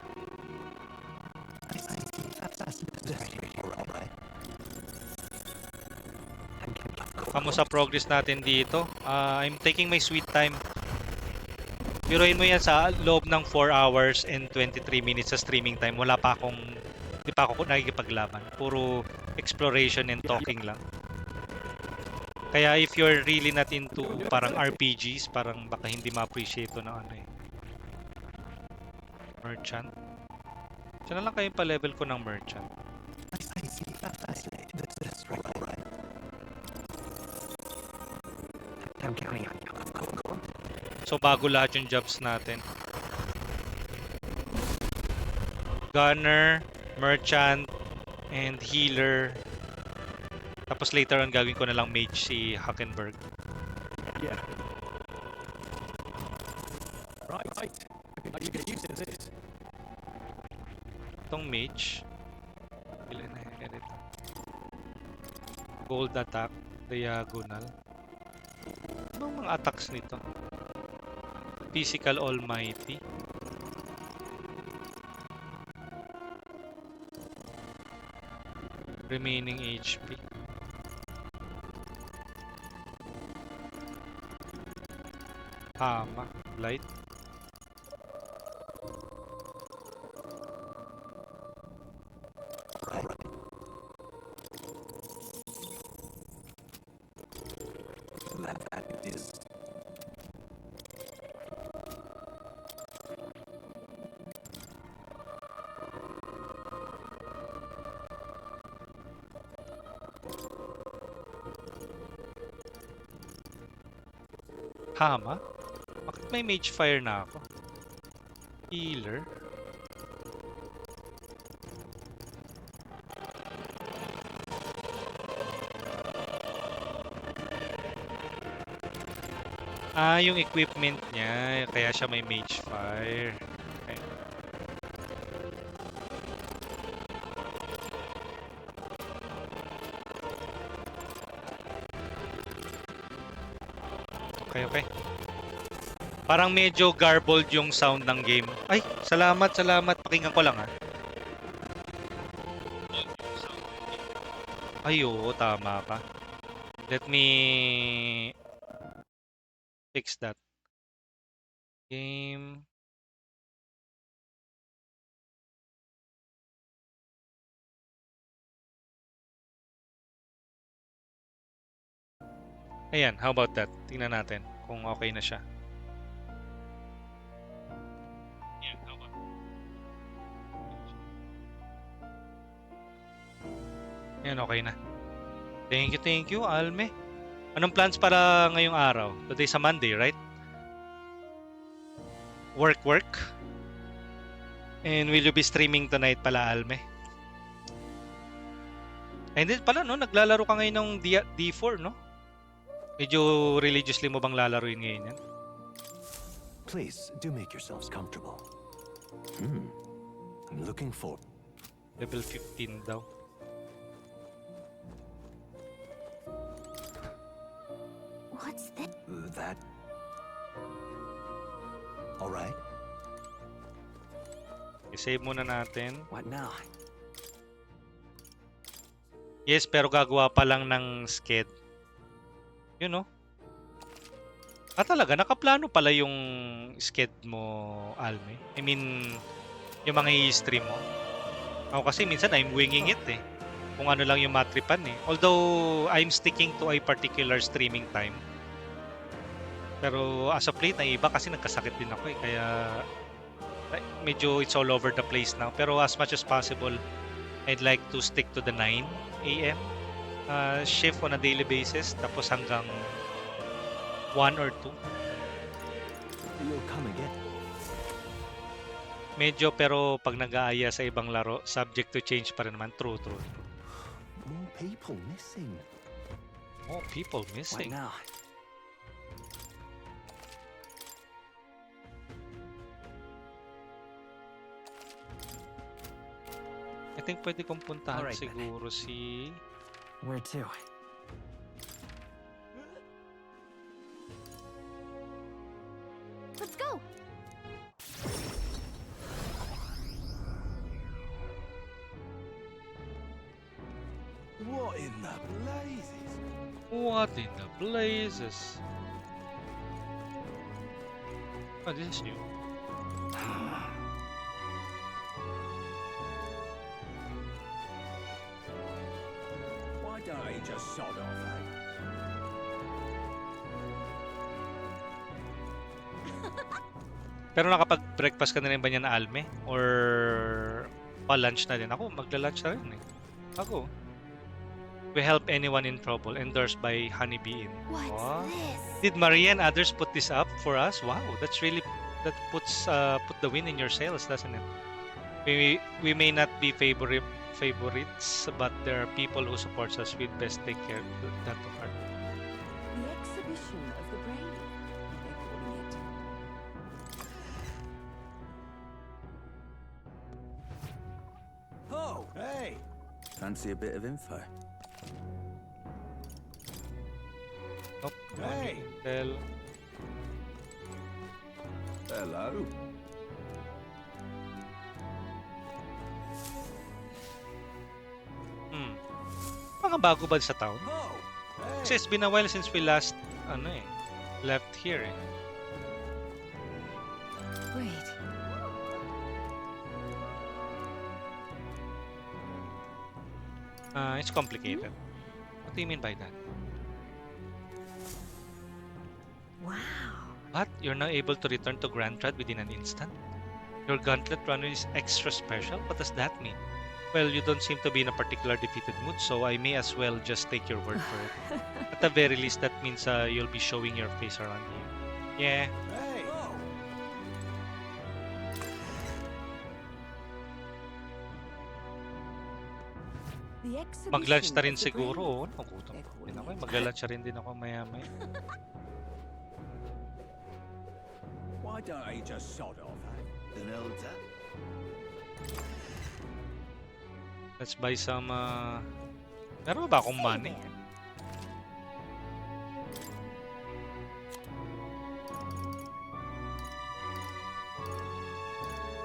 Kamusta progress natin dito? I'm taking my sweet time. Biruin mo yan sa loob ng 4 hours and 23 minutes sa streaming time. Wala pa akong, di pa ako nakikipaglaban. Puro exploration and talking lang. Kaya if you're really not into parang RPGs, parang baka hindi ma-appreciate ito na ano eh. Merchant. Diyan na lang kayo pa-level ko ng merchant. I'm counting on you. Of course. So bago lahat yung jobs natin. Gunner, merchant, and healer. Tapos later on gagawin ko na lang mage si Hackenberg. Yeah. Right. How do you get used to this? Itong mage. Ilan na edit. Gold attack, diagonal. Anong mga attacks nito? Physical Almighty. Remaining HP. Hama. Light. That is. Hama? Bakit may mage fire na ako? Healer? Yung equipment niya, kaya siya may mage fire. Okay. Okay. Parang medyo garbled yung sound ng game. Ay, salamat. Pakinggan ko lang ha. Ay, oo, tama ka. Let me fix that. Game. Ayan, how about that? Tingnan natin kung okay na siya. Ayan, how about Ayan, okay na. Thank you, Alme. Anong plans para ngayong araw? Today sa Monday, right? Work. And will you be streaming tonight pala, Alme? And then pala, no? Naglalaro ka ngayon ng D4, no? Medyo religiously mo bang lalaruin ngayon yan? Please, do make yourselves comfortable. I'm looking for... Level 15 daw. What's this? That... Alright. I-save muna natin. What now? Yes, pero gagawa pa lang ng sked. Yun, no? Talaga, nakaplano pala yung sked mo, Alme. I mean, yung mga i-stream mo. Ako kasi minsan I'm winging it eh. Kung ano lang yung matripan eh. Although, I'm sticking to a particular streaming time. Pero as of late, na iba kasi nagkasakit din ako eh. Kaya medyo it's all over the place now. Pero as much as possible, I'd like to stick to the 9 a.m. Shift on a daily basis. Tapos hanggang 1 or 2. You'll come again. Medyo pero pag nag-aaya sa ibang laro, subject to change pa rin naman. True. More people missing. More people missing. What now? I think pwede kong puntahan Alright, siguro si... Where to? Let's go. What in the blazes? What in the blazes? Oh, this is new. Why don't he just sod off, eh? Pero nakapag-breakfast ka na rin ba niya na Alme? Or pa-lunch na din? Ako, magla-lunch na rin eh. Ako. We help anyone in trouble. Endorsed by Honeybee Inn. What's Wow. this? Did Maria and others put this up for us? Wow, that's really... That puts put the win in your sails, doesn't it? We may not be favorites, but there are people who support us. We'd best take care of that to heart. The exhibition of the brain, they're calling it. Oh, hey! Fancy a bit of info? Nope. Hey! Tell. Hello. Mga bago ba sa town? Oh, Kasi it's been a while since we last, left here eh. Wait. It's complicated. What do you mean by that? Wow. What? You're now able to return to Grand Trad within an instant? Your gauntlet runner is extra special? What does that mean? Well, you don't seem to be in a particular defeated mood, so I may as well just take your word for it. At the very least, that means you'll be showing your face around here. Yeah. Hey! The exhibition Mag-lunch na rin of the siguro. brain, Oh, nagutom they're din calling ako. it. Mag-lunch na rin din ako maya-maya. Why don't he just sod off, eh? An Elda? Let's buy some, meron ba akong money?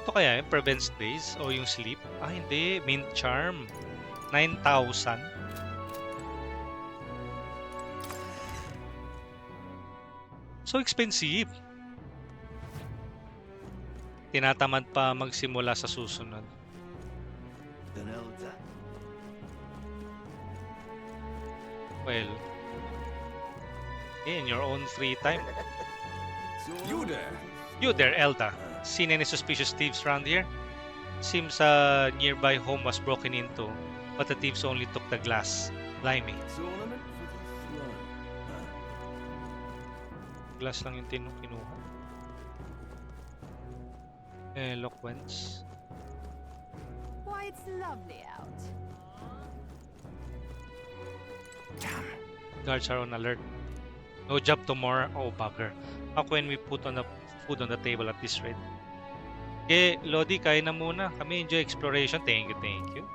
Ito kaya yung prevents days o yung sleep? Ah, hindi. Mint charm. 9,000. So expensive. Tinatamad pa magsimula sa susunod. An Elda? Well, in your own free time. You there? You there, Elda. Seen any suspicious thieves around here? Seems nearby home was broken into, but the thieves only took the glass. Blimey. Tournament for the throne. Glass lang yung kinuha. Eloquence. Why, it's lovely out. Guards are on alert. No job tomorrow. Oh, bugger. How can we put on the food on the table at this rate? Okay, Lodi, kain na muna. Kami enjoy exploration. Thank you, thank you.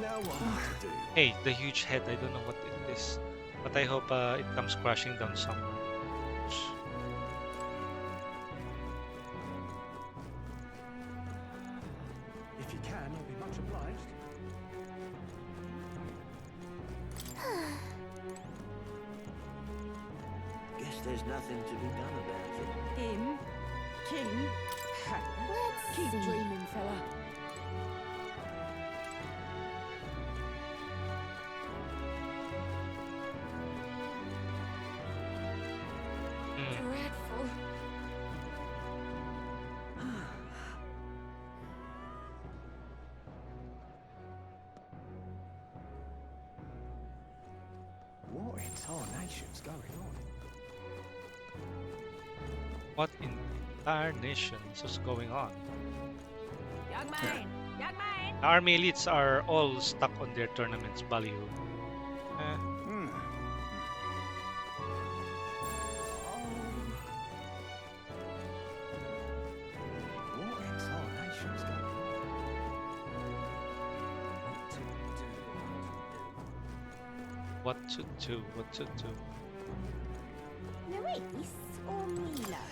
Now what to do? Hey, the huge head. I don't know what it is. But I hope it comes crashing down somewhere. If you can, I'll be much obliged. Guess there's nothing to be done about it. Him? King? Let's Keep see. dreaming, fella. Dreadful. What in tarnation's going on? What in tarnation is going on? Young man! Young man! The army elites are all stuck on their tournaments, ballyhoo. What in tarnation's going on? What to do? What to do? Luis or Mila?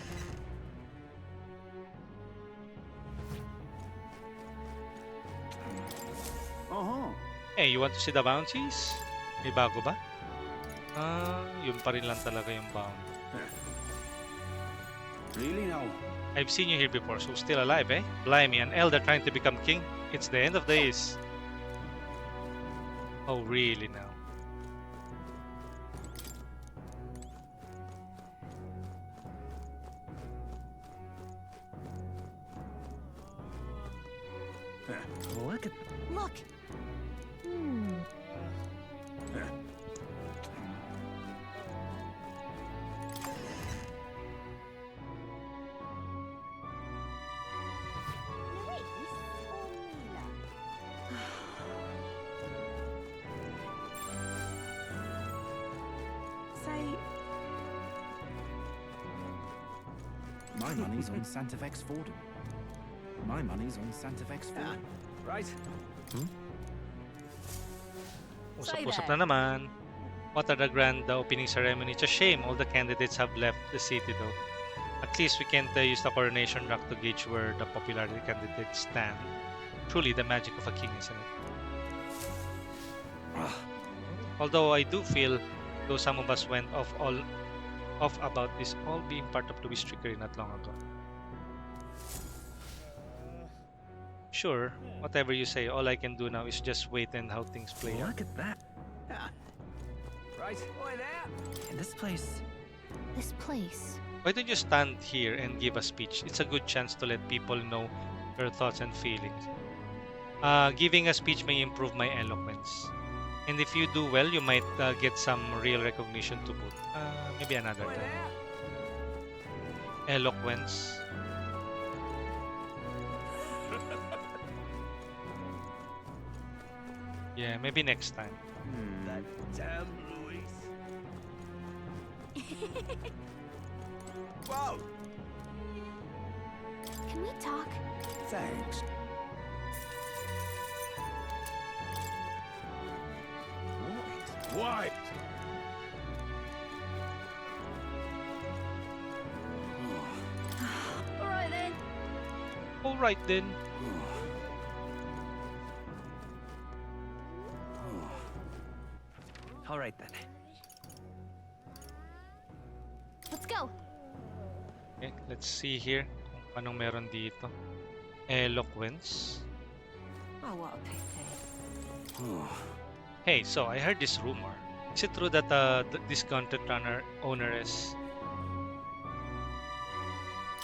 Hey, you want to see the bounties? May bago ba? Yun pa rin lang talaga yung bounty. Really now? I've seen you here before, so still alive, eh? Blimey, an Elda trying to become king? It's the end of days. Oh, really now? Look at... Look! Say, My money's on Santa Vex Fordham. My money's on Santa Vex Fordham. Right? Usap-usap na naman. What are the grand opening ceremony? It's a shame all the candidates have left the city though. At least we can't use the coronation rack to gauge where the popularity candidates stand. Truly the magic of a king, isn't it? Although I do feel though some of us went off about this all being part of Louis' trickery not long ago. Sure, whatever you say, all I can do now is just wait and how things play out. Look at that. Right? Oi there! In this place. This place. Why don't you stand here and give a speech? It's a good chance to let people know your thoughts and feelings. Giving a speech may improve my eloquence. And if you do well, you might get some real recognition to boot. Maybe another time. Eloquence. Yeah, maybe next time. That damn Luis. Whoa! Can we talk? Thanks. Why? Alright then. Alright then. Alright then. Let's go. Okay, let's see here kung anong meron dito. Eloquence. oh, what a pity. Hey, so I heard this rumor. Is it true that this content runner owner is...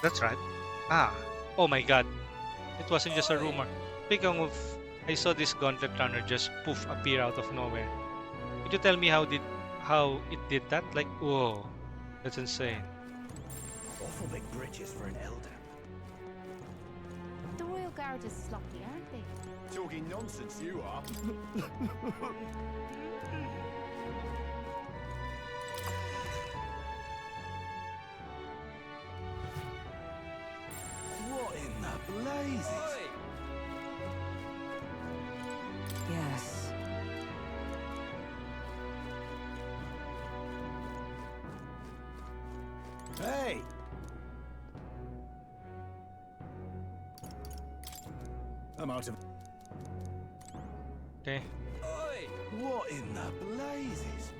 That's right. Oh my god. It wasn't just a rumor. Speaking of, I saw this gauntlet runner just poof appear out of nowhere. Could you tell me how it did that? Like, whoa, that's insane. Awful big bridges for an elder. The royal out as sloppy, aren't they? Talking nonsense, you are. What in the blazes? Yes. Hey! I'm out of... Okay. What in the blazes?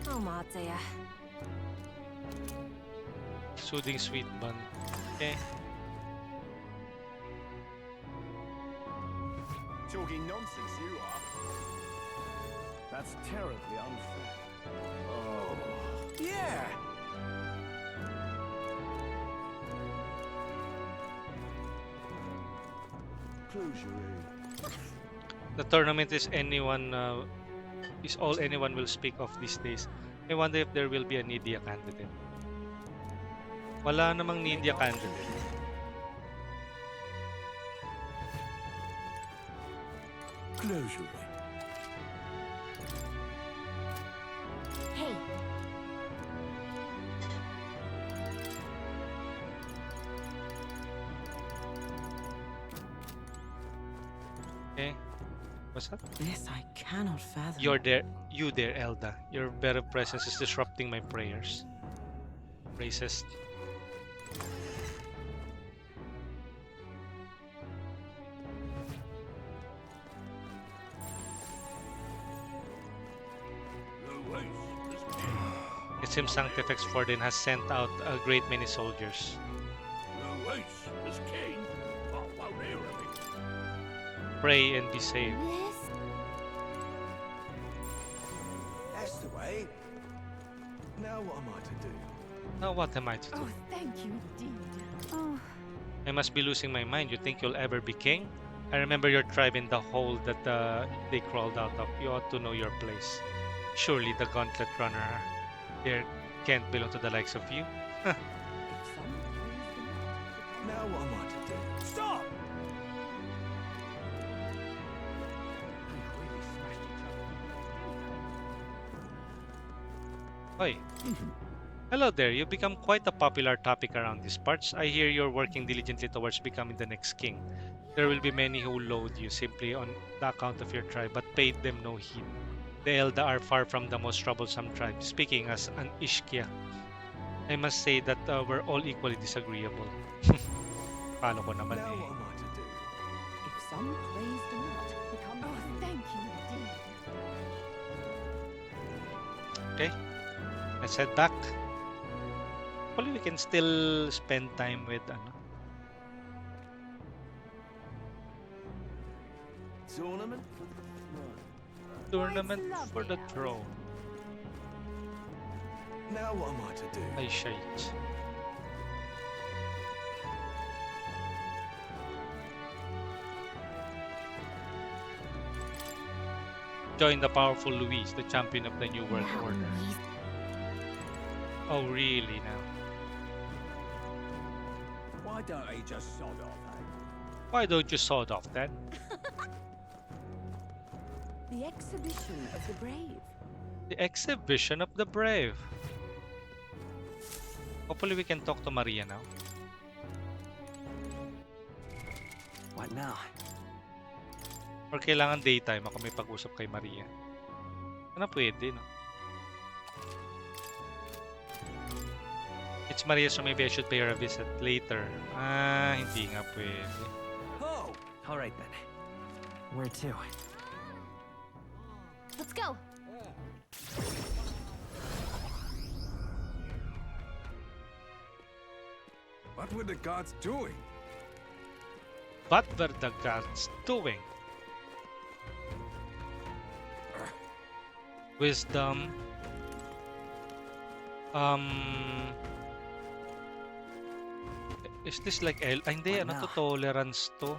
Oh, Martira. Soothing sweet bun. Okay. Talking nonsense, you are. That's terribly unfair. Oh. Yeah! Close your ear. The tournament is all anyone will speak of these days. I wonder if there will be a Nidia candidate. Wala namang Nidia candidate. Close your ear. Hey, Okay. What's up? This I cannot fathom. You there, Elda. Your very presence is disrupting my prayers. Racist. It seems Sanctifex Forden has sent out a great many soldiers. Pray and be saved. That's the way. Now what am I to do? Now what am I to do? Oh, thank you indeed. Oh, I must be losing my mind. You think you'll ever be king? I remember your tribe in the hole that they crawled out of. You ought to know your place. Surely the gauntlet runner there can't belong to the likes of you. Now what am I to do? Stop! Oi. Hello there. You've become quite a popular topic around these parts. I hear you're working diligently towards becoming the next king. There will be many who loathe you simply on the account of your tribe, but paid them no heed. The Elda are far from the most troublesome tribe. Speaking as an Ishkia, I must say that we're all equally disagreeable. Paano ko naman Now eh. what am I to do? if some praise do not become... Oh, thank you indeed. Okay, let's head back. Hopefully we can still spend time with Tournament? tournament for the throne. Now what am I to do? Ay, shite. Join the powerful Luis, the champion of the New World Order. Oh, really now? Why don't he just sod off, eh? Why don't you sod off then? The exhibition of the brave. The exhibition of the brave. Hopefully we can talk to Maria now. What now? Or kailangan daytime ako may pag-usap kay Maria. Ano pwede, no? It's Maria, so maybe I should pay her a visit later. Ah, hindi nga pwede. Oh! Alright then. Where to? let's go. What were the gods doing? What were the gods doing? Wisdom. Is this like hindi, ano to? Tolerance to.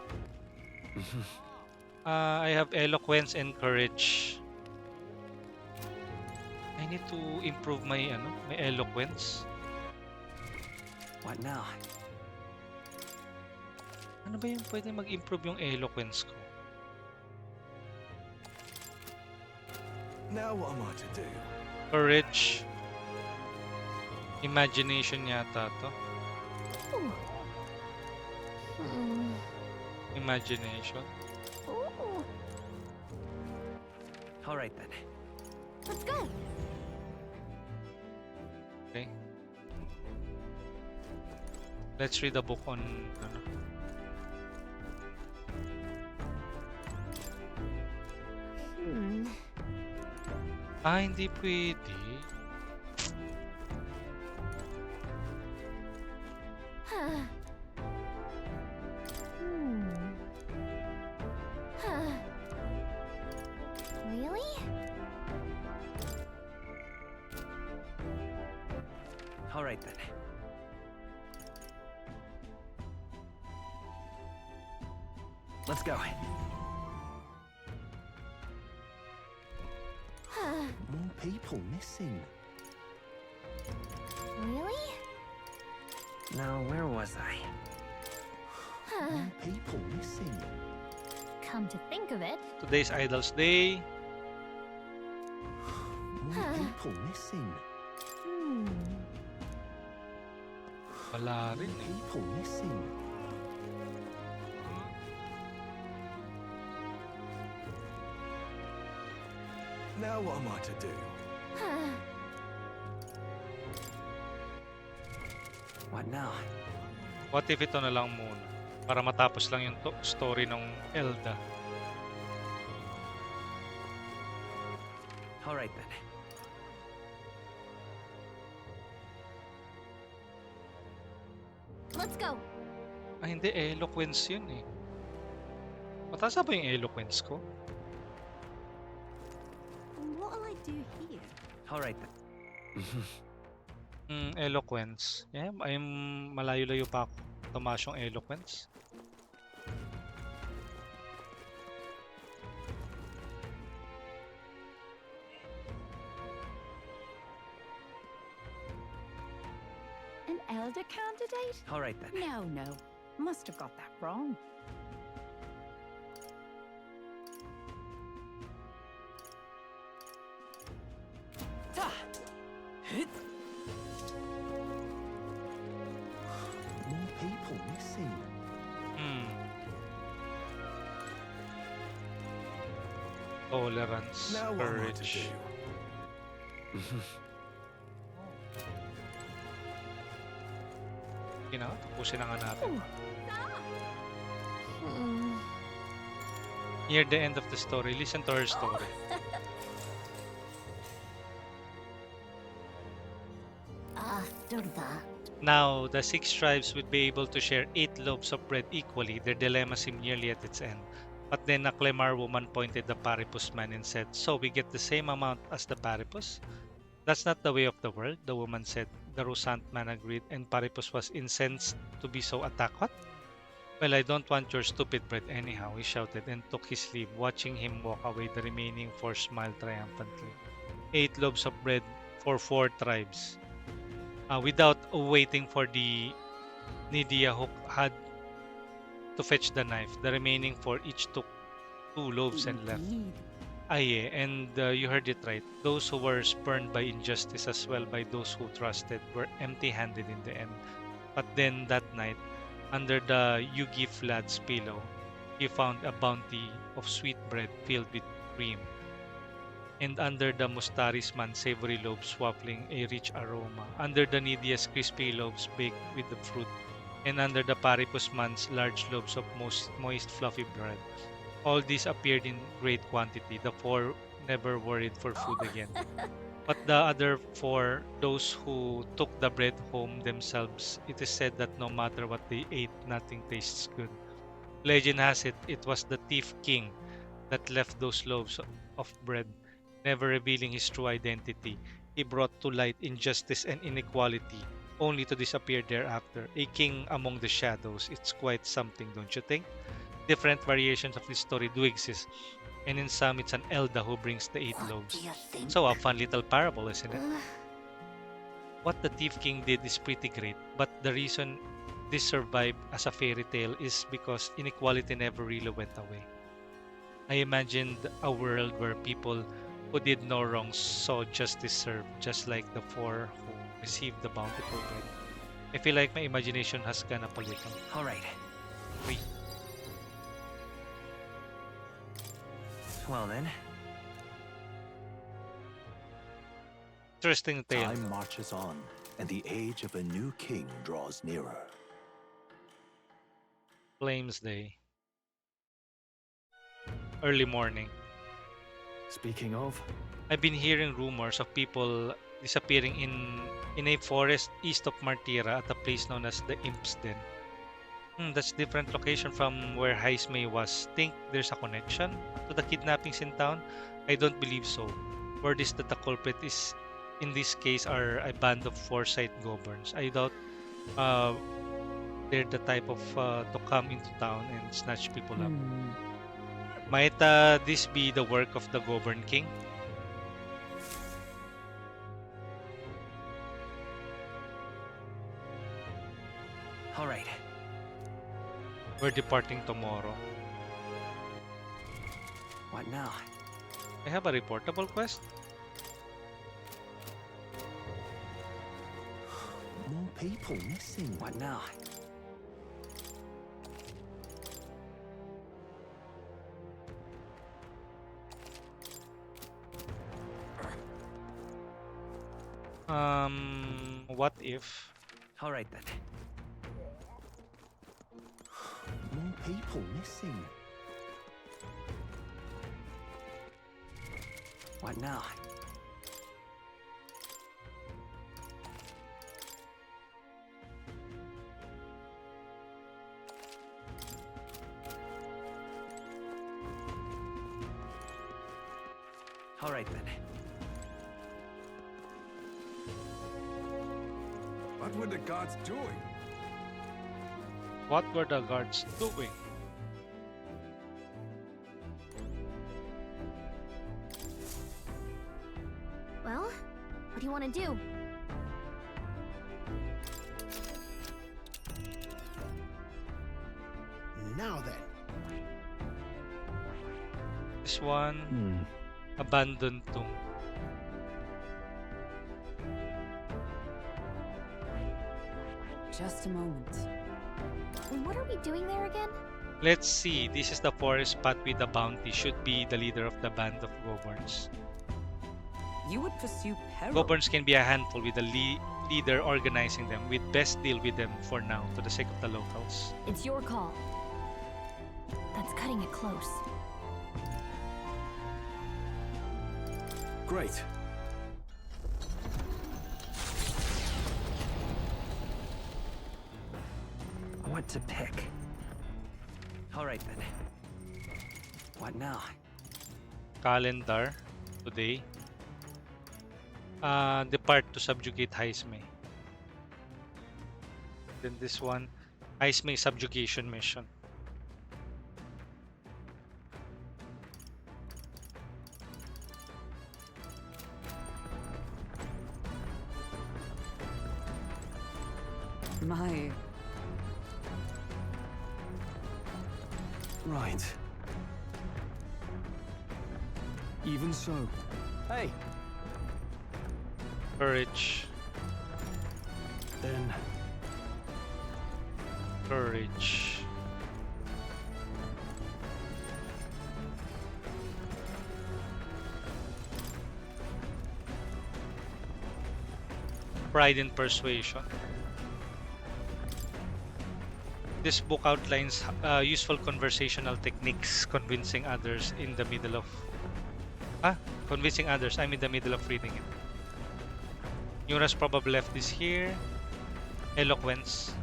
I have eloquence and courage. I need to improve my my eloquence. What now? Ano ba yung pwede mag-improve yung eloquence ko? Now what am I to do? Courage. Imagination yata to. Ooh. Hmm. Imagination. Ooh. All right then. Let's go. Okay. Let's read a book on ano. Hindi pwede. Huh. Huh. Really? All right then. Let's go. More people missing. Really? Now, where was I? More people missing. Come to think of it. Today's Idol's Day. More people missing. Wala rin eh. People missing. Now what am I to do? What now? What if ito na lang muna? Para matapos lang yung story ng Elda. All right then. Let's go. Hindi. Eloquence yun eh. Mataas ba yung eloquence ko? What'll I do here? All right then. Eloquence. Yeah, ay malayo-layo pa ako. Tumaas yung eloquence. An Elder candidate? All right then. No. Must have got that wrong. More people missing. Tolerance, Now what am I to courage. do? Tapusin na nga natin. Hmm. Near the end of the story, listen to her story. Durga. Now, the 6 tribes would be able to share 8 loaves of bread equally. Their dilemma seemed nearly at its end. But then a Clemar woman pointed the Paripus man and said, "So we get the same amount as the Paripus?" "That's not the way of the world," the woman said. The Rusant man agreed, and Paripus was incensed to be so attacked. "What? Well, I don't want your stupid bread anyhow," he shouted and took his leave. Watching him walk away, the remaining 4 smiled triumphantly. 8 loaves of bread for 4 tribes. Without waiting for the Nidia who had to fetch the knife, the remaining 4 each took 2 loaves and left. Yeah, and you heard it right. Those who were spurned by injustice as well by those who trusted were empty-handed in the end. But then that night, under the Yugi Vlad's pillow, he found a bounty of sweet bread filled with cream. And under the Mustaris man's savory loaves waffling a rich aroma. Under the Nidia's crispy loaves baked with the fruit. And under the Paripus man's large loaves of moist fluffy bread. All these appeared in great quantity. The 4 never worried for food again. But the other 4, those who took the bread home themselves, it is said that no matter what they ate, nothing tastes good. Legend has it, it was the thief king that left those loaves of bread. Never revealing his true identity, he brought to light injustice and inequality, only to disappear thereafter. A king among the shadows. It's quite something, don't you think? Different variations of this story do exist, and in some it's an Elda who brings the 8 loaves. So a fun little parable, isn't it? What the Thief King did is pretty great, but the reason this survived as a fairy tale is because inequality never really went away. I imagined a world where people who did no wrong saw justice served, just like the four who received the bountiful bread. I feel like my imagination has gone up a little. All right. Wait. Well then. Interesting tale. Time marches on, and the age of a new king draws nearer. Flames Day. Early morning. Speaking of, I've been hearing rumors of people disappearing in a forest east of Martira at a place known as the Imp's Den. That's different location from where Heismay was. Think there's a connection to the kidnappings in town? I don't believe so. Word is that the culprit is, in this case, are a band of Forsyth governs. I doubt they're the type of to come into town and snatch people up. Might this be the work of the Govern King? All right. We're departing tomorrow. What now? I have a reportable quest. More people missing. What now? What if? All right then. More people missing. What now? All right then. What were the guards doing? What were the guards doing? Well, what do you want to do? Now then. This one, abandoned tomb. Just a moment. What are we doing there again? Let's see. This is the forest path with the bounty. Should be the leader of the band of governs. You would pursue peril. Governs can be a handful with the leader organizing them. We'd best deal with them for now, to the sake of the locals. It's your call. That's cutting it close. great. What to pick? All right then. What now? Calendar today. Depart to subjugate Heismay. Then this one, Heismay subjugation mission. My... Right. Even so. Hey! Courage. Then... Courage. Pride and persuasion. This book outlines useful conversational techniques convincing others in the middle of convincing others. I'm in the middle of reading it. Numerous probably left this here. Eloquence.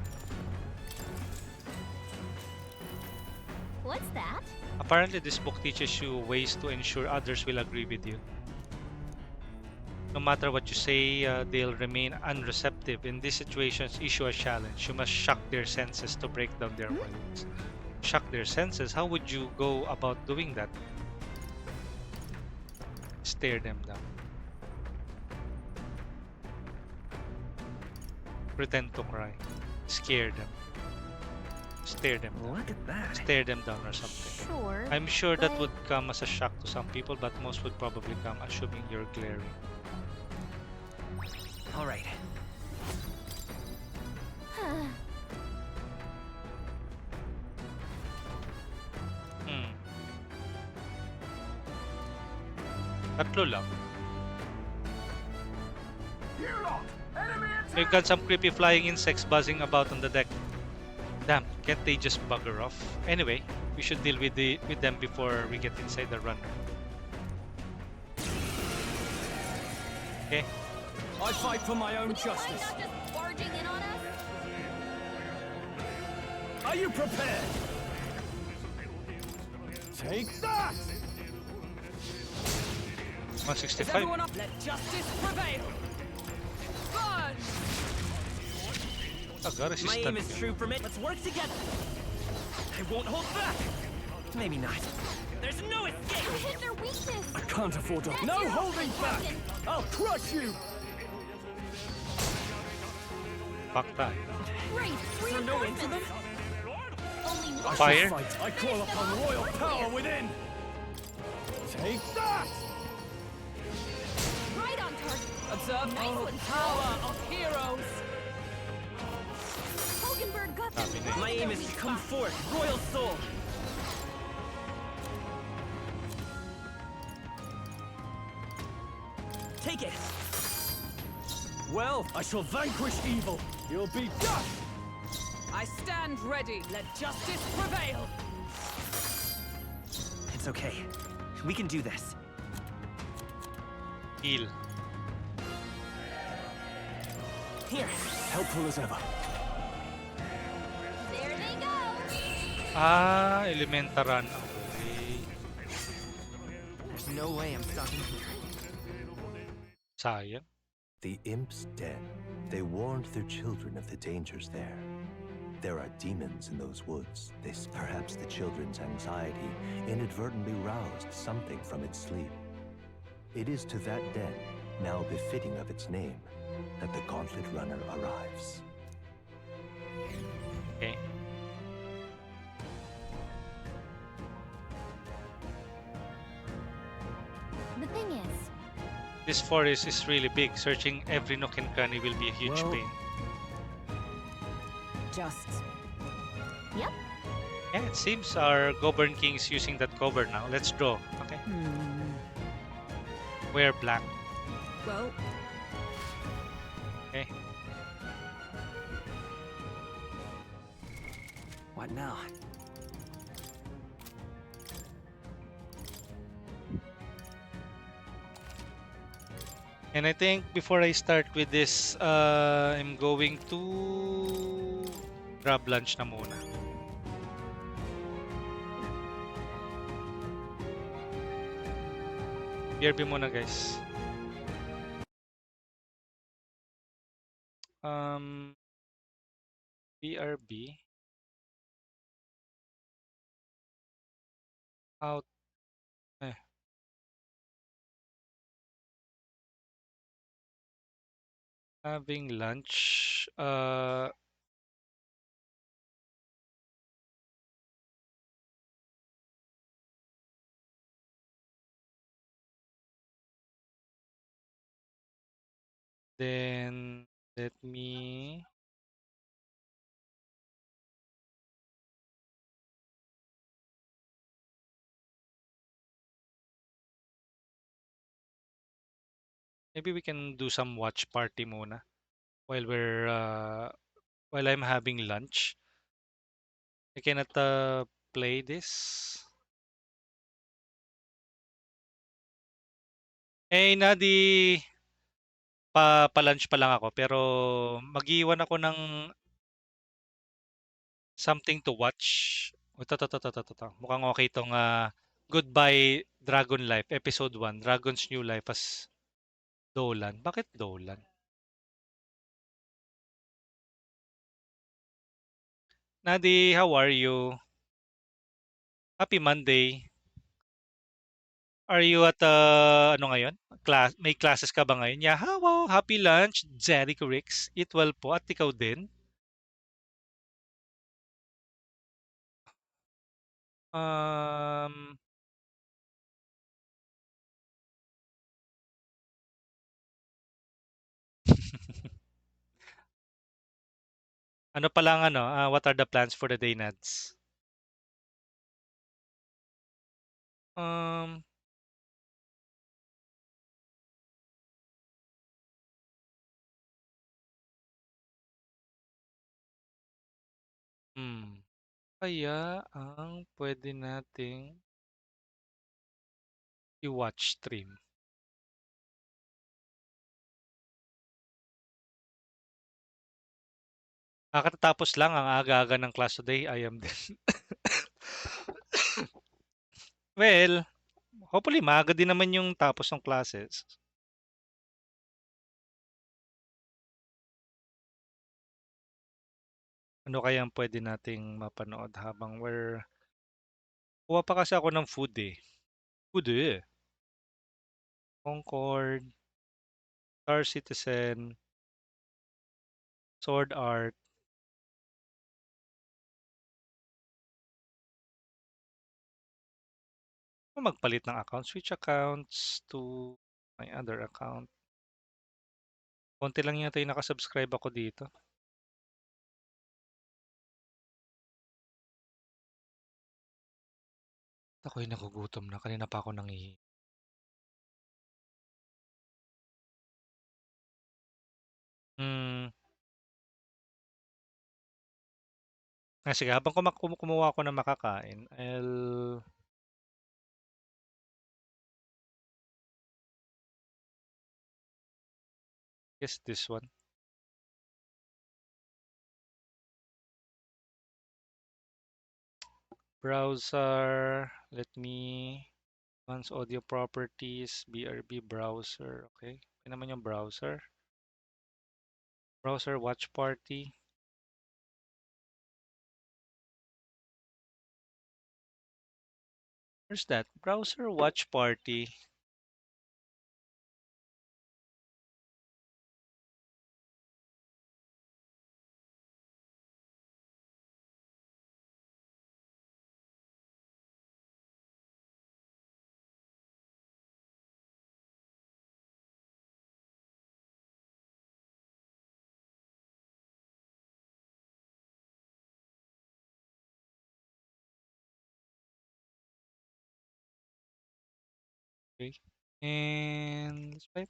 What's that? Apparently this book teaches you ways to ensure others will agree with you. No matter what you say, they'll remain unreceptive. In these situations, issue a challenge. You must shock their senses to break down their words. Shock their senses? How would you go about doing that? Stare them down. Pretend to cry. Scare them. stare them down. Look at that. Stare them down or something. Sure. I'm sure that but- would come as a shock to some people, but most would probably come assuming you're glaring. All right. Tatlo lang. You lot, enemy attack! We've got some creepy flying insects buzzing about on the deck. Damn, can't they just bugger off? Anyway, we should deal with them before we get inside the runner. Okay. I fight for my own justice. Not just barging in on us? Are you prepared? Take that! 165. Everyone up, let justice prevail. Burn! Oh, got My resistant. aim is true for me. Let's work together. I won't hold back. Maybe not. There's no escape. You hit their weakness! I can't afford to. That's No your holding back! Captain. I'll crush you! Fuck that. Great! Is there no end to them? Only I one. Fire. shall fight. I call upon royal power within. Take that! Right on target. Observe the power of heroes. Hogenberg got Sabi na eh. My aim is to come forth, royal soul. Take it. Well, I shall vanquish evil. You'll be dust! I stand ready. Let justice prevail. It's okay. We can do this. Heal. Here. Helpful as ever. There they go. Ah, Elementaran. Okay. There's no way I'm stopping here. Sayang. The imps dead. They warned their children of the dangers there. There are demons in those woods. Perhaps the children's anxiety inadvertently roused something from its sleep. It is to that den, now befitting of its name, that the Gauntlet Runner arrives. Okay. The thing is, This forest is really big. Searching every nook and cranny will be a huge Well- pain. Just yep. Yeah, it seems our Govern King is using that cover now. Let's draw. Okay. Wear black. well, Okay. What now? And I think before I start with this, I'm going to grab lunch na muna. BRB muna, guys. BRB. Out. Eh. Having lunch. Then let me maybe we can do some watch party muna while while I'm having lunch. I cannot play this. Eh, Nadi, pa-lunch pa lang ako pero mag-iwan ako ng something to watch. Ito. Mukhang okay itong Goodbye Dragon Life, Episode 1, Dragon's New Life as Dolan. Bakit Dolan? Nadi, how are you? Happy Monday. Are you at ano ngayon? May classes ka ba ngayon? Yeah, wow, happy lunch, Jericho Ricks. Eat well po. At ikaw din. Um, ano pa lang ano, what are the plans for the day, Nads? Um, kaya ang pwede nating i-watch stream. Kakatapos lang ang aga-aga ng class today. I am din. Well, hopefully maaga din naman yung tapos ng classes. Ano kaya ang pwede nating mapanood habang kuha pa kasi ako ng food eh. Food eh. Concord, Star Citizen, Sword Art. Magpalit ng account, switch accounts to my other account. Konti lang yata yung nakasubscribe ako dito. Ako'y nagugutom na. Kanina pa ako nangihi. Sige, habang kumuha ako ng makakain, I'll guess this one. Browser, let me advanced audio properties, BRB browser, okay. Ano naman yung browser? Browser watch party. Where's that? Browser watch party. Okay. And let's play.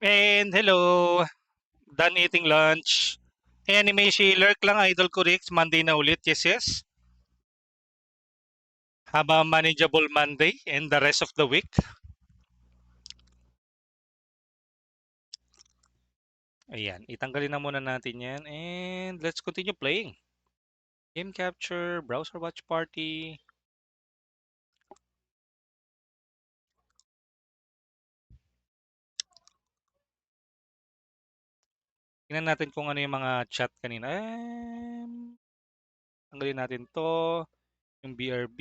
And hello! Done eating lunch. Anime lurk lang, Idol Correct. Monday na ulit. Yes, yes. Have a manageable Monday and the rest of the week. Ayan, itanggalin na muna natin yan. And let's continue playing. Game capture, browser watch party. Tingnan natin kung ano yung mga chat kanina. Tanggalin natin to. Yung BRB.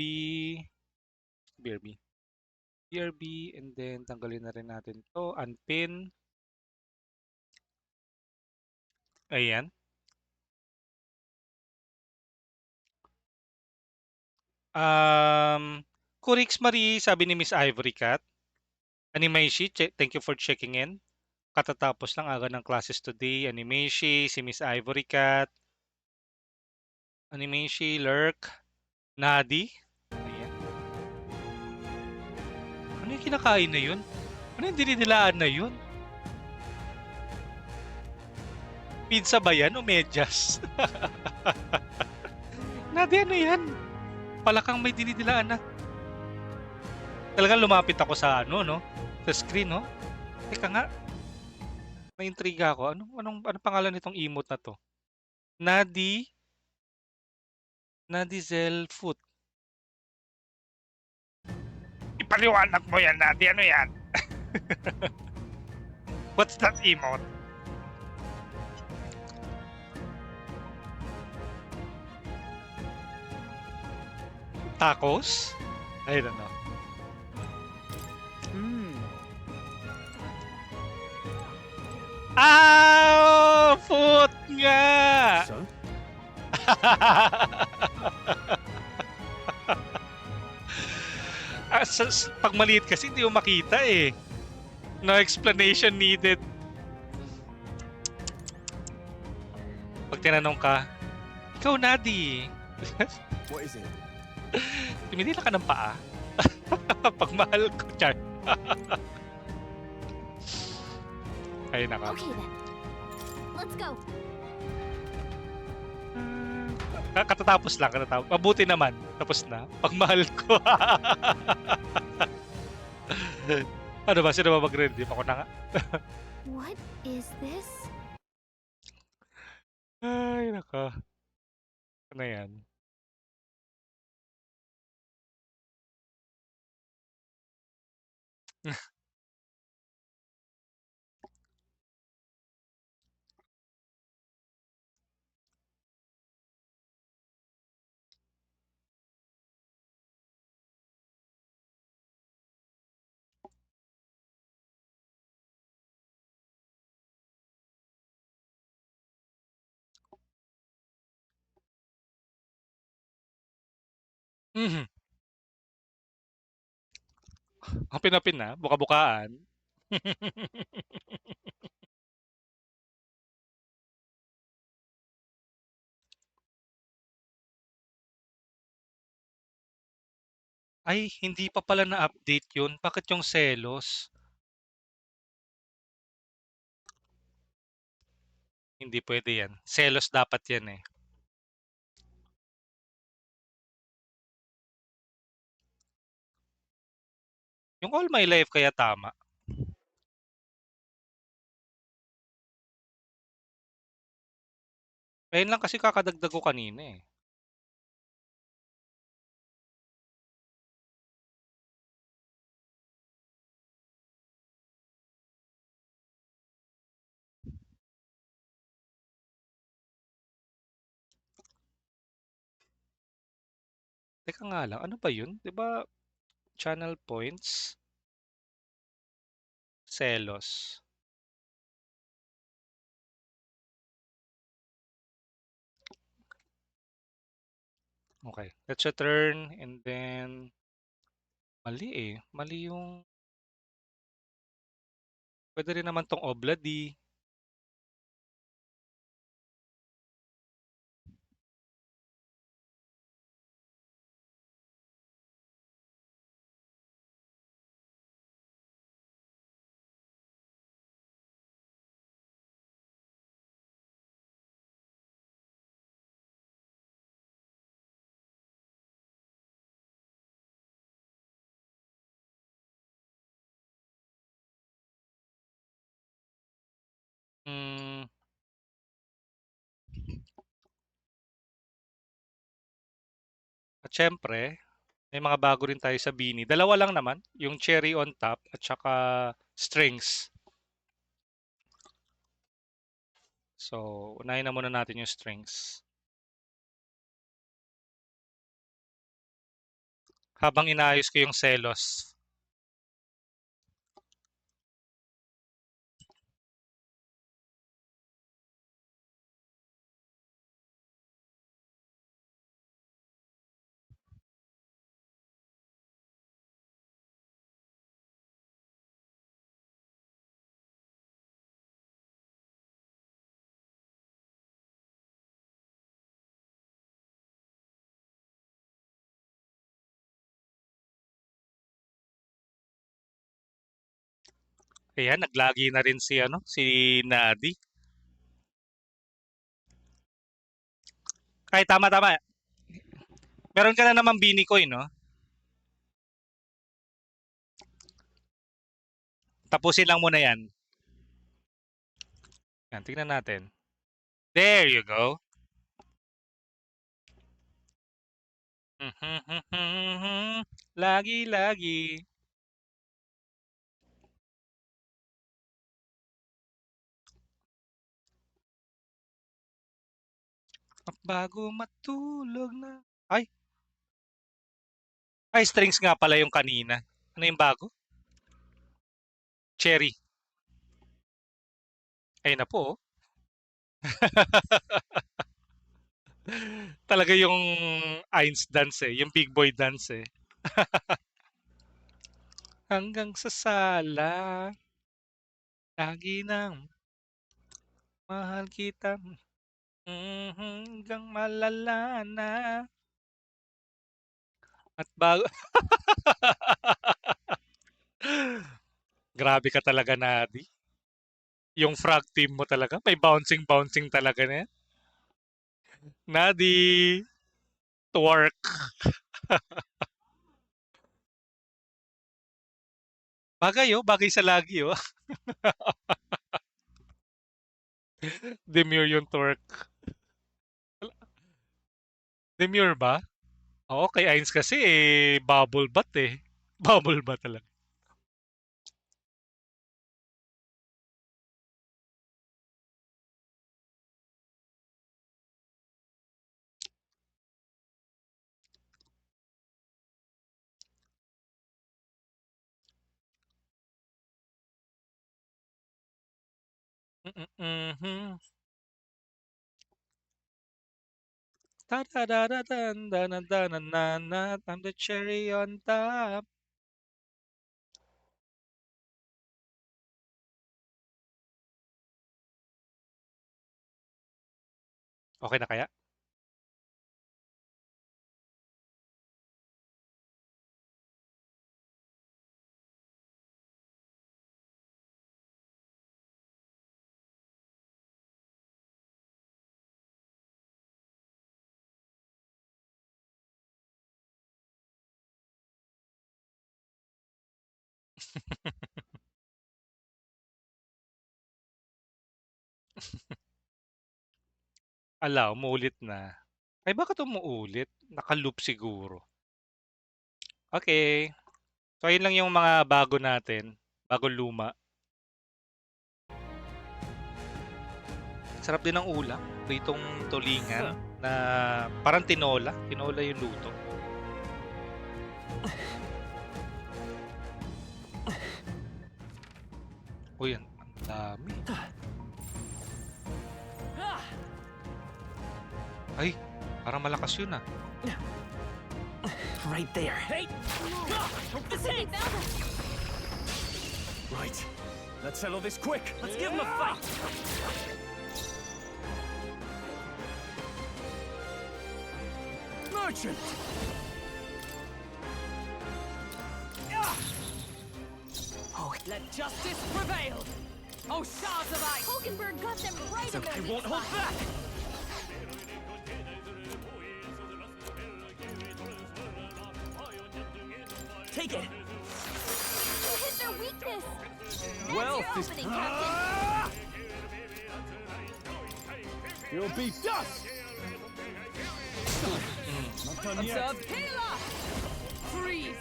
BRB. BRB. And then tanggalin na rin natin to. Unpin. Ayan. Kurix Marie, sabi ni Miss Ivory Cat. Animeishi, thank you for checking in. Katatapos lang aga ng classes today. Animeishi, si Miss Ivory Cat. Animeishi, Lurk. Nadi. Ayan. Ano yung kinakain na yun? Ano yung dinidilaan na yun? Pizza ba yan o medyas? Nadi, ano yan? Palakang may dinidilaan na. Talagang lumapit ako sa ano, no? Sa screen, no? Teka nga. Na-intriga ako. Anong pangalan nitong emote na to? Nadizel Foot. Ipaliwanag mo yan, Nadi. Ano yan? What's that emote? Tacos? I don't know. Ah! Foot nga! So? Pag maliit kasi hindi mo makita eh. No explanation needed. Pag tinanong ka, ikaw Nadi. What is it? Tumidila ka ng paa. Pagmahal ko, Char. Ay, naka. Okay then. Let's go. Katatapos lang, katatapos. Mabuti naman. Tapos na. Pagmahal ko. Ano ba? Sino ba mag-redeem? Ako na nga. What is this? Ay, naka. Ano yan? Mhm. Hapin-hapin na. Buka-bukaan. Ay, hindi pa pala na-update yun. Bakit yung selos? Hindi pwede yan. Selos dapat yan eh. Yung All My Life kaya tama. Ayun lang kasi kakadagdag ko kanina eh. Teka nga lang, ano ba yun? 'Di ba channel points? Selos. Okay, let's return and then mali eh. Mali yung pwede rin naman tong obladi. Mm, at syempre, may mga bago rin tayo sa Beanie. Dalawa lang naman, yung cherry on top at saka strings. So, unahin na muna natin yung strings. Habang inaayos ko yung selos. Ayan, naglagi na rin si, si Nadi. Ay, tama, tama. Meron ka na naman Beanie Coin, no? Tapusin lang muna yan. Yan, tingnan natin. There you go. Lagi-lagi. Bago matulog na. Ay! Ay, strings nga pala yung kanina. Ano yung bago? Cherry. Ay na po. Talaga yung Eins dance eh. Yung big boy dance eh. Hanggang sa sala. Lagi nang mahal kita. Hanggang malala na. At bago... Grabe ka talaga, Nadi. Yung frog team mo talaga. May bouncing-bouncing talaga na yan. Nadi! Twerk. Bagay oh. Bagay sa lagi oh. Demure yung twerk. Demure ba? Oo, kay Ains kasi bubble butt eh. Bubble butt talaga. Mm-hmm. Ta-da-da-da-dan-da-da-da-na-na. I'm the cherry on top. Okay na kaya? Ala, umuulit na. Ay, bakit umuulit? Naka-loop siguro. Okay. So, ayun lang yung mga bago natin. Bago luma. Sarap din ng ulam. Pritong tulingan na parang tinola. Tinola yung luto. Uy, ang dami. Ay, parang malakas yun ah. Right there. Hey! Right. Let's settle this quick. Let's give him a fight. Merchant! Oh, let justice prevail! Oh, shards of ice! Hulkenberg got them right in I their won't hold back. Take it. You hit their weakness. That's Well, your this- opening, Captain. You'll be dust! Not done yet. Observe healer! Freeze!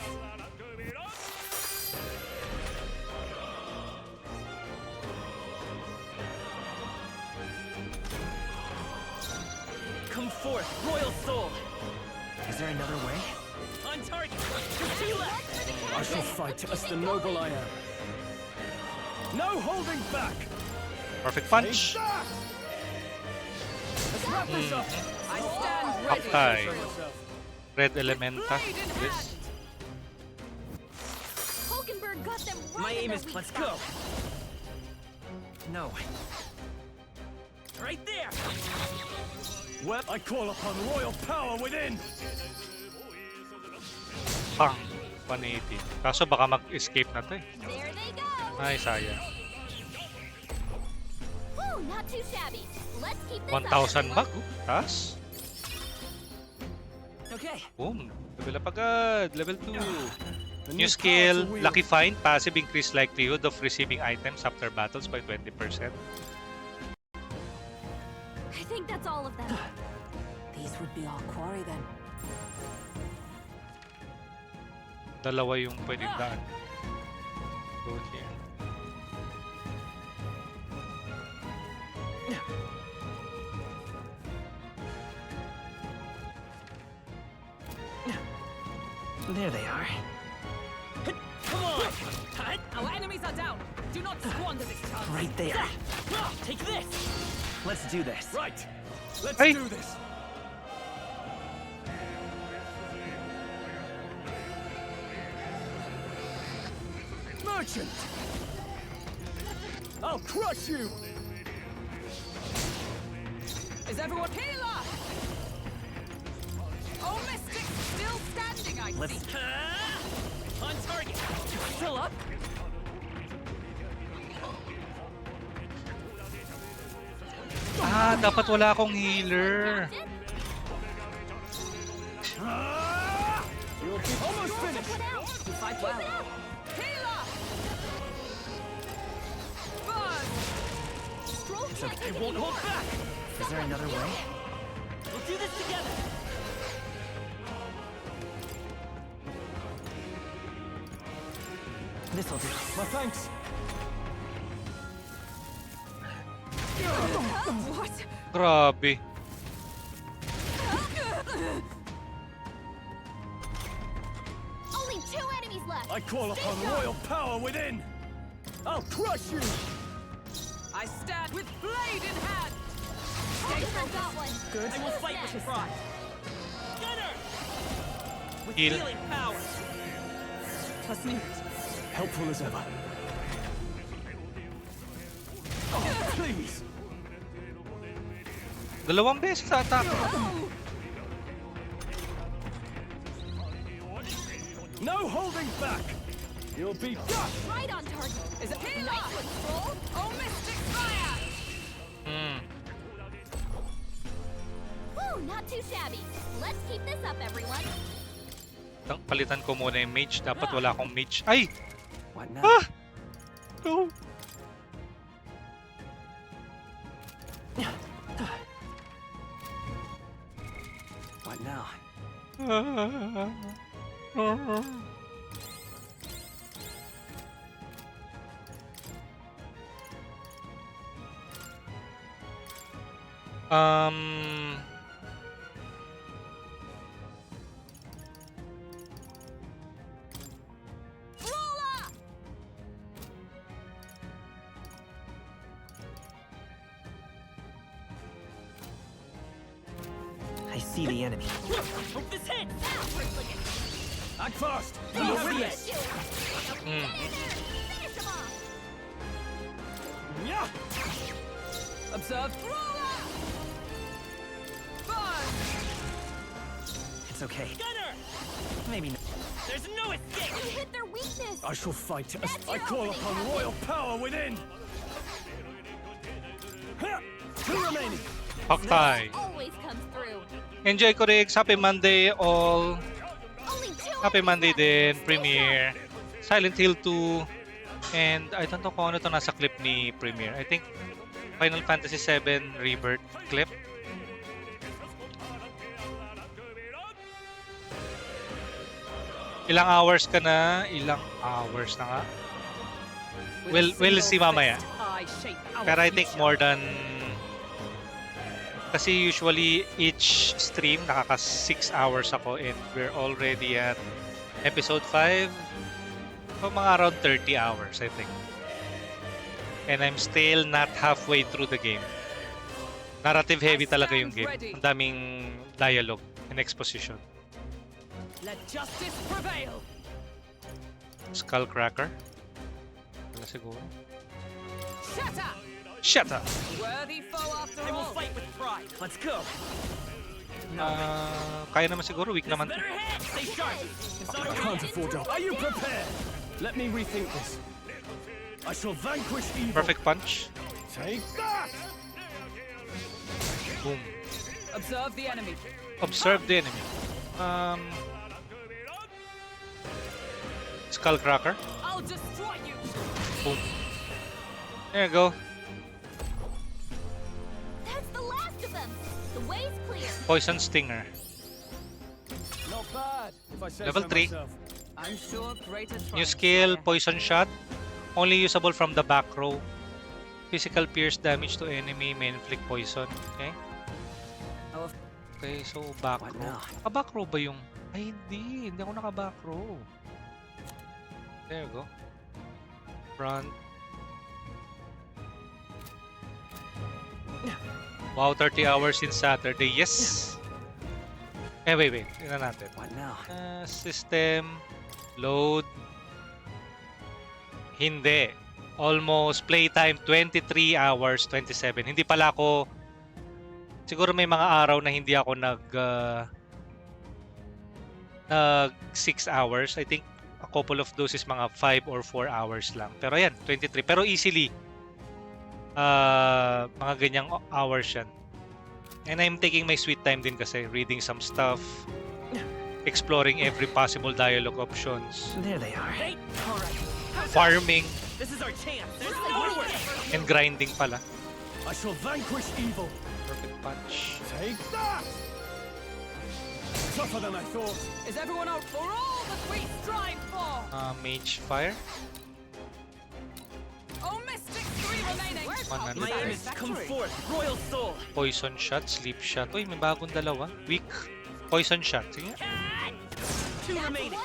Come forth, royal soul! Is there another way? On target! Just two left! I shall fight as the noble I am. No holding back! Perfect punch. Let's wrap this up! I stand ready. Hawkeye. Red Elementa. This. Hulkenberg got them right My in aim their is weak let's spot. go! No. Right there! Well, I call upon royal power within! Pang. 180. Kaso baka mag-escape na to eh. There they go. Ay, sayang. Woo, not too shabby. Let's keep this 1,000 up, back. Taas. Okay. Boom. Level up agad. Level 2. The New power skill, to wield. Lucky Find. Passive increase likelihood of receiving items after battles by 20%. I think that's all of them. These would be our quarry then. Dalawa yung pwedeng daan. Go here. There they are. Come on! Our enemies are down. Do not squander this chance. Right there. Take this! Let's do this. Right! Let's Hey. do this! Merchant! I'll crush you! Is everyone healer? Oh, Mystic, still standing, I Let's... see. On target! Still up? Ah, dapat wala akong healer. You'll be almost finished! You fight well. Healer! Burn! It's okay, I won't hold back! Is there another way? We'll do this together! This'll do. My thanks! What? Grabe. Only 2 enemies left. I call Stay upon sharp. royal power within! I'll crush you! I stand with blade in hand. Stay Hulkenberg got focused. one. Good. I will fight Next. with pride. Gunner! With Heal. healing power. Trust me. Helpful as ever. Oh, please! Dalawang beses sa attack. No holding back! You'll be dust! Right on target. Is it healer? Nice one, Stroll. Oh, Mystic fire! Hmm. Woo, not too shabby. Let's keep this up, everyone. Palitan ko muna yung mage. Dapat wala akong mage. Ay! What now? Ah! No! What now? Um... Brawler! I see the enemy. Hope this hits! Act fast! We We'll have win this! this! Hmm. Finish him off. Yeah! Observe brawler! Burn! It's okay. Gunner! Maybe not. There's no escape! You hit their weakness. I shall fight as That's I your call opening, upon Captain. royal power within! Ha! 2 remaining! Hawkeye. Always comes through. Enjoy ko Riggs. Happy Monday all. Only 2 Happy enemies Monday left. din. Stay Premiere. Silent Hill 2. And I don't know kung ano to nasa clip ni Premiere. I think Final Fantasy VII Rebirth clip. Ilang hours ka na? Ilang hours na nga? We'll see mamaya. Pero I think more than... Kasi usually each stream nakaka 6 hours ako and we're already at episode 5. So mga around 30 hours I think. And I'm still not halfway through the game. Narrative heavy talaga yung game. Ang daming dialogue and exposition. Let justice prevail. Skullcracker. Wala siguro. Shatter. Shatter. Worthy foe after all. I will fight with pride. Let's go. Kaya naman siguro, weak naman. Stay sharp. I can't afford to. Are you prepared? Let me rethink this. I shall vanquish evil. Perfect punch. Take that. Boom. Observe the enemy. Observe the enemy. Skullcracker. I'll destroy you. Boom. There you go. That's the last of them. The way's clear. Poison Stinger. Not bad. If I say Level so 3. myself. I'm sure greater New triumphs skill, lie ahead. Poison Shot. Only usable from the back row. Physical pierce damage to enemy, may inflict poison. Okay. Okay, so back row. Naka-back row ba yung... Ay, hindi. Hindi ako naka-back row. There you go. Front. Wow, 30 hours in Saturday. Yes! Eh, wait. Tingnan natin. What now? System. Load. Hindi. Almost playtime 23 hours 27. Hindi pala ako... Siguro may mga araw na hindi ako nag 6 hours. I think a couple of those is mga 5 or 4 hours lang. Pero ayan, 23. Pero easily, mga ganyang hours yan. And I'm taking my sweet time din kasi reading some stuff, exploring every possible dialogue options. There they are. Farming. This is our chance. And grinding pala. I shall vanquish evil. Perfect punch. Take that. Tougher than I thought. Is everyone out for all that we strive for? Mage Fire. Oh, Mystic 3 remaining. 100. My aim is to come forth, royal soul. Poison Shot, Sleep Shot. Uy, may bagong dalawa. Weak. Poison Shot. Sige. 2 remaining.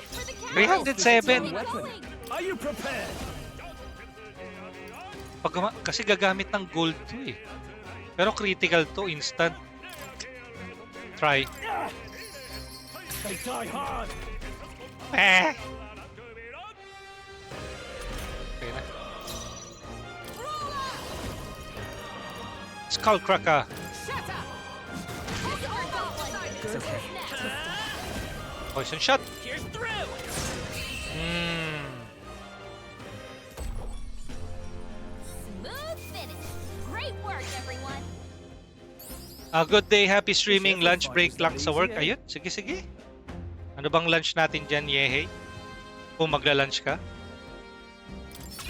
307. Are you prepared? Kasi gagamit ng gold to eh. Pero critical to, instant. Try. They die hard. Okay na. Skullcracker. It's okay. Poison Shot. Here's through. Smooth finish. Great work, everyone. A good day, happy streaming, lunch break lang sa work. Ayun, sige. Ano bang lunch natin dyan, Yehe? Kung magla-lunch ka?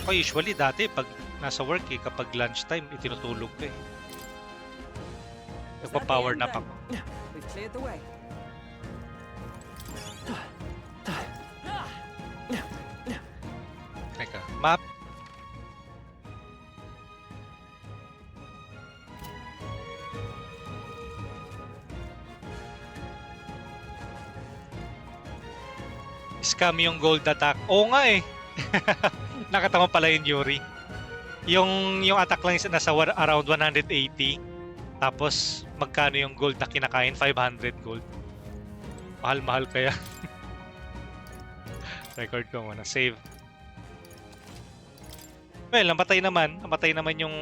Ako usually dati, pag nasa work eh, kapag lunchtime, itinutulog ka eh. Nagpa-power nap ako. We've cleared the way. Teka, map. Scam yung gold attack. Oo nga eh. Nakatama pala yung Yuri. Yung attack lang nasa around 180. Tapos magkano yung gold na kinakain? 500 gold. Mahal-mahal kaya. Record ko muna. Save. Well, namatay naman yung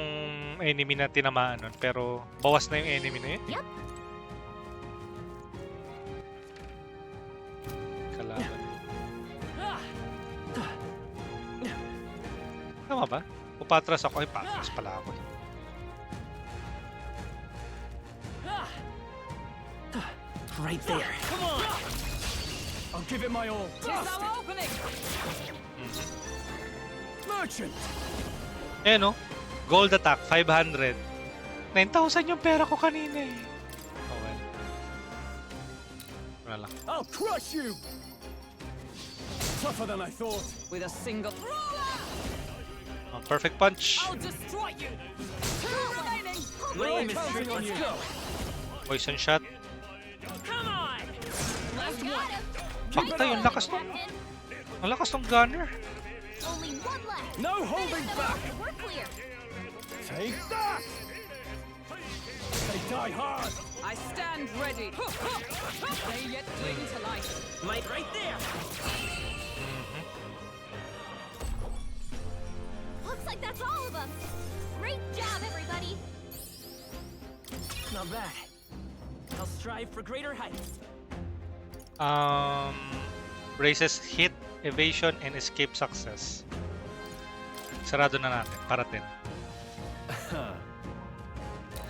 enemy na tinamaan nun. Pero bawas na yung enemy na yun. Yep. Kalaban. Tama ba? Upatras ako. Ay, patras pala ako. Right there. Come on. I'll give it my all. Tis our opening. Merchant. Eh no? Gold attack, 500. 9,000 yung pera ko kanina eh. Oh well. Wala lang. I'll crush you! Tougher than I thought. With a single. Oh, perfect punch. I'll destroy you. Two remaining. Lame is Counting on you. Poison shot. Come on! Last one. Pakta yung lakas nung... Ang lakas nung gunner. Only one left. No holding back. We're clear. Take that! They die hard. I stand ready. They yet cling to life. Light right there! Looks like that's all of them. Great job, everybody. Not bad. I'll strive for greater heights. Braces hit, evasion, and escape success. Sarado na natin. Para 10.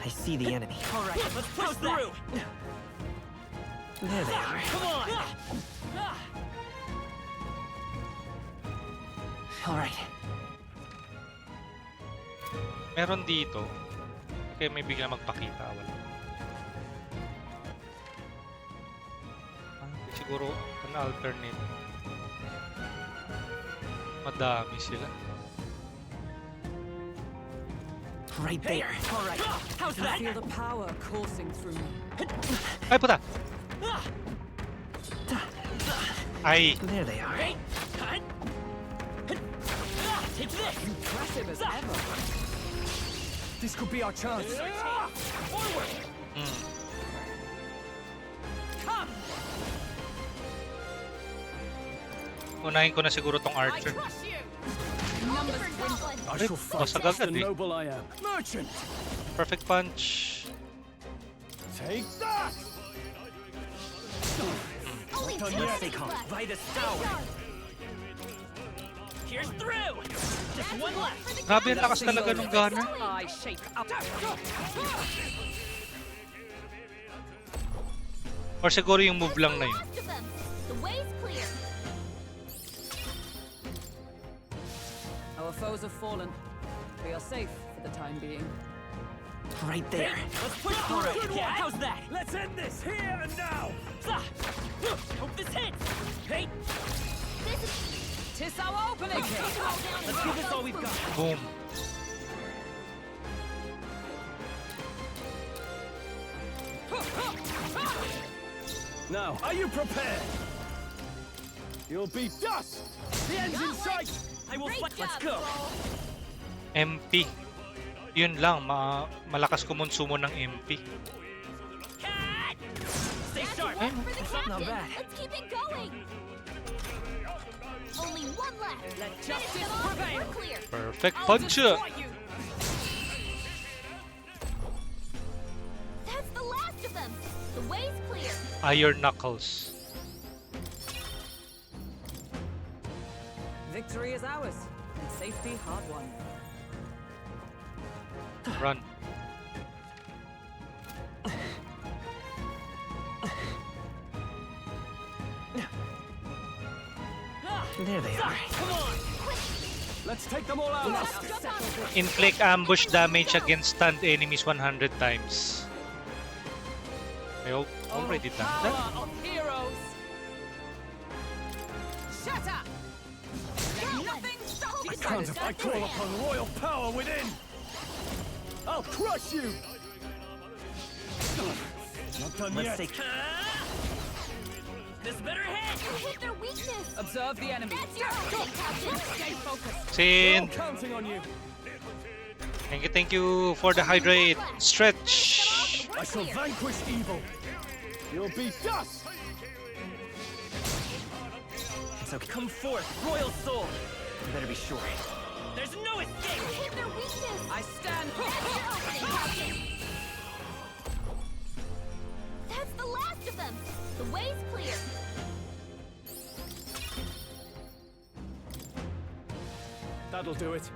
I see the enemy. All right, let's push through. There they are. Come on. All right. Meron dito. Kaya may bigla magpakita. Wala. Siguro an alternate. Madami sila. Right there. All right. How's I that? feel the power coursing through me. Ay, puta! Ay! There they are. Take this. Impressive as ever. This could be our chance. Forward. Come. Unahin ko na siguro tong I archer. crush you. I Ay, shall fight basag as the agad eh. noble I am. Merchant! Perfect punch. Take that! Only Not done two yet. They come left. by the tower. Here's through. Just one left. Grabe ang lakas talaga nung gunner. I shake up. Or siguro yung move lang na yun. Last of them. The way's clear. Our foes have fallen. We are safe for the time being. Right there. Let's push through. Yeah, how's that? Let's end this here and now! Hope this hits. Hey, Tis our opening. let's give this all we've got. Boom. Now, are you prepared? You'll be dust! The end's in sight! I will fight. Let's go. MP. Yun lang, malakas kumonsumo ng MP. Stay sharp. Ay, For the Not captain. bad. Let's keep it going. Only one left. Let Finish justice them off. prevail. We're clear. perfect I'll punch. destroy you. That's the last of them. The way's clear. Iron Knuckles. Victory is ours, and safety hard won. Run. There they are. Come on. Let's take them all out! Inflict ambush damage against stunned enemies 100 times. I already done that. Power of heroes. Shatter. Let nothing stop you. I can't if I call upon royal power within! I'll crush you! Not done Let's yet. take. This better hit. You hit their weakness. Observe the enemy. That's your opening, Captain. Stay focused. We're all Sin. counting on you. Thank you for the hydrate. Stretch. I shall vanquish evil. You'll be dust! So come forth, royal soul. You better be sure. There's no escape. You hit their weakness. I stand. That's your opening, Captain. That's the last of them. The way's clear. That'll do it.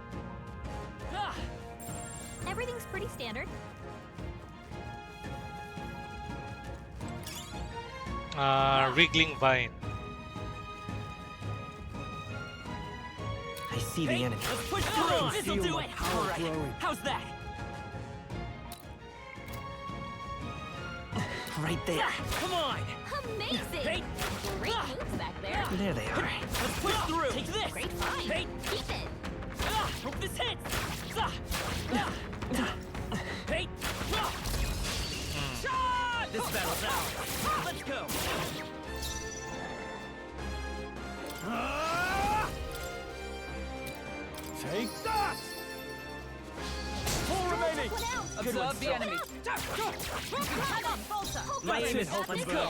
Everything's pretty standard. Wriggling Vine. I see the enemy. Let's push through. This'll feel do my it. power All right. growing. How's that? Right there. Come on! Amazing! Great moves back there. There they are. Let's push through! Take this! Great find. Hey! Keep it. Hope this hits! Hey! Shot! This battle's ours. Let's go! Take that! Four remaining! Observe the enemy. My aim is hope. Let's go!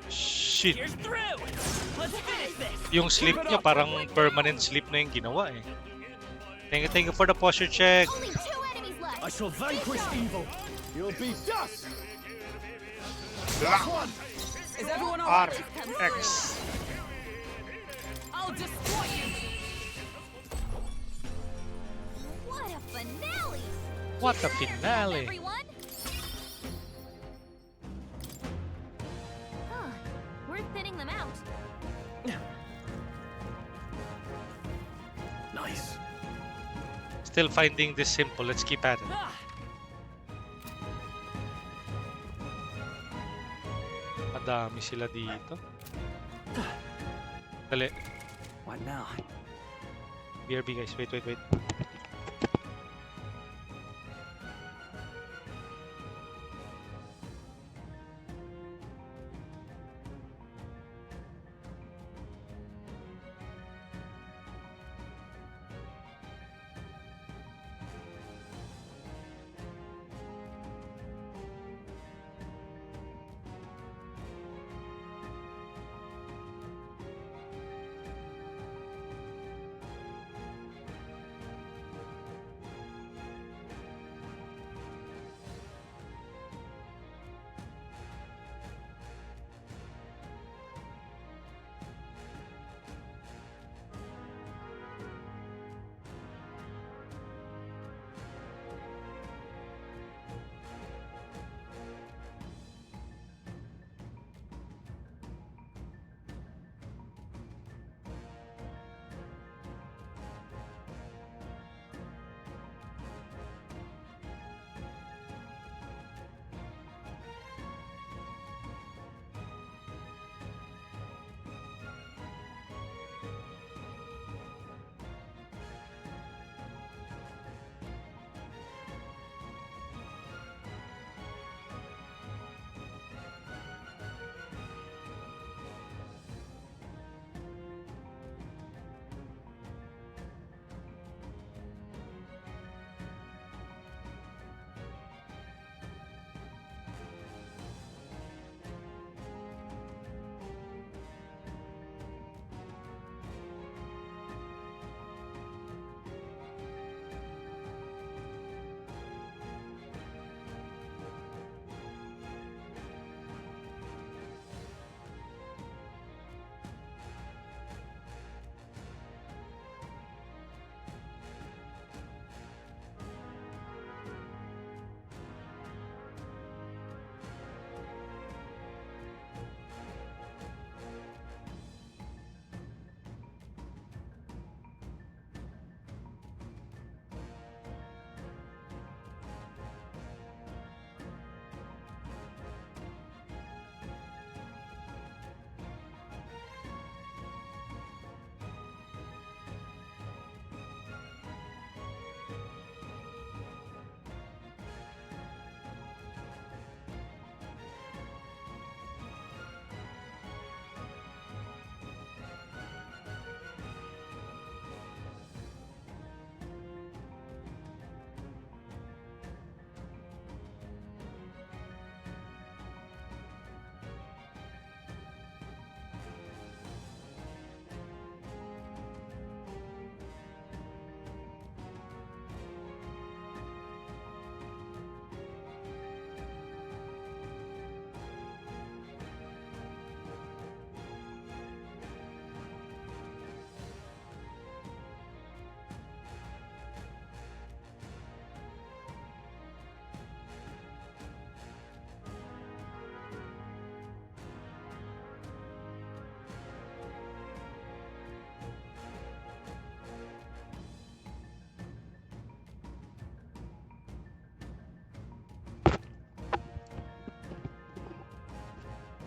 Shit. Here's through! Let's finish this! Yung sleep niya parang permanent sleep na yung ginawa eh. Thank you for the posture check. Only 2 enemies left. I shall vanquish evil. You'll be dust. Last one. Is everyone R alright? X. I'll destroy you. What a finale! What a finale. Everyone. Huh. We're thinning them out. Nice. Still finding this simple. Let's keep at it. Madami sila dito. Dali. What now? BRB guys. Wait.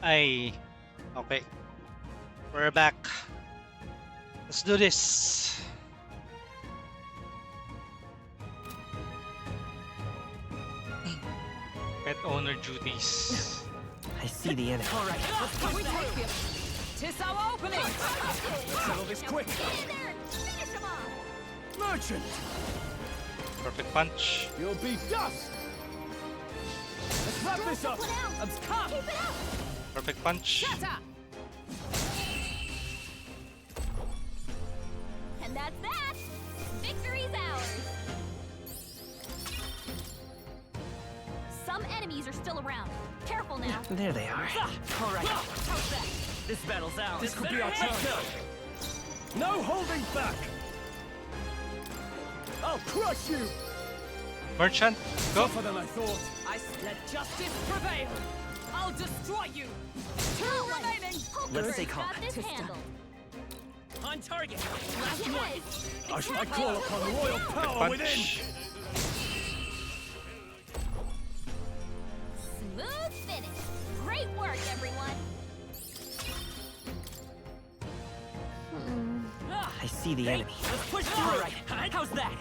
Ay. Okay. We're back. Let's do this. Pet owner duties. I see the enemy. All right, can we take him? Tis our opening. Settle this quick. Finish him off! Merchant! Perfect punch. You'll be dust! Let's wrap this up! Come. Keep it up! Perfect punch. Shatter. And that's that! Victory's ours! Some enemies are still around. Careful now. There they are. All right. How's that? This battle's ours. This could be our chance! No holding back! I'll crush you! Merchant, go. Tougher than I thought. Let justice prevail. I'll destroy you. Two remaining. Let's stay calm. Got this handled. On target. Last one. I call upon royal power within! Smooth finish. Great work, everyone. I see the enemy. Let's push through. All right. How's that?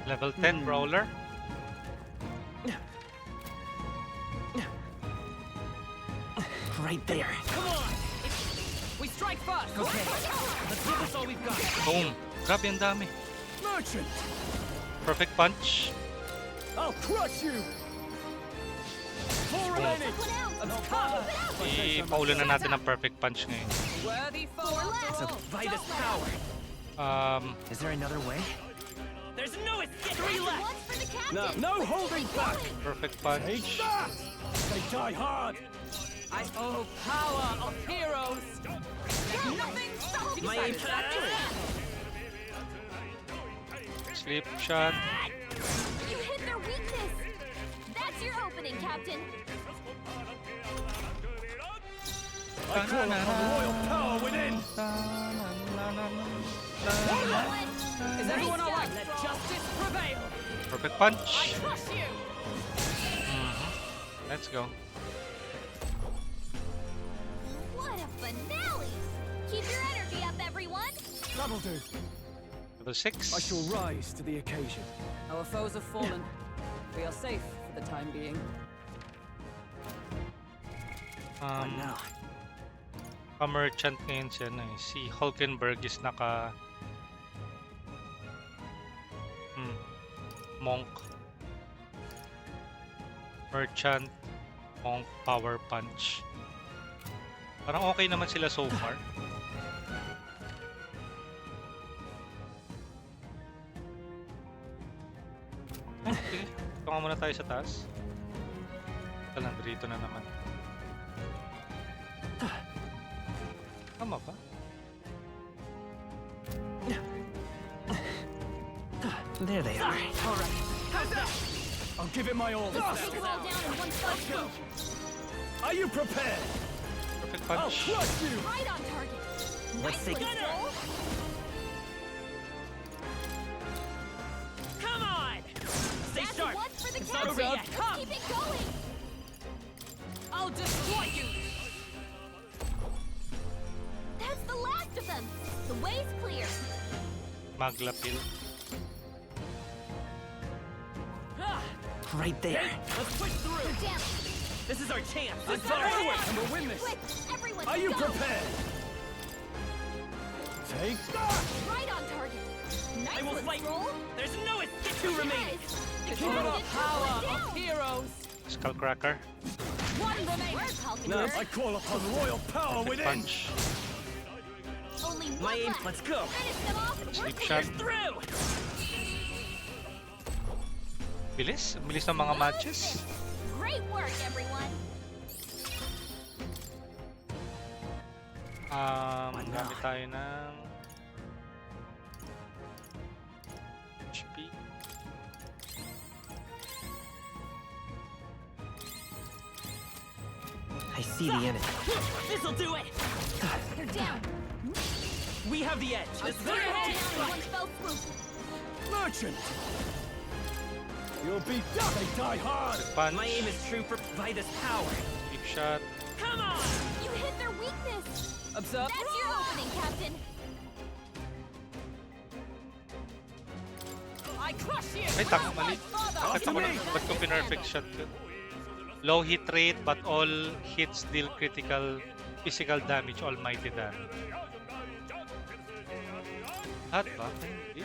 Level 10 brawler. Right there. Come on. We strike first. Okay. Let's give this all we've got. Boom. Grabe, ang dami. Merchant! Perfect punch. I'll crush you! Four remaining! Ipaulan na natin ang perfect punch ngayon. Worthy foe. So, by this power. Is there another way? There's no escape. 3 left. No holding back! Perfect punch. Take that! They die hard! I owe power of heroes. Nothing stops My aim. Sleep shot. You hit their weakness. That's your opening, Captain. I call upon royal power within! Is everyone all right? Let justice prevail. Perfect I punch. crush you. Let's go. What a finale! Keep your energy up, everyone. That'll do. Level 6. I shall rise to the occasion. Our foes have fallen. We are safe for the time being. Now. Pa-merchant ngayon siya na eh. Si Hulkenberg is naka monk. Merchant, monk, power punch. Parang okay naman sila so far. Okay, tunga muna tayo sa taas. Dito na naman. Tama ba? There they are. All right. How's that? I'll give it my all. Take them all down in one fell swoop. Are you prepared? Perfect I'll punch. crush you! Right on target. Let's take Nicely, it. Soul. Come on! Stay That's sharp. one for the It's not Captain. over yet. Let's Come. keep it going. I'll destroy you. That's the last of them. The way's clear. Maglapil. Right there. Let's push through. They're down. This is our chance. Let's Let's go go. forward. And we'll win this! Quick, everyone, Are you go. prepared? Take that! Right on target. Nice I will one, fight. Stroll. There's no escape. 2 remaining. Guys, To the power down. of heroes. Skullcracker. One remaining. Work, Hulkenberg. Now I call upon royal power Perfect within! punch. Only one My aim. left. Let's go. Finish them off and Sleep we're shot. clear. Through. Bilis. Ang bilis ng mga matches. Great work, everyone. Gamit tayo ng HP. I see the enemy. This'll do it. They're down. We have the edge. Let's Clear go. down in one fell swoop. Merchant! You'll be done! They die hard! Punch. My aim is true for by this power. Deep shot. Come on! You hit their weakness! Observe. That's your opening, Captain! I crush you! Ay, tama, mali. Ba't ko pinerfect shot yun? Low hit rate, but all hits deal critical physical damage, almighty damage. Lahat ba? Hindi.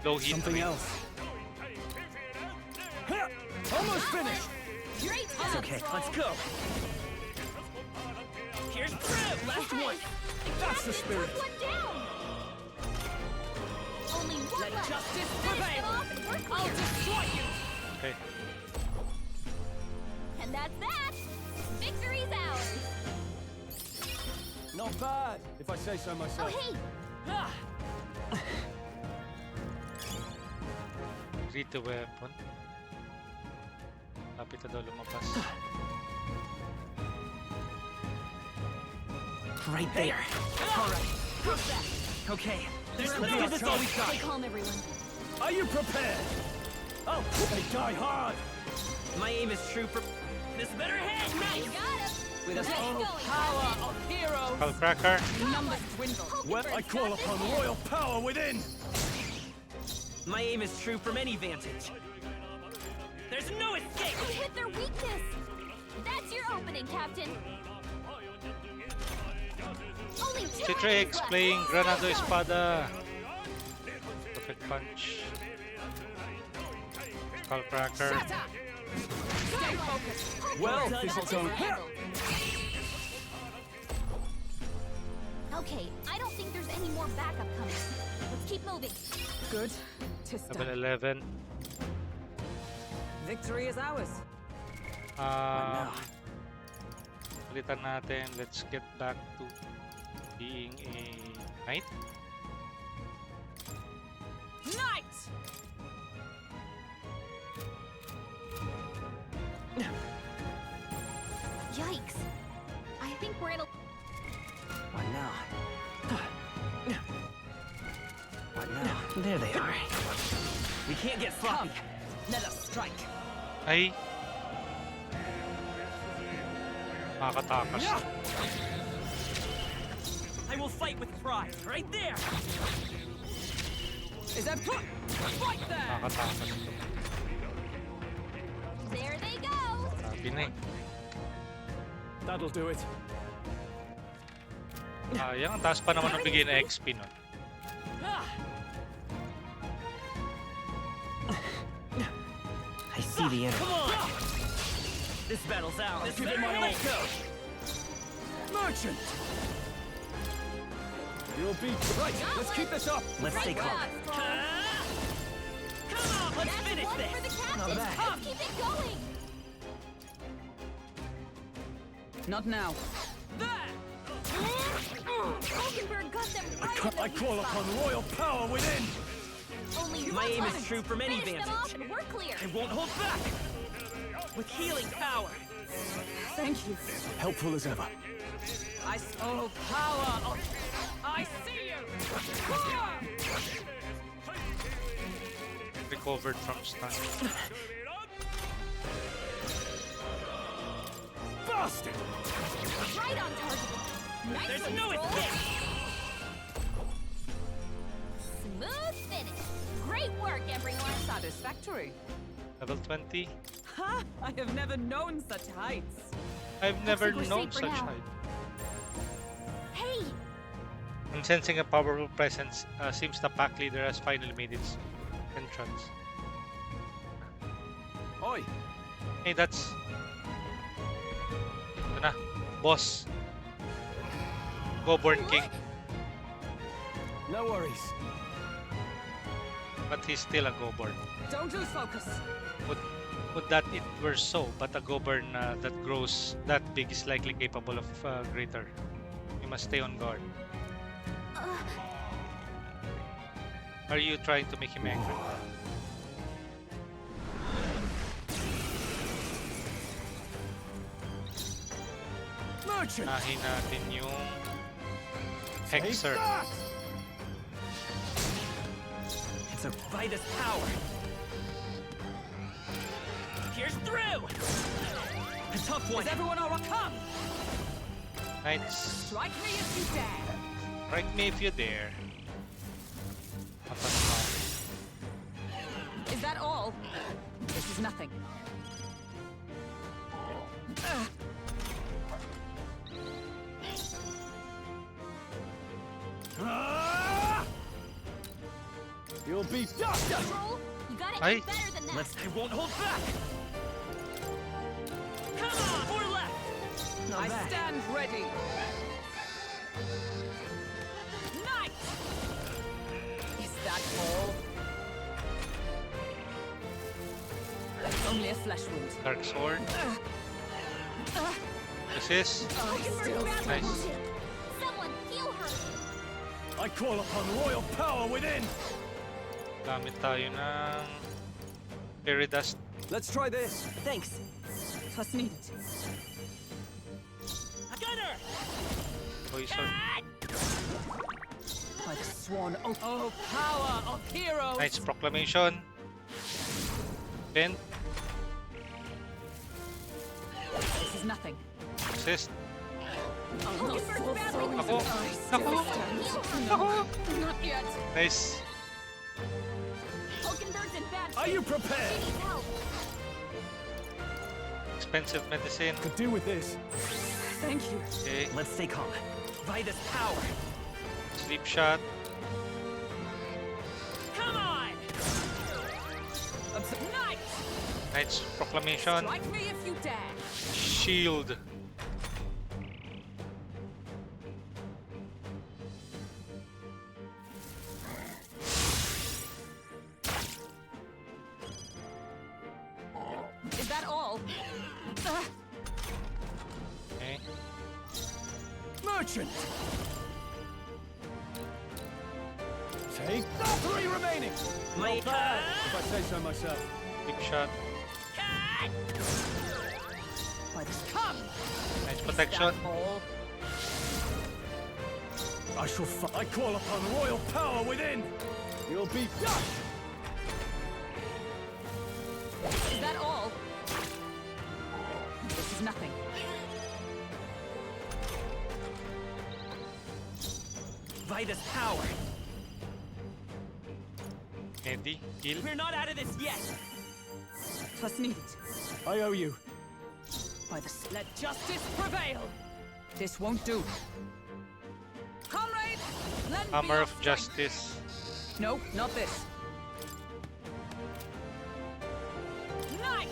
Low hit Something rate. else. Almost finished. Great It's job, okay, Thrall. let's go. Here's through. Last one. That's the spirit. Took one down. Only one Let left. justice Finish them prevail. off and we're I'll clear. destroy you. Okay. And that's that. Victory's ours. Not bad, if I say so Oh, myself. hey. Ah, Read the weapon. Lapit na daw lumabas. right there. All right. Okay. There's no Let's this go. all we got. Stay calm, everyone. Are you prepared? Oh, they die hard. My aim is true for. This better hit. You got him. With a Nice full going, power Captain. of heroes. Skullcracker. Numbers dwindle. Well, I call upon royal power within. My aim is true from any vantage. There's no escape. You hit their weakness. That's your opening, Captain. Only two Citrix enemies left. playing Granado Stay sharp. Espada. Perfect punch. Skullcracker. Shut up. Stay focused. Well, Done. this is on. Okay, I don't think there's any more backup coming. Let's keep moving. Good. Tis Level done. 11. Victory is ours. Palitan natin. Let's get back to being a knight. Knight. Yikes. I think we're in a... What now? What now? There they are. We can't get sloppy. Let us strike. Ay! Makakatakas. I will fight with pride. Right there. Is that put? Right there. Makakatakas ito. There they go. Grabe na eh. That'll do it. Sayang, ang taas pa naman ng bigay na XP nun. Ah. I see the enemy. Come on. This battle's ours. Give it my all. Let's go. Merchant! You'll be right. Let's keep this up. Let's stay Great calm. job, Thrall. Come on, let's That's finish one this. for the captain. Not bad. Let's keep it going. Not now. Hulkenberg got them right in the I call weak upon spot. royal power within. Only My one aim is left. true from any Finish them vantage. off and we're clear. I won't hold back. With healing power. Thank you. Helpful as ever. I oh power. I see you. Recovered from stun. Bastard! Right on target. Nice There's one, no Thrall. escape. Smooth finish. Great work, everyone. Satisfactory. Level 20. Ha! I have never known such heights. I've never like we're known safe for such now. height. Hey, I'm sensing a powerful presence. Seems the pack leader has finally made its entrance. Oi! Hey, that's... Ito na. Boss. Goborn King. No worries. But he's still a Goborn. Don't lose focus. Would that it were so, but a Goborn that grows that big is likely capable of greater. You must stay on guard. Are you trying to make him angry? Merchant! Nahin natin yung Hexer. It's a Vitus power. Here's through. tough one. Is everyone all right? Come! Nice. Strike me if you dare. Strike me if you dare. Apa naman? Is that all? This is nothing. You'll be dust! You gotta Ay. aim better than that. I won't hold back. Come on, or left. I stand ready. Knight! Is that all? Only a flesh wound. Dark sword. Resist. Still Nice. Someone heal her. I call upon royal power within! Gamit tayo ng fairy dust. Let's try this. Thanks. Was needed. Gunner! Poison. By the sworn oath. Oh, power of heroes! Knight's Proclamation. Bend. This is nothing. Resist. Oh, full throwing Ako. I still Ako. stand. Ako. Not yet. Nice. Hulkenberg's in bad Are you shape. prepared? She needs help. Expensive medicine. Could do with this. Thank you. Okay. Let's stay calm. Vitus power. Sleep shot. Come on! Knight! Knight's Proclamation. Strike me if you dare. Shield. Is that all? Okay. Merchant! Take the 3 remaining! My Not bad, if I say so myself. Sleep shot. By this come! Knight's Protection. All. I shall I call upon royal power within! You'll be dust! Is that all? This is nothing. Vitus power. Eddie. Heal. We're not out of this yet. Was needed. I owe you. By the let justice prevail. This won't do. Comrades, lend me Hammer your of strength. Justice. No, not this. Knight!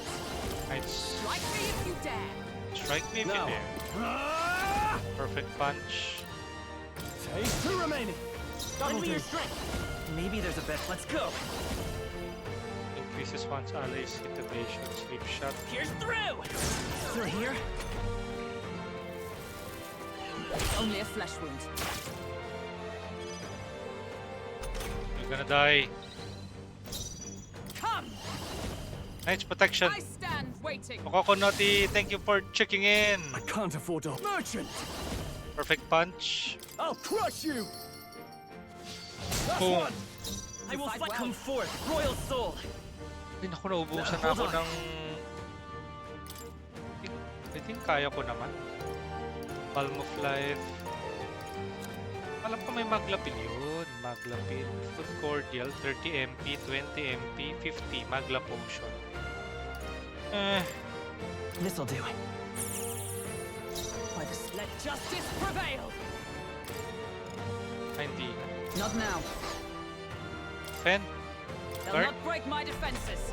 Knight's Strike me if you dare. Strike me if you Now. dare. Ah! Perfect punch. Take 2 remaining. That'll Lend me do. your strength. Maybe there's a bet. Let's go. Increases one's allies hit evasion. Sleep shot. Here's through. Through here. Only a flesh wound. You're gonna die. Come! Knight's Protection. I stand waiting. Kokonoti, thank you for checking in. I can't afford to. Merchant! Perfect punch. I'll crush you! Last Boom. one! I will fight fight. well. Come forth, royal soul. Ay, naku, naubusan na Hold ako on. ng... I think kaya ko naman. Palm of Life. Alam ko may maglapil yun. Maglapil. Food Cordial, 30 MP, 20 MP, 50. Magla Potion. This'll do. By the let justice prevail. Ay, hindi. Not now. Fen? They'll Guard? not break my defenses.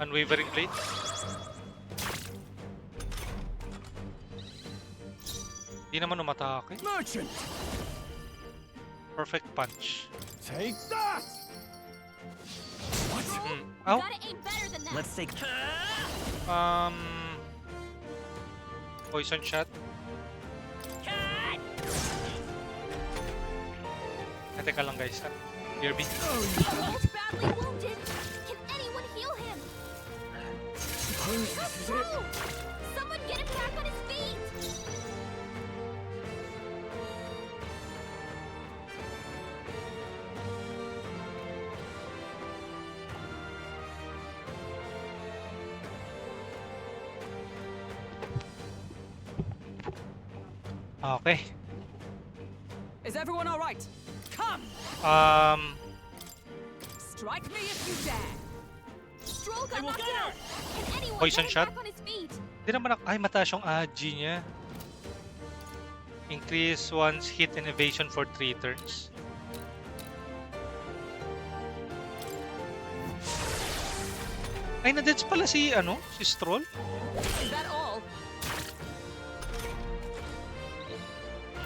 Unwavering Blade? Di naman umatake. Merchant! Perfect punch. Take that! What? Hmm. You Ow. gotta aim better than that. Let's take. Poison shot. Teka lang guys. Kirby. He's badly wounded. Can anyone heal him? That's true. Someone get him back on his feet. Okay. Is everyone all right? Come! Strike me if you dare! Stroll got knocked out! Can anyone Poison get him shot? back on his feet? Di naman ay mataas yung AG niya. Increase one's hit and evasion for 3 turns. Ay, na-deads pala si, si Stroll. Is that all?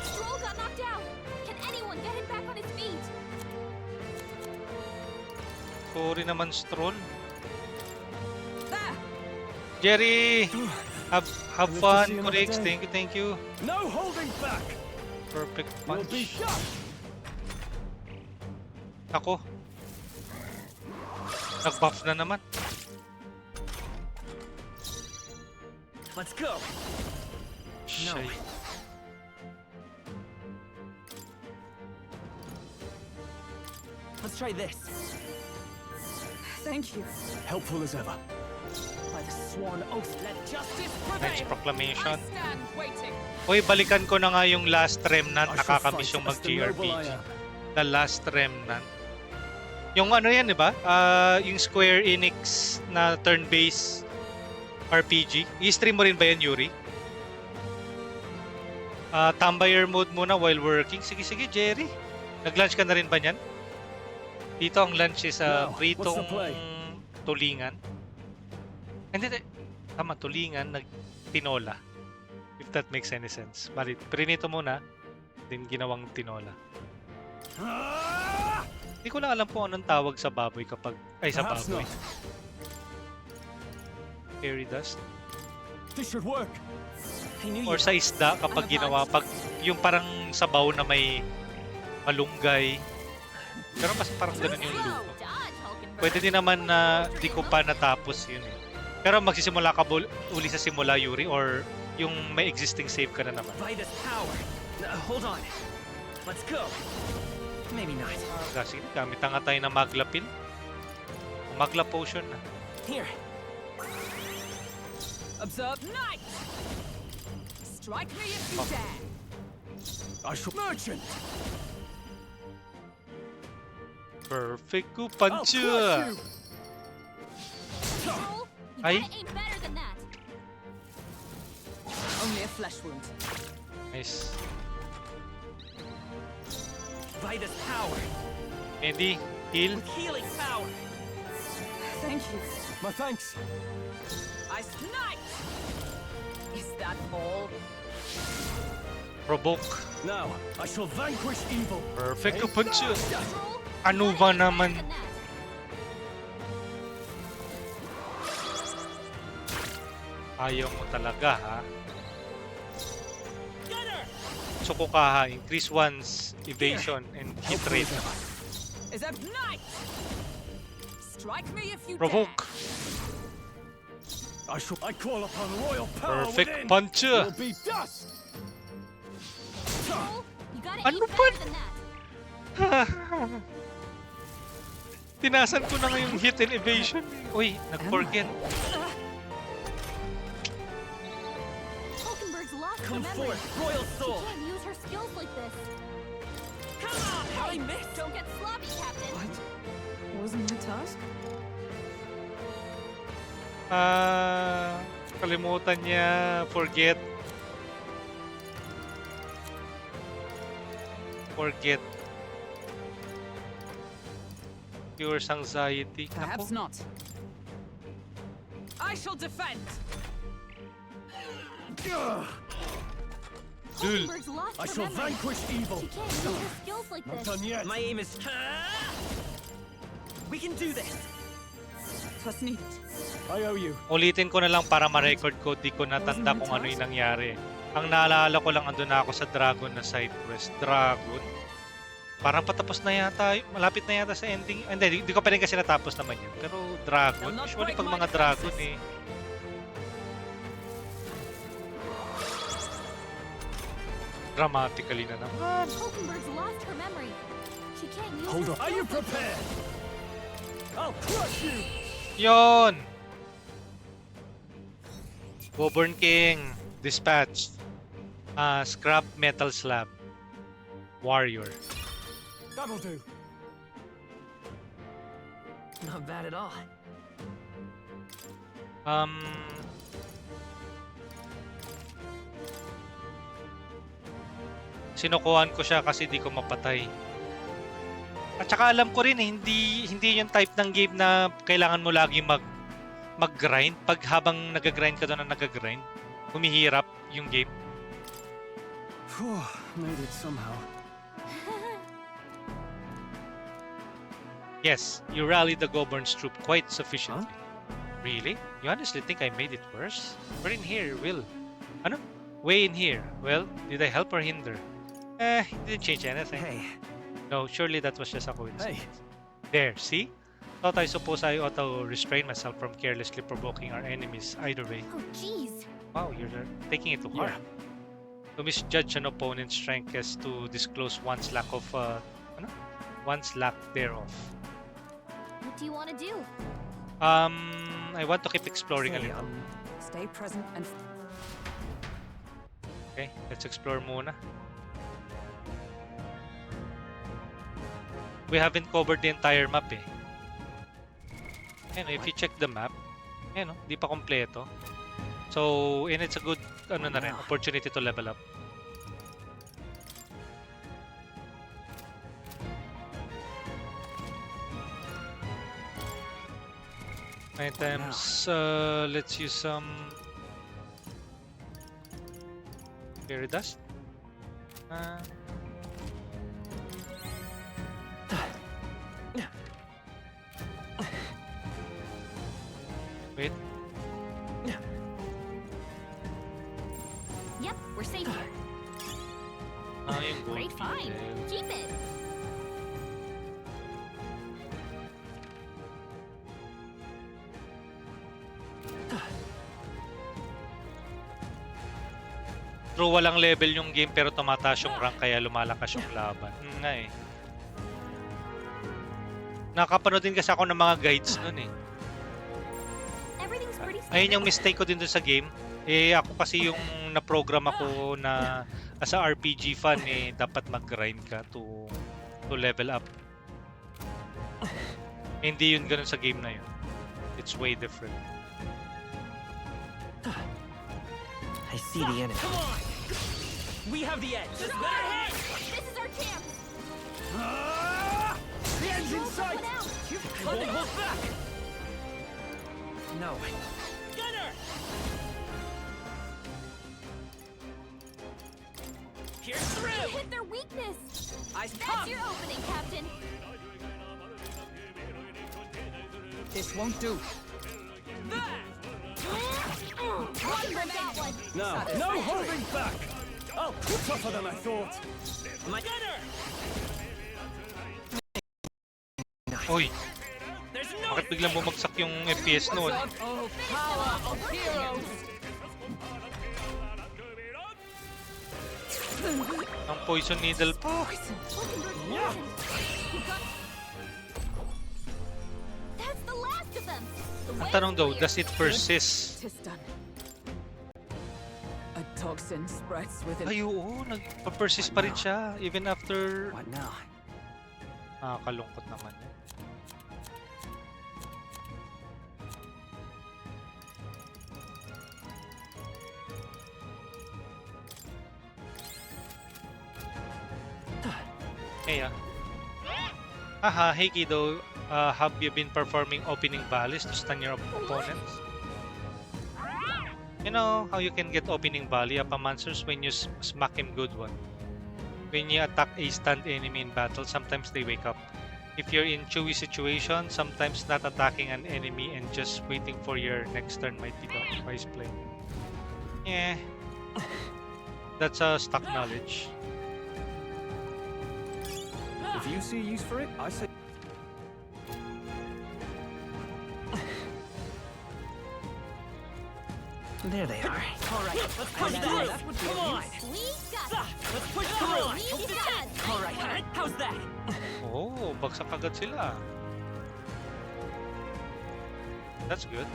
Stroll got knocked out! Can anyone get him back on his feet? Sorry naman, Stroll. There! Jerry! Have fun, Corix. Thank you. No holding back! Perfect You'll punch. be shot! Ako. Nag-buff na naman. Let's go. Shay. Let's try this. Thank you. Helpful as ever. By the sworn oath, let justice prevail! Next proclamation. I stand waiting. Uy, balikan ko na nga yung Last Remnant. Nakakamiss yung mag-JRPG. The Last Remnant. Yung yan, di ba? Yung Square Enix na turn-based RPG. I-stream mo rin ba yan, Yuri? Tambayer mode muna while working. Sige, Jerry. Nag-lunch ka na rin ba niyan? Dito ang lunch is pritong tulingan. Hindi, tama, tulingan, tinola. If that makes any sense. Bali, prinito muna, then ginawang tinola. Hindi ko lang alam kung anong tawag sa baboy kapag, sa baboy. Fairy dust. This should work. Or sa isda kapag ginawa, pag yung parang sabaw na may malunggay. Pero mas parang ganun yung luto. Pwede din naman na di ko pa natapos yun eh. Pero magsisimula ka uli sa simula, Yuri, or yung may existing save ka na naman. By this power. Hold on. Let's go. Maybe not. Sige, gamit nga tayo ng Magla Pill. Magla Potion na. Here. Observe night! Strike me if you dare! I shall merchant! Perfect ko punch! Ay! Only a flesh wound. Nice. By this power. Eddie, heal. With healing power. Thank you. My thanks. I snipe! Is that all? Provoke. Now, I shall vanquish evil. Perfect ko punch! Ano ba naman? Ayaw mo talaga, ha? Suko ka, ha? Increase one's evasion and hit rate. Is that night? Strike me if you Provoke. I call upon royal power. Perfect within. punch! You'll be dust. Ano ba? Tinasan ko na nga yung hit and evasion. Uy, nag-forget. Hulkenberg's lost Come her memory. forth, royal soul. She can't use her skills like this. Come on, how I missed. Don't get sloppy, Captain. What? Wasn't my task? Kalimutan niya. Forget. Cures anxiety. Perhaps not. I shall defend. Hulkenberg's lost I her shall memory. vanquish evil. She can't use her skills like Not this. done yet. My aim is. We can do this. Twas needed. I owe you. Ulitin ko na lang para ma-record ko. Di ko natanda kung ano yung nangyari. Ang naalala ko lang, andun na ako sa Dragon na side quest. Dragon? Parang patapos na yata. Malapit na yata sa ending. Hindi, di ko pa rin kasi natapos naman yun. Pero Dragon, usually pag mga Dragon eh. Dramatically na naman. Hulkenberg's lost her memory. She can't use Hold her on. Are you skills like this. prepared? I'll crush you. Yon! Woburn King. Dispatch. Scrap metal slab. Warrior. That'll do. Not bad at all. Sinukuhan ko siya kasi di ko mapatay. At saka alam ko rin hindi yung type ng game na kailangan mo lagi mag-grind. Pag habang nag-grind ka doon na nag-grind, humihirap yung game. Phew, made it somehow. Yes, you rallied the Gobern's troop quite sufficiently. Really? You honestly think I made it worse? We're in here, Will. Ano? Way in here. Well, did I help or hinder? It didn't change anything. Hey. No, surely that was just a coincidence. Hey. There, see? Thought I suppose I ought to restrain myself from carelessly provoking our enemies either way. Oh, jeez. Wow, you're taking it too hard. To misjudge an opponent's strength is to disclose one's lack of, one's lack thereof. What do you want to do? I want to keep exploring a little. Stay present and... Okay, let's explore muna. We haven't covered the entire map eh. If you check the map, di pa kompleto. So, and it's a good opportunity to level up. Items, let's use some fairy dust. Wait. Yep, we're safe here. Yung gold Great find. detail. Keep it. True, walang level yung game pero tumataas yung rank kaya lumalakas yung laban. Nga eh. Nakapanood din kasi ako ng mga guides nun eh. Ayun yung mistake ko din dun sa game. Ako kasi yung na-program ako na as a RPG fan dapat mag-grind ka to level up. Hindi yun ganun sa game na yun. It's way different. I see the enemy. Come on! We have the edge. This is our chance. The end's in sight! You Won't hold back! No. Gunner! Here's through! You hit their weakness. Eyes That's pop! your opening, Captain. This won't do. One for that one. No holding back! Oh, tougher than I thought. My gunner! Uy! There's no Bakit biglang bumagsak yung FPS noon? Oh, power of heroes! Ang poison needle po. That's the last of them. Ang tanong daw, does it persist? Tis done. A toxin spreads within... Ay oo, nagpa-persist pa rin siya even after... What now? Kalungkot naman yun. Hey Haha, hey kiddo, have you been performing opening volleys to stun your opponents? You know how you can get opening volley up a monsters when you smack him good one. When you attack a stunned enemy in battle, sometimes they wake up. If you're in chewy situation, sometimes not attacking an enemy and just waiting for your next turn might be the wise play. Yeah, that's a stock knowledge. If you see use for it, I say... There they are. All right, let's push through. Come on. We got it. Let's push through. We got it. All right, how's that? Oh, bagsak agad sila. That's good.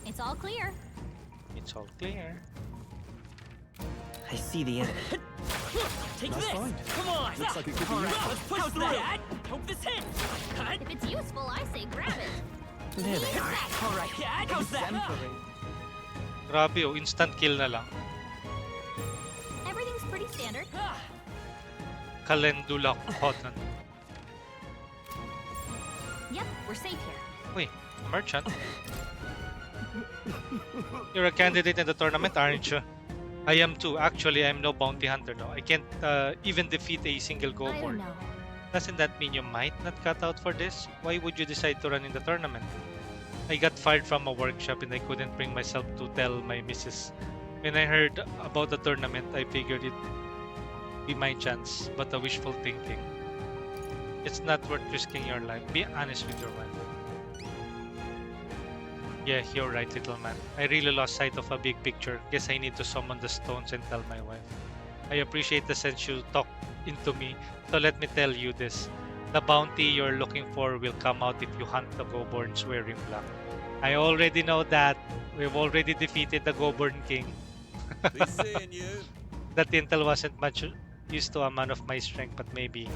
It's all clear. It's all clear. I see the enemy. Take Nice this! find. Come on! Looks like it could be All right, useful. let's push through! That? Hope this hits! If it's useful, I say grab it. There they are. All right, how's that? Grabe oh, instant kill na lang. Everything's pretty standard. Calendula cotton. Yep, we're safe here. Wait, merchant? You're a candidate in the tournament, aren't you? I am too. Actually, I'm no bounty hunter now. I can't even defeat a single I don't goblin. know. Doesn't that mean you might not cut out for this? Why would you decide to run in the tournament? I got fired from a workshop and I couldn't bring myself to tell my missus. When I heard about the tournament, I figured it'd be my chance, but a wishful thinking. It's not worth risking your life. Be honest with your wife. Yeah, you're right, little man. I really lost sight of a big picture. Guess I need to summon the stones and tell my wife. I appreciate the sense you talk into me, so let me tell you this. The bounty you're looking for will come out if you hunt the goblins wearing black. I already know that. We've already defeated the Goblin King. Be seeing you. That intel wasn't much use to a man of my strength, but maybe.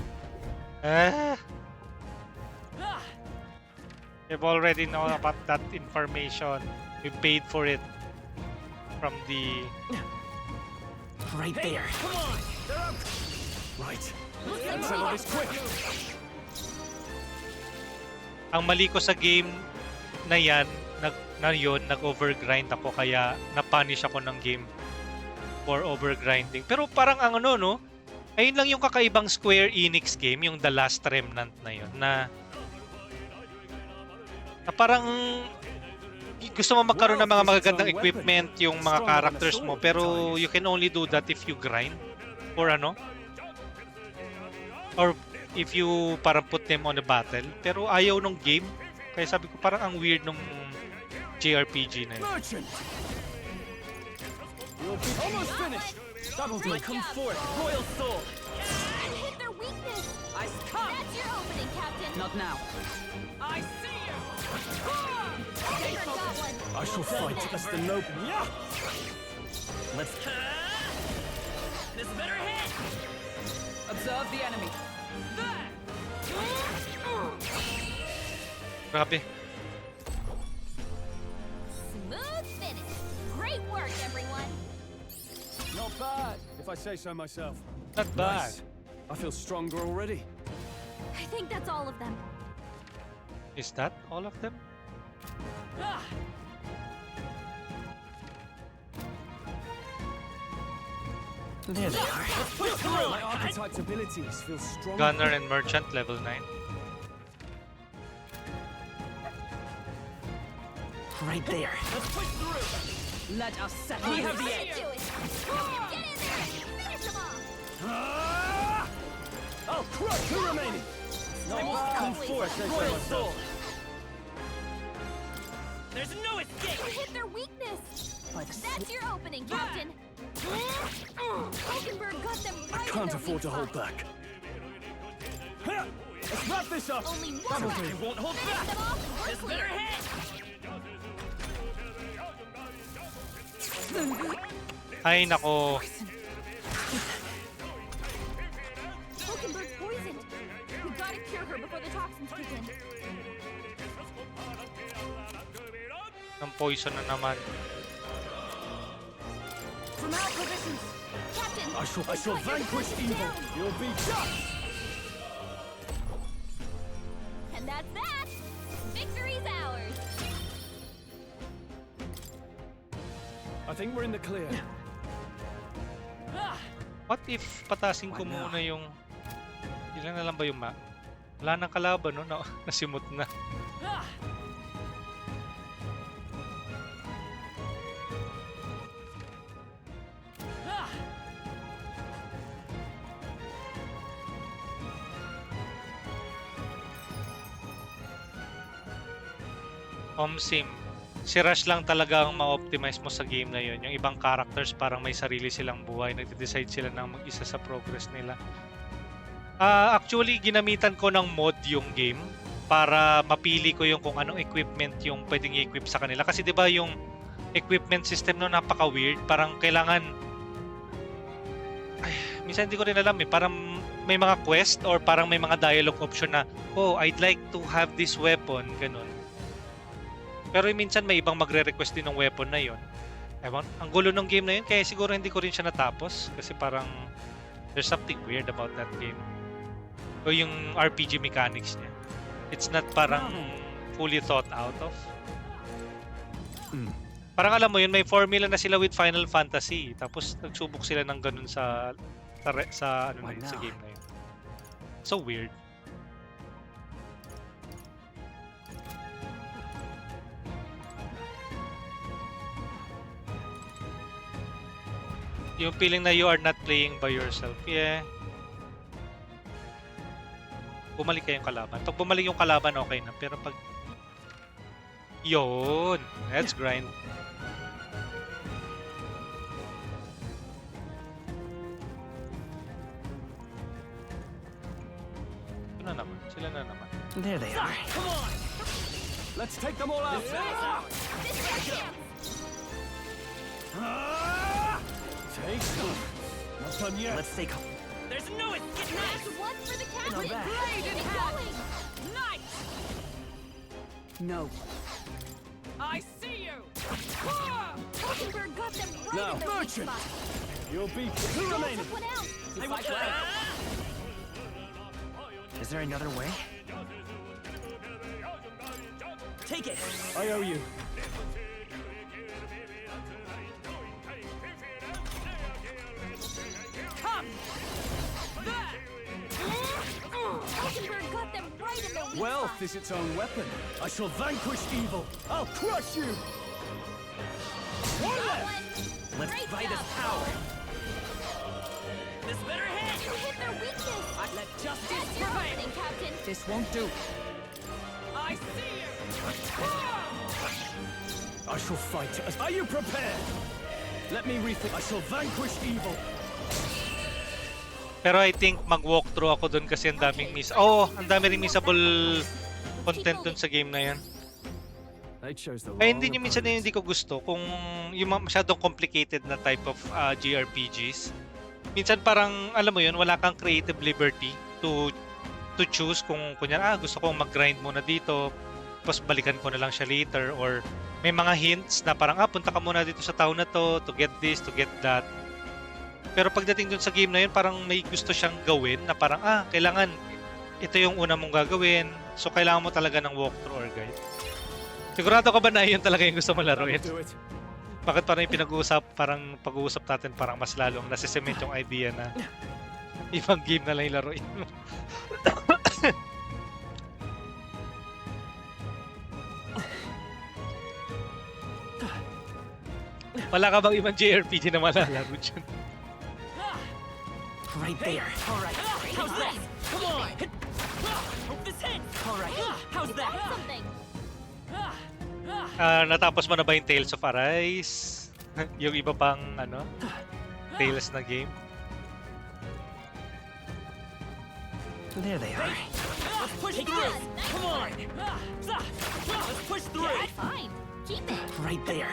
You've already known about that information. We paid for it from the... Right there. Come on! They're up! Right. Look Let's settle this quick. Ang mali ko sa game na yan, nag-overgrind ako kaya na-punish ako ng game for overgrinding. Pero parang ang ano no, ayun lang yung kakaibang Square Enix game, yung The Last Remnant na yun, na parang gusto mo magkaroon ng mga magagandang equipment yung mga characters mo, pero you can only do that if you grind or ano, or if you parang put them on a battle. Pero ayaw nung game, kaya sabi ko parang ang weird nung JRPG na yun. Merchant! You'll be almost finished! Double They come forth, royal soul! You hit their weakness. Ice come! That's your opening, Captain. Not now. I see you! Stay focused. I shall fight as the noble. Yeah! Let's... This better hit! Observe the enemy. Grabe. Smooth finish. Great work, everyone. Not bad, if I say so myself. Not bad. Nice. I feel stronger already. I think that's all of them. Is that all of them? There they are. Let's push through! My archetype's abilities feel stronger. Gunner and Merchant level 9. Right there. Let's push through! Let us settle We this. have the edge. Do it. Get in there. Finish them off. I'll crush the remaining. Not bad. Come forth, royal soul! There's no escape! You hit their weakness. Like That's your opening, Captain. Hulkenberg got them right I in can't their afford to weak hold spot. back. Let's wrap this up. Only one Double left. kill. won't hold Finish back! them off and we're This clear. better hit! Ay nako. Hulkenberg's poisoned. We gotta cure her before the toxins kick in. Ang poison na naman. From our positions. Captain. I shall vanquish evil. You'll be just. And that's that. Victory's ours. I think we're in the clear. What if patasin ko muna yung... Ilan na lang ba yung map? Wala nang kalaban no? Nasimot na. Sim, si Rush lang talaga ang ma-optimize mo sa game na yun. Yung ibang characters parang may sarili silang buhay. Nagde-decide sila ng mag-isa sa progress nila. Actually, ginamitan ko ng mod yung game para mapili ko yung kung anong equipment yung pwedeng i-equip sa kanila. Kasi 'di ba yung equipment system no napaka-weird. Parang kailangan... Ay, minsan hindi ko rin alam eh. Parang may mga quest or parang may mga dialogue option na, oh, I'd like to have this weapon. Ganun. Pero minsan may ibang magre-request din ng weapon na yon. Ewan, ang gulo ng game na yun. Kaya siguro hindi ko rin siya natapos. Kasi parang there's something weird about that game. O yung RPG mechanics niya. It's not parang fully thought out of. Parang alam mo yun, may formula na sila with Final Fantasy. Tapos nagsubok sila ng ganun sa ano na yun, sa game na yun. So weird. Yung feeling na you are not playing by yourself. Yeah. Bumalik kayong kalaban. Pag bumalik yung kalaban, okay na. Pero pag... Yun! Let's grind. Ito na naman. Sila na naman. There they are. Come on! Let's take them all out! Take them! Not done yet. Let's take... There's no escape! Nice one for the captain! Not bad. Blade in hand! Nice! No. I see you! Hulkenberg got them right Now, in the weak Merchant! spot. You'll be two Don't remaining. took one out. I will try. Is there another way? Take it! I owe you. Come! There! Hulkenberg got them right in the weak Wealth spot. is its own weapon. I shall vanquish evil. I'll crush you. One left. Let's Great fight job. his power! This better You hit! hit their weakness. Let justice That's your prevail! opening, Captain. This won't do. I see you! I shall fight. Are you prepared? Let me rethink. I shall vanquish evil. Pero I think mag-walkthrough ako dun kasi ang daming ang dami ring missable content dun sa game na yan. They chose the Kaya wrong hindi nyo minsan na hindi ko gusto kung yung masyadong complicated na type of JRPGs. Minsan parang, alam mo yun, wala kang creative liberty to choose kung kunya gusto kong mag-grind muna dito, tapos balikan ko na lang siya later, or may mga hints na parang punta ka muna dito sa town na to get this, to get that. Pero pagdating dun sa game na yun, parang may gusto siyang gawin na parang kailangan ito yung una mong gagawin, so kailangan mo talaga ng walkthrough or guide. Sigurado ka ba na yun talaga yung gusto mo laruin? Bakit parang yung parang pag-uusap natin parang mas lalong nasisement yung idea na ibang game na lang yung laruin mo. Wala ka bang ibang JRPG na malalaro dyan? Right there. All right. How's that? Come on. Hope this hits. All right. How's that? Something. Natapos mo na ba yung Tales of Arise? Yung iba pang Tales na game? There they are. Let's push through. Come on. Let's push through. Yeah, fine. Keep it. Right there.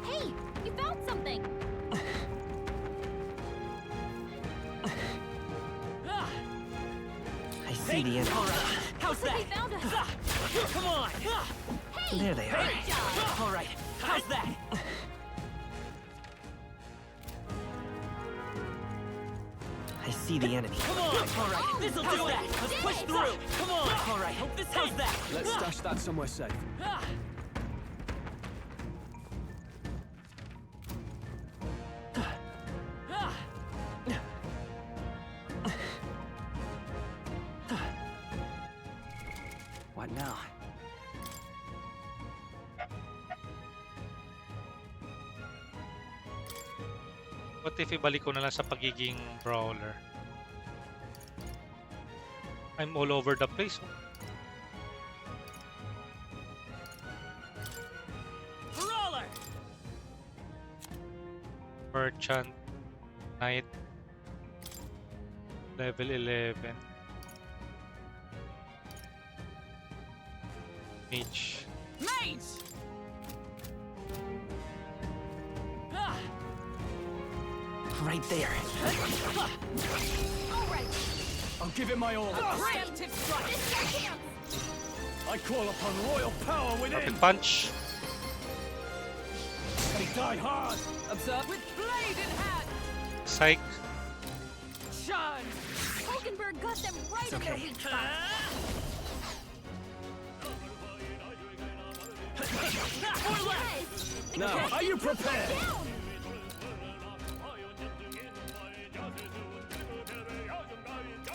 Hey, you found something. I see the enemy. All right. How's that? They found us. Come on. Hey, There they are. great job. All right. How's that? I see the enemy. Come on. All right. This'll do it. Let's push through. Come on. All right. Hope this how's that? Let's stash that somewhere safe. What now? What if ibalik ko na lang sa pagiging brawler? I'm all over the place. Brawler. Merchant, Knight, level 11. Mage. Mage! Right there. All right. I'll give it my all. Preemptive strike. I call upon royal power within. Perfect punch. They die hard. Observe with blade in hand. Psych. Shun. Hulkenberg got them right in their weak spot. Now, are you prepared?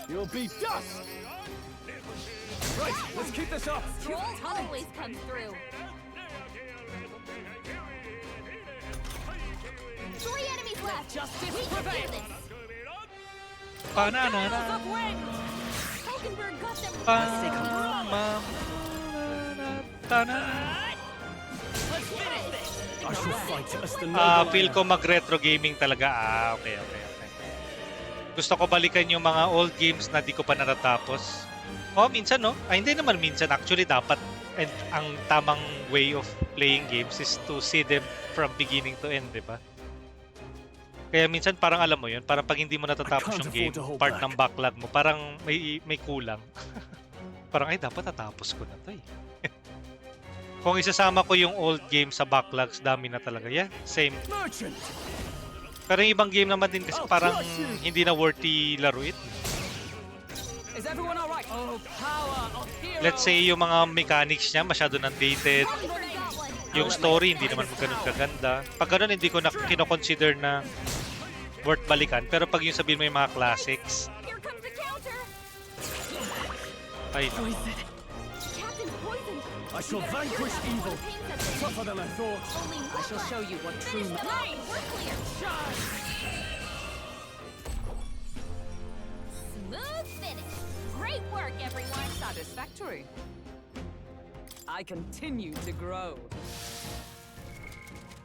You'll be dust. Right, let's keep this up. Troll always comes through. 3 enemies left. Justice We can do prevails. this. Banana. Of wind. Hulkenberg got them Let's finish this. I shall fight as the noble Feel I ko am. mag-retro gaming talaga. Okay. Gusto ko balikan yung mga old games na di ko pa natatapos. Minsan no? Hindi naman minsan. Actually, dapat. And ang tamang way of playing games is to see them from beginning to end, di ba? Kaya minsan parang alam mo yun, parang pag hindi mo natatapos yung game, part ng backlog mo, parang may kulang. Parang ay dapat natapos ko na to eh. Kung isasama ko yung old game sa backlogs, dami na talaga. Yeah, same. Pero yung ibang game naman din kasi parang hindi na worthy laruin. Is everyone all right? Oh, power of hero. Let's say yung mga mechanics niya masyado nang dated. Yung story hindi naman ganun kaganda. Pag ganun hindi ko na kino-consider na worth balikan. Pero pag yung sabihin mo yung mga classics, Here comes the counter. ay no. Captain's poisoned. I shall vanquish evil. Tougher than I thought. I shall show you what true Nice. We're clear. Smooth finish. Great work, everyone. Satisfactory. I continue to grow.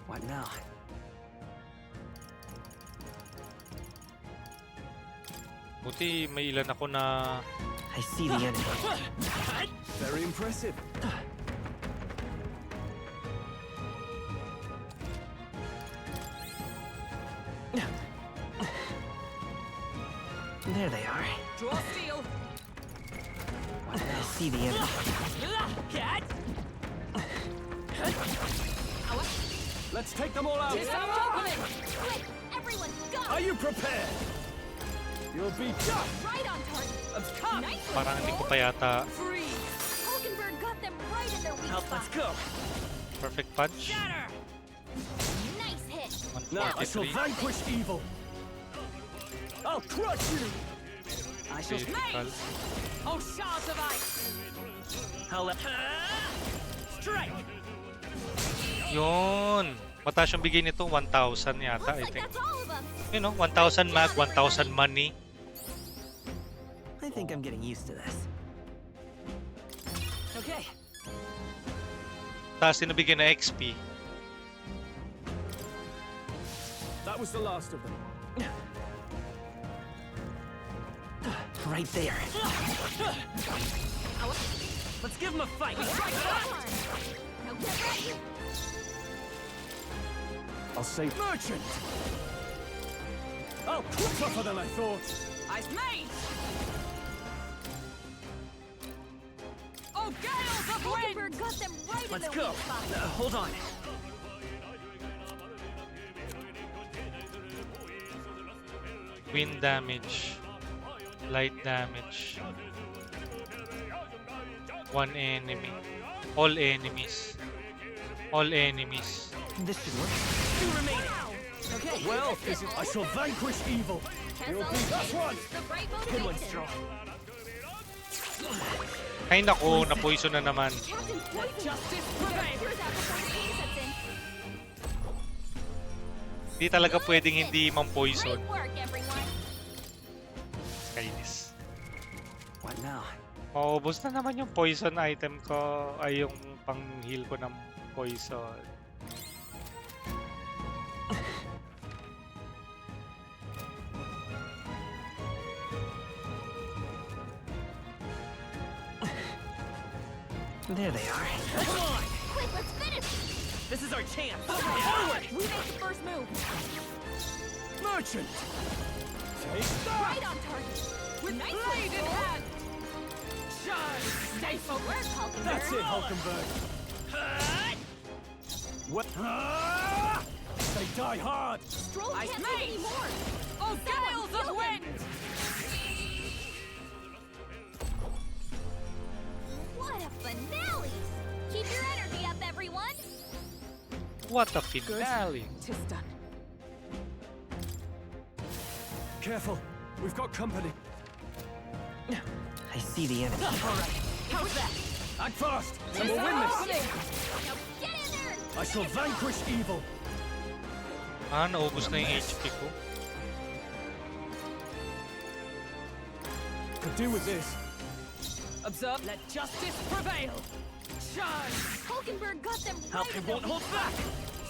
What now? Buti may ilan ako na I see the enemy. Very impressive. There they are. Draw steel. I see the enemy. Cat. Let's take them all out. Quick, everyone, go. Are you prepared? You'll be dust. Right on target. Come. Nice. parang hindi ko pa yata Freeze. Hulkenberg got them right in their weak Help, spot. let's go. perfect punch. Nice hit. Now I shall 153. vanquish evil. I'll crush you. I shall Critical. Oh, shards of ice. I'll strike. Yun. Mataas yung bigay nito, 1,000 yata, I Looks like think. that's all of them. You know, 1,000 mag, 1,000 money. I think I'm getting used to this. Okay. Tapos din nabigyan na XP. That was the last of them. Right there. Let's give him a fight. Now get ready. I'll say merchant. Oh, tougher than I thought. Ice mage. Oh, gales of wind. Hulkenberg got them right in Let's their go. weak spot. Hold on. Wind damage. Light damage. One enemy. All enemies. All enemies. This should work. Two remaining. Okay. Well, I shall vanquish evil. You'll be that one. The right Good one, motivation. Straw. Ay naku, na-poison na naman. Captain's poisoned. Justice prevails. Here's out before the game sets in. Hindi talaga pwedeng hindi mang-poison. Great work, everyone. Kainis. What now? Maubos na naman yung poison item ko. Ay yung pang-heal ko ng poison. There they are. Quick, let's finish. This is our chance. Forward! We make the first move. Merchant! Take that! Right on target. With Nice blade in one, hand. Charge! Stay focused, Hulkenberg. That's it, Hulkenberg. What? They die hard! Stroll I can't made. take any more. Oh, gales of wind! What a finale! Keep your energy up, everyone! What a finale! Tis done. Careful, we've got company. I see the enemy. All right. How's that? Act fast, and we'll win this! Now get in there! I shall vanquish evil. Naubos na yung HP ko. Could do with this. Observe. Let justice prevail. Charge! Hulkenberg got them right Falcon in the won't hold weak back.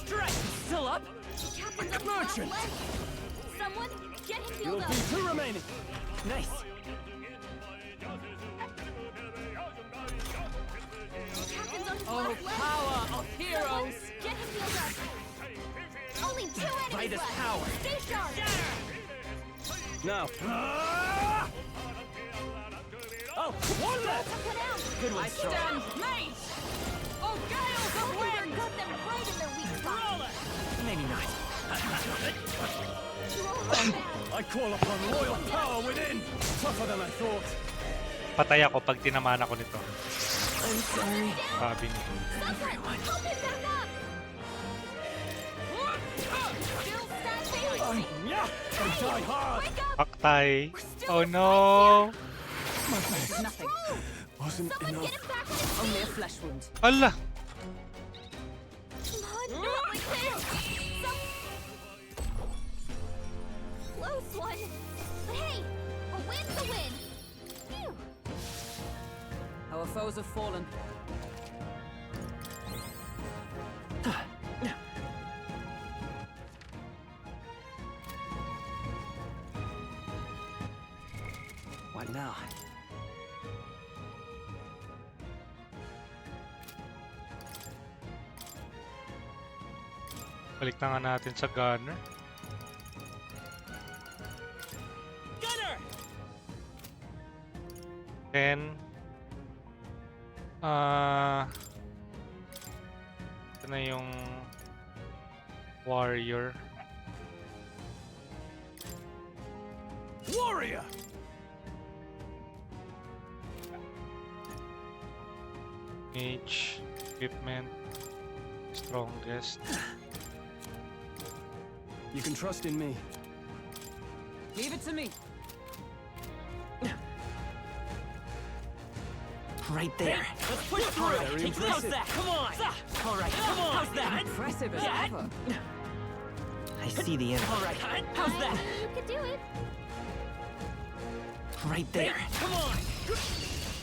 Strike! Still up? spot. Captain's on his Merchant! last leg. Someone, get him You'll healed be up. two remaining. Nice. Captain's on his Oh, last leg. power of Someone, heroes! get him healed up. Only two enemies Right as left. power. Stay sharp. Now. Oh, one left! Took one out. Good one, I Stroll. stand made! Oh, gales of Hulkenberg wind! got them right in their weak spot. Maybe not. Stroll hold back. I call upon royal power within! Tougher than I thought. Patay ako pag tinamaan ako nito. I'm sorry. Sabi ni. Someone, help him back up. Still standing. Yeah, they die hard! Wake up. Paktay. Oh no! Nothing. Wasn't Someone enough. get him back on his feet. Only a flesh wound. Ala! Come on, not like this. Some... Close one. But hey, a win's a win. Phew. Our foes have fallen. What now? Balik na nga natin sa gunner. Gunner! Then, ito na yung warrior. Warrior! Mage, equipment, strongest. You can trust in me. Leave it to me. Right there. Let's push through. Very How's impressive. that? Come on. All right, come on. How's that? Impressive as Yeah. ever. I see the enemy. All right, how's that? You could do it. Right there. Come on.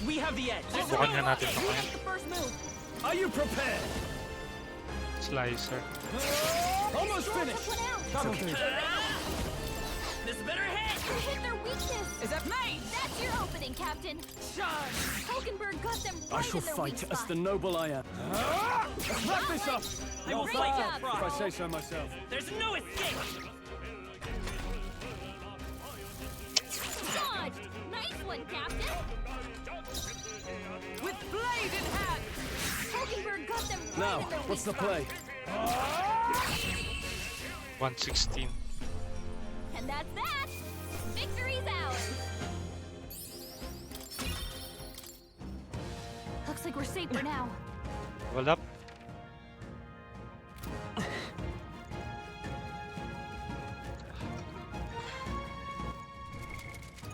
We have the edge. Subukan nga natin ito We ngayon. make the first move. Are you prepared? Slicer. Almost finished! Took one out. That'll do. This better hit. You hit their weakness. Is that made? That's your opening, Captain. Charge! Hulkenberg got them I right shall in their fight weak as spot. the noble I am. Let's wrap this up! I will Great fight job. that If I frog. say so myself. There's no escape. Dodge. Nice one, Captain. With blade in hand! Hulkenberg got them right Now, in their what's the weak spot. play? 116. And that's that. Victory's ours. Looks like we're safe for now. Hold up.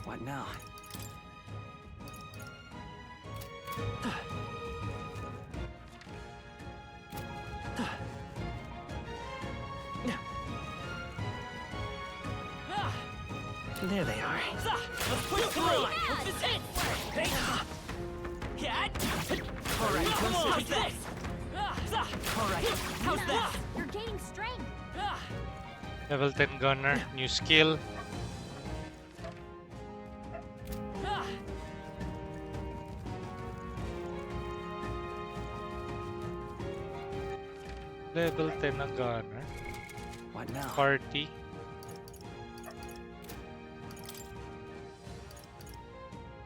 What now? There they are. Let's push through. This is it. Yeah. All right. Come on. How's this? All right. How's that? You're gaining strength. Level 10 gunner. New skill. Level 10 na gunner. What now? Party.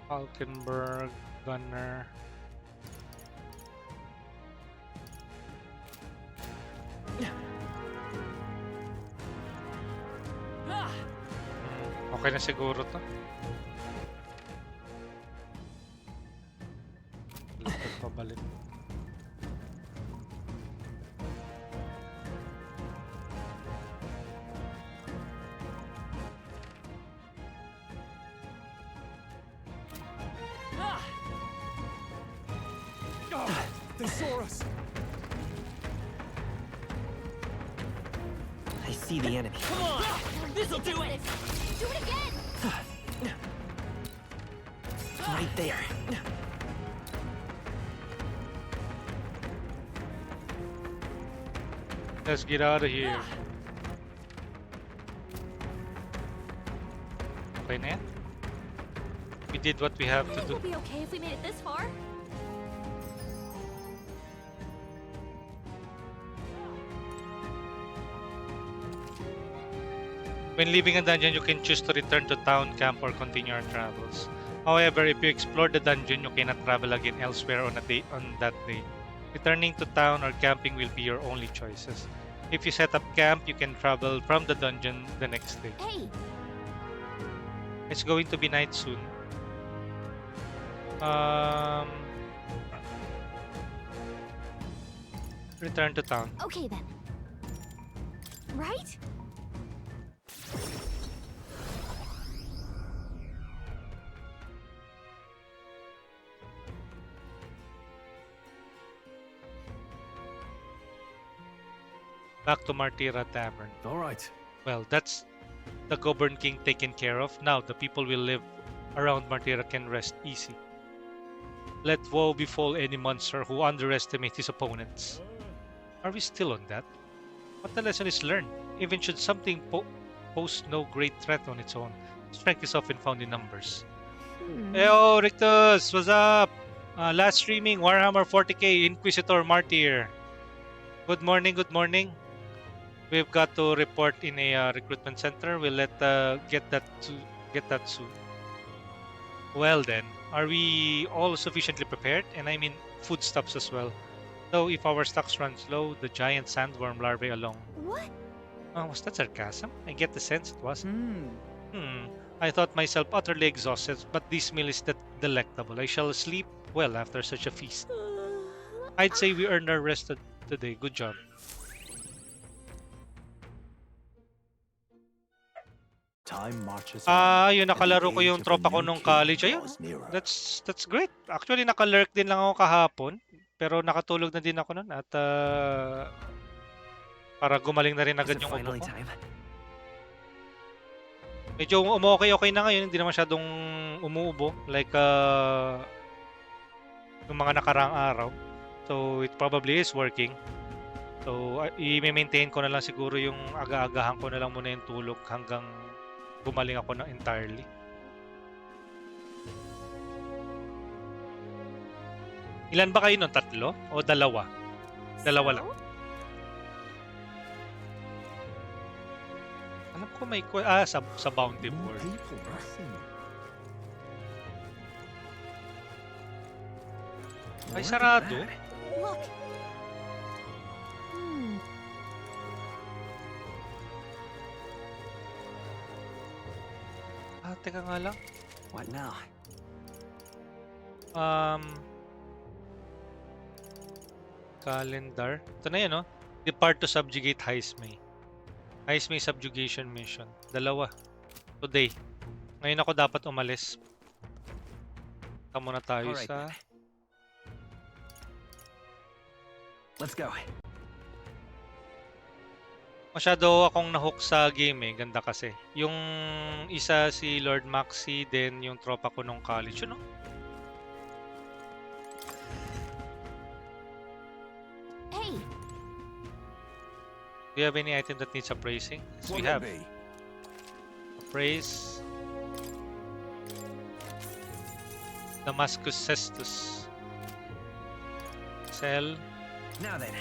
Falkenberg, gunner. Okay na siguro to. Lapit pabalik. They saw us. I see the enemy. Come on! This'll do it! Do it again! Right there. Let's get out of here. Okay na yan? We did what we have to Think do. we'll be okay if we made it this far? When leaving a dungeon, you can choose to return to town, camp, or continue your travels. However, if you explore the dungeon, you cannot travel again elsewhere on that day. Returning to town or camping will be your only choices. If you set up camp, you can travel from the dungeon the next day. Hey! It's going to be night soon. Return to town. Okay then. Right? Back to Martira Tavern. All right. Well, that's the Govern King taken care of. Now the people will live around Martira can rest easy. Let woe befall any monster who underestimates his opponents. Are we still on that? But the lesson is learned. Even should something pose no great threat on its own, strength is often found in numbers. Heyo, Rictus! What's up? Last streaming, Warhammer 40k, Inquisitor Martyr. Good morning, good morning. We've got to report in a recruitment center. We'll get that soon. Well then, are we all sufficiently prepared? And I mean foodstuffs as well. Though if our stocks run low, the giant sandworm larvae along. What? Was that sarcasm? I get the sense it was. I thought myself utterly exhausted, but this meal is delectable. I shall sleep well after such a feast. I'd say we earned our rest today. Good job. Time marches Yun, nakalaro ko yung tropa ko nung college. Ayun, that's great. Actually, nakalurk din lang ako kahapon. Pero nakatulog na din ako nun at para gumaling na rin agad yung ubo ko. Medyo okay na ngayon, hindi na masyadong umuubo like yung mga nakaraang araw. So it probably is working. So i-maintain ko na lang siguro yung aga-agahan ko na lang muna yung tulog hanggang gumaling ako na entirely. Ilan ba kayo nun? 3 o 2? 2 lang. Alam ko may sa Bounty Board. Ay, sarado. Look. Teka nga lang. What now? Calendar. Ito na yan, no? Depart to subjugate Heismay. Heismay subjugation mission. 2. Today. Ngayon ako dapat umalis. Ika muna tayo Alright, sa... Let's go. Masyado akong nahook sa game eh. Ganda kasi. Yung isa si Lord Maxi, then yung tropa ko nung college. Yun, no? Hey! Do you have any item that needs appraising? Yes, we have. Appraise. Damascus Cestus. Sell. Now then.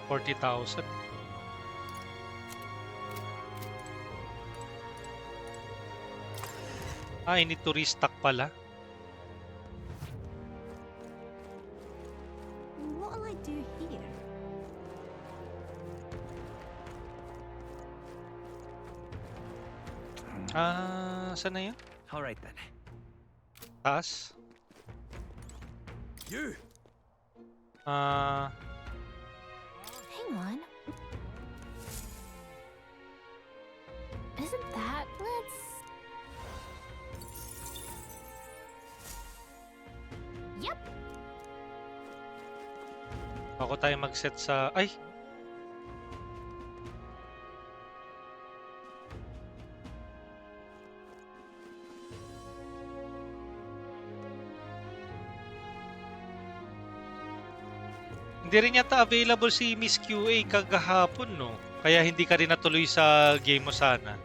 40,000. I need to restock pala. What'll I do here? Saan na yun? Alright then. Taas? You! Hang on. Isn't that... Let's... Yep. Bago tayo mag-set sa... Ay! Hindi rin yata available si Miss QA kagahapon, no? Kaya hindi ka rin natuloy sa game mo sana.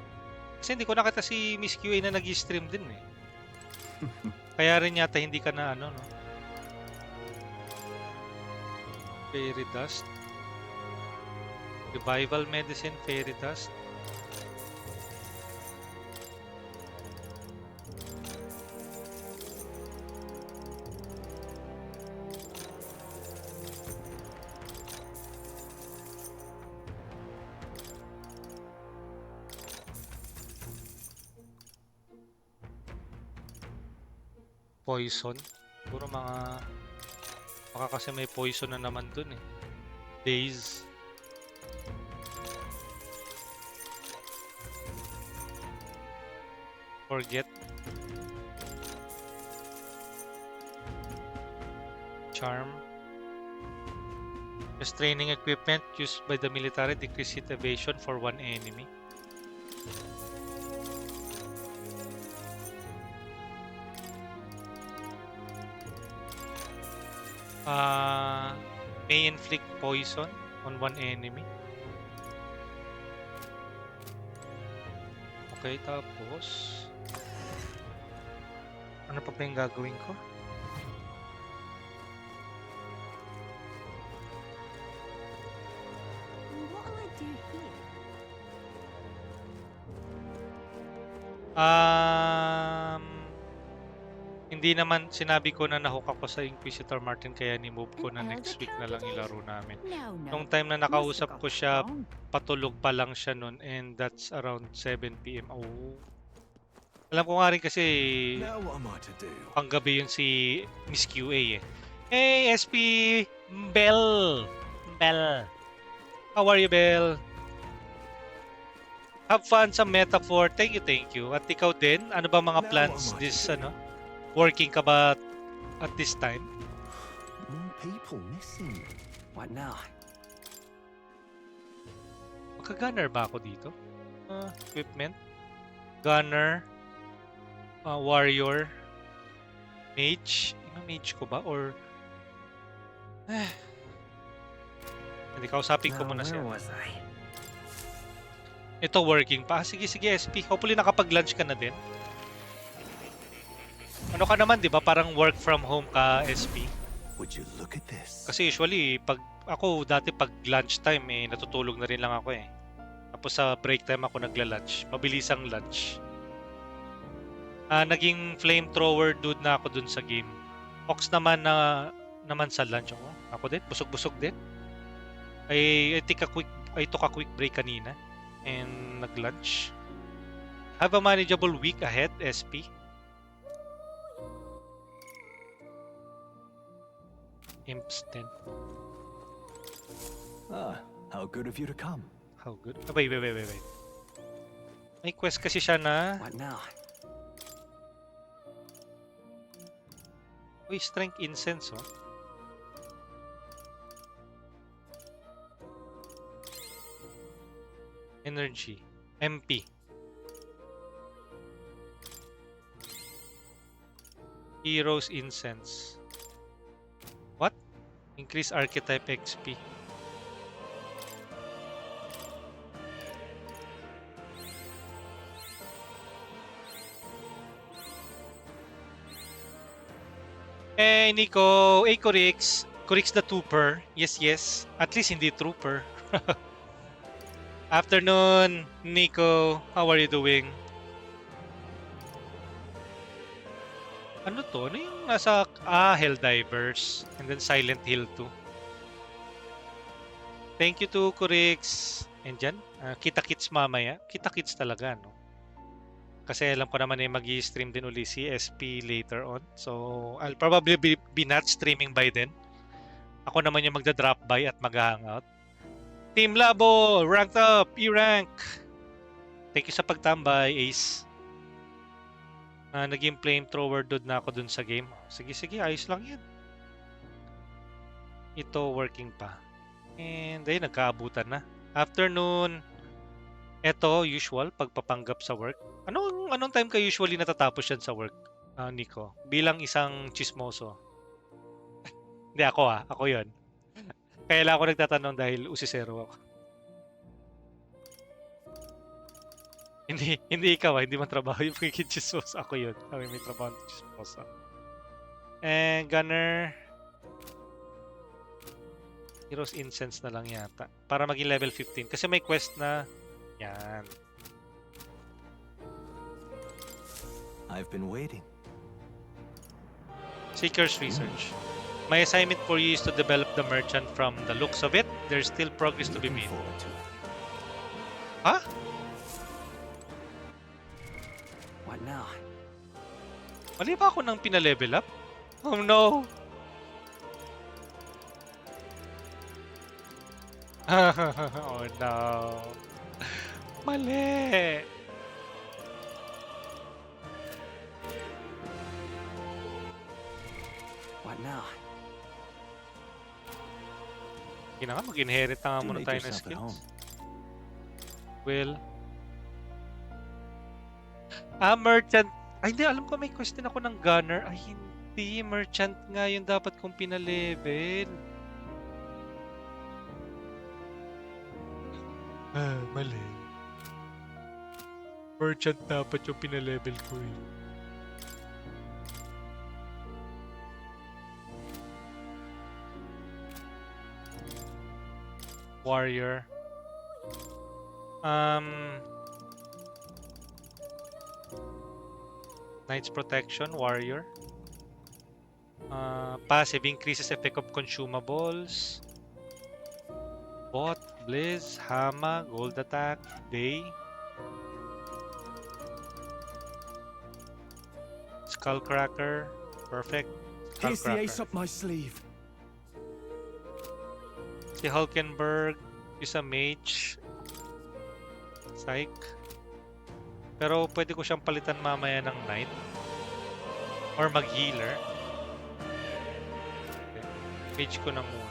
Kasi hindi ko nakita si Miss QA na nag-stream din, eh. Kaya rin yata hindi ka na ano, no? Fairy Dust. Revival Medicine, Fairy Dust. Poison. Puro mga... Baka kasi may poison na naman dun, eh. Days. Forget. Charm. Restraining equipment used by the military decrease hit evasion for one enemy. May inflict poison on one enemy. Okay, tapos ano pa ba yung gagawin ko? What'll I do here? Hindi naman sinabi ko na nahook ako sa Inquisitor Martin kaya ni-move ko na next week na lang ilaro namin. Nung time na nakausap ko siya, patulog pa lang siya nun and that's around 7 PM. Oh. Alam ko nga rin kasi panggabi yun si Miss QA, eh. Hey, SP Bell! Bell! How are you, Bell? Have fun sa metaphor. Thank you. At ikaw din, ano ba mga plans this, working ka ba at this time? More people missing. What now? Maka-gunner ba ako dito? Equipment. Gunner. Warrior. Mage. Mage ko ba? Or... Hindi, kausapin ko muna siya. Ito working pa. Sige, SP. Hopefully nakapag-lunch ka na din. Ano ka naman, di ba? Parang work from home ka, SP. Would you look at this? Kasi usually, pag ako dati pag lunch time, natutulog na rin lang ako, eh. Tapos sa break time ako nagla-lunch. Mabilisang lunch. Naging flamethrower dude na ako dun sa game. Ox naman sa lunch ako. Ako din, busog-busog din. I took a quick break kanina and nag-lunch. Have a manageable week ahead, SP. Impstent. How good of you to come. How good? Wait. May quest kasi siya na... What now? Uy, strength incense, oh. Energy. MP. Heroes incense. What? Increase archetype XP. Nico, Acorix, Kurix the Trooper. Yes, yes. At least hindi Trooper. Afternoon, Nico. How are you doing? Ano to? Ano yung nasa... Helldivers. And then Silent Hill 2. Thank you to Kurix. And dyan, kita-kits mamaya. Kita-kits talaga, no? Kasi alam ko naman mag-i-stream din uli si SP later on. So, I'll probably be not streaming by then. Ako naman yung magda-drop by at mag-hangout. Team Labo! Ranked up! E-rank! Thank you sa pagtambay, Ace. Naging flamethrower dude na ako dun sa game. Sige, sige. Ayos lang yan. Ito, working pa. And ayun, nagkaabutan na. Afternoon. Ito, usual, pagpapanggap sa work. Anong time ka usually natatapos yan sa work, Nico? Bilang isang chismoso. Hindi, ako Ako yon. Kaya lang ako nagtatanong dahil usisero ako. Hindi ikaw hindi mo trabaho yung pagiging chismoso. Ako yun. Kami may trabaho ng chismoso. And Gunner. Heroes Incense na lang yata. Para maging level 15. Kasi may quest na yan. I've been waiting. Seeker's Research. My assignment for you is to develop the merchant. From the looks of it, there's still progress to be made. Huh? What now? Mali ba ako nang pinalevel up? Oh no! Oh no! Mali! What now? Hindi na nga, mag-inherit na nga muna tayo ng skills. Well... merchant. Ay, hindi. Alam ko may question ako ng gunner. Ay, hindi. Merchant nga yung dapat kong pinalevel. Mali. Merchant dapat yung pinalevel ko eh. Warrior. Knight's Protection, Warrior. Passive increases effect of consumables. Bot, Blizz, Hama, Gold Attack, Day. Skullcracker, perfect. Here's the ace up my sleeve. Si Hulkenberg, is a mage. Psych. Pero pwede ko siyang palitan mamaya ng knight. Or mag-healer. Okay. Mage ko na muna.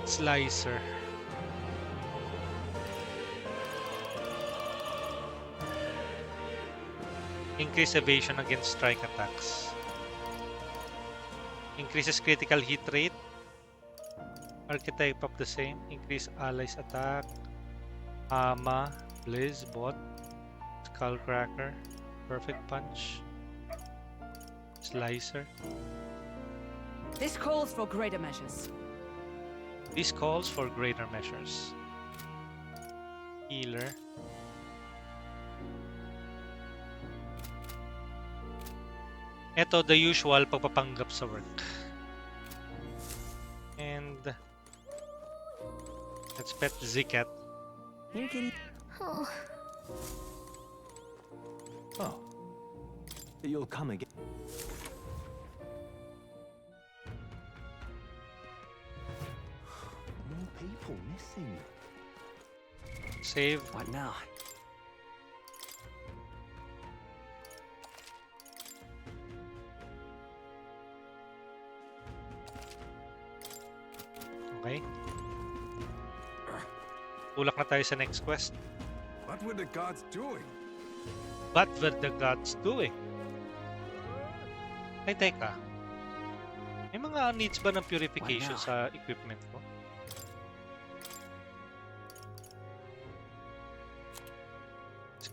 Slicer. Increase evasion against strike attacks. Increases critical hit rate. Archetype of the same. Increase allies attack. Ama, Blizz, Bot, Skullcracker, Perfect Punch, Slicer. This calls for greater measures. This calls for greater measures. Healer. Ito, the usual pagpapanggap sa work. And let's pet Zicat. Here, kitty. Oh. Oh. You'll come again. More people missing. Save. What now? Okay. Tulak na tayo sa next quest. What were the gods doing? What were the gods doing? Ay, teka. May mga needs ba ng purification sa equipment ko?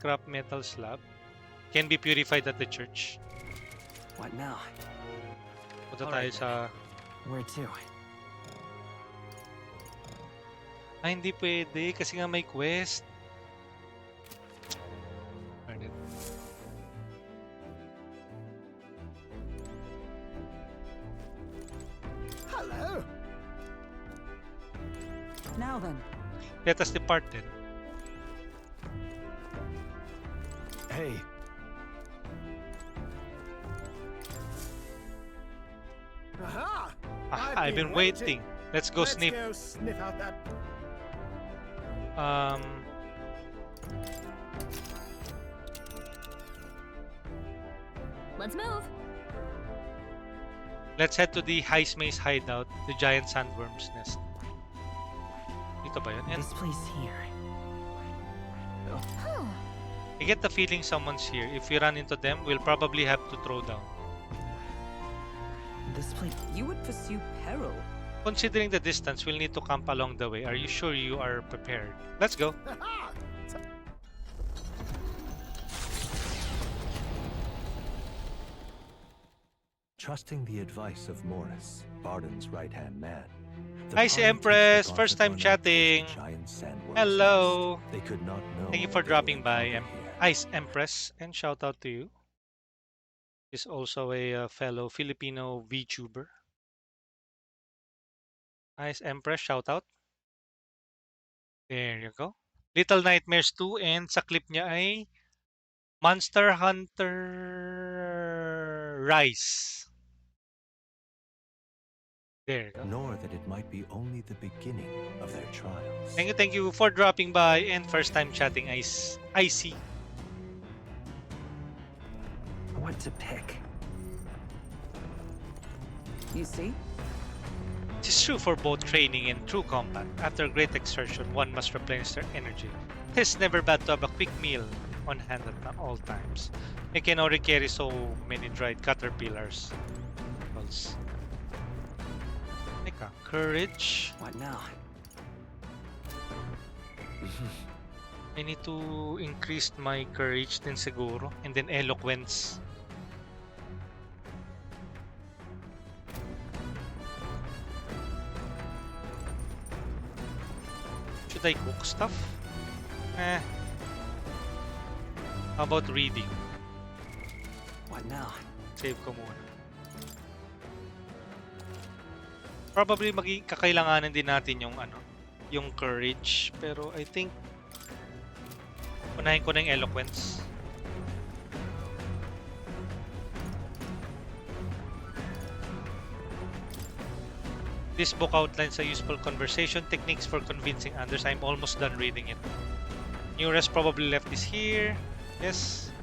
scrap metal slab. Can be purified at the church. What now? Punta tayo sa... Where to? Ay, hindi pwede kasi nga may quest. Darn it. Hello. Now then. Let us depart then. Hey. Aha! I've been waiting. Let's go Let's sniff. go sniff out that. Let's move. Let's head to the Heismace hideout, the giant sandworm's nest. Dito ba yun? This place here. I get the feeling someone's here. If we run into them, we'll probably have to throw down. This place. You would pursue peril. Considering the distance, we'll need to camp along the way. Are you sure you are prepared? Let's go. Trusting the advice of Morris, Barden's right-hand man. the Hi, party Empress. took the First time gauntlet runner to chatting. the giant sandworm's Hello. nest. They could not know Thank you for what they dropping would by, encounter here. Ice Empress, and shout out to you. Is also a fellow Filipino VTuber. Ice Empress, shout out. There you go. Little Nightmares 2 and sa clip niya ay Monster Hunter Rise. There you go. Nor that it might be only the beginning of their trials. Thank you for dropping by and first time chatting, Ice. Icy. What to pick? You see? It is true for both training and true combat. After great exertion, one must replenish their energy. It is never bad to have a quick meal on hand at all times. I can already carry so many dried caterpillars. Teka, courage. What now? I need to increase my courage din siguro. And then eloquence. Should I cook stuff? How about reading? What now? Save ko muna. Probably kakailanganin din natin yung yung courage, pero I think unahin ko na yung eloquence. This book outlines a useful conversation techniques for convincing others. I'm almost done reading it. Nearest probably left is here. Yes.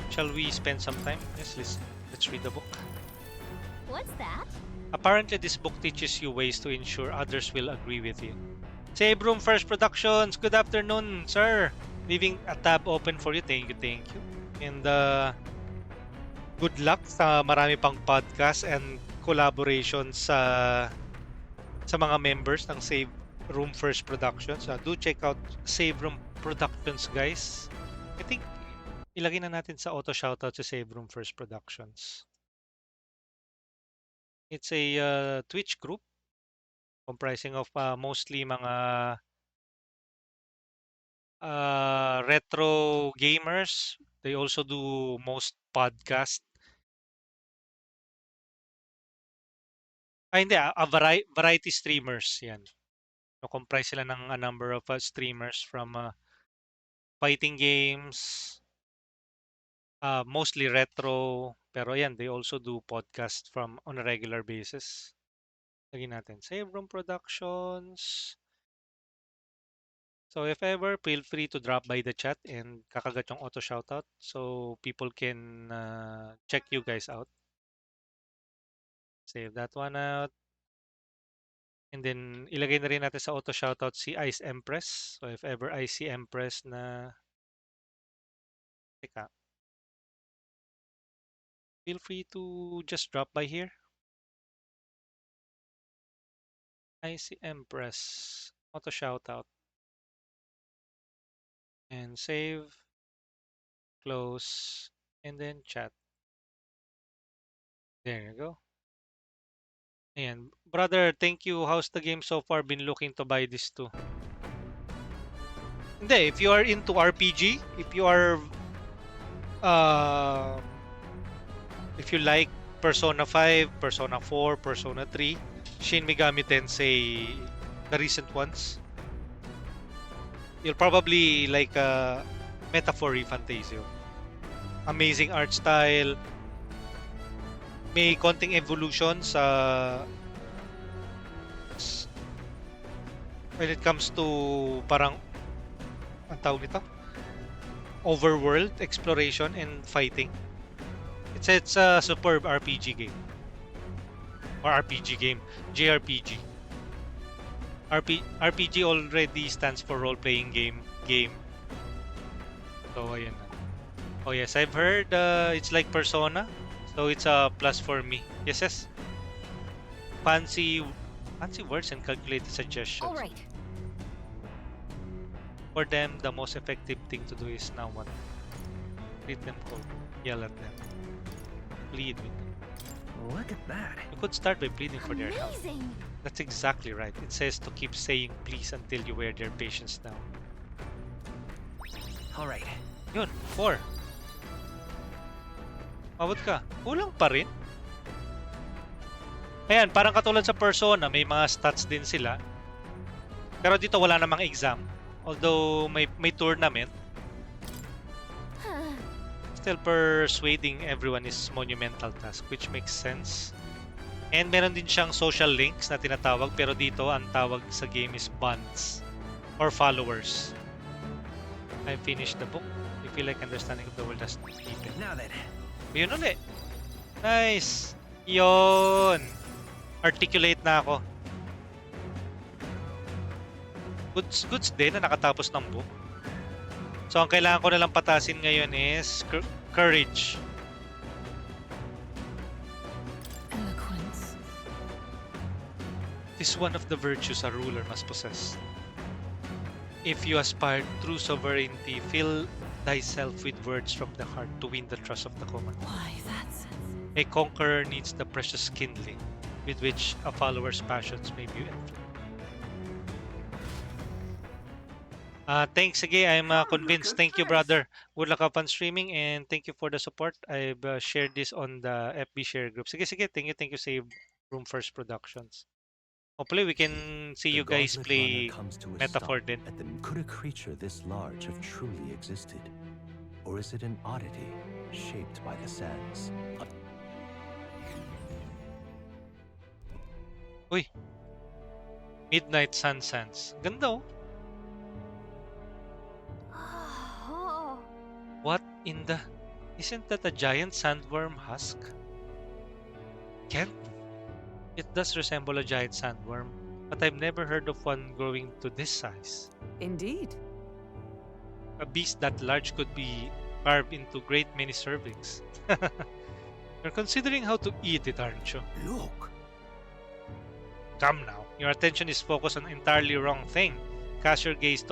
Shall we spend some time? Yes, let's read the book. What's that? Apparently, this book teaches you ways to ensure others will agree with you. Save Room First Productions, good afternoon, sir. Leaving a tab open for you. Thank you. And good luck sa marami pang podcast and collaboration sa mga members ng Save Room First Productions. Do check out Save Room Productions, guys. I think ilagay na natin sa auto shoutout sa Save Room First Productions. It's a Twitch group comprising of mostly mga retro gamers. They also do most podcast. Hindi, variety streamers yan. So, comprise sila ng a number of streamers from fighting games, mostly retro, pero yan, they also do podcast on a regular basis. Lagyan natin, Save Room Productions. So if ever, feel free to drop by the chat and kakagat yung auto shoutout so people can check you guys out. Save that one out. And then ilagay na rin natin sa auto shoutout si Ice Empress. So if ever Ice Empress na teka, feel free to just drop by here. Ice Empress auto shoutout. And save, close, and then chat. There you go. And brother, thank you. How's the game so far? Been looking to buy this too. Hindi, if you are into RPG, uh, if you like Persona 5, Persona 4, Persona 3, Shin Megami Tensei, the recent ones, you'll probably like Metaphor ReFantazio. Amazing art style, may konting evolution sa when it comes to parang ang tawag nito? Overworld exploration and fighting. It's a superb RPG game. Or RPG game. JRPG. RPG already stands for role-playing game. So, ayan na. Oh yes, I've heard it's like Persona. So, it's a plus for me. Yes. Fancy words and calculated suggestions. All right. For them, the most effective thing to do is now what? Treat them cold. Yell at them. Plead with them. Look at that. You could start by pleading for their help. Amazing. That's exactly right. It says to keep saying please until you wear their patience down. All right. Yun, 4. Mabot ka. Kulang pa rin. Ayan, parang katulad sa Persona, may mga stats din sila. Pero dito wala namang exam. Although may tournament. Still persuading everyone is monumental task, which makes sense. And meron din siyang social links na tinatawag, pero dito ang tawag sa game is bonds or followers. I finished the book. You feel like understanding of the world as deepened. Now then. Yun ulit. Nice. Yun. Articulate na ako. Goods din na nakatapos ng book. So, ang kailangan ko nalang patasin ngayon is courage. Eloquence. It is one of the virtues a ruler must possess. If you aspire true sovereignty, fill thyself with words from the heart to win the trust of the common. Why, that's... A conqueror needs the precious kindling with which a follower's passions may be inflamed. Thanks again. I'm convinced. Thank you, brother. Good luck upon streaming and thank you for the support. I've shared this on the FB share group. Sige. Thank you. Save Room First Productions. Hopefully, we can see you guys play Metaphor then. Could a creature this large have truly existed? Or is it an oddity shaped by the sands? Uy. Midnight Sun Sands. Ganda oh. What in the... Isn't that a giant sandworm husk? Can't. It does resemble a giant sandworm, but I've never heard of one growing to this size. Indeed. A beast that large could be carved into great many servings. You're considering how to eat it, aren't you? Look! Come now. Your attention is focused on entirely wrong thing. Cast your gaze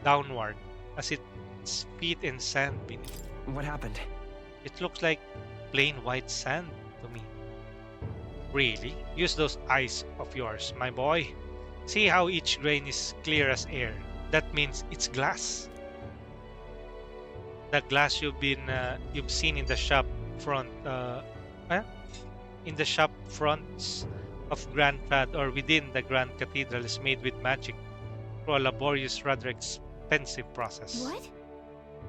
downward as its feet in sand beneath. What happened? It looks like plain white sand to me. Really? Use those eyes of yours, my boy. See how each grain is clear as air. That means it's glass. The glass you've seen in the shop front, in the shop fronts of Grand Fad or within the Grand Cathedral is made with magic through a laborious, rather expensive process. What?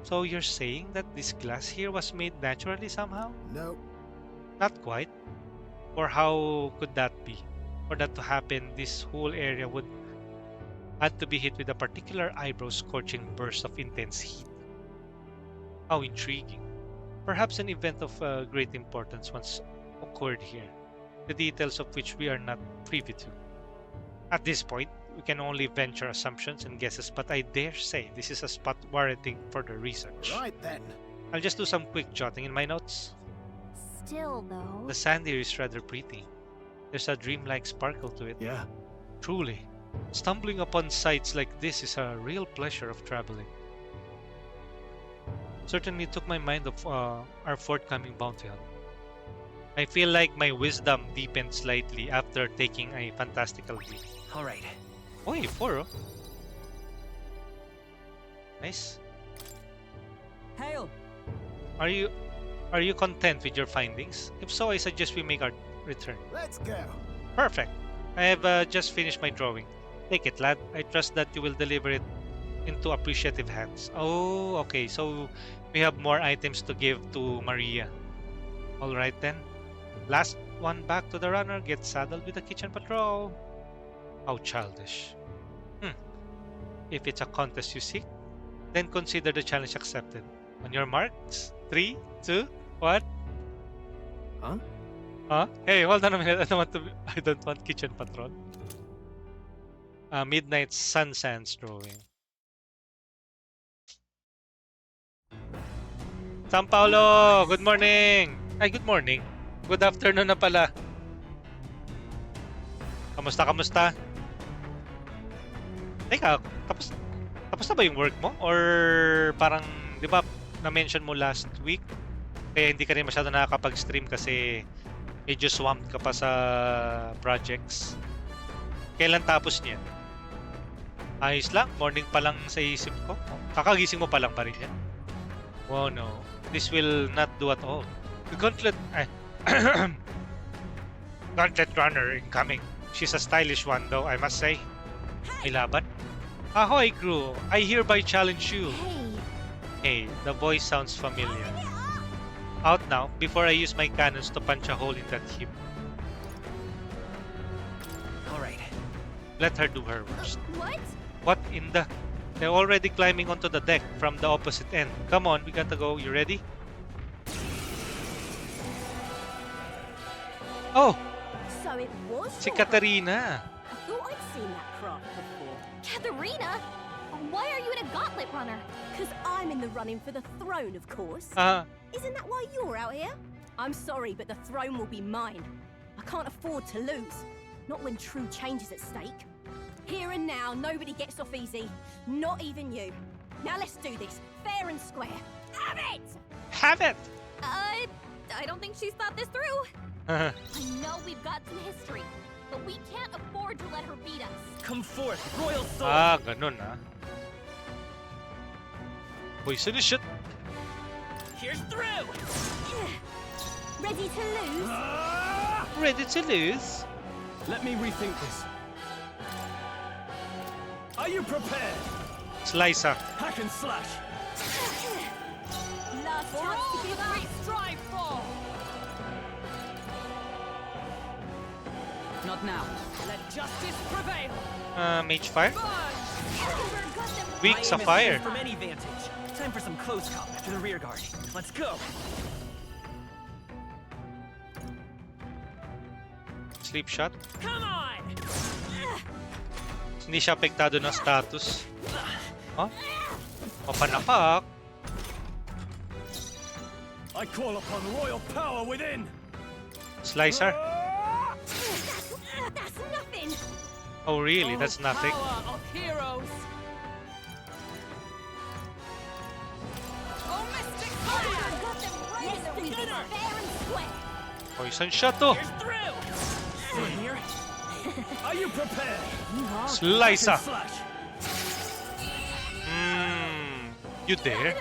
So you're saying that this glass here was made naturally somehow? No. Not quite. Or how could that be? For that to happen, this whole area would had to be hit with a particular eyebrow-scorching burst of intense heat. How intriguing. Perhaps an event of great importance once occurred here, the details of which we are not privy to. At this point, we can only venture assumptions and guesses, but I dare say this is a spot warranting further research. Right then. I'll just do some quick jotting in my notes. Still, though... The sand here is rather pretty. There's a dreamlike sparkle to it. Yeah. Truly. Stumbling upon sights like this is a real pleasure of traveling. certainly took my mind off our forthcoming bounty hunt. I feel like my wisdom deepened slightly after taking a fantastical leap. All right. Oy, 4 oh. Nice. Hail. Are you content with your findings? If so, I suggest we make our return. Let's go. Perfect. I have just finished my drawing. Take it, lad. I trust that you will deliver it into appreciative hands. Oh, okay. So we have more items to give to Maria. All right then. Last one back to the runner gets saddled with the kitchen patrol. How childish. If it's a contest you seek, then consider the challenge accepted. On your marks, 3, 2, 1. Huh? Huh? Hey, hold on a minute. I don't want kitchen patrol. Midnight Sun Sands drawing. San Paulo! Good morning! Ay, good morning. Good afternoon na pala. Kamusta? Teka, tapos na ba yung work mo? Or parang, di ba, na-mention mo last week, kaya hindi ka rin masyado nakakapag-stream kasi medyo swamped ka pa sa projects. Kailan tapos niyan? Ayos lang, morning pa lang sa isip ko. Kakagising mo pa lang pa rin yan. Oh no, this will not do at all. The gauntlet runner incoming. She's a stylish one though, I must say. May laban. Ahoy crew, I hereby challenge you. Hey, the voice sounds familiar. Out now, before I use my cannons to punch a hole in that heap. Alright. Let her do her worst. What? What in the... They're already climbing onto the deck from the opposite end. Come on, we gotta go. You ready? Oh! So it was Si your- Katarina. I thought I'd seen that craft before. Katarina? Why are you in a gauntlet runner? Because I'm in the running for the throne, of course. Isn't that why you're out here? I'm sorry, but the throne will be mine. I can't afford to lose. Not when true change is at stake. Here and now, nobody gets off easy. Not even you. Now let's do this, fair and square. Have it! Have it! I don't think she's thought this through. I know we've got some history, but we can't afford to let her beat us. Come forth, royal soul. Ganun Poisonous shot. Here's through. Ready to lose? Ready to lose? Let me rethink this. Are you prepared? Slicer. Hack and slash. Last For chance all to give that we up. strive for. Not now. Let justice prevail. Mage fire. Burn. Weak My aim is sapphire. from any vantage. Time for some close combat to the rear guard. Let's go. Sleep shot. Come on. Hindi siya apektado ng status. Huh? Mapanapak. I call upon royal power within. Slicer. That's nothing. Oh really? That's nothing. Power of heroes. Oh, mystic fire. Let's do this fair and square. Poison shot to. Here's through. From here. Are you prepared? Slicer. Hack and slash. You dare?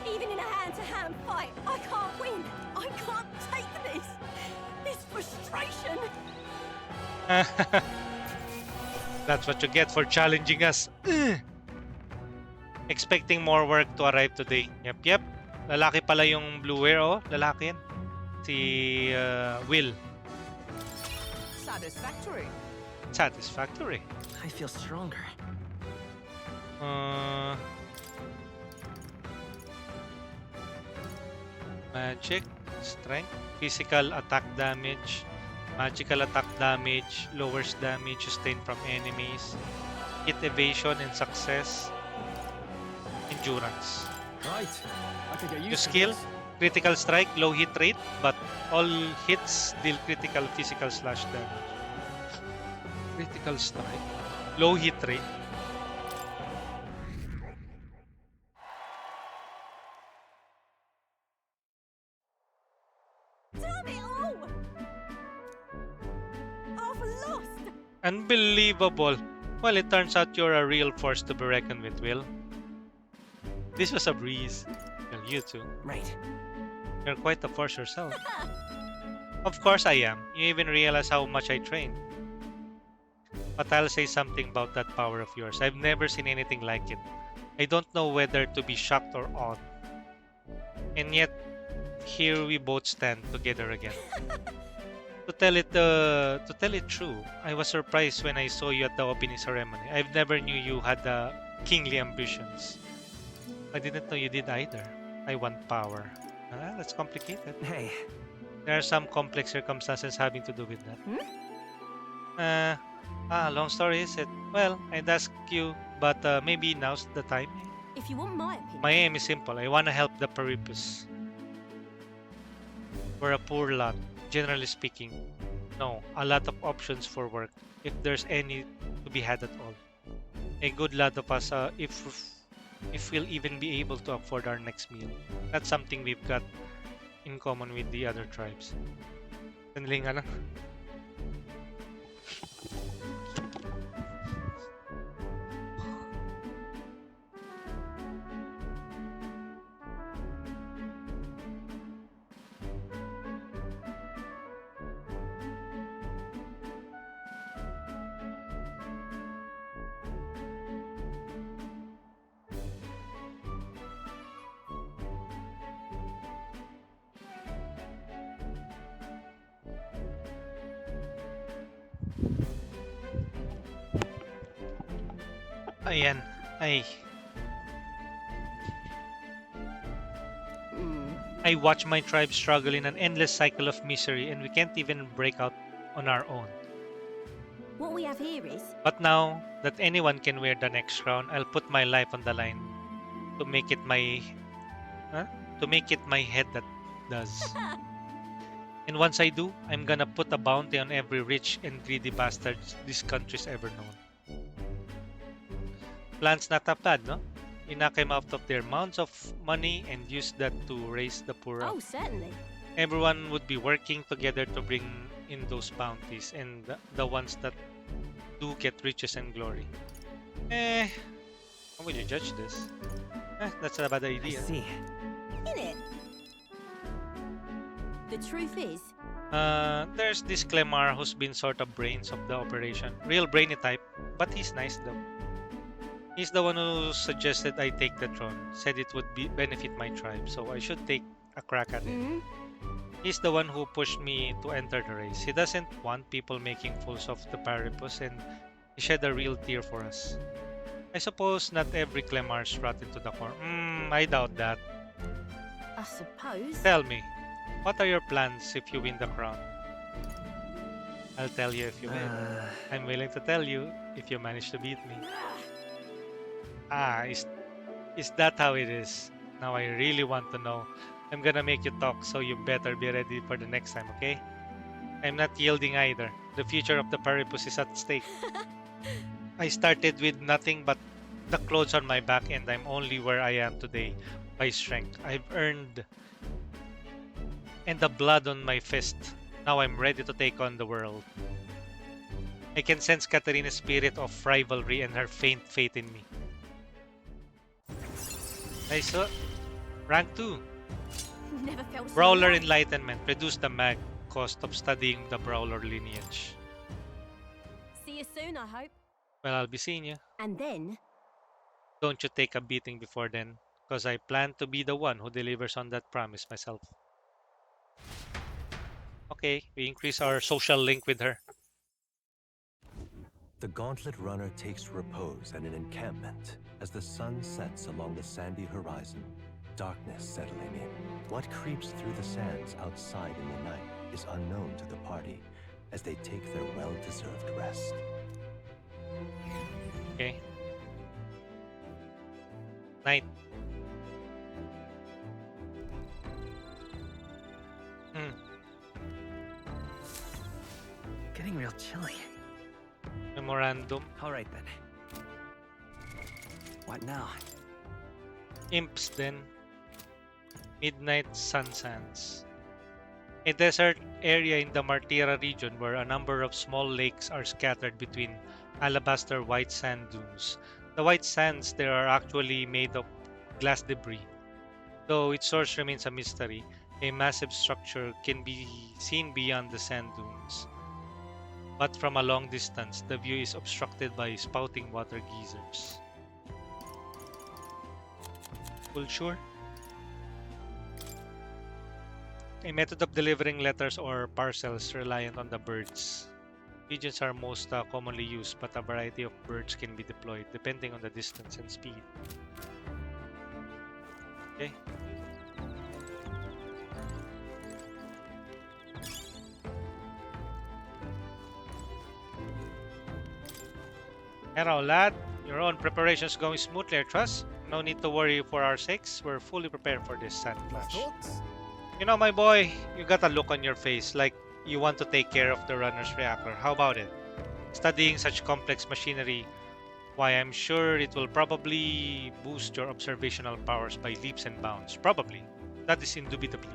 Even in a hand-to-hand fight, I can't win. I can't take this. This frustration. That's what you get for challenging us. Expecting more work to arrive today. Yep. Lalaki pala yung blue wear, oh. Lalaki yan. Si Will. Satisfactory. Satisfactory. I feel stronger. Magic, strength, physical attack damage, magical attack damage, lowers damage sustained from enemies, hit evasion and success, endurance. Right. I could get Your used to skill, this. critical strike, low hit rate, but all hits deal critical physical slash damage. Critical strike, low hit rate. Unbelievable. Well, it turns out you're a real force to be reckoned with, Will. This was a breeze. Well, you too. Right. You're quite a force yourself. Of course I am. You even realize how much I train. But I'll say something about that power of yours. I've never seen anything like it. I don't know whether to be shocked or awed. And yet, here we both stand together again. To tell it true, I was surprised when I saw you at the opening ceremony. I've never knew you had kingly ambitions. I didn't know you did either. I want power. That's complicated. Hey. There are some complex circumstances having to do with that. Long story is it? Well, I'd ask you, but maybe now's the time. If you want my opinion. My aim is simple. I want to help the Peripus. We're a poor lot, generally speaking. No, a lot of options for work, if there's any to be had at all. A good lot of us, if we'll even be able to afford our next meal. That's something we've got in common with the other tribes. Sandali nga lang. Ayan. Ay. I watch my tribe struggle in an endless cycle of misery and we can't even break out on our own. What we have here is... But now that anyone can wear the next crown, I'll put my life on the line to make it my head that does. And once I do, I'm gonna put a bounty on every rich and greedy bastard this country's ever known. Plans not a plan, no? You knock them out of their mounds of money and use that to raise the poor up. Oh, certainly. Everyone would be working together to bring in those bounties and the ones that do get riches and glory. How will you judge this? That's a bad idea. I see. Innit? The truth is... There's this Clemar who's been sort of brains of the operation. Real brainy type, but he's nice though. He's the one who suggested I take the throne. Said it would benefit my tribe, so I should take a crack at it. He's the one who pushed me to enter the race. He doesn't want people making fools of the Paripus, and he shed a real tear for us. I suppose not every Clemar's brought into the corner. I doubt that. I suppose. Tell me, what are your plans if you win the crown? I'll tell you if you win. I'm willing to tell you if you manage to beat me. Is that how it is? Now I really want to know. I'm gonna make you talk, so you better be ready for the next time, okay? I'm not yielding either. The future of the Paripus is at stake. I started with nothing but the clothes on my back and I'm only where I am today by strength. I've earned and the blood on my fist. Now I'm ready to take on the world. I can sense Katarina's spirit of rivalry and her faint faith in me. I saw rank 2. Never felt so Brawler alive. Enlightenment. Reduce the mag cost of studying the Brawler lineage. See you soon, I hope. Well, I'll be seeing you. And then... Don't you take a beating before then, because I plan to be the one who delivers on that promise myself. Okay, we increase our social link with her. The Gauntlet Runner takes repose at an encampment as the sun sets along the sandy horizon, darkness settling in. What creeps through the sands outside in the night is unknown to the party as they take their well-deserved rest. Okay. Night. Getting real chilly. Memorandum. Alright then. What now? Imps then. Midnight Sun Sands. A desert area in the Martira region where a number of small lakes are scattered between alabaster white sand dunes. The white sands there are actually made of glass debris. Though its source remains a mystery, a massive structure can be seen beyond the sand dunes. But from a long distance, the view is obstructed by spouting water geysers. Full sure? A method of delivering letters or parcels reliant on the birds. Pigeons are most commonly used, but a variety of birds can be deployed depending on the distance and speed. Okay. Hello, lad. Your own preparations going smoothly, I trust. No need to worry for our sakes. We're fully prepared for this sand clash. You know, my boy, you got a look on your face like you want to take care of the runner's reactor. How about it? Studying such complex machinery, why, I'm sure it will probably boost your observational powers by leaps and bounds. Probably. That is indubitably.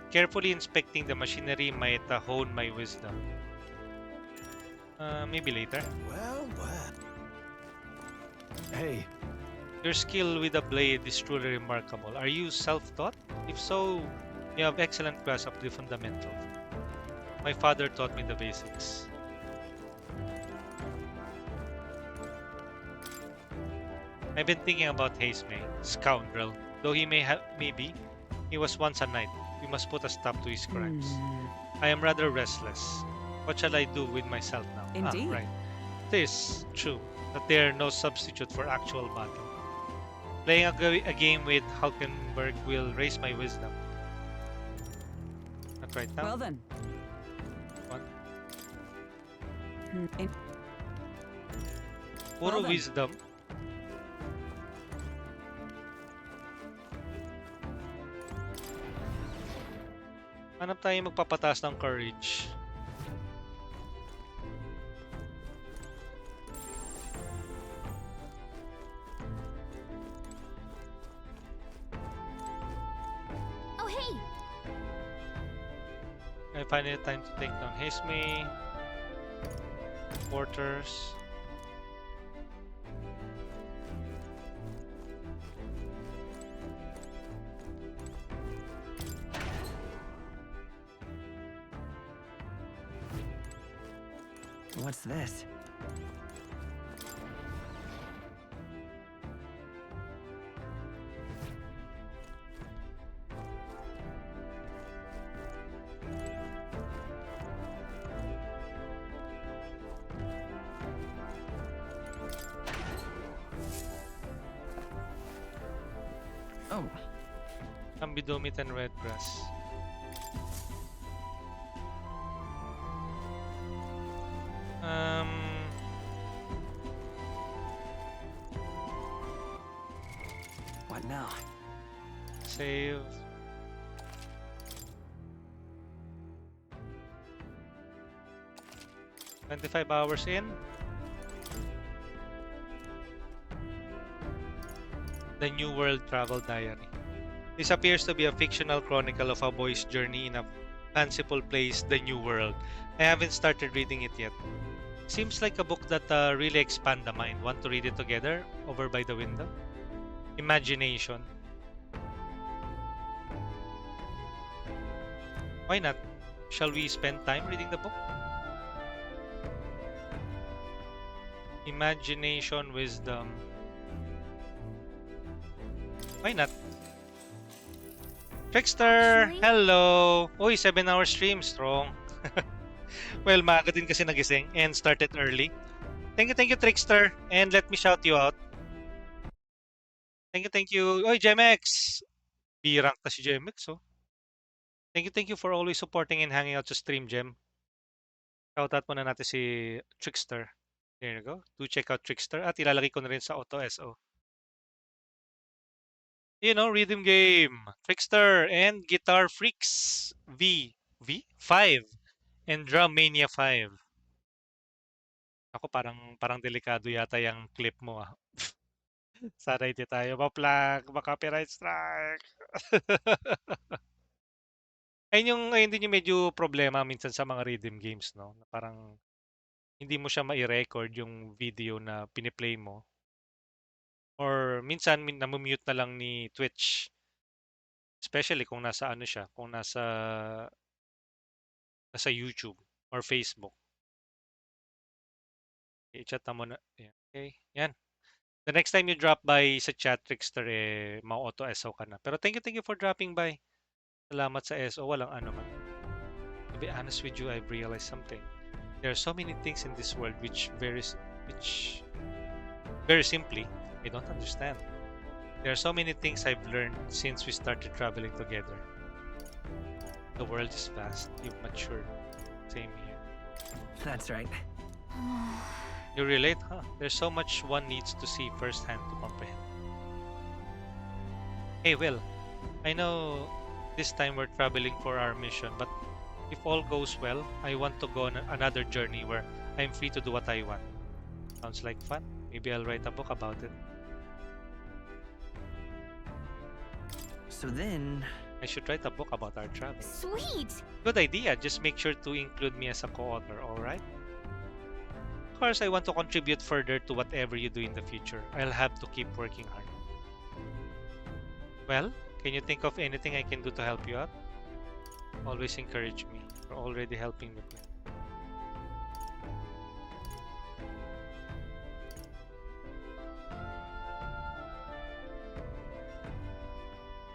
Carefully inspecting the machinery might hone my wisdom. Maybe later. Well, well. Hey. Your skill with the blade is truly remarkable. Are you self-taught? If so, you have excellent grasp of the fundamentals. My father taught me the basics. I've been thinking about Hazemay, scoundrel. Though he maybe, he was once a knight. We must put a stop to his crimes. I am rather restless. What shall I do with myself now? Indeed. Right. It is true that there are no substitute for actual battle. Playing a game with Hulkenberg will raise my wisdom. Not right now. Well then. What? In Puro Well then. wisdom. Hanap tayo magpapataas ng courage. Oh, hey! I find it time to take down Hazemay. Porters. What's this? Oh. Ambidumit and Redgrass. What now? Save. $25 in. The New World Travel Diary. This appears to be a fictional chronicle of a boy's journey in a fanciful place, the New World. I haven't started reading it yet. Seems like a book that really expand the mind. Want to read it together? Over by the window? Imagination. Why not? Shall we spend time reading the book? Imagination, wisdom. Why not? Trickster! Actually- Hello! Uy, 7-hour stream. Strong. Well, maaga din kasi nagising and started early. Thank you, Trickster. And let me shout you out. Thank you. Oy, Gemex! B-rank na si Gemex, oh. Thank you for always supporting and hanging out sa stream, Gem. Shoutout muna natin si Trickster. There you go. Do check out Trickster. At ilalagay ko na rin sa Auto SO. You know, Rhythm Game, Trickster, and Guitar Freaks V 5 and Drum Mania 5. Ako parang delikado yata yung clip mo, ah. Sana hindi tayo ma-flag, ma-copyright strike. Ayun din yung medyo problema minsan sa mga rhythm games, no? Na parang hindi mo siya mai-record yung video na piniplay mo. Or minsan namumute na lang ni Twitch. Especially kung nasa ano siya, kung nasa YouTube or Facebook. I-chat na mo na. Okay, yan. The next time you drop by sa chat, Trickster, ma-auto SO ka na. Pero thank you for dropping by. Salamat sa SO, walang ano man. To be honest with you, I've realized something. There are so many things in this world which very simply, I don't understand. There are so many things I've learned since we started traveling together. The world is vast. You've matured. Same here. That's right. You relate, huh? There's so much one needs to see firsthand to comprehend. Hey, Will. I know this time we're traveling for our mission, but if all goes well, I want to go on another journey where I'm free to do what I want. Sounds like fun. Maybe I'll write a book about it. So then... I should write a book about our travel. Sweet! Good idea. Just make sure to include me as a co-author, alright? Of course, I want to contribute further to whatever you do in the future. I'll have to keep working hard. Well, can you think of anything I can do to help you out? Always encourage me. You're already helping me.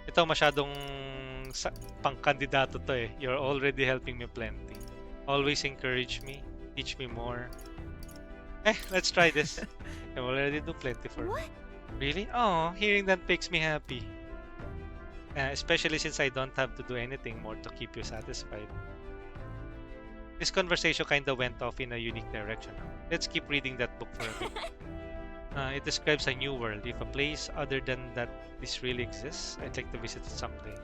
Ito masyadong pang-kandidato to eh. You're already helping me plenty. Always encourage me. Teach me more. Let's try this. I already do plenty for me. Really? Oh, hearing that makes me happy. Especially since I don't have to do anything more to keep you satisfied. This conversation kinda went off in a unique direction. Let's keep reading that book for a bit. It describes a new world. If a place other than that this really exists, I'd like to visit it someday.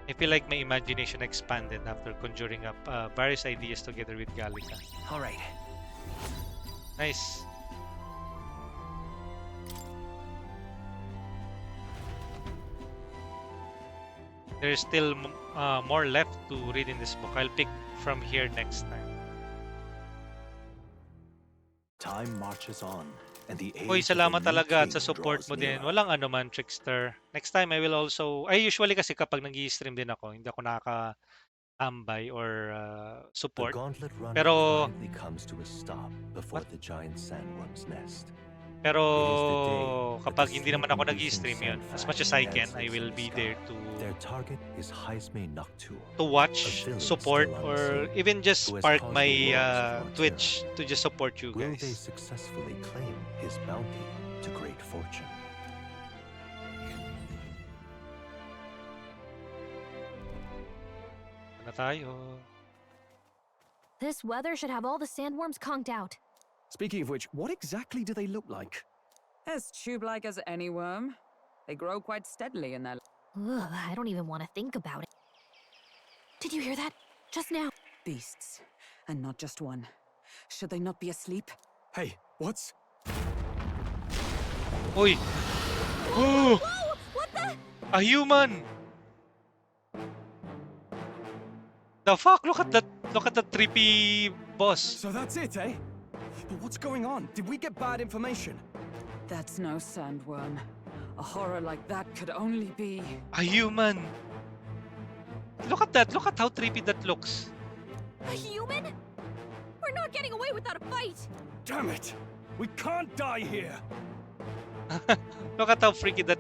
I feel like my imagination expanded after conjuring up various ideas together with Gallica. Alright. Nice. There's still more left to read in this book. I'll pick from here next time. Time marches on, and the age Uy, of the salamat new talaga at sa king support draws mo din. nearer. Walang ano man, Trickster. Next time, I will also... usually kasi kapag nag-i-stream din ako, hindi ako nakaka-tambay or The support. gauntlet runner Pero... finally comes to a stop before the giant sandworm's nest. Pero kapag hindi naman ako nag-i-stream yun, as much as I can, I will be there Their target is Heisme Noctua, to watch, support, or even just who has spark caused my the wars of Twitch to just support you Will they guys. successfully claim his bounty to great fortune? Ano tayo? This weather should have all the sandworms conked out. Speaking of which, what exactly do they look like? As tube-like as any worm. They grow quite steadily in their... Ugh, I don't even want to think about it. Did you hear that? Just now. Beasts. And not just one. Should they not be asleep? Hey, what's... Uy! Oh! Whoa! What the? A human! The fuck? Look at that! Look at that trippy boss. So that's it, eh? But what's going on? Did we get bad information? That's no sandworm. A horror like that could only be... A human! Look at that! Look at how trippy that looks. A human? We're not getting away without a fight! Damn it! We can't die here! Look at how freaky that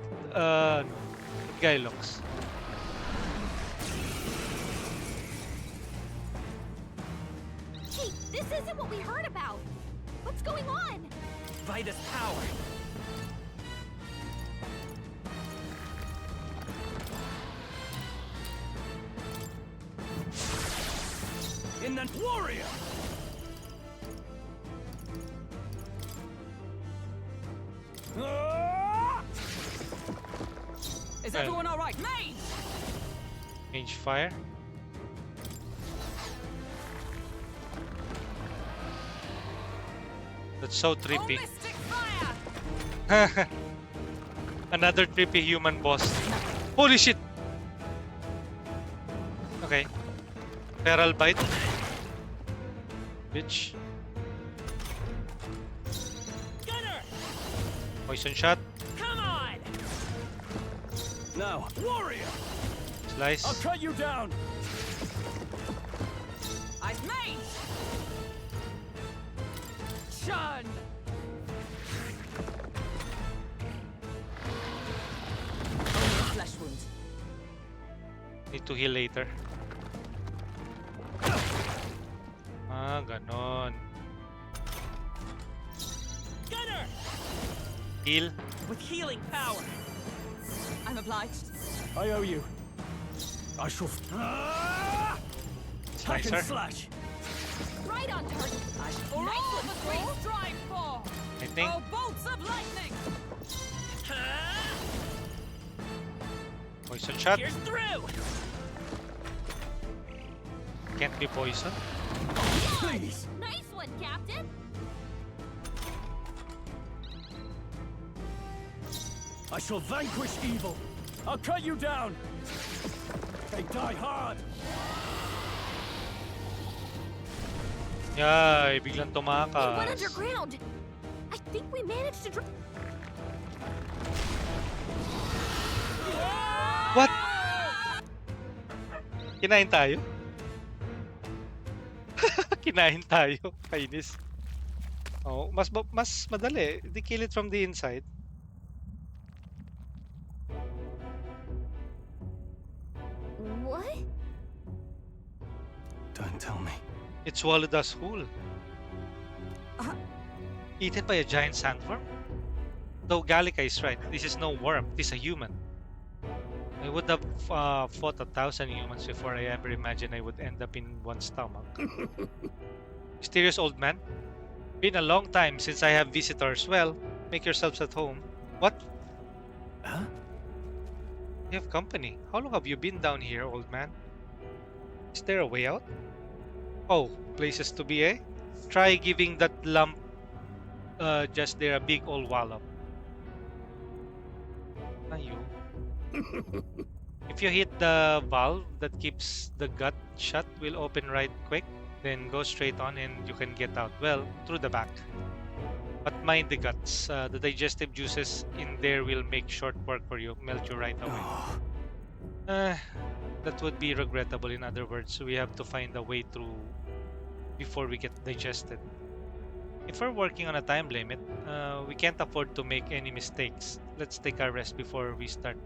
guy looks. Hey, this isn't what we heard about! What's going on? Vitus power. In the warrior! Is everyone alright? Mage! Mage fire. That's so trippy. Mystic fire! Another trippy human boss. Holy shit! Okay. Feral bite. Bitch. Poison shot. Come on! Now, warrior! Slice. I'll cut you down! I've made! Chun! Only a flesh wound. Need to heal later. Ah, ganon. Gunner! Heal. With healing power. I'm obliged. I owe you. I shall... Hack and Slicer. slash! Right on target. Nice with the three strive for. I think. Oh, bolts of lightning. Poison shot. Here's through. Can't be poison. Please! Nice one, Captain! I shall vanquish evil! I'll cut you down! They die hard! Yay, biglang It went tumakas. underground! I think we managed to What? Kinain tayo? Kinain tayo. Kainis. Oh, mas madali. They kill it from the inside. What? Don't tell me. It swallowed us whole. Eaten by a giant sandworm? Though Gallica is right, this is no worm, this is a human. I would have fought 1,000 humans before I ever imagined I would end up in one stomach. Mysterious old man? Been a long time since I have visitors. Well, make yourselves at home. What? Huh? You have company. How long have you been down here, old man? Is there a way out? Oh, places to be, eh? Try giving that lump just there a big old wallop. Ayo. If you hit the valve that keeps the gut shut, will open right quick. Then go straight on and you can get out. Well, through the back. But mind the guts. The digestive juices in there will make short work for you. Melt you right away. That would be regrettable. In other words, we have to find a way through before we get digested. If we're working on a time limit, we can't afford to make any mistakes. Let's take our rest before we start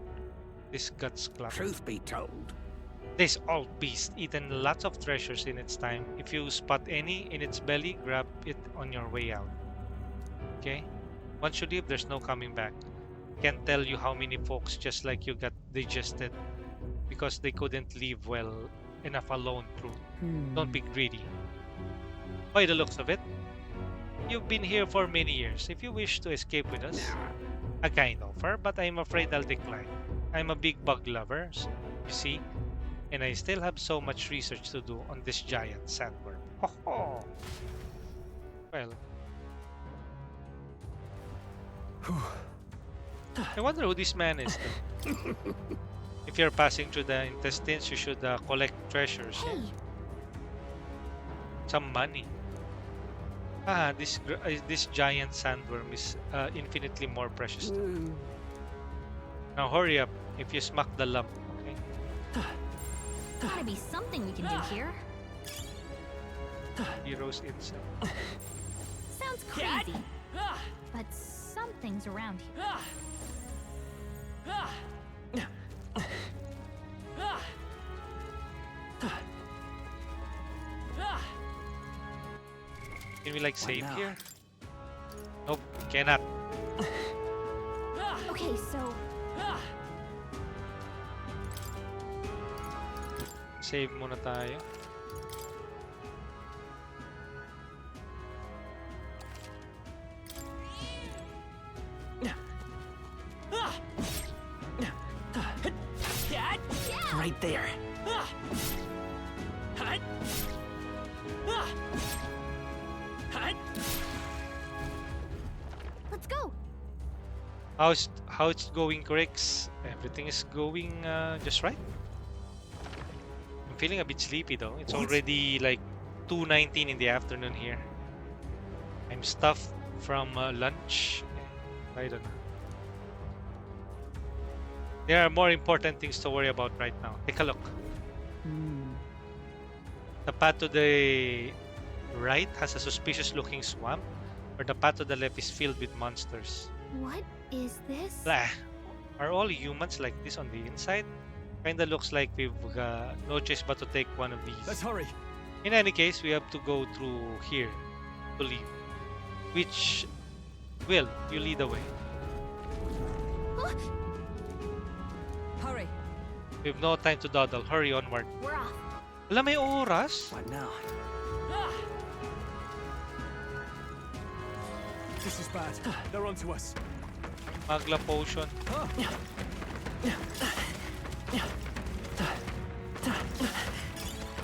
this guts clock. Truth be told, This old beast eaten lots of treasures in its time. If you spot any in its belly, grab it on your way out. Okay? Once you leave, there's no coming back. Can't tell you how many folks just like you got digested because they couldn't leave well enough alone through. Don't be greedy. By the looks of it, you've been here for many years. If you wish to escape with us, a kind offer, but I'm afraid I'll decline. I'm a big bug lover, you see, and I still have so much research to do on this giant sandworm. Ho ho! Well, I wonder who this man is. If you're passing through the intestines, you should collect treasures. Hey. Yeah? Some money. This giant sandworm is infinitely more precious. Now hurry up if you smack the lump, okay? Gotta be something we can do here. Heroes inside. Sounds crazy, but something's around here. Can we like save here? Nope, cannot. Okay, so Save muna tayo. Right there. let's go. How it's going, Rex? Everything is going just right. feeling a bit sleepy though. It's What? already like 2:19 in the afternoon here. I'm stuffed from lunch. I don't know. There are more important things to worry about right now. Take a look. The path to the right has a suspicious looking swamp, or the path to the left is filled with monsters. What is this? Blah. Are all humans like this on the inside? Kinda looks like we've got no choice but to take one of these. Let's hurry. In any case, we have to go through here to leave. Which, Will, you lead the way. Hurry. We have no time to dawdle. Hurry onward. We're off. Wala, may oras? What now? This is bad. They're onto us. Magla potion.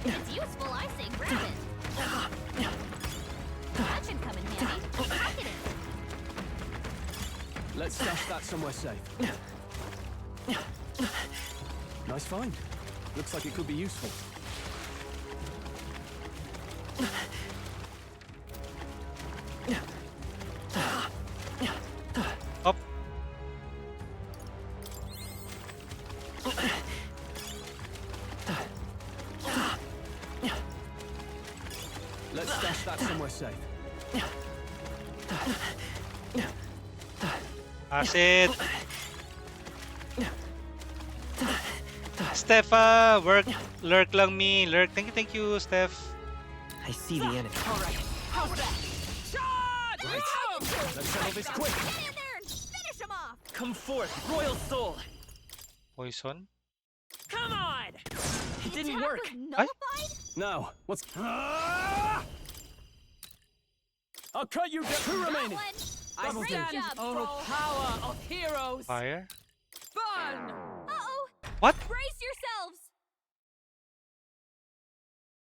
It's useful, I say grab it. That should come in handy. Pocket it. Let's stash that somewhere safe. Nice find. Looks like it could be useful. Up. Let's stash that somewhere safe. Acid. Stefa, lurk lang me. Lurk. Thank you, Steph. I see the enemy. All right. How's that? Shot! Right. Let's settle this quick. Get in there and finish him off. Come forth, royal soul. Poison. Come on! It didn't Attack work. was nullified? Now, what's... I'll cut you down. Two That remaining. one. I Great stand job, on the troll. power of heroes. Fire. Burn! Uh-oh. What? Brace yourselves.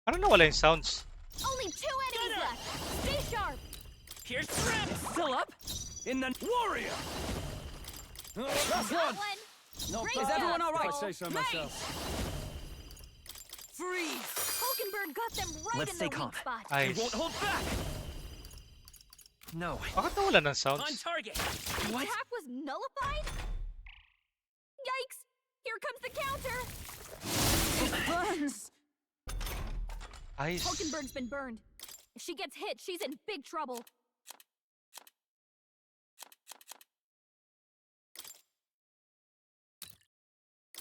Parang nawala yung sounds. Only 2 enemies left. Stay sharp. Here's threat. Still up? In the warrior. Last That one. one. No, Great Is job, everyone all right? If I say so Mate. myself. Freeze! Hulkenberg got them right Let's in stay their calm. weak spot. We Ice. won't hold back. No. Bakit nawala ng On sounds? target. The What? attack was nullified? Yikes! Here comes the counter! It burns! Ice. Hulkenberg's been burned. If she gets hit, she's in big trouble.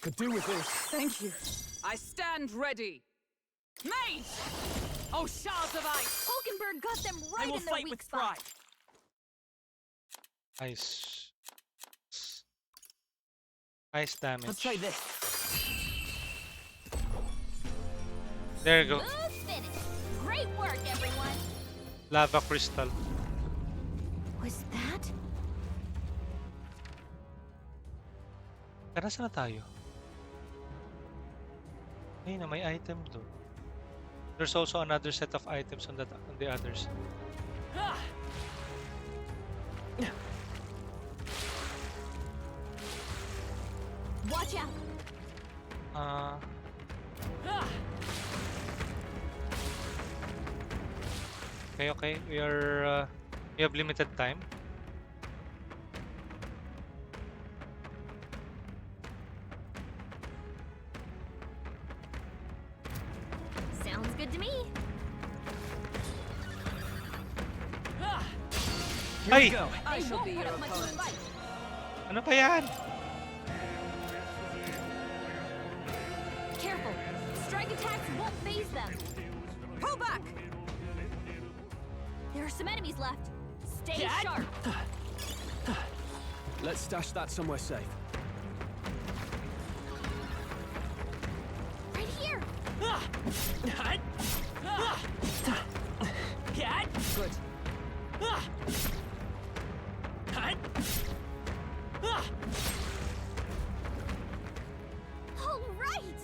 Could do with this. Thank you. I stand ready. Mate! Oh, shards of ice! Hulkenberg got them I right will in their fight weak with spot. pride. Ice. Ice damage. Let's try this. There you go. Smooth finish. Great work, everyone. Lava crystal. Was that? Tara, saan na tayo? Ay na, may item doon. There's also another set of items on the others. Ah! Watch out. Ah! Okay. We have limited time. Sounds good to me. Here Ay! we go. I They shall won't be put your up much of a opponent. fight. Ano pa yan? Careful. Strike attacks won't phase them. Pull back! There are some enemies left. Stay Dad? sharp. Let's stash that somewhere safe. Right here. Ah! Hut! Ah! Cat! Good. Ah! Hut! Ah! All right.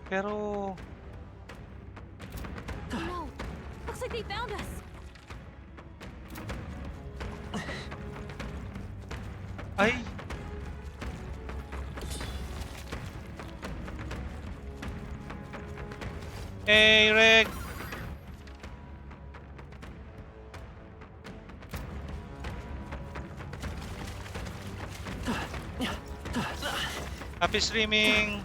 Pero... Oh no. Looks like they found us. Ay! Hey, Rick! Happy streaming!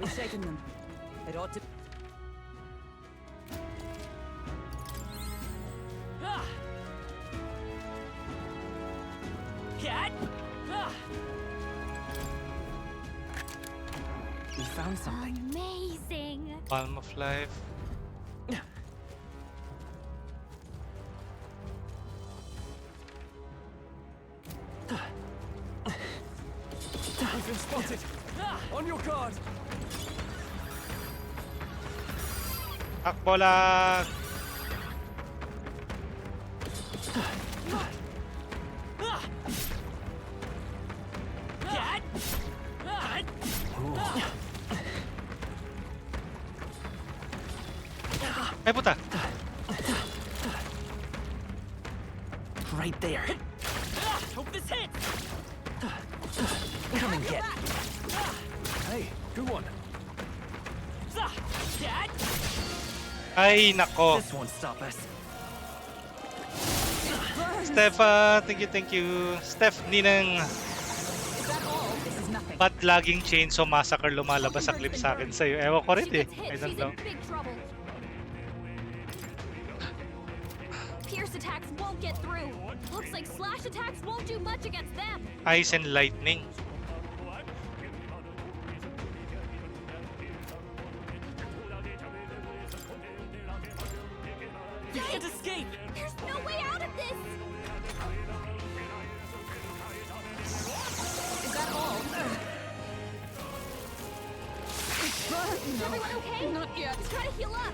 We've shaken them. It ought to. Cat! We found something. Amazing. Palm of life. We've been spotted. On your guard. Takbo lang! Cat! Ay, puta! Right there. Hope this hits! Come and get. Hey, good one. Cat! Ay, nako! This won't stop us. Steph, thank you. Steph, ninang Is that all? This is nothing. ba't laging Chainsaw Massacre lumalabas sa clip sa akin sa'yo? Ewan ko rin eh. I don't know. Big trouble. Pierce attacks won't get through. Looks like slash attacks won't do much against them. Ice and lightning. You can't escape! There's no way out of this. Is that all? Is everyone okay? Not yet. Just try to heal up.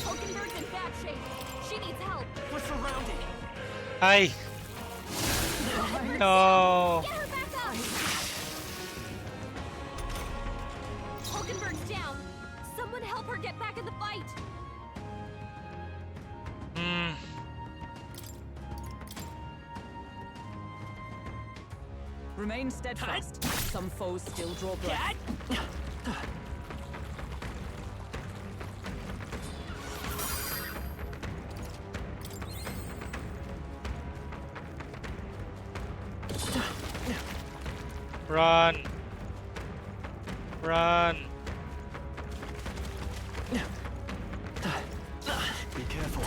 Hulkenberg's in bad shape. She needs help. We're surrounded. Ay! No! Get her back up. Hulkenberg's down. Someone help her get back in the fight. Hmm. Remain steadfast. Some foes still draw breath. Run! Run! Be careful.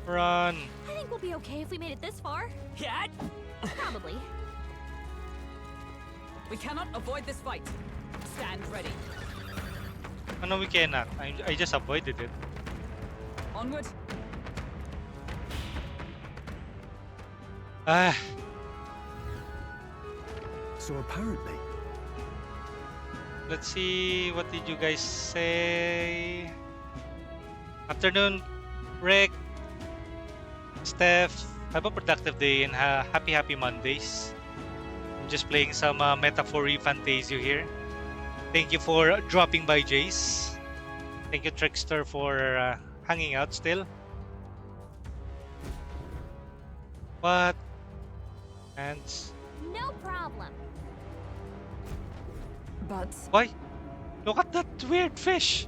Run! I think we'll be okay if we made it this far. Cat! Probably. We cannot avoid this fight. Stand ready. Ano we cannot? I just avoided it. Onward. Ah! So apparently, Let's see, what did you guys say? Afternoon, Rick, Steph. Have a productive day and happy Mondays. I'm just playing some Metaphor ReFantazio here. Thank you for dropping by, Jace. Thank you, Trickster, for hanging out still. What? Hands. No problem. But Why? Look at that weird fish.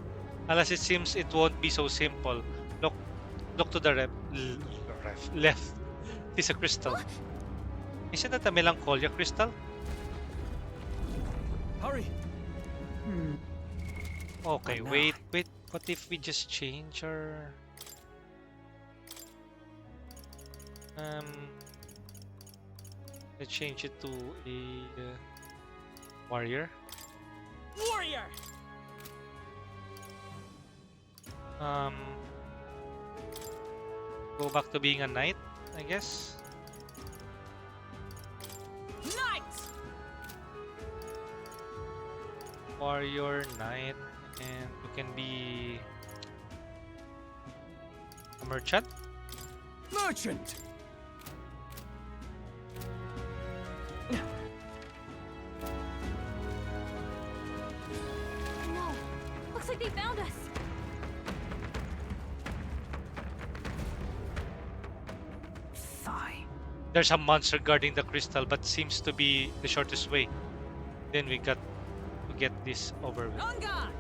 Unless it seems it won't be so simple. Look to the left. It's a crystal. Isn't that a melancholia crystal? Hurry. Okay, wait. What if we just change our let's change it to a warrior. warrior. Go back to being a knight, I guess. Knight. Warrior, knight, and you can be a merchant. Merchant. No. Looks like they found us. There's a monster guarding the crystal, but seems to be the shortest way. Then we got to get this over with. On guard!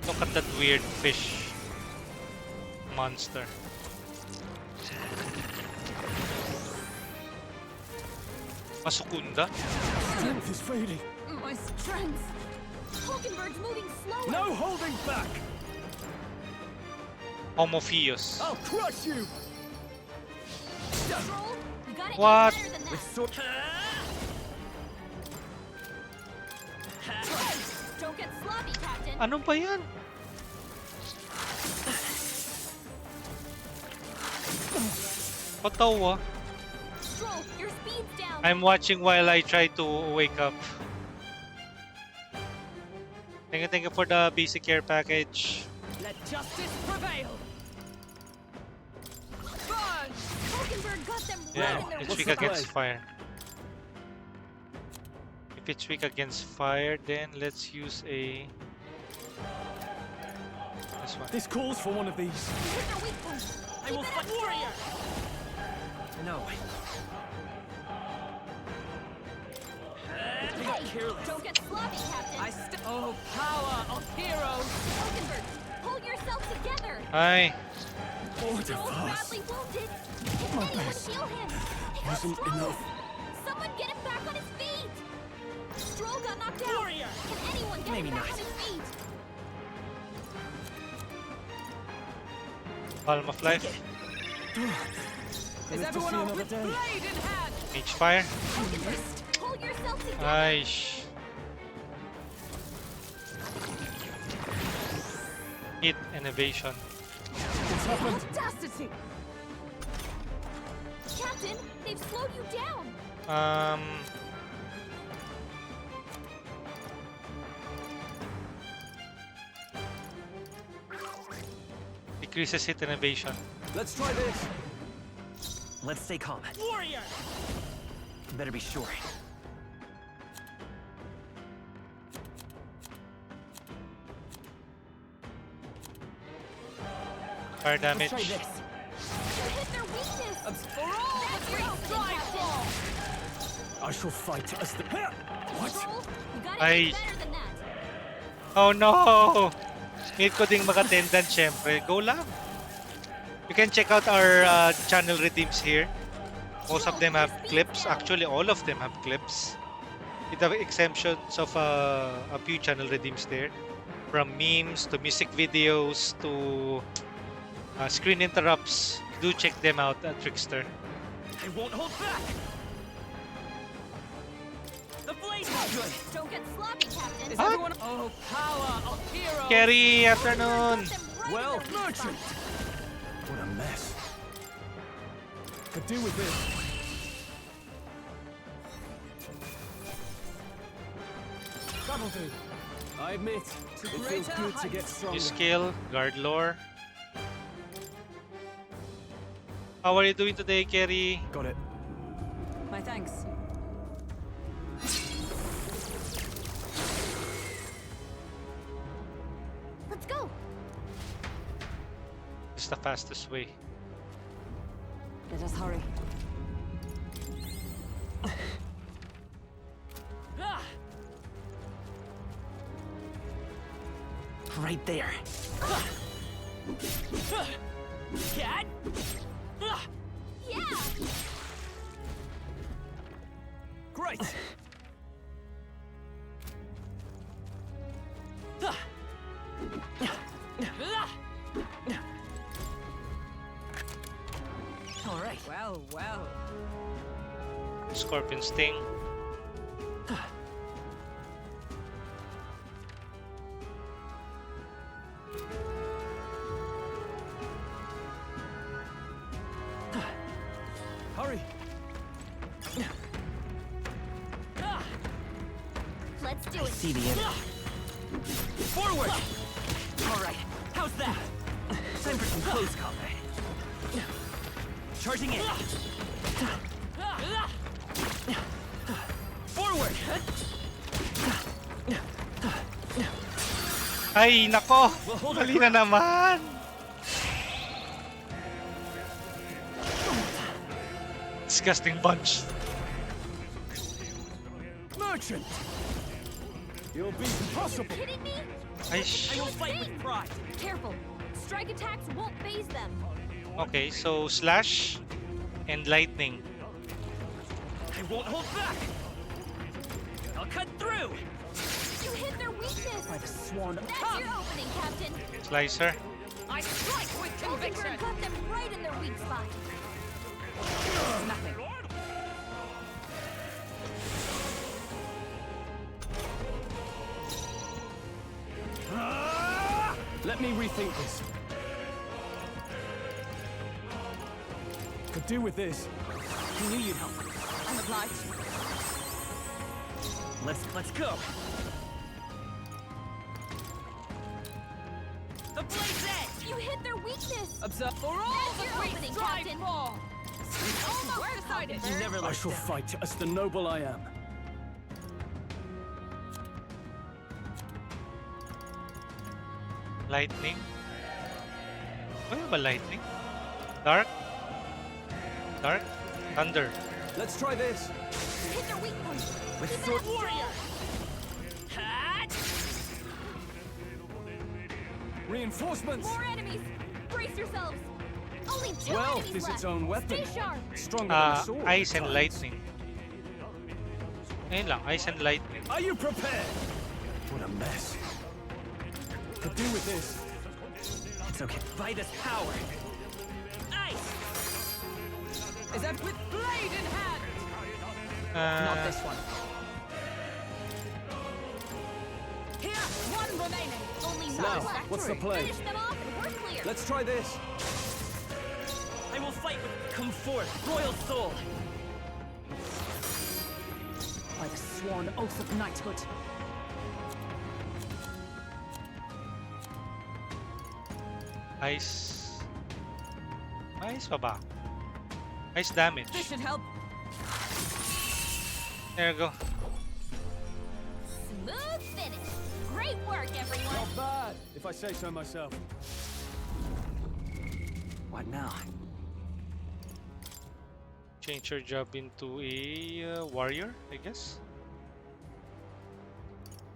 Look at that weird fish monster. Masukunda? Strength is fading. My strength! Hulkenberg's moving slower! No holding back! Homophios. I'll crush you! Stroll, you gotta aim What? better than that. With sword. Don't get sloppy, Captain. Ano ba yan? Patawa. Stroll, your speed's down. I'm watching while I try to wake up. Thank you for the basic care package. Let justice prevail! Burn! Hulkenberg got them right Yeah, in their it's weak spot. against fire. If it's weak against fire, then let's use a... this one. This calls for one of these. Hit their weak point. I will fight warrior! No. Hey, don't get sloppy, Captain. Oh, power of heroes! Hulkenberg, pull yourself together. Hi. Stroll's badly wounded. Can anyone heal him? Wasn't Stroll! enough. Someone get him back on his feet. Stroll got knocked out. Warrior! Can anyone get Maybe him back not. on his feet? Palm of life. Is everyone off with blade in hand? Mage fire. Hulkenberg, pull yourself together. Aish. Hit and evasion. Audacity! Captain, they've slowed you down. Decreases hit and evasion. Let's try this. Let's stay calm. Warrior! Better be sure. Fire damage. Let's try this. You hit their weakness. For all That's the your great strike fall! I shall fight as the... What? Stroll, you gotta Ay. do better than that. Oh no! Need ko ding mag-attendant syempre. Go lang! You can check out our channel redeems here. Most of them have clips. Actually, all of them have clips. With the exemptions of a few channel redeems there. From memes to music videos to screen interrupts. Do check them out at Trickster. I won't hold back. The blade! Good. Don't get sloppy, Captain. Is everyone... Oh, power of heroes! Kerry, afternoon! Well, merchant! What a mess. Could do with this. That'll do. I admit, it feels good to get stronger. New skill, guard lore. How are you doing today, Kerry? Got it. My thanks. Let's go. It's the fastest way. Let us hurry. Right there. Cat! Yeah. Great! All right. Well, well. Scorpion Sting. Hurry! Let's do I it. see the end. Forward! All right. How's that? Time for some close combat. Charging in. Forward! Ay, nako! Mali na naman! disgusting bunch. Merchant! You'll be impossible! Kidding me? I will fight with pride. Careful. Strike attacks won't phase them. Okay, so slash and lightning. I won't hold back. I'll cut through. You hit their weakness. By the swan. That's your opening, Captain. Slicer. I strike with conviction. Overburn got them right in their weak spot. Nothing. Let me rethink this. Could do with this. Who knew you'd help? I'm obliged. Let's go. The blaze edge. You hit their weakness. Observe. For all That's that your we opening, strive Captain. for. Almost decided. You never I let shall down. fight as the noble I am. Lightning. Ano ba lightning? Dark. Dark. Thunder. Let's try this. Hit their weak point. With Keep it sword up. warrior. Hat. Reinforcements! More enemies. Brace yourselves. Only two Wealth enemies is left. its own weapon. Stay sharp. Stronger than a sword. Ice at and times. lightning. Ayun lang, ice and lightning. Are you prepared? What a mess. Could do with this. It's okay. By this power. Ice. Is that with blade in hand? Not this one. Here, one remaining. Only Now, one left. what's the play? Finish them off and we're clear. Let's try this. I will fight with come forth, royal soul. By the sworn oath of knighthood. Ice. Ice pa ba? Ice damage. This should help. There you go. Smooth finish. Great work, everyone. Not bad, if I say so myself. What now? Change your job into a warrior, I guess.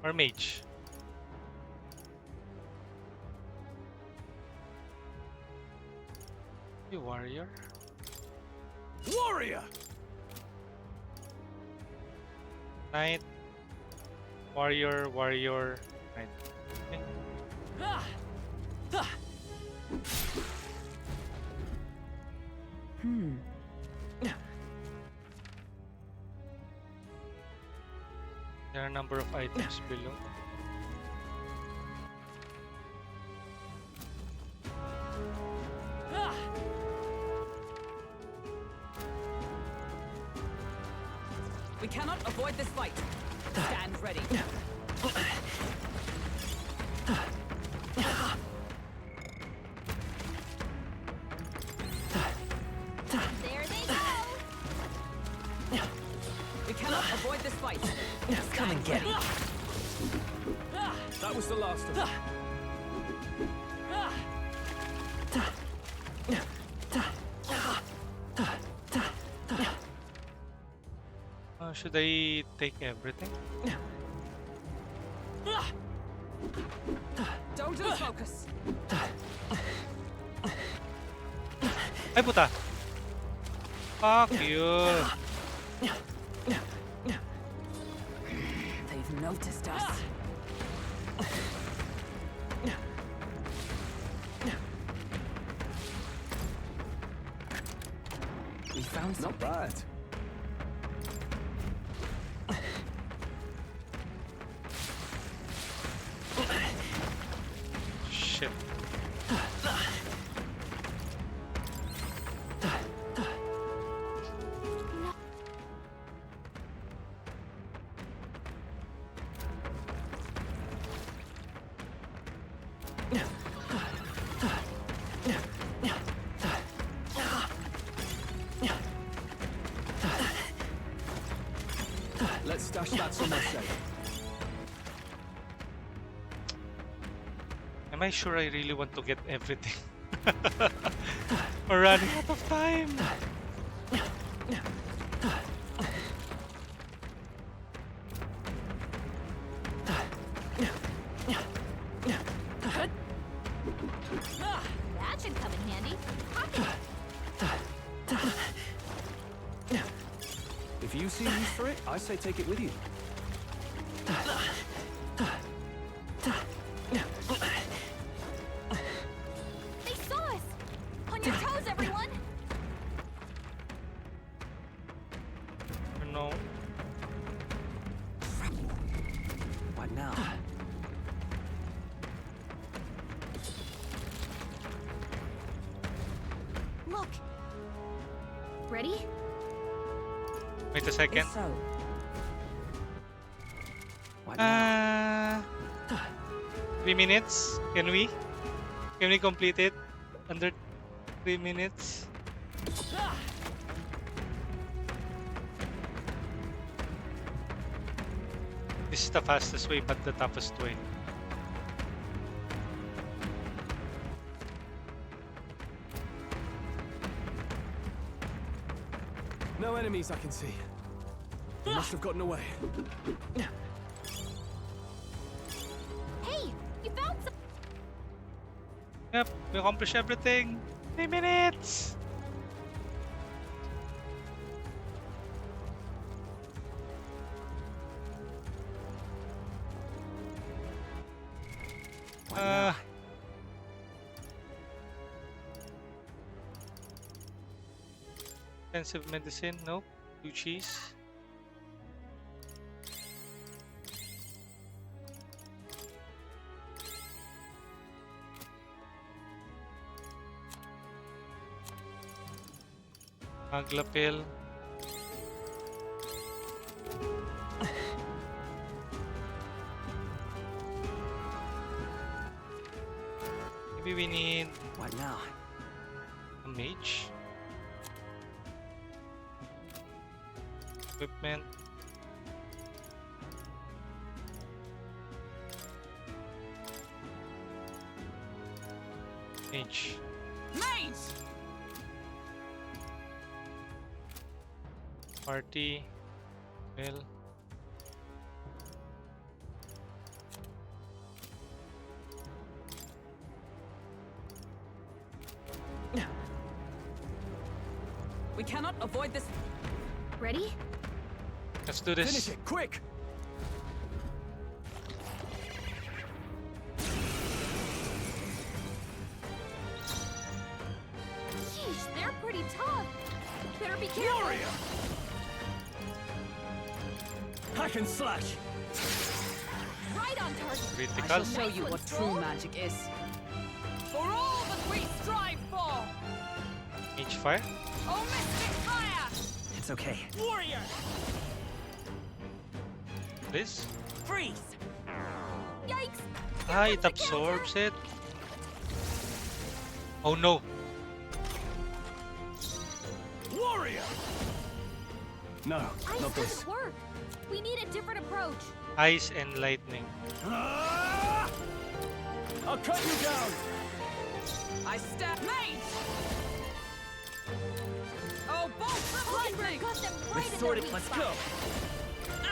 Or mage. You warrior. Warrior! Knight. Warrior, warrior. Knight. Okay. Ah! Ah! There are a number of items below. Ah! We cannot avoid this fight. Stand ready. There they go. We cannot avoid this fight. Come and get it. Ah! That was the last of it. Ah! Should I take everything? Don't lose focus. Ay puta! Fuck you! They've noticed us. We found Not something. bad. Shit. Let's stash that somewhere safe. Am I sure I really want to get everything? We're running out of time. If you see use for it, I say take it with you. They saw us! On your toes, everyone! No. What now? Look! Ready? Wait a second. So, What now? 3 minutes? Can we? Can we complete it? Under 3 minutes? This is the fastest way, but the toughest way. No enemies I can see. They must have gotten away. Hey! You found some. Yep, we accomplished everything. 3 minutes! Expensive medicine, nope. 2 cheese. Magla pill. Maybe we need What now? a mage. Equipment. Mage. mate! Party. Well. We cannot avoid this. Ready? Let's do this. Finish it, quick! Yeesh, they're pretty tough. Better be careful. Warrior! Hack and slash! Right on target. I Critical. shall show you what true magic is. For all that we strive for! Mage fire. Oh, mystic fire! It's okay. Warrior! Please. Freeze! Yikes! Ah, it absorbs it. Oh no. Warrior! No, Ice not this. doesn't work. We need a different approach. Ice and lightning. Ah! I'll cut you down! I stab mate! Oh, bolts of lightning! Got them right in their Restored it, weak let's spot. go!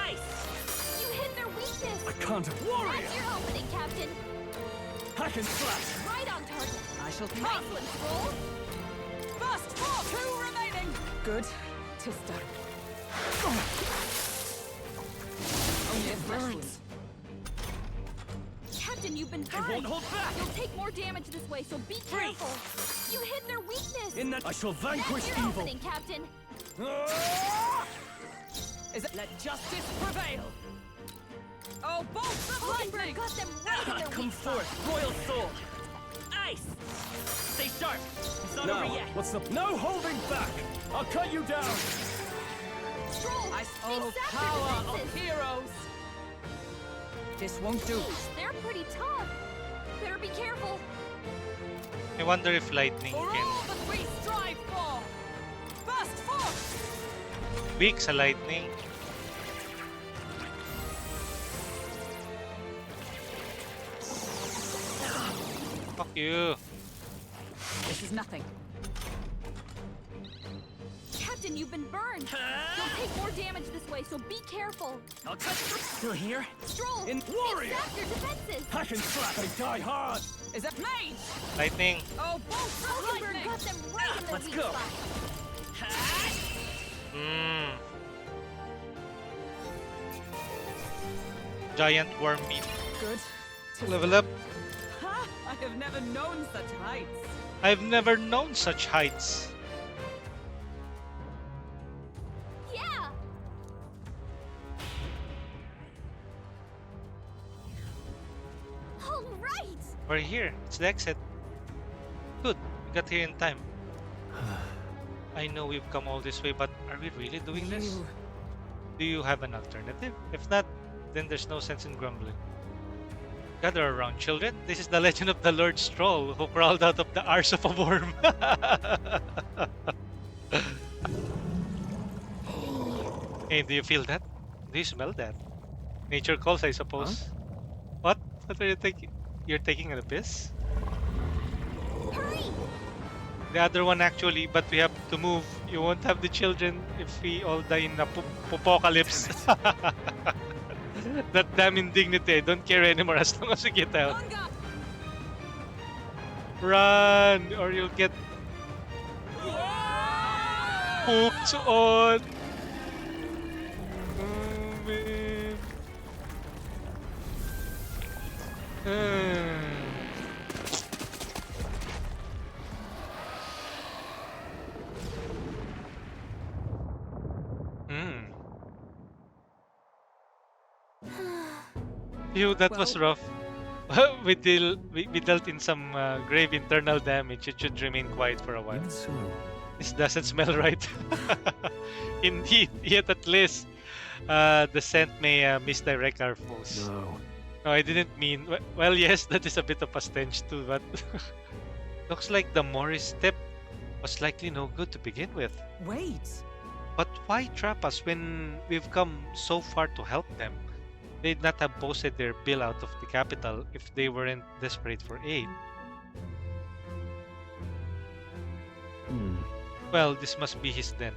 Ice! You hit their weakness. I can't. That's your opening, Captain. Hack and slash! Right on target. I shall Nice come! one, Stroll. First four, 2 remaining! Good. Tister. Only a flesh wound. Captain, you've been I burned. won't hold back! You'll take more damage this way, so be careful. You hit their weakness. In that I shall vanquish That's your evil! opening, Captain. Ah! Is it let justice prevail? Oh, bolts of lightning! Got them right in their Come weak spot. forth, royal soul! Ice! Stay sharp! It's not over Now, yet! what's the... No holding back! I'll cut you down! Stroll. Oh, sap their power of defenses. heroes! This won't do. Jeez, they're pretty tough. Better be careful. I wonder if lightning For can all that we strive for! Burst forth! weak sa lightning. Fuck you. This is nothing. Captain, you've been burned. You'll take more damage this way, so be careful. I'll cut you! Still here? Stroll. In warrior! Sap your defenses. Hack and slash! I die hard! Is that mage? Lightning. Oh, bolts of Hulkenberg lightning! got them right in their Let's weak go. spot. Hmm. giant worm meat. Good. Level up. Ha! I have never known such heights. I've never known such heights. Yeah! All right! We're here. It's the exit. Good. We got here in time. I know we've come all this way, but are we really doing this? Do you have an alternative? If not, then there's no sense in grumbling. Gather around, children. This is the legend of the Lord Stroll, who crawled out of the arse of a worm. Hey, do you feel that? Do you smell that? Nature calls, I suppose. Huh? What? What are you taking? You're taking an abyss? Hurry! The other one actually, but we have to move. You won't have the children if we all die in a apocalypse. That damn indignity. I don't care anymore as long as we get out. Run or you'll get pooped on. Oh, man. Phew, that was rough. we dealt in some grave internal damage. It should remain quiet for a while. Even so. This doesn't smell right. Indeed, yet at least the scent may misdirect our foes. No. No, I didn't mean. Well, yes, that is a bit of a stench too, but looks like the Morris step was likely no good to begin with. Wait. But why trap us when we've come so far to help them? They'd not have posted their bill out of the capital if they weren't desperate for aid. Well, this must be his den.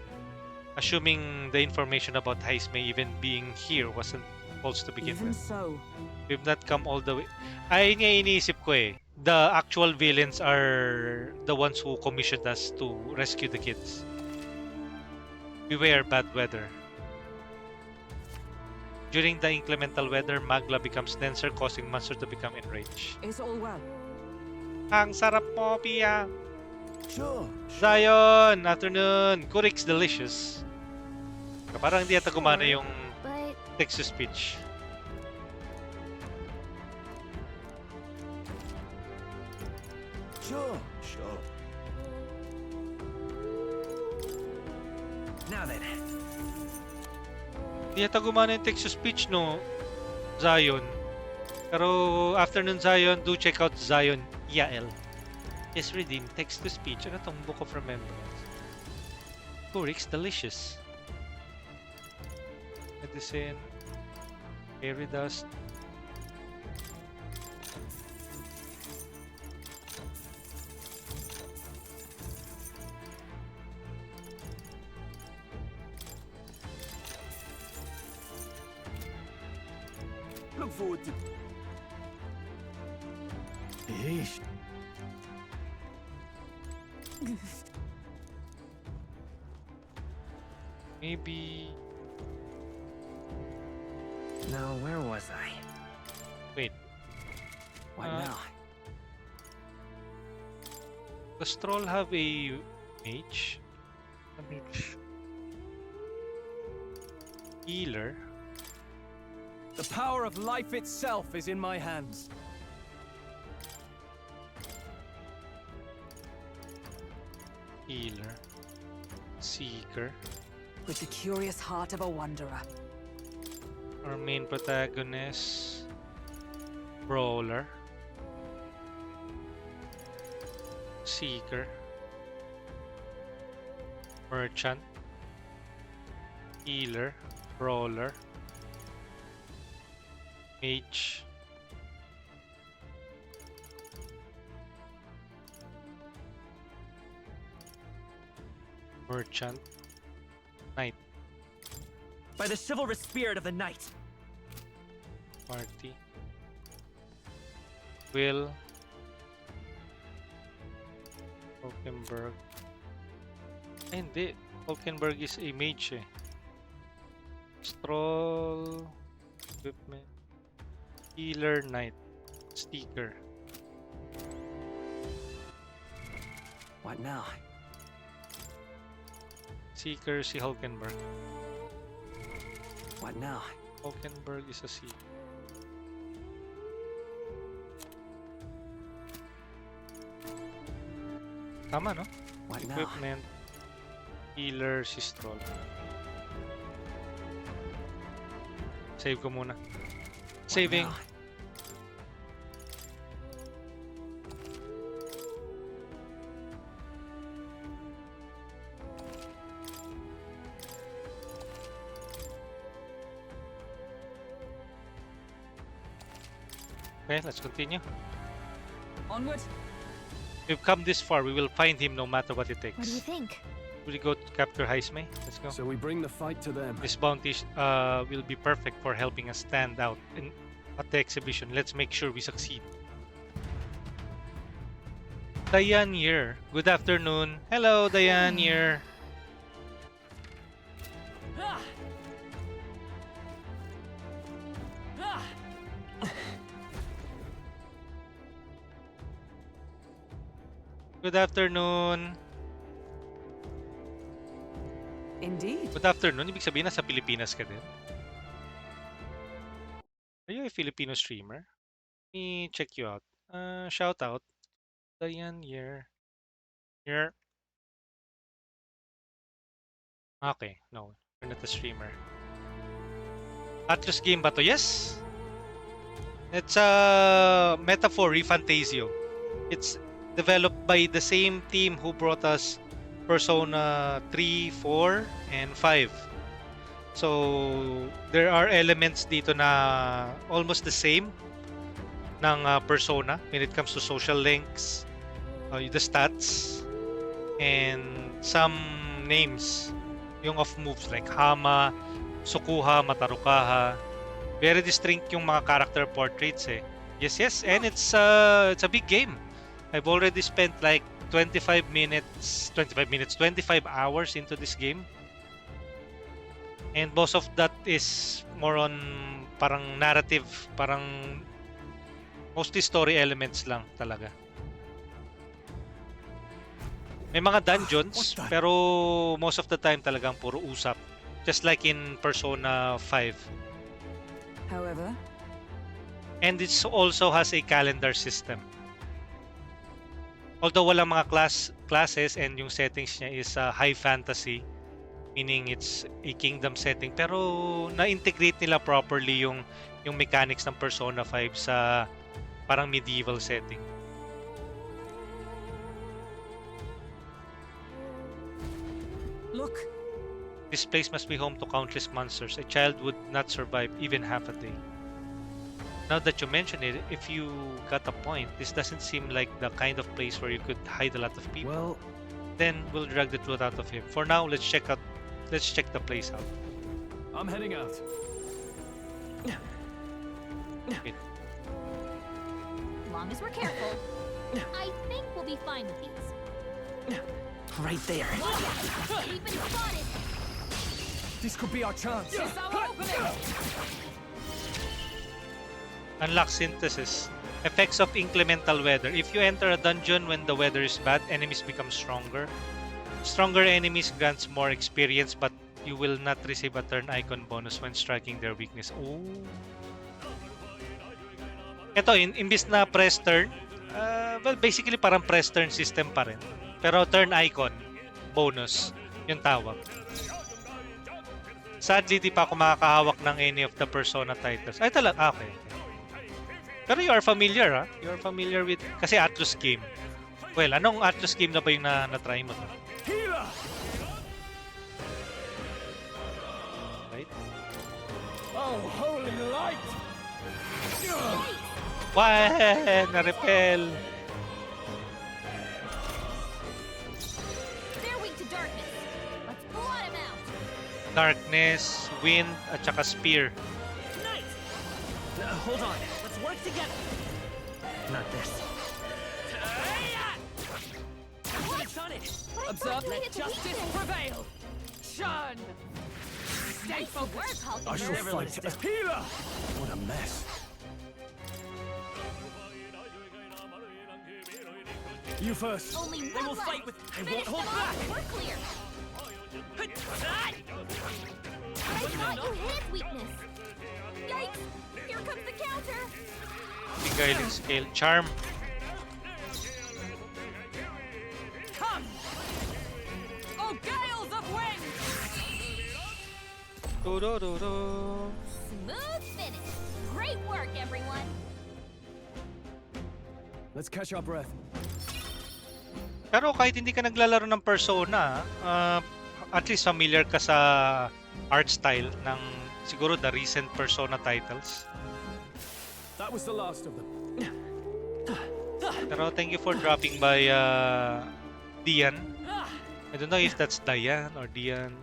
Assuming the information about Heisme even being here wasn't false to begin Even with. so. We've not come all the way. Ay, nga iniisip ko eh. The actual villains are the ones who commissioned us to rescue the kids. Beware bad weather. During the inclemental weather, magla becomes denser, causing monsters to become enraged. It's all well. Ang sarap mo, Pia! Sure. Zion! Afternoon! Kurik's delicious. Parang hindi yata gumana yung text-to-speech. Sure. Now then. Hindi yata gumana yung text-to-speech, no? Zion. Pero afternoon Zion, do check out Zion Yael. Yes, redeem text-to-speech. Ano tong Book of Remembrance? Kurik's delicious. Medicine. Fairy dust. Look forward to... Yeesh. Maybe... Now, where was I? Wait. What now? Does Troll have a mage? A mage. Healer. The power of life itself is in my hands. Healer. Seeker. With the curious heart of a wanderer. Our main protagonist. Brawler. Seeker. Merchant. Healer. Brawler. Mage. Merchant. Knight. By the chivalrous spirit of the knight. Party. Will. Hulkenberg. Ay, hindi. Hulkenberg is a mage eh. Stroll. Equipment. Healer Knight. Sticker. What now? Seeker si Hulkenberg. What now? Hulkenberg is a seeker. Tama, no? What now? Equipment. Healer si Stroll. Save ko muna. Saving. now? Okay, let's continue. Onward. We've come this far. We will find him no matter what it takes. What do you think? Will we go to capture Heismay? Let's go. So we bring the fight to them. This bounty will be perfect for helping us stand out at the exhibition. Let's make sure we succeed. Diane here. Good afternoon. Hello, Diane here. Good afternoon. Indeed. Good afternoon. Ibig sabihin nasa Pilipinas ka din. Are you a Filipino streamer? Let me check you out. Shout out. Diane here. Here. Okay, no. You're not a streamer. Atlas game ba to? Yes! It's a metaphor, ReFantazio. It's developed by the same team who brought us Persona 3, 4, and 5. So, there are elements dito na almost the same ng Persona when it comes to social links, the stats, and some names. Yung of moves like Hama, Sukuha, Matarukaha. Very distinct yung mga character portraits eh. Yes, yes, and it's a big game. I've already spent like 25 hours into this game. And most of that is more on parang narrative, parang mostly story elements lang talaga. May mga dungeons, pero most of the time talagang puro usap. Just like in Persona 5. However, and it also has a calendar system. Although walang mga classes and yung settings niya is high fantasy, meaning it's a kingdom setting, pero na-integrate nila properly yung mechanics ng Persona 5 sa parang medieval setting. look. This place must be home to countless monsters. A child would not survive even half a day. Now that you mention it, if you got a point, this doesn't seem like the kind of place where you could hide a lot of people. Well, then we'll drag the truth out of him. For now, let's check the place out. I'm heading out. Wait. As long as we're careful, I think we'll be fine with these. Right there. We've been spotted. This could be our chance. It's our opening. Unlock synthesis. Effects of inclemental weather. If you enter a dungeon when the weather is bad, enemies become stronger. Stronger enemies grants more experience, but you will not receive a turn icon bonus when striking their weakness. Oh. Ito, imbis na press turn, well, basically parang press turn system pa rin. Pero turn icon, bonus, yung tawag. Sadly, di pa ako makakahawak ng any of the Persona titles. Ay, talaga, okay. Pero you are familiar, ha? You are familiar with, kasi Atlus game. Well, anong Atlus game na ba yung na-try mo? Right? Oh, holy light! Why? Na-repel. They're weak to darkness. Let's blot them out. Darkness, wind, at saka spear. Night! Hold on. Let's work together. Not this. It's on it. Observe, let justice prevail. Shun. Stay focused. I shall fight as healer. What a mess. You first. Only They will one fight life. with. I Finish won't hold them back. off. We're clear. I thought you hit its weakness. Yikes! Here comes the counter. Beguiling scale. Charm. Come! Oh, gales of wind! Do do do do. Smooth finish. Great work, everyone. Let's catch our breath. Pero kahit hindi ka naglalaro ng Persona, at least familiar ka sa art style ng siguro the recent Persona titles. That was the last of them. Pero thank you for dropping by, Dian. I don't know if that's Diane or Dian.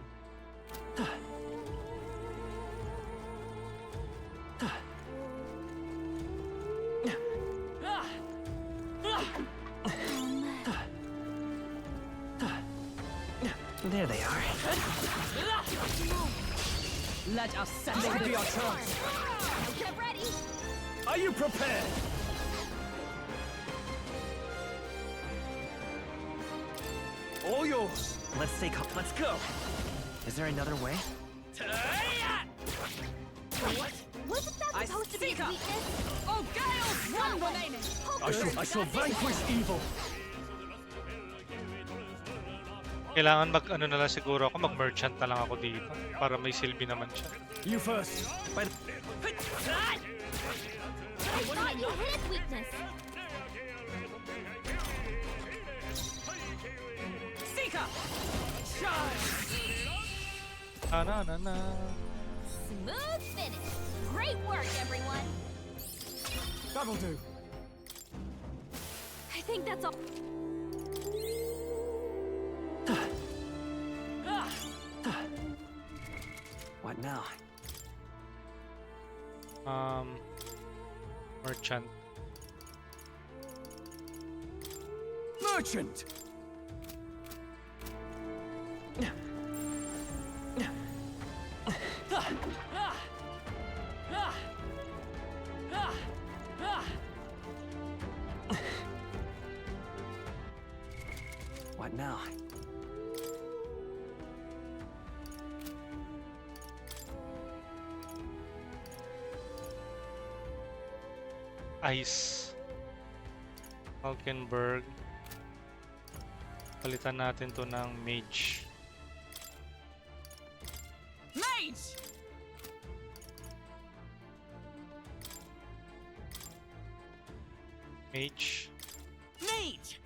There they are. Let us settle This could be our this. chance. Get ready. Are you prepared? All yours. Let's go. Is there another way? Wait, wasn't that supposed to be his weakness? Oh, gales! One remaining. I shall vanquish evil. Kailangan mag-ano na lang siguro ako, mag-merchant na lang ako dito para may silbi naman siya. You first. I thought you hit its weakness. Seeker! Charge! Na na na. Smooth finish. Great work, everyone. That'll do. I think that's all. What now? Merchant. Merchant. What now? Ice. Falkenberg. Palitan natin to ng mage. Mage! Mage. Mage!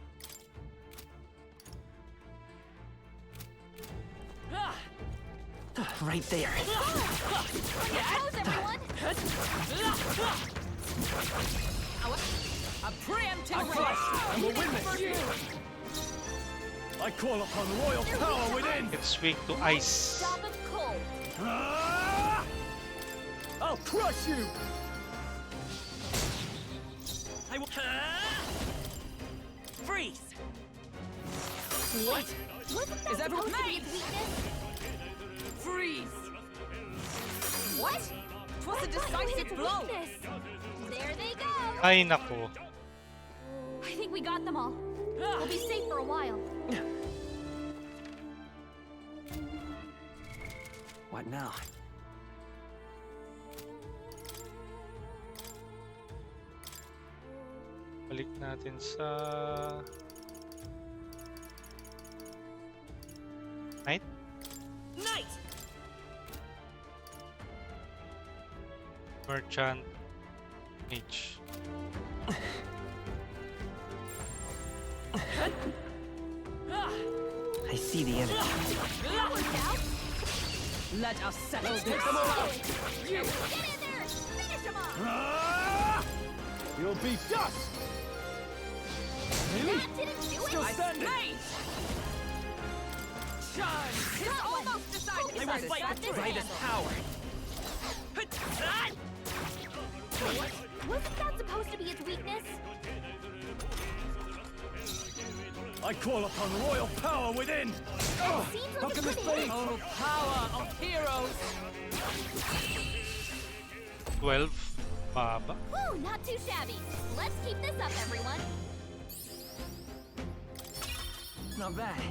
Right there. How's everyone? A preemptive flash, and we'll win this. I call upon royal power within. It's weak to ice. Stop it cold. I'll crush you. I will. Freeze! What? Wasn't that Is everyone supposed to be made? its weakness? Freeze! What? Twas a I thought you hit decisive its blow. weakness. There they go. Ay nako. I think we got them all. We'll be safe for a while. What now? Balik natin sa Knight. Knight! Merchant. Mage. I see the enemy. That worked out. Let us settle Let's this. go. Get in there. Finish him off. You'll be dust. That didn't do it. Still standing. Charge! It's Got one. almost decided. I will fight with brightest power. Wasn't that supposed to be its weakness? I call upon royal power within. Seems like it could hit. Oh, power of heroes! 12. Baba. Woo, not too shabby. Let's keep this up, everyone. Not bad.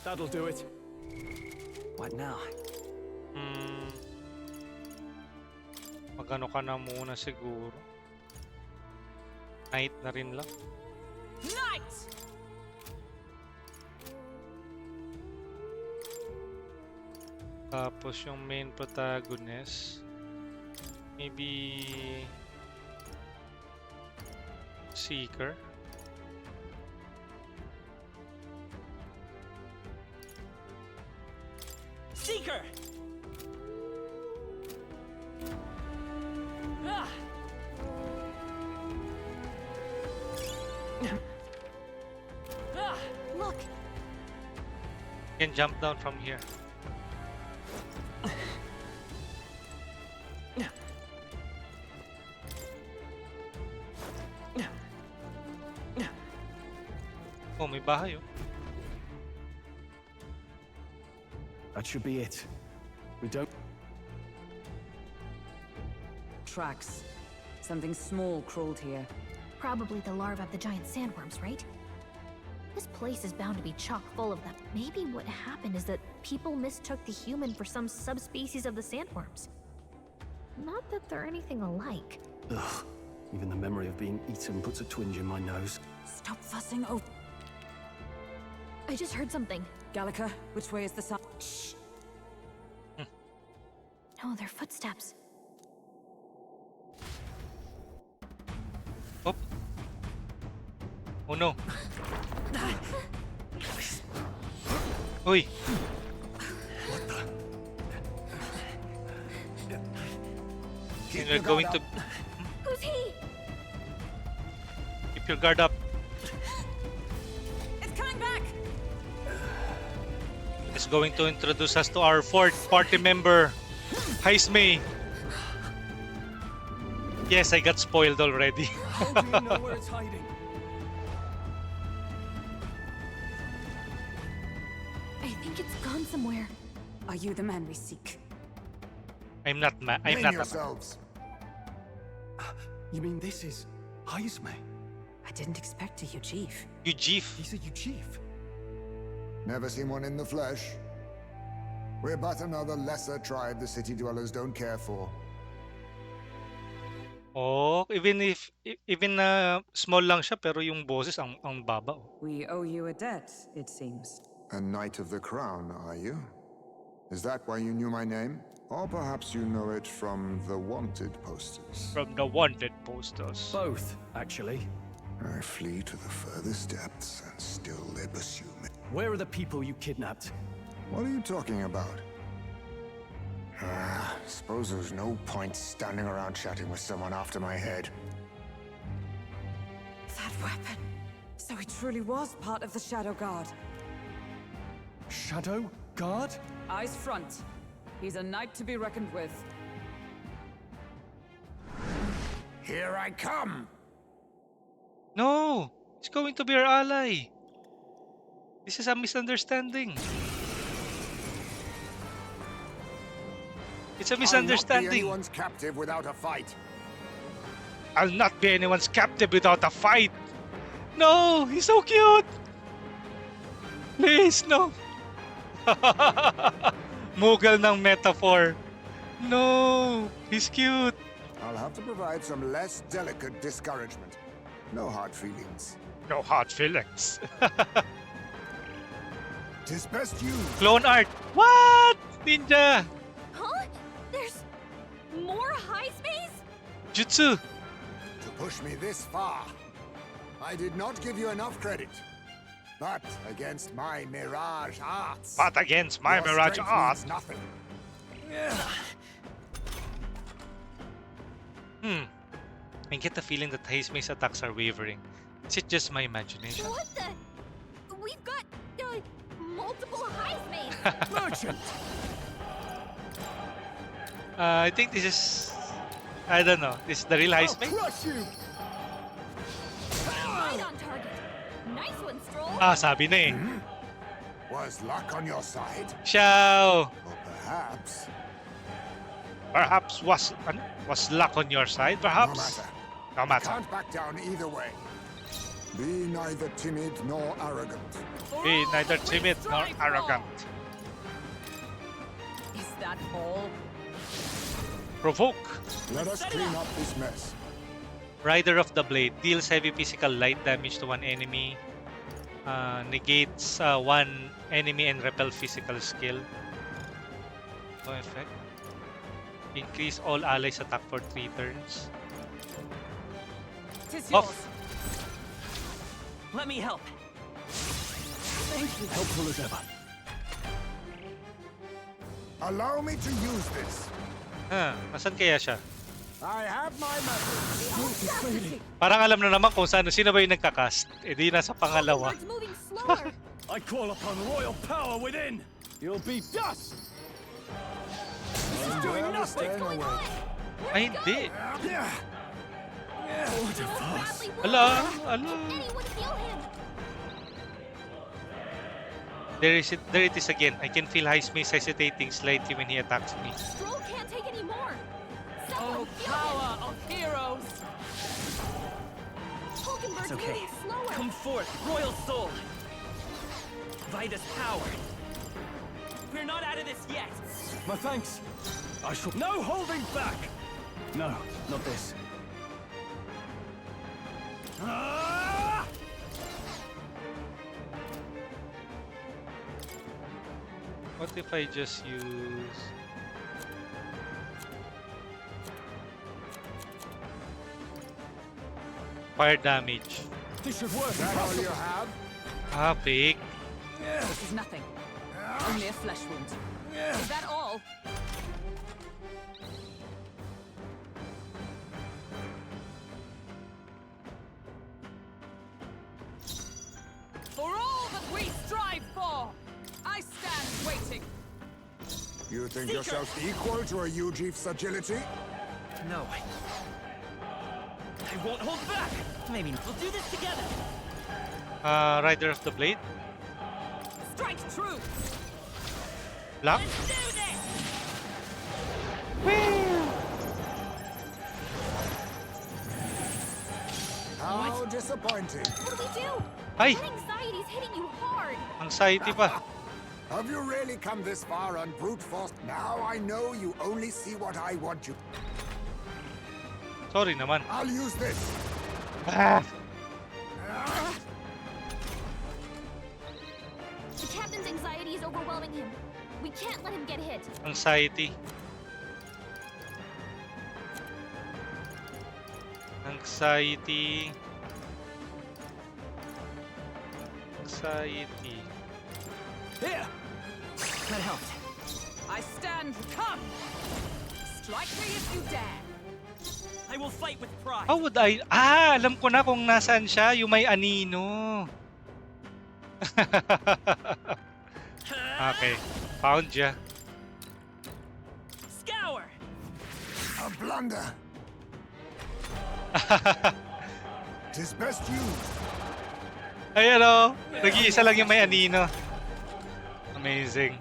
That'll do it. What now? Magano ka na muna siguro. Knight na rin lang. Knight! Tapos yung main protagonist, maybe Seeker. Seeker! Ah! Ah! Look! You can jump down from here. Oh, may bahay oh. That should be it. We don't... Tracks. Something small crawled here. Probably the larvae of the giant sandworms, right? This place is bound to be chock full of them. Maybe what happened is that people mistook the human for some subspecies of the sandworms. Not that they're anything alike. Ugh. Even the memory of being eaten puts a twinge in my nose. Stop fussing over. I just heard something. Gallica, which way is the sun? Shh. No, they're footsteps. Oh. Oh no. Uy. What the? You're going to... Who's he? Keep your guard up. It's coming back! It's going to introduce us to our fourth party member, Heismei. Yes, I got spoiled already. How do you know where it's hiding? I think it's gone somewhere. Are you the man we seek? I'm not mad. I'm Name not yourselves. You mean this is Heismei? I didn't expect a Ujief. Ujief. He's a Ujief. Never seen one in the flesh. We're but another lesser tribe the city dwellers don't care for. Oh, even small lang siya pero yung boses ang baba. Oh. We owe you a debt, it seems. A Knight of the Crown, are you? Is that why you knew my name? Or perhaps you know it from the wanted posters? From the wanted posters. Both, actually. I flee to the furthest depths, and still they pursue me. Where are the people you kidnapped? What are you talking about? Suppose there's no point standing around chatting with someone after my head. That weapon. So he truly was part of the Shadow Guard. Shadow Guard? Eyes front. He's a knight to be reckoned with. Here I come! No! It's going to be our ally. This is a misunderstanding. It's a misunderstanding. I'll not be anyone's captive without a fight. I'll not be anyone's captive without a fight. No! He's so cute! Please, no! Mughal ng metaphor. No! He's cute! I'll have to provide some less delicate discouragement. No hard feelings. No hard feelings. 'Tis best you... Clone art! What? Ninja! Huh? There's more Heismeis? Jutsu! To push me this far, I did not give you enough credit. But against my mirage arts... But against my your mirage strength art... means nothing. I get the feeling that Heismei's attacks are wavering. Is it just my imagination? What the? We've got multiple Heismeis. Merchant! I think this is... I don't know. This is the real Heismei? Crush you! Right on target. Nice one, Stroll. Ah, sabi na eh. Was luck on your side? Xiao! Or perhaps... Perhaps was luck on your side, perhaps? No matter. No matter. Can't back down either way. Be neither timid nor arrogant. Be neither timid nor arrogant. Is that all? Provoke. Let us clean up this mess. Rider of the Blade deals heavy physical light damage to one enemy. Negates one enemy and repel physical skill. No effect. Increase all allies attack for 3 turns. Tis Off. yours. Let me help. Thank you. Helpful as ever. Allow me to use this. Nasaan kaya siya? I have my method. Parang alam na naman kung sino ba yung nagkakast. Eh di nasa pangalawa. I call upon royal power within. You'll be dust. This is doing nothing. Ay, hindi. What a fuss. Ala. There it is again. I can feel Highsmith hesitating slightly when he attacks me. Stroll can't take any more. Oh, power of heroes! It's okay. Come forth, royal soul. Vida's power. We're not out of this yet. My thanks. I shall. No holding back. No, not this. Ah! What if I just use... fire damage? This should work. Is that all you have? Big. This is nothing. Only a flesh wound. Is that all? For all that we strive for, I stand waiting. You think yourself equal to a Ujief's agility? No. I won't hold back. Maybe we'll do this together. Rider of the Blade. Strike true. Block. Let's do this. How disappointing. What do we do? Ay! That anxiety's hitting you hard. Anxiety pa. Have you really come this far on brute force? Now I know you only see what I want you. Sorry naman. I'll use this. Ah! The captain's anxiety is overwhelming him. We can't let him get hit. Anxiety. Anxiety. Anxiety. Here. That helped. I stand. Come. Strike me if you dare. I will fight with pride. How would I... alam ko na kung nasaan siya. Yung may anino. Okay. Found ya. Scour. A blunder. Tis best used. Ayan o. Nag-iisa lang yung may anino. Amazing.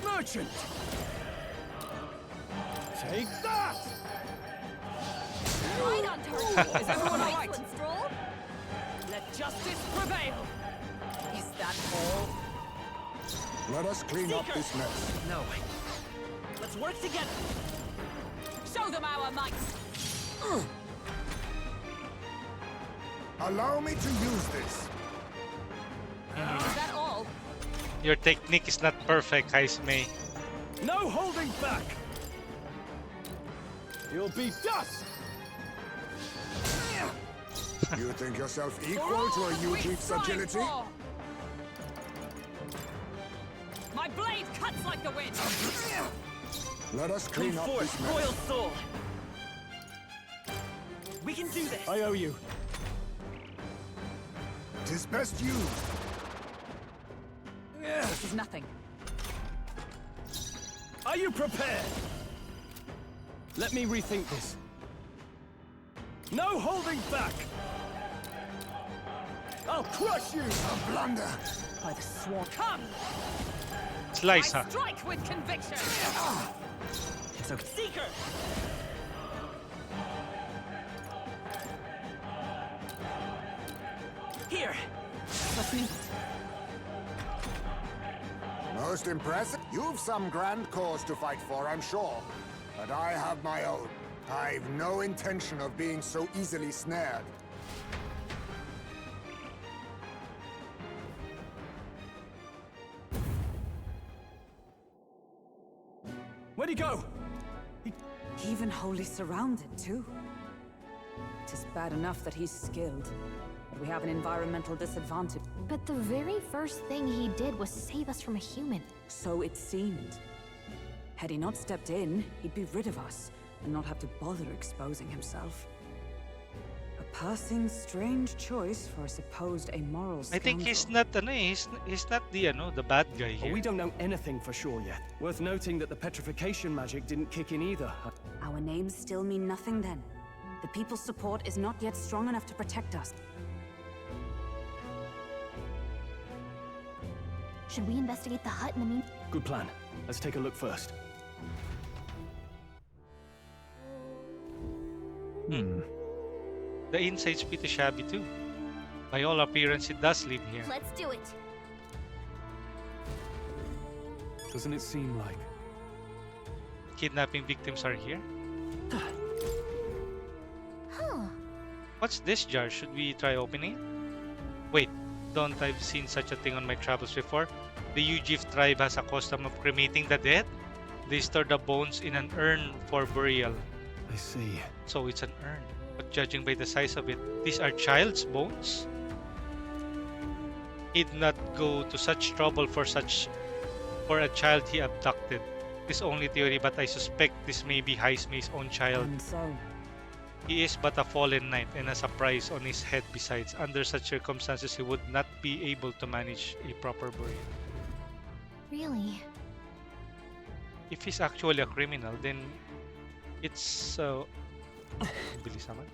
Merchant. Take that. Right on target. Is everyone all right? Excellent, Stroll. Let justice prevail. Is that all? Let us clean up this mess. No. Let's work together. Show them our might. Allow me to use this. Is that all? Your technique is not perfect, Highsmith. No holding back. You'll be dust. You think yourself equal to a Ujief's agility? My blade cuts like the wind. Let us clean Come up forth, this mess. royal soul. We can do this. I owe you. Tis best used. This is nothing. Are you prepared? Let me rethink this. No holding back. I'll crush you. A blunder. By the swarm. Come. Slice I her. strike with conviction. It's okay. Seeker. Here. Let's meet. Most impressive. You've some grand cause to fight for, I'm sure. But I have my own. I've no intention of being so easily snared. Where'd he go? Even wholly surrounded, too. Tis bad enough that he's skilled, but we have an environmental disadvantage. But the very first thing he did was save us from a human. So it seemed. Had he not stepped in, he'd be rid of us, and not have to bother exposing himself. A passing strange choice for a supposed amoral I scoundrel. think he's not he's not the bad guy here. We don't know anything for sure yet. Worth noting that the petrification magic didn't kick in either. Our names still mean nothing then. The people's support is not yet strong enough to protect us. Should we investigate the hut in the meantime? Good plan. Let's take a look first. The inside's pretty shabby too. By all appearance, it does live here. Let's do it. Doesn't it seem like... Kidnapping victims are here. Huh. What's this jar? Should we try opening it? Wait, don't I've seen such a thing on my travels before? The Ujif tribe has a custom of cremating the dead. They store the bones in an urn for burial. I see. So it's an urn. But judging by the size of it, these are child's bones? He'd not go to such trouble for a child he abducted. This only theory, but I suspect this may be Haisme's own child. And so, He is but a fallen knight and has a price on his head besides. Under such circumstances, he would not be able to manage a proper burial. Really? If he's actually a criminal, then it's bilis naman.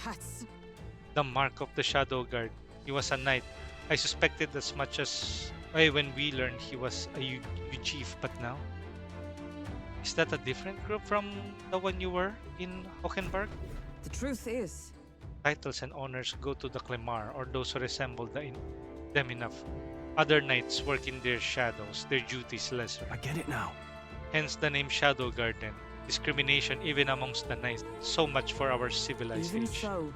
that's... The mark of the Shadow Guard. He was a knight. I suspected as much as when we learned he was a chief, but now? Is that a different group from the one you were in Hockenberg? The truth is... Titles and honors go to the Clemar or those who resemble them enough. Other knights work in their shadows, their duties lesser. I get it now. Hence the name Shadow Guard then. Discrimination even amongst the knights. So much for our civilized Even age. so,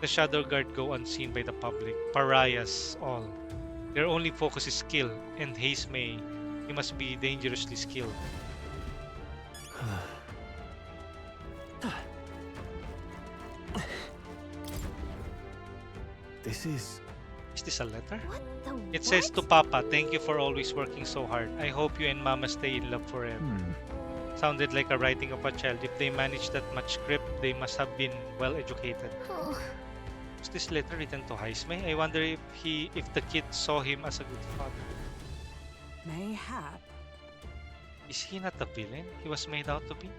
The Shadow Guard go unseen by the public. Pariahs all. Their only focus is skill, and Haisme, he must be dangerously skilled. This is... Is this a letter? What the It says to Papa, thank you for always working so hard. I hope you and Mama stay in love forever. Sounded like a writing of a child. If they managed that much script, they must have been well educated. Oh. Was this letter written to Haisme? I wonder if the kid saw him as a good father. mayhap. Is he not the villain he was made out to be?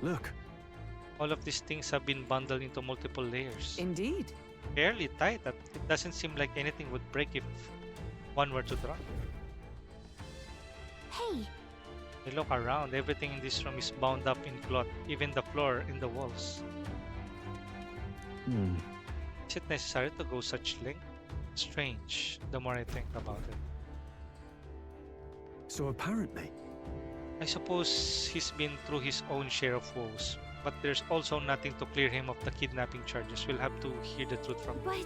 Look. All of these things have been bundled into multiple layers. Indeed. Fairly tight. That it doesn't seem like anything would break if one were to drop. Hey. I look around. Everything in this room is bound up in cloth, even the floor and the walls. Is it necessary to go such length? Strange, the more I think about it. So apparently... I suppose he's been through his own share of woes, but there's also nothing to clear him of the kidnapping charges. We'll have to hear the truth from him.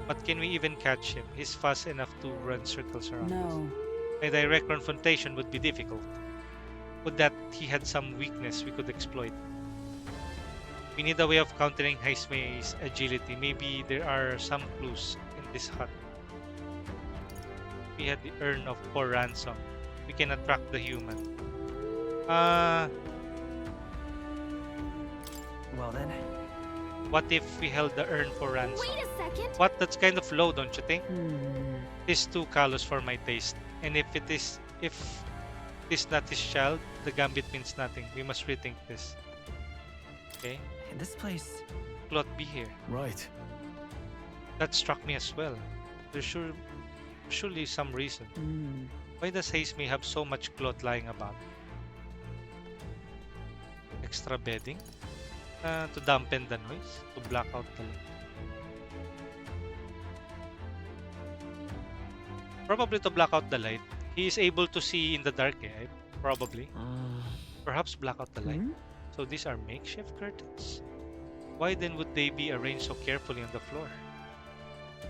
But can we even catch him? He's fast enough to run circles around us. No. A direct confrontation would be difficult. Would that he had some weakness we could exploit? We need a way of countering Haisme's agility. Maybe there are some clues in this hut. We had the urn of poor ransom. We can attract the human. Well then. What if we held the urn for ransom? Wait a second. What? That's kind of low, don't you think? It's too callous for my taste. And if it is not his child, the gambit means nothing. We must rethink this. Okay. In this place. Plot B here. Right. That struck me as well. There's surely some reason. Why does Haisme have so much cloth lying about? Extra bedding? To dampen the noise, to black out the light. Probably to black out the light. He is able to see in the dark, eh? Probably. Perhaps black out the light. So these are makeshift curtains? Why then would they be arranged so carefully on the floor?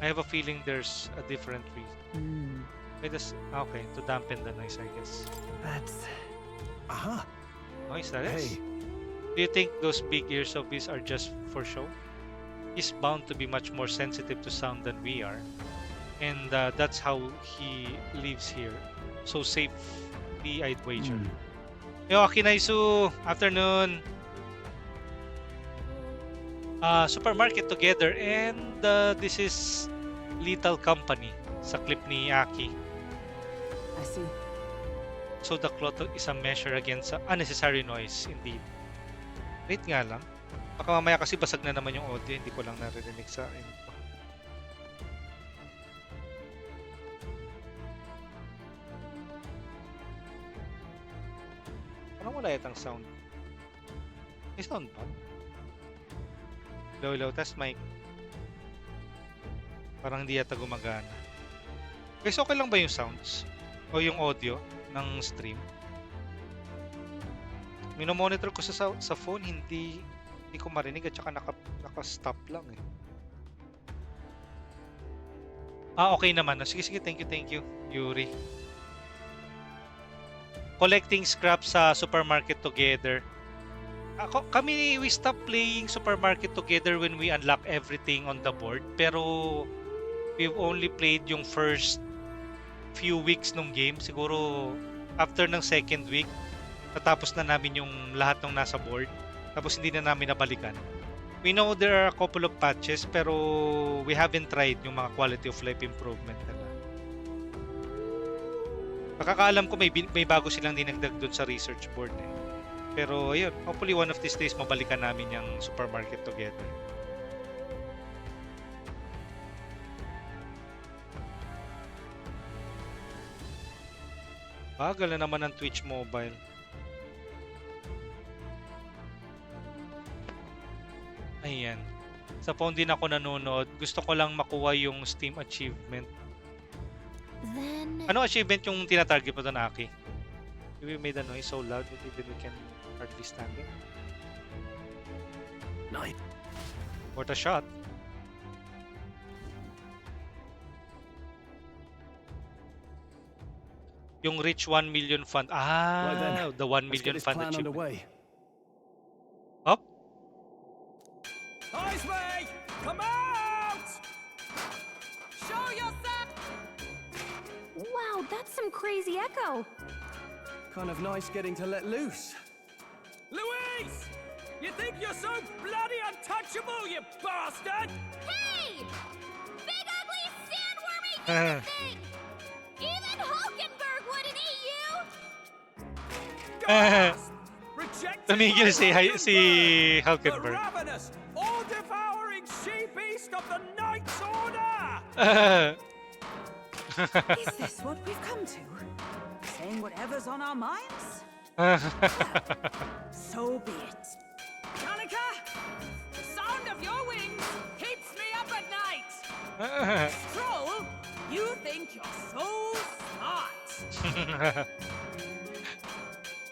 I have a feeling there's a different reason. Wait, okay, to dampen the noise, I guess. That's... Aha! Noise, that is? Hey. Do you think those big ears of his are just for show? He's bound to be much more sensitive to sound than we are. And that's how he lives here. So safely, I'd wager. Yo, Akinaisu! Afternoon! Supermarket together, and this is Lethal Company sa clip ni Aki. I see. So the cloth is a measure against unnecessary noise, indeed. Wait nga lang. Baka mamaya kasi basag na naman yung audio, hindi ko lang naririnig sa info. Parang wala yatang sound. May sound ba? Low, test mic. Parang hindi yata gumagana. Guys, okay lang ba yung sounds? O yung audio ng stream? Minomonitor ko sa phone, hindi ko marinig at saka naka-stop lang eh. Okay naman. Sige, thank you, Yuri. Collecting scraps sa supermarket together. We stopped playing supermarket together when we unlock everything on the board. Pero we've only played yung first few weeks ng game. Siguro after ng second week, natapos na namin yung lahat ng nasa board. Tapos hindi na namin nabalikan. We know there are a couple of patches pero we haven't tried yung mga quality of life improvement nila. Nakakaalam ko may bago silang dinagdag dun sa research board eh. Pero ayun, hopefully one of these days mabalikan namin yung supermarket together. Bagal na naman ang Twitch mobile. Ayan. Sa phone din ako nanonood. Gusto ko lang makuha yung Steam achievement. Then... Ano achievement yung tinatarget mo doon, Aki? We made a noise so loud that even we can hardly stand it. Nice. What a shot. Yung Rich 1 million fund. Right then, the 1 million let's get this fund plan achievement. underway. Up? Heisman! Come out! Show yourself! Wow, that's some crazy echo. Kind of nice getting to let loose. Louise! You think you're so bloody untouchable, you bastard? Hey! Big ugly sandwormy thing! Even Hulkenberg wouldn't eat you! Tumigil si The Hulkenberg. ravenous, all-devouring sheep beast of the Knight's Order! Is this what we've come to? Saying whatever's on our minds? So be it. Danica, the sound of your wings keeps me up at night. Stroll, you think you're so smart.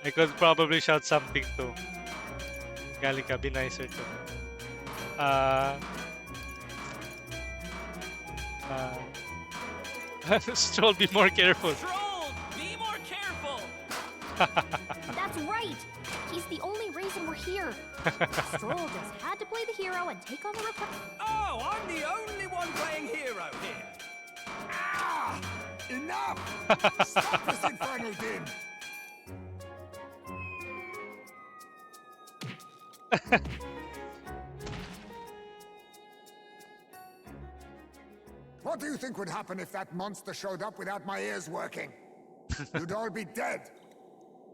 I could probably shout something too. Galika, be nicer to me. Stroll, be more careful. Troll, be more careful. That's right. He's the only reason we're here. Stroll just had to play the hero and take on the Oh, I'm the only one playing hero here. Ah! Enough! Stop this infernal din! What do you think would happen if that monster showed up without my ears working? You'd all be dead.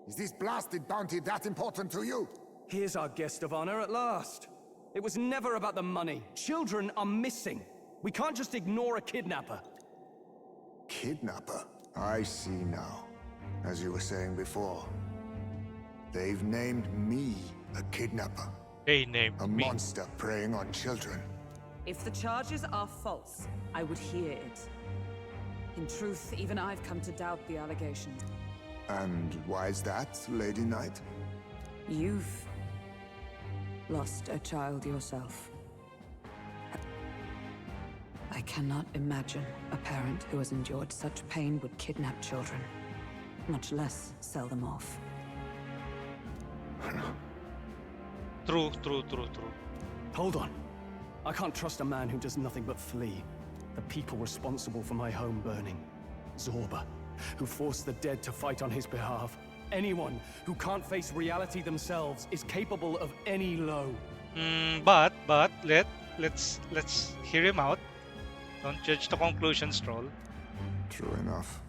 Is this blasted bounty that important to you? Here's our guest of honor at last. It was never about the money. Children are missing. We can't just ignore a kidnapper. Kidnapper? I see now. As you were saying before, they've named me a kidnapper. They named A me. monster preying on children. If the charges are false, I would hear it. In truth, even I've come to doubt the allegations. And why is that, Lady Knight? You've lost a child yourself. I cannot imagine a parent who has endured such pain would kidnap children, much less sell them off. True. Hold on. I can't trust a man who does nothing but flee. The people responsible for my home burning. Zorba, who forced the dead to fight on his behalf. Anyone who can't face reality themselves is capable of any low. But let's hear him out. Don't judge the conclusion, Stroll. True enough.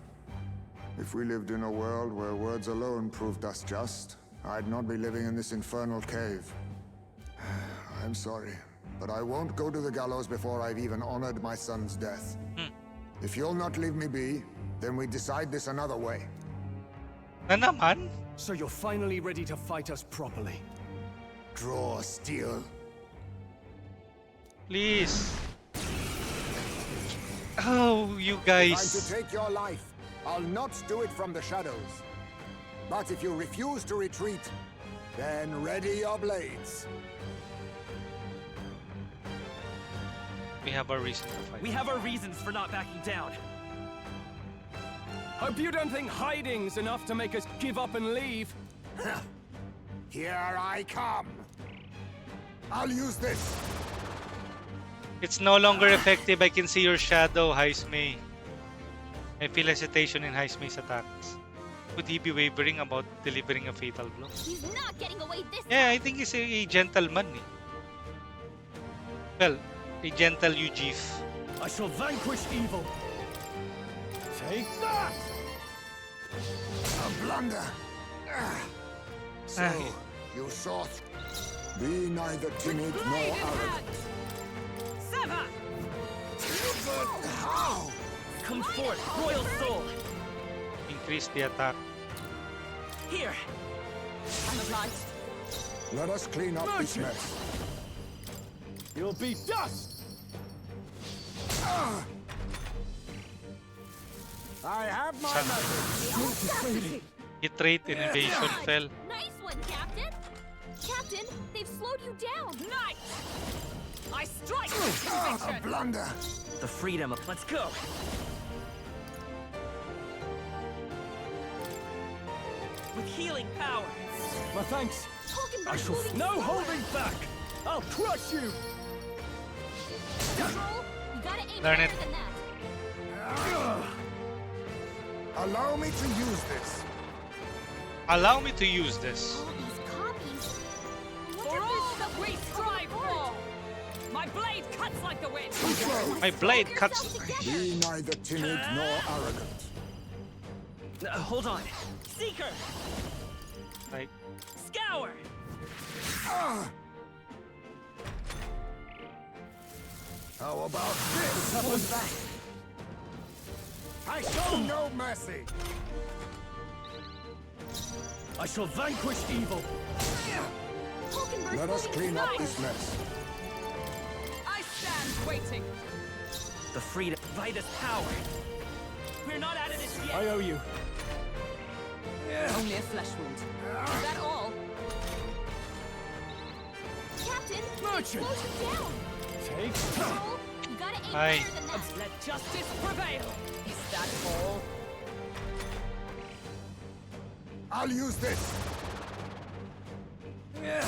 If we lived in a world where words alone proved us just, I'd not be living in this infernal cave. I'm sorry, but I won't go to the gallows before I've even honored my son's death. If you'll not leave me be, then we decide this another way. Na naman? So you're finally ready to fight us properly. Draw steel. Please. Oh, you guys. If I'm to take your life, I'll not do it from the shadows. But if you refuse to retreat, then ready your blades. We have our reason to fight. We have our reasons for not backing down. Hope you don't think hiding's enough to make us give up and leave. Here I come. I'll use this. It's no longer effective. I can see your shadow, Heismei. I feel hesitation in Heismei's attacks. Could he be wavering about delivering a fatal blow? He's not getting away this Yeah, I think he's a gentleman. Well, a gentle Ujif. I shall vanquish evil. Take that! A blunder. So, you saw. Be neither timid nor arrogant. Sever! But how? Come forth, royal soul. Increase the attack. Here. I'm obliged. Let us clean up this mess. You'll be dust! I have my message. Hit rate in invasion fell. Nice one, Captain! Captain, they've slowed you down! Nice! I strike with conviction! A blunder. The freedom of... Let's go! With healing power! My thanks. I shall... moving No forward. holding back! I'll crush you! Control, you gotta aim Learn higher it. than that. Allow me to use this. Allow me to use this. All these copies. For all that we strive for! My blade cuts like the wind! My blade cuts. Be neither timid nor arrogant. Hold on. Seeker! Like, Scour! How about this? I show no mercy. I shall vanquish evil. Let us clean up this mess. I stand waiting! The freedom. Vitus power! We're not out of this yet! I owe you. Only a flesh wound. Is that all? Captain, Merchant! slow you down! Take Control, you gotta aim Aye. higher than that. Let justice prevail! Is that all? I'll use this.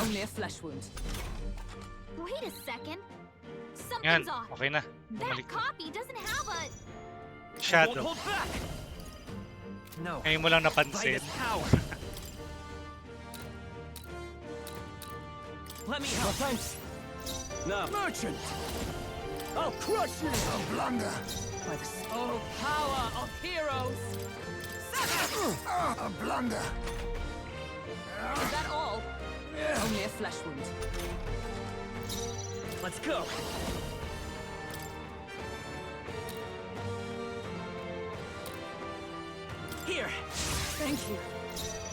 Only a flesh wound. Wait a second. yan. Something's off. Okay na. That Bumalik na. copy doesn't have a... Shadow. Won't hold back! No. Ngayon mo lang napansin. Vitus power! Let me My help! thanks. Now, merchant! I'll crush you! A blunder. By the sole power of heroes! A blunder. Is that all? Only a flesh wound. Let's go! Here. Thank you.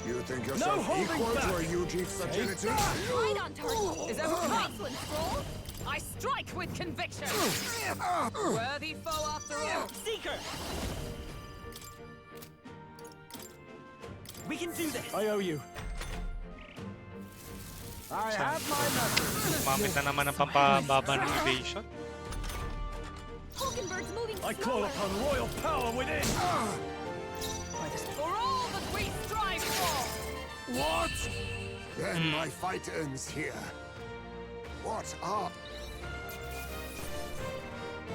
You think No yourself holding equal back. to a Yuji's fragility? Right on target. Is everyone excellent, Stroll? I strike with conviction. Worthy foe after all. Seeker. We can do this. I owe you. I have my message. Mamit na naman ang pampababa ng evasion. Hulkenberg's moving I call upon royal power within! For all that we strive for. What? Then my fight ends here. What are...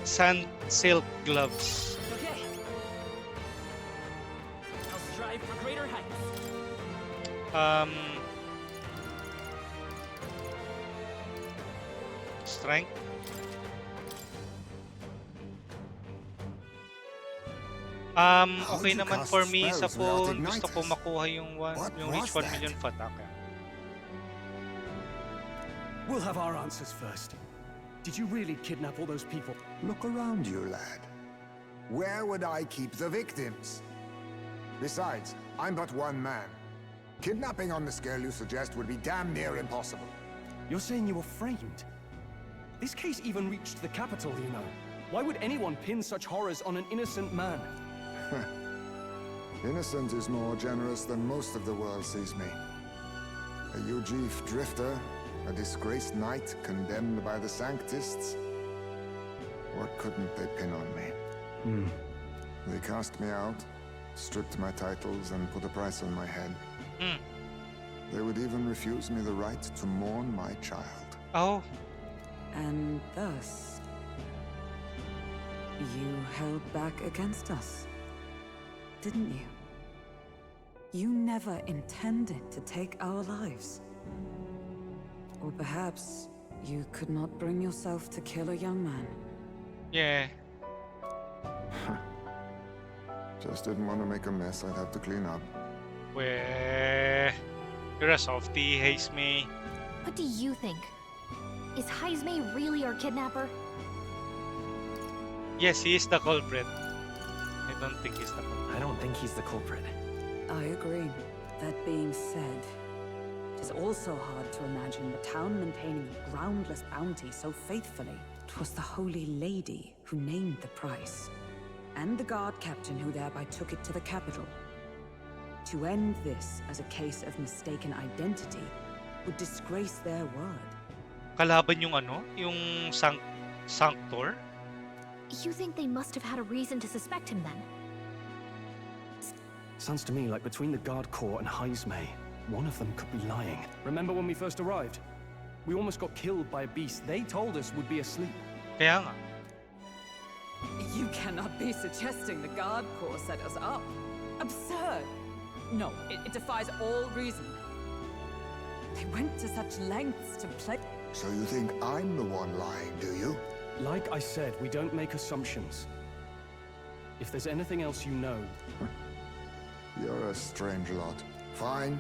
Sand silk gloves. Okay. I'll strive for greater heights. Strength. Okay naman for me sa phone. Gusto ko makuha yung reach 1 million fatak. We'll have our answers first. Did you really kidnap all those people? Look around you, lad. Where would I keep the victims? Besides, I'm but one man. Kidnapping on the scale you suggest would be damn near impossible. You're saying you were framed? This case even reached the capital, you know. Why would anyone pin such horrors on an innocent man? Innocent is more generous than most of the world sees me. A Yujif drifter, a disgraced knight condemned by the Sanctists. What couldn't they pin on me? They cast me out, stripped my titles, and put a price on my head. They would even refuse me the right to mourn my child. Oh. And thus, you held back against us, didn't you? You never intended to take our lives. Or perhaps you could not bring yourself to kill a young man. Yeah. Just didn't want to make a mess I'd have to clean up. Weh. You're a softie, Hazme. What do you think? Is Hazme really our kidnapper? Yes, he is the culprit. I don't think he's the culprit. I don't think he's the culprit. I agree. That being said, it is also hard to imagine the town maintaining a groundless bounty so faithfully. It was the Holy Lady who named the price, and the guard captain who thereby took it to the capital. To end this as a case of mistaken identity would disgrace their word. Kalaban yung ano? Yung Sanctor? You think they must have had a reason to suspect him then? Sounds to me like between the Guard Corps and Hazme, one of them could be lying. Remember when we first arrived? We almost got killed by a beast they told us would be asleep. Kaya nga. You cannot be suggesting the Guard Corps set us up. Absurd! No, it defies all reason. They went to such lengths to play. So you think I'm the one lying, do you? Like I said, we don't make assumptions. If there's anything else you know... You're a strange lot. Fine.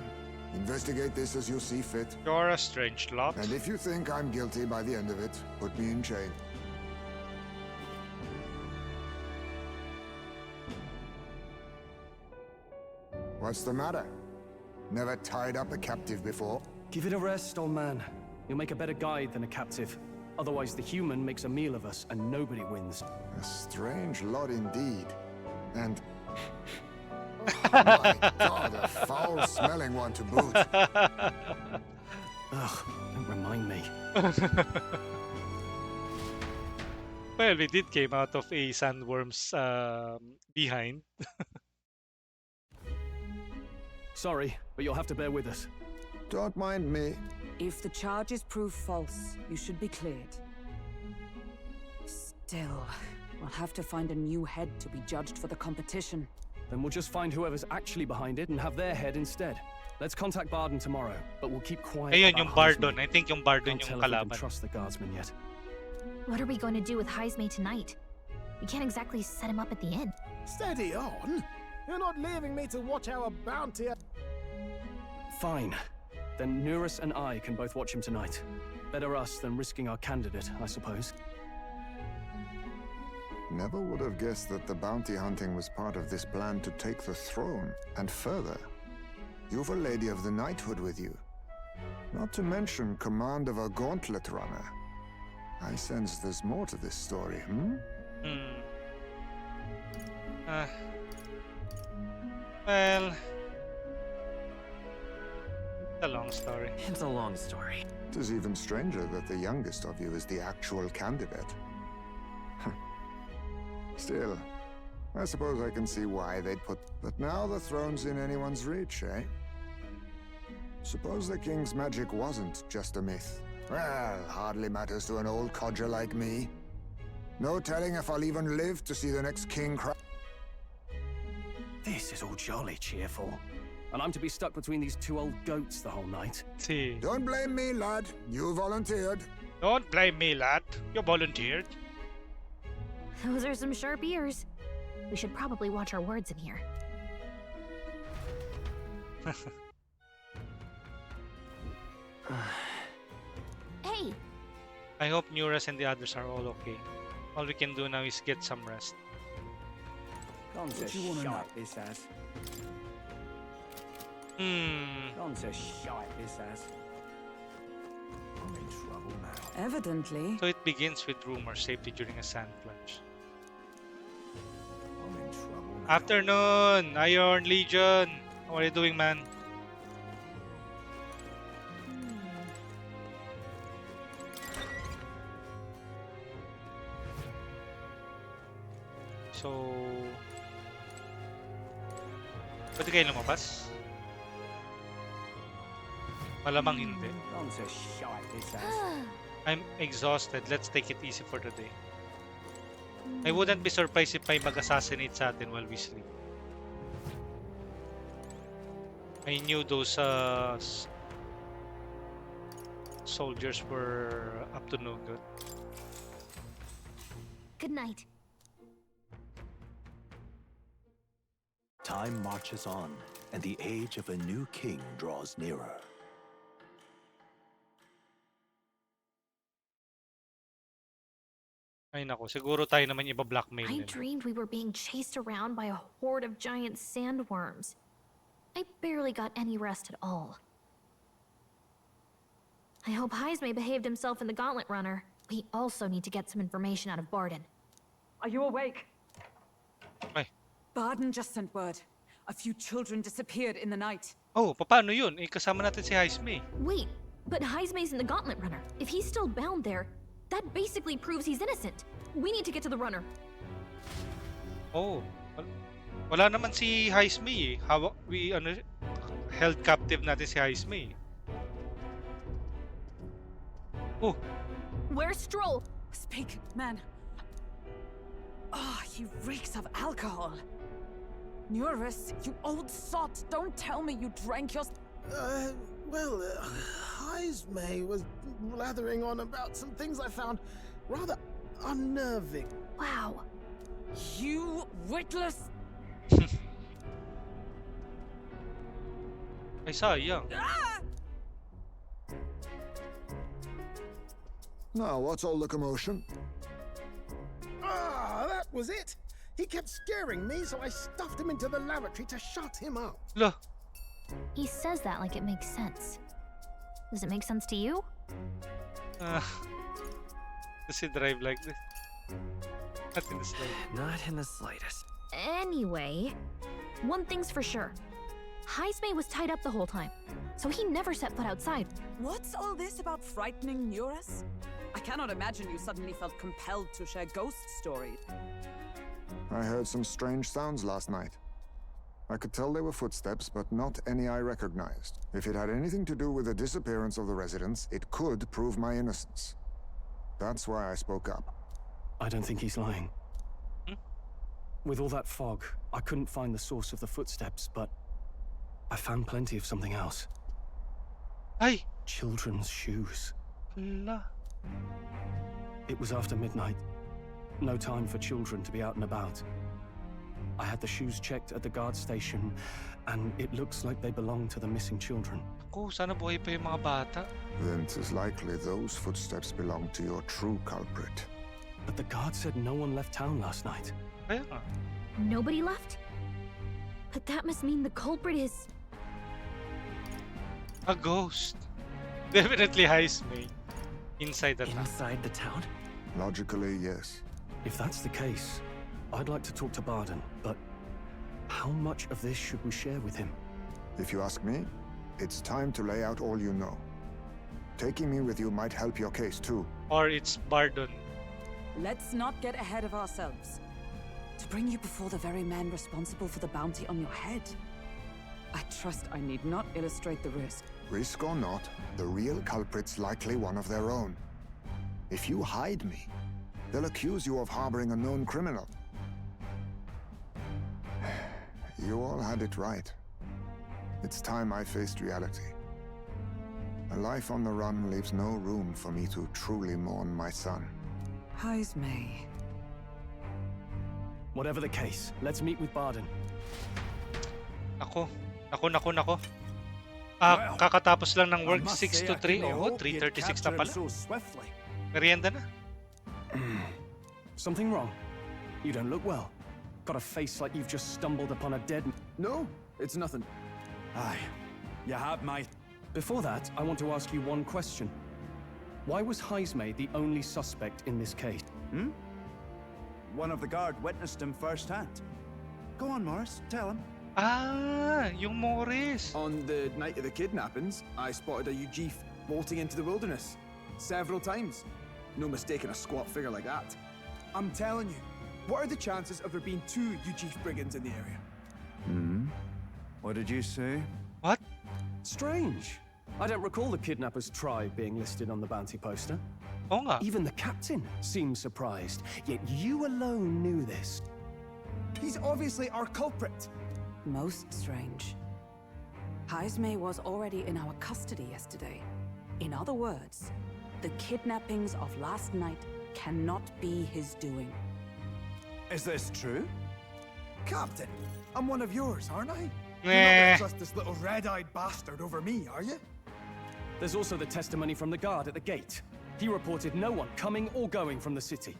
Investigate this as you see fit. You're a strange lot. And if you think I'm guilty by the end of it, put me in chain. What's the matter? Never tied up a captive before? Give it a rest, old man. You'll make a better guide than a captive. Otherwise, the human makes a meal of us, and nobody wins. A strange lot indeed. And... oh my god, a foul-smelling one to boot. Ugh, don't remind me. Well, we did came out of a sandworm's behind. Sorry, but you'll have to bear with us. Don't mind me. If the charges prove false, you should be cleared. Still, we'll have to find a new head to be judged for the competition. Then we'll just find whoever's actually behind it and have their head instead. Let's contact Bardon tomorrow, but we'll keep quiet. Ayun, yung about Bardon. Hazme. I think yung Bardon Can't yung tell if we can kalaban. trust the guardsman yet. What are we going to do with Hazme tonight? We can't exactly set him up at the inn. Steady on. You're not leaving me to watch our bounty. Fine. Then Nurus and I can both watch him tonight. Better us than risking our candidate, I suppose. Never would have guessed that the bounty hunting was part of this plan to take the throne. And further, you've a Lady of the Knighthood with you. Not to mention command of a gauntlet runner. I sense there's more to this story, Well, it's a long story. It's a long story. It is even stranger that the youngest of you is the actual candidate. Still, I suppose I can see why they'd put... But now the throne's in anyone's reach, eh? Suppose the king's magic wasn't just a myth. Well, hardly matters to an old codger like me. No telling if I'll even live to see the next king cry. This is all jolly cheerful. And I'm to be stuck between these two old goats the whole night. See. Don't blame me, lad. You volunteered. Don't blame me, lad. You volunteered. Those are some sharp ears. We should probably watch our words in here. Hey! I hope Nuras and the others are all okay. All we can do now is get some rest. Gone to shite this ass. Gone to shite this ass. I'm in trouble now. Evidently. So it begins with rumors, safety during a sand plunge. I'm in trouble now. Afternoon, Iron Legion. How are you doing, man? So, pwede kayo lumabas? Malamang hindi. Gone to shite this ass. I'm exhausted. Let's take it easy for the day. I wouldn't be surprised if may mag-assassinate sa atin while we sleep. I knew those soldiers were up to no good. Good night. Time marches on, and the age of a new king draws nearer. Ay nako, siguro tayo naman iba-blackmail I nila. dreamed we were being chased around by a horde of giant sandworms. I barely got any rest at all. I hope Heismay behaved himself in the Gauntlet Runner. We also need to get some information out of Barden. Are you awake? Ay. Barden just sent word. A few children disappeared in the night. Oh, paano yun? Eh, kasama natin si Heismay. Wait, but Heismay's in the Gauntlet Runner. If he's still bound there, that basically proves he's innocent. We need to get to the runner. Oh, wala naman si Heismay eh. We held captive natin si Heismay. Oh. Where's Stroll? Speak, man. Ah, he reeks of alcohol. Nuris, you old sot, don't tell me you drank your... Well, Heismay was blathering on about some things I found rather unnerving. Wow. You witless... Ay, sayang. Now, what's all the commotion? Ah, that was it! He kept scaring me, so I stuffed him into the lavatory to shut him up. Look. He says that like it makes sense. Does it make sense to you? Does he drive like this? Not in the slightest. Not in the slightest. Anyway, one thing's for sure. Heismay was tied up the whole time, so he never set foot outside. What's all this about frightening Nuris? I cannot imagine you suddenly felt compelled to share ghost stories. I heard some strange sounds last night. I could tell they were footsteps, but not any I recognized. If it had anything to do with the disappearance of the residents, it could prove my innocence. That's why I spoke up. I don't think he's lying. With all that fog, I couldn't find the source of the footsteps, but I found plenty of something else. Ay! Children's shoes. La. It was after midnight. No time for children to be out and about. I had the shoes checked at the guard station, and it looks like they belong to the missing children. Ako, sana buhay pa yung mga bata. Then it is likely those footsteps belong to your true culprit. But the guard said no one left town last night. Kaya nga. Nobody left? But that must mean the culprit is... A ghost. Definitely Heismay. Inside the town. Inside the town? Logically, yes. If that's the case, I'd like to talk to Barden, but how much of this should we share with him? If you ask me, it's time to lay out all you know. Taking me with you might help your case too. Or it's Bardon. Let's not get ahead of ourselves. To bring you before the very man responsible for the bounty on your head. I trust I need not illustrate the risk. Risk or not, the real culprit's likely one of their own. If you hide me, they'll accuse you of harboring a known criminal. You all had it right. It's time I faced reality. A life on the run leaves no room for me to truly mourn my son. Heismay. Whatever the case, let's meet with Barden. Nako. Kakatapos lang ng work 6 to 3. Oh, 3:36 na pala. Merienda na. Something wrong? You don't look well. Got a face like you've just stumbled upon a dead... No, it's nothing. Aye, you have my... Before that, I want to ask you one question. Why was Heismay the only suspect in this case? One of the guard witnessed him firsthand. Go on, Morris, tell him. Ah, yung Morris. On the night of the kidnappings, I spotted a UG bolting into the wilderness. Several times. No mistaking a squat figure like that. I'm telling you, what are the chances of there being 2 UG brigands in the area? What did you say? What? Strange. I don't recall the kidnappers' tribe being listed on the bounty poster. Oo nga. Even the captain seemed surprised, yet you alone knew this. He's obviously our culprit. Most strange. Heismay was already in our custody yesterday. In other words, the kidnappings of last night cannot be his doing. Is this true? Captain, I'm one of yours, aren't I? Meh. You're not gonna trust this little red-eyed bastard over me, are you? There's also the testimony from the guard at the gate. He reported no one coming or going from the city.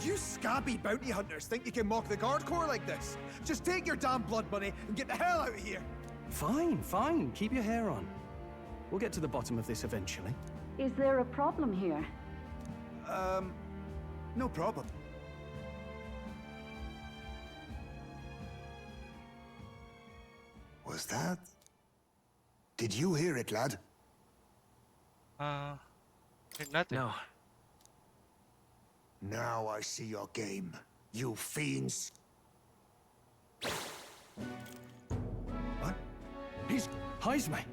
You scabby bounty hunters think you can mock the guard corps like this? Just take your damn blood money and get the hell out of here! Fine. Keep your hair on. We'll get to the bottom of this eventually. Is there a problem here? No problem. Was that? Did you hear it, lad? Nothing. No. Now I see your game, you fiends. What? He's Heismay.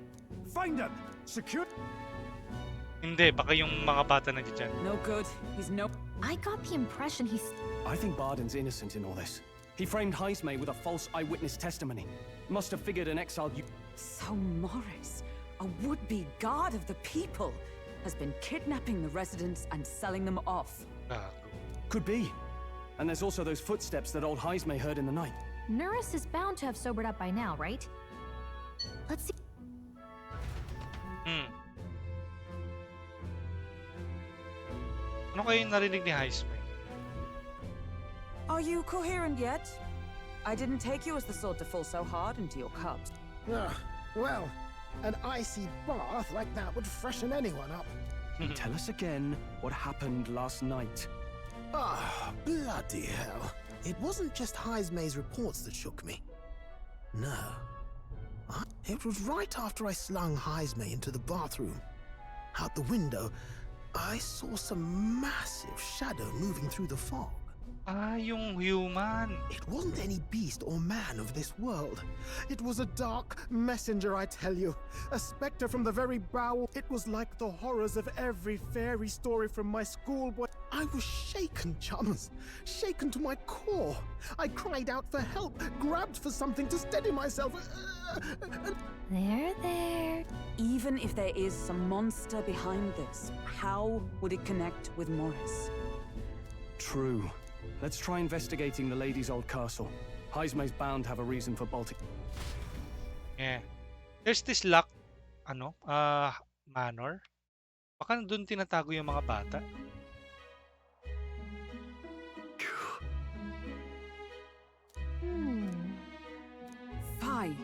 Find him! Secure... Hindi, baka yung mga bata na dyan. No good. He's no... I got the impression he's... I think Barden's innocent in all this. He framed Heismay with a false eyewitness testimony. Must have figured an exiled... So Morris, a would-be guard of the people, has been kidnapping the residents and selling them off. Could be. And there's also those footsteps that old Heismay heard in the night. Nurse is bound to have sobered up by now, right? Let's see. Ano kayo yung narinig ni Heismay? Are you coherent yet? I didn't take you as the sort to fall so hard into your cups. Well, an icy bath like that would freshen anyone up. Tell us again what happened last night. Bloody hell. It wasn't just Heismay's reports that shook me. No. It was right after I slung Heismay into the bathroom. Out the window, I saw some massive shadow moving through the fog. Yung human. It wasn't any beast or man of this world. It was a dark messenger, I tell you. A specter from the very bowel. It was like the horrors of every fairy story from my schoolboy. I was shaken, chums. Shaken to my core. I cried out for help, grabbed for something to steady myself. There. Even if there is some monster behind this, how would it connect with Morris? True. Let's try investigating the lady's old castle. Heismay's bound to have a reason for bolting. Yeah. There's this lock, manor. Baka doon tinatago yung mga bata. Why?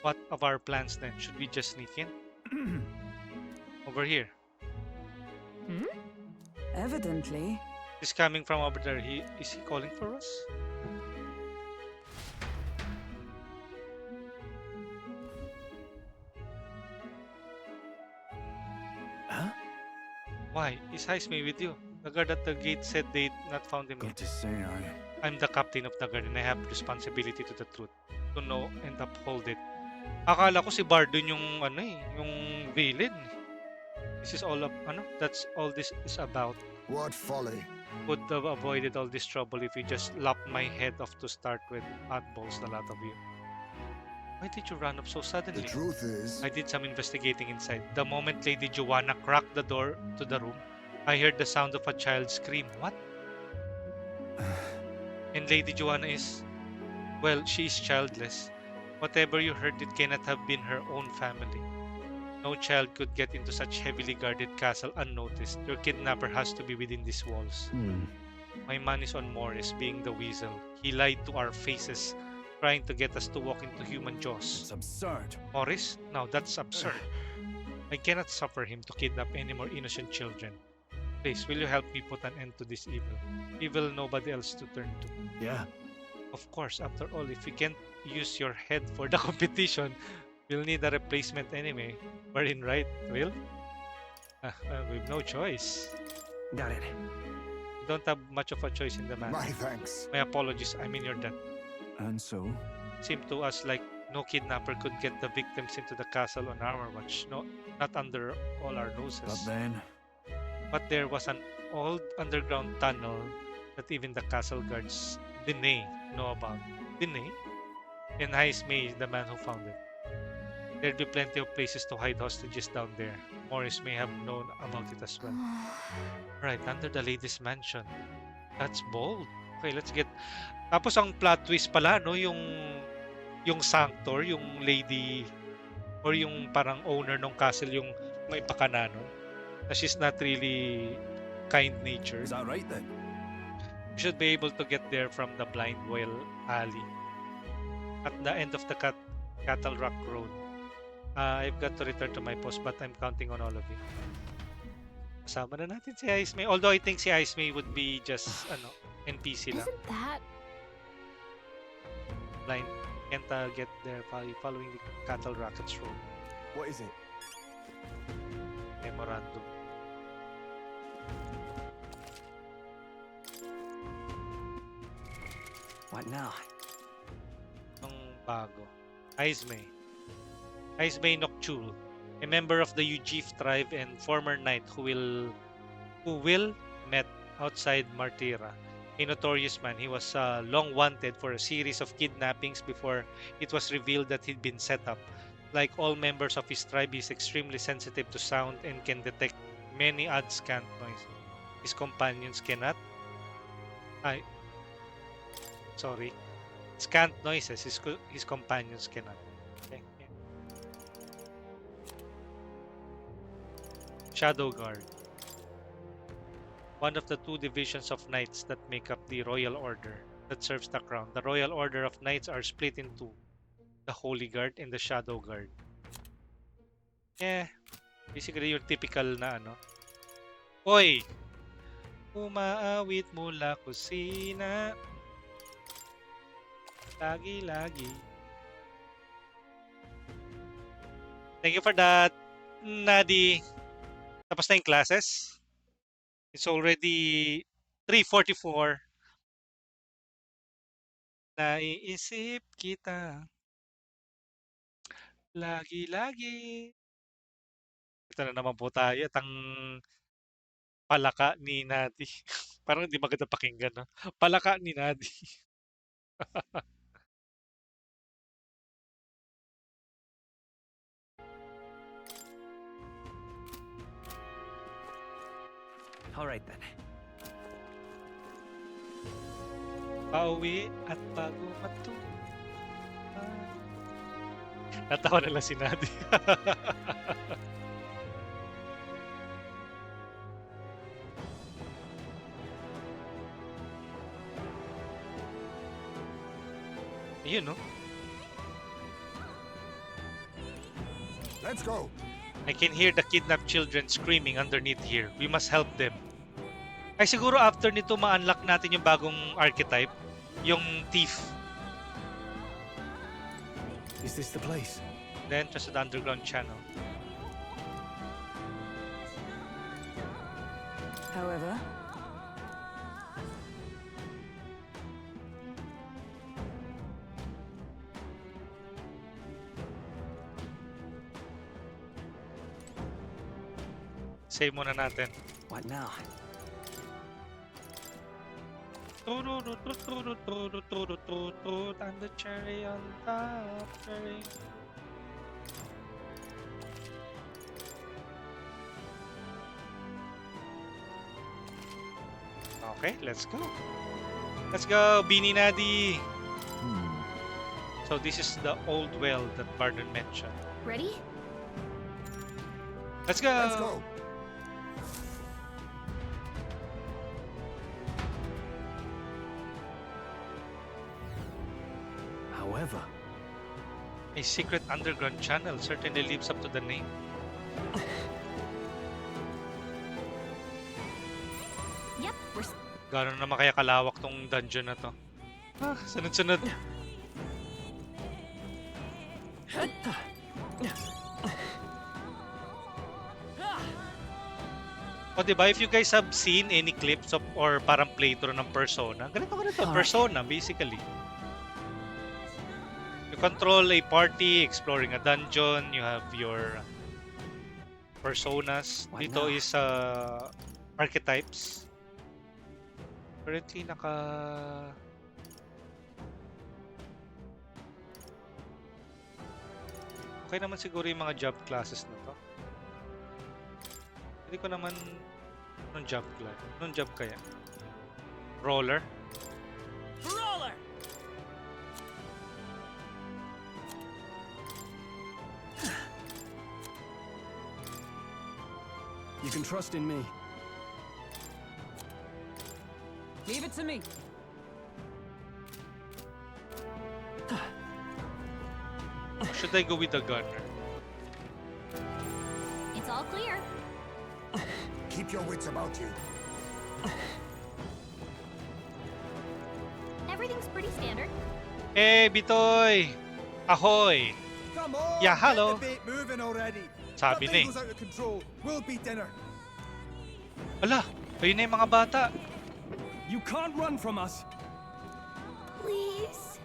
What of our plans then? Should we just sneak in? Over here. Hmm? Evidently. He's coming from over there. Is he calling for us? Huh? Why? Is Heisme with you? The guard at the gate said they'd not found him Got yet. to say, I'm the captain of the guard and I have responsibility to the truth. To know and uphold it. Akala ko si Bardon yung ano eh, yung villain. This is all that's all this is about. What folly. Would have avoided all this trouble if you just lopped my head off to start with. Oddballs, the lot of you. Why did you run up so suddenly? The truth is... I did some investigating inside. The moment Lady Joanna cracked the door to the room, I heard the sound of a child scream. What? And Lady Joanna is... Well, she is childless. Whatever you heard, it cannot have been her own family. No child could get into such heavily guarded castle unnoticed. Your kidnapper has to be within these walls. My man is on Morris, being the weasel. He lied to our faces, trying to get us to walk into human jaws. It's absurd. Morris? Now that's absurd. I cannot suffer him to kidnap any more innocent children. Please, will you help me put an end to this evil? Evil nobody else to turn to. Yeah. Of course, after all, if we can't use your head for the competition, we'll need a replacement anyway. We're in, right, Will? We've no choice. Got it. We don't have much of a choice in the matter. My thanks. My apologies, I'm in your debt. And so? Seemed to us like no kidnapper could get the victims into the castle on our watch. No, not under all our noses. But then... But there was an old underground tunnel that even the castle guards Dene know about. Dene? And Heisme is the man who found it. There'd be plenty of places to hide hostages down there. Morris may have known about it as well. Right, under the lady's mansion. That's bold. Okay, let's get... Tapos ang plot twist pala, no? Yung sanctor, yung lady, or yung parang owner ng castle, yung may pakana, no? Na she's not really kind-natured. Is that right then? You should be able to get there from the Blind Well Alley. At the end of the Cattle Rock Road. I've got to return to my post, but I'm counting on all of you. Kasama na natin si Heisme. Although I think si Heisme would be just, NPC lang. Isn't that... Blind. Can't get there following the Cattle Rockets Road. What is it? Memorandum. What now? Ang bago. Heisme. Heisme Noctul, a member of the Ujif tribe and former knight who will met outside Martira. A notorious man, he was long wanted for a series of kidnappings before it was revealed that he'd been set up. Like all members of his tribe, he's extremely sensitive to sound and can detect many odd scant noises. His companions cannot. Scant noises. His companions cannot. Okay. Yeah. Shadow Guard. One of the two divisions of knights that make up the Royal Order that serves the crown. The Royal Order of Knights are split in two. The Holy Guard and the Shadow Guard. Yeah. Basically your typical na Hoy! Umaawit mula kusina. Lagi. Thank you for that, Nadi. Tapos na yung classes. It's already 3:44. Naiisip kita. Lagi. Ito na naman po tayo. At ang palaka ni Nadi. Parang hindi maganda pakinggan, no? Palaka ni Nadi. All right then. Pauwi at bago matu. Natawa nila si Nadi. Yun, no? Let's go. I can hear the kidnapped children screaming underneath here. We must help them. Ay siguro after nito ma-unlock natin yung bagong archetype, yung thief. Is this the place? The entrance to the underground channel. However, Save muna natin. What now? I'm the cherry on top. Cherry. Okay, let's go. Let's go, Beanie Nadi. So this is the old well that Barton mentioned. Ready? Let's go. Let's go. However, a secret underground channel certainly lives up to the name. Yep, we're Gano'n naman kaya kalawak tong dungeon na to. Ah, sunod-sunod. O diba, if you guys have seen any clips of or parang playthrough ng Persona, ganito Persona basically. You control a party exploring a dungeon, you have your personas. Dito is archetypes. Currently okay naman siguro yung mga job classes na to. Hindi ko naman nung job kaya. Roller. Roller! you can trust in me. leave it to me. Or should I go with the gunner? It's all clear. Keep your wits about you. Everything's pretty standard. Hey, Bitoy! Ahoy! Come on, Yeah, hello. get the bait moving already. Sabi The na eh. bagel's out of control. We'll beat dinner. Ala, ayun na yung mga bata. You can't run from us. Please.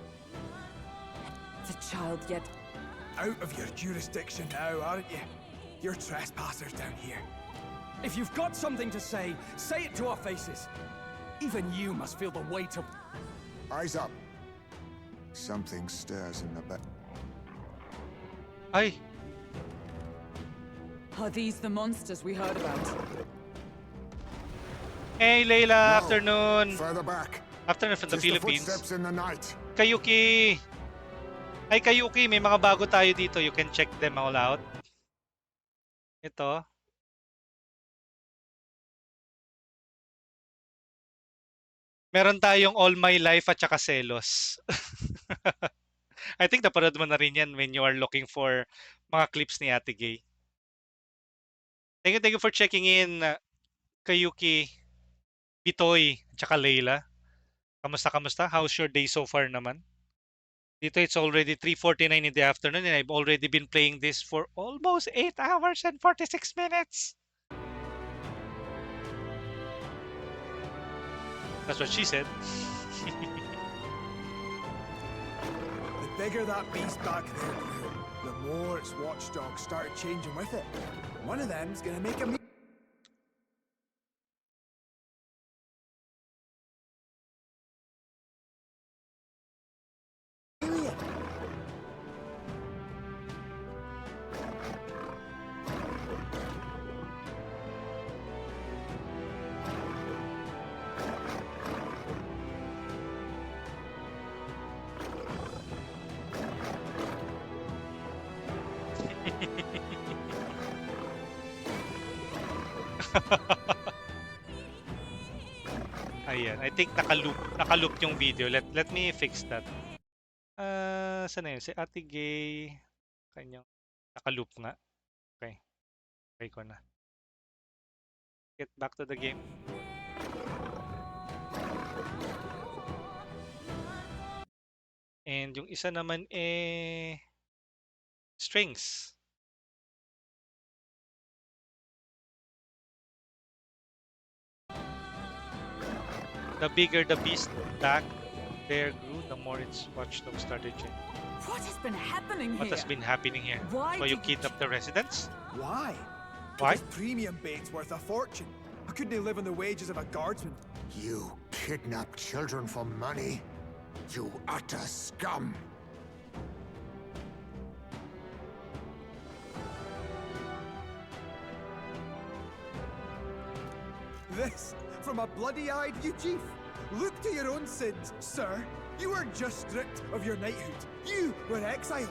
The child yet. Out of your jurisdiction now, aren't you? You're trespassers down here. If you've got something to say it to our faces. Even you must feel the weight of... Eyes up. Something stirs in the back. Ay, Are these the monsters we heard about? hey Layla, No, afternoon. Further back. Afternoon from the Just the Philippines. footsteps in the night. Kayuki! Ay, Kayuki, may mga bago tayo dito. You can check them all out. Ito. Meron tayong All My Life at saka Selos. I think napanood mo na rin yan when you are looking for mga clips ni Ate Gay. Thank you for checking in, Kayuki, Bitoy, at saka Layla. Kamusta? How's your day so far naman? Dito it's already 3:49 in the afternoon and I've already been playing this for almost 8 hours and 46 minutes. That's what she said. The bigger that beast back there grew, the more its watchdogs started changing with it. One of them's gonna make a Ayan, I think naka-loop yung video. Let me fix that. Saan na yun? Si Ate Gay, kanyang Naka-loop nga. Okay. Try ko na. Get back to the game. And yung isa naman strings. The bigger the beast back there grew, the more its watchdog started changing. What has been happening here? What has been happening here? Why So you did you kidnapped the residents? Why? Why? Because premium bait's worth a fortune. I couldn't live on the wages of a guardsman. You kidnap children for money? You utter scum! This from a bloody-eyed you chief. Look to your own sins, sir. You were just stripped of your knighthood. You were exiled.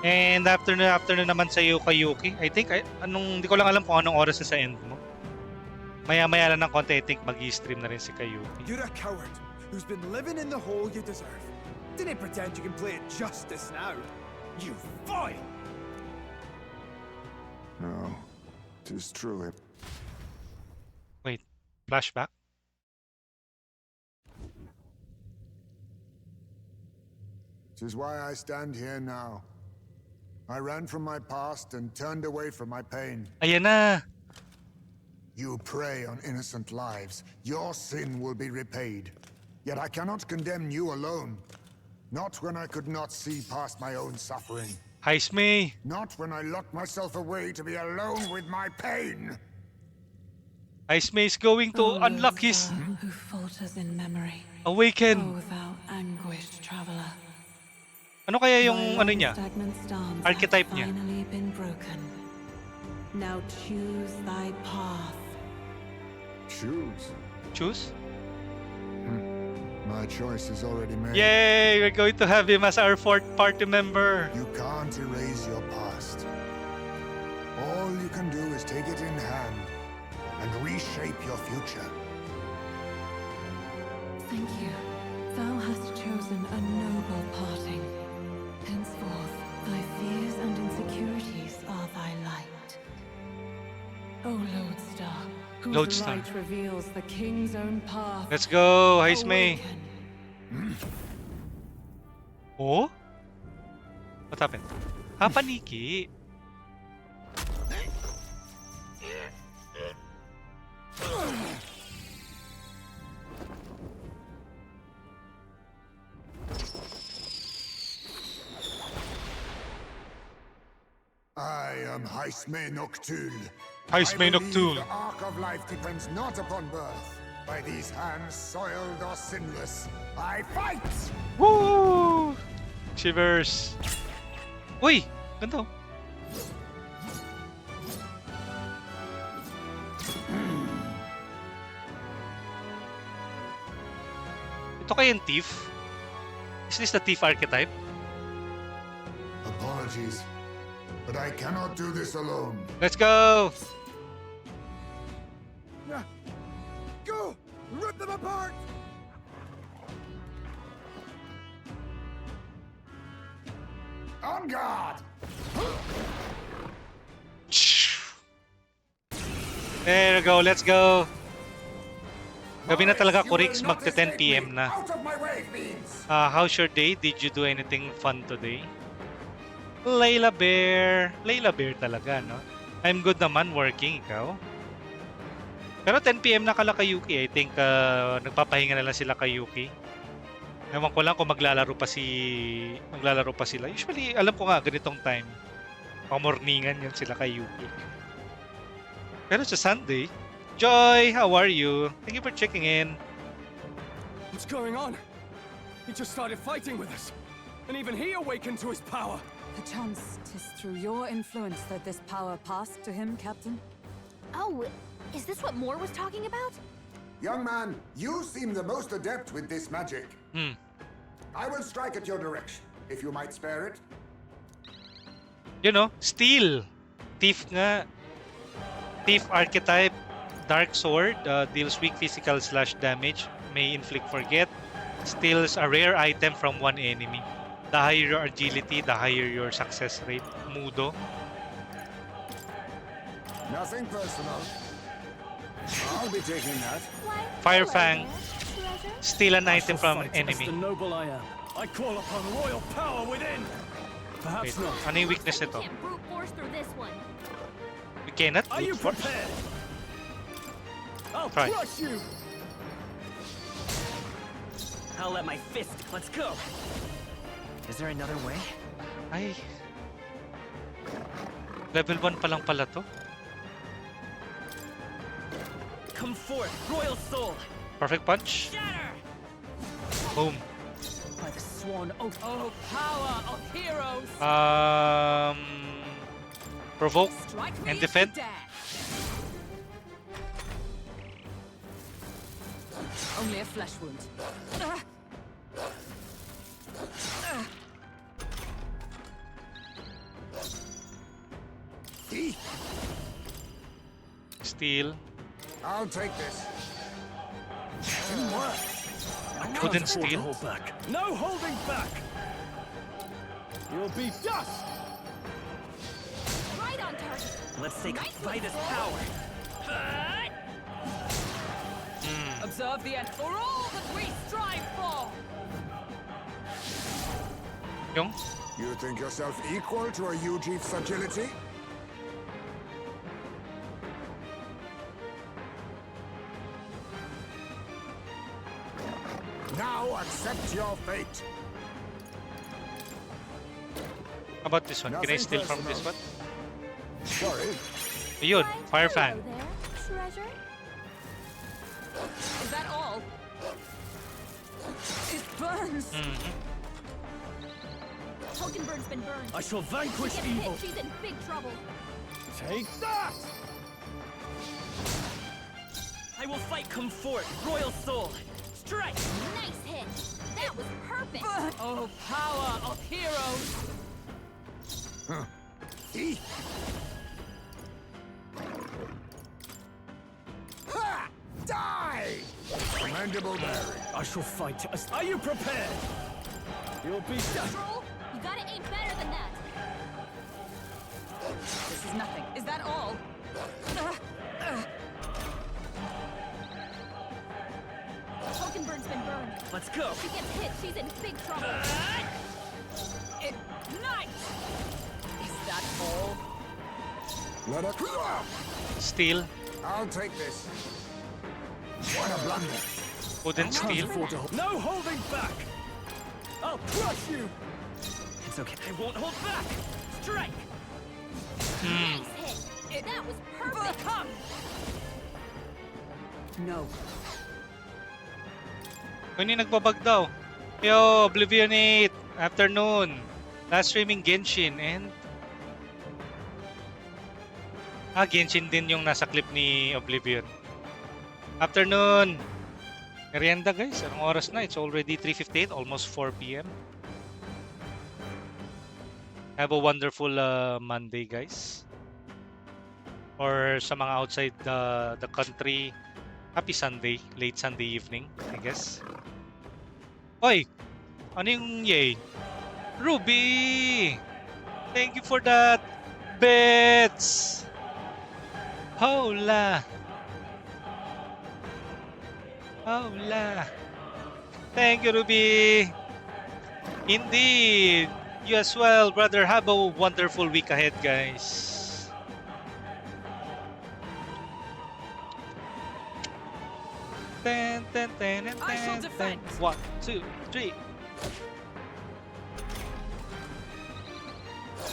And after na naman sa Yuki, I think, hindi ko lang alam kung anong oras na sa end mo. Maya-maya lang ng konti, I think mag-i-stream na rin si Kayuki. You're a coward who's been living in the hole you deserve. Didn't pretend you can play it justice now. You foil! No, 'tis true. Wait, flashback? Tis why I stand here now. I ran from my past and turned away from my pain. Ayan na! You prey on innocent lives. Your sin will be repaid. Yet I cannot condemn you alone. Not when I could not see past my own suffering. Heisme! Not when I locked myself away to be alone with my pain. Heisme is going to unlock his Who falters in memory. awaken. Oh, thou anguished traveler. Ano kaya yung Thy ano niya? long-stagnant stance Archetype hath niya. finally been broken. Now choose thy path. Choose? Choose? My choice is already made. Yay! We're going to have him as our fourth party member. You can't erase your past. All you can do is take it in hand and reshape your future. Thank you. Thou hast chosen a noble parting. Henceforth, thy fears and insecurities are thy light. O Lodestar, whose Lodestar. light reveals the king's own path. Let's go, Heisme. Oh? What happened? Paniki. I am Heisme Noctul. Heisme I believe Noctul. The arc of life depends not upon birth. By these hands, soiled or sinless, I fight! Woo! Shivers. Uy! Ganda. Ito kaya yung thief? Is this the thief archetype? Apologies, but I cannot do this alone. Let's go! Go! Rip them apart! On guard! There we go, let's go! Gabi na talaga, Kurix. Magte 10 PM na. Out of my way, fiends! How's your day? Did you do anything fun today? Layla Bear. Layla Bear talaga, no? I'm good naman, working. Ikaw? Pero 10 PM na kala kay Yuki. I think nagpapahinga na lang sila kay Yuki. Ewan ko lang kung maglalaro pa sila. Usually, alam ko nga, ganitong time. Pamorningan yun sila kay Yuki. Pero sa Sunday, Joy, how are you? Thank you for checking in. What's going on? He just started fighting with us. And even he awakened to his power. Perchance 'tis through your influence that this power passed to him, Captain? Oh, is this what Moore was talking about? Young man, you seem the most adept with this magic. I will strike at your direction, if you might spare it. You know, Steel. Thief nga. Thief archetype. Dark Sword deals weak physical / damage. may inflict forget. Steals a rare item from one enemy. The higher your agility, the higher your success rate. Mudo. Nothing personal. I'll be taking that. Fire Fang. Steal an item from Fight enemy. as the noble I am. I call upon royal power within. Perhaps Wait, not. ano yung weakness nito? Can't brute force through this one. We cannot Are you brute force? prepared? I'll Try. crush you. I'll let my fist. Let's go. Is there another way? Ay. Level 1 pa lang pala to. Come forth, royal soul. Perfect punch. Shatter. Boom. By the sworn oath. Oh, power of heroes. Provoke Strike me and if defend. you dare. Only a flesh wound. Steal. I'll take this. Couldn't steal. Hold back. No holding back. You'll be dust. Right on target. Let's take fight as power. Observe the end for all that we strive for. Yung? You think yourself equal to a Yu-Chief's agility? Now accept your fate. How about this one? Can I Nothing steal from personal. this one? Sorry. Ayun, Fire Fang. Hello there, treasure. Is that all? It burns. Hulkenberg's been burned. I shall vanquish She gets evil. hit, she's in big trouble. Take that! I will fight come forth, royal soul. Strike. Nice hit. That was perfect. Oh, power of heroes. Ha! Die! Commendable bearing. I shall fight as... Are you prepared? You'll be dust. Troll, you gotta aim better than that. This is nothing. Is that all? Hulkenberg's been burned. Let's go. She gets hit, she's in big trouble. Ignite! Is that all? Let her... Steal. I'll take this. What a blunder. Couldn't steal. No holding back. I'll crush you. It's okay. I won't hold back. Strike. Nice hit. That was perfect. Come! No. Kung yung nagbabag daw. Yo, Oblivionate. Afternoon. Last streaming Genshin and... Genshin din yung nasa clip ni Oblivion. Afternoon. Merienda guys. Anong oras na? It's already 3:58, almost 4 p.m. Have a wonderful Monday guys. Or sa mga outside the country, happy Sunday, late Sunday evening, I guess. Oy! Ano yung yay? Ruby! Thank you for that! Bets! Hola! Hola! Thank you, Ruby! Indeed! You as well, brother. Have a wonderful week ahead, guys. Ten, ten, ten, ten, I shall ten, defend. 1, 2, 3.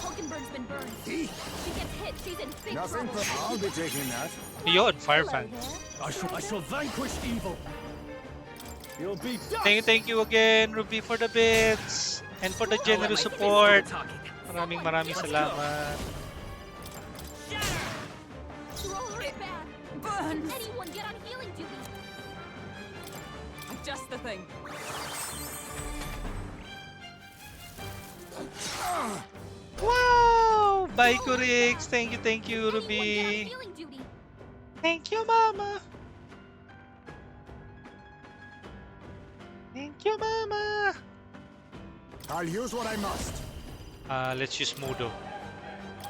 Hulkenberg's been burned. She gets hit, she's in big Nothing trouble. I'll be taking that. Yun, Fire Hello Fan. there. I shall vanquish evil. You'll be dust. Thank you again, Ruby, for the bits. And for the generous support. Maraming salamat. Roller it back. Burns. Anyone get on healing duty. Just the thing. Wow! Bye, Kurix. Thank you, Anyone get on Ruby. healing duty. Thank you, Mama. Thank you, Mama! I'll use what I must. Let's use Mudo.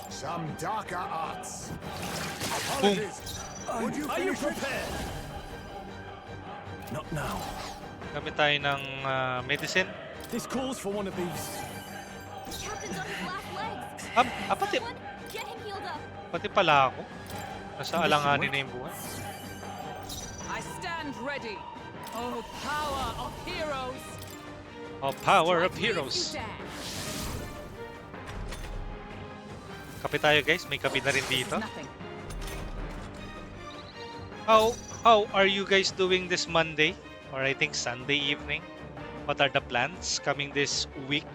Some darker arts. Boom! Would you Are you finish it? prepared? Not now. Gamit tayo ng medicine. This calls for one of these. The captain's on his last legs. Pati, Someone, get him healed up. pati pala ako. Nasa alanganin na yung buhay. I stand ready. Oh, power of heroes! Oh, power of Strike me if heroes. you dare. Kape tayo guys, may kape na rin This is dito. nothing. How are you guys doing this Monday? Or I think Sunday evening? What are the plans coming this week?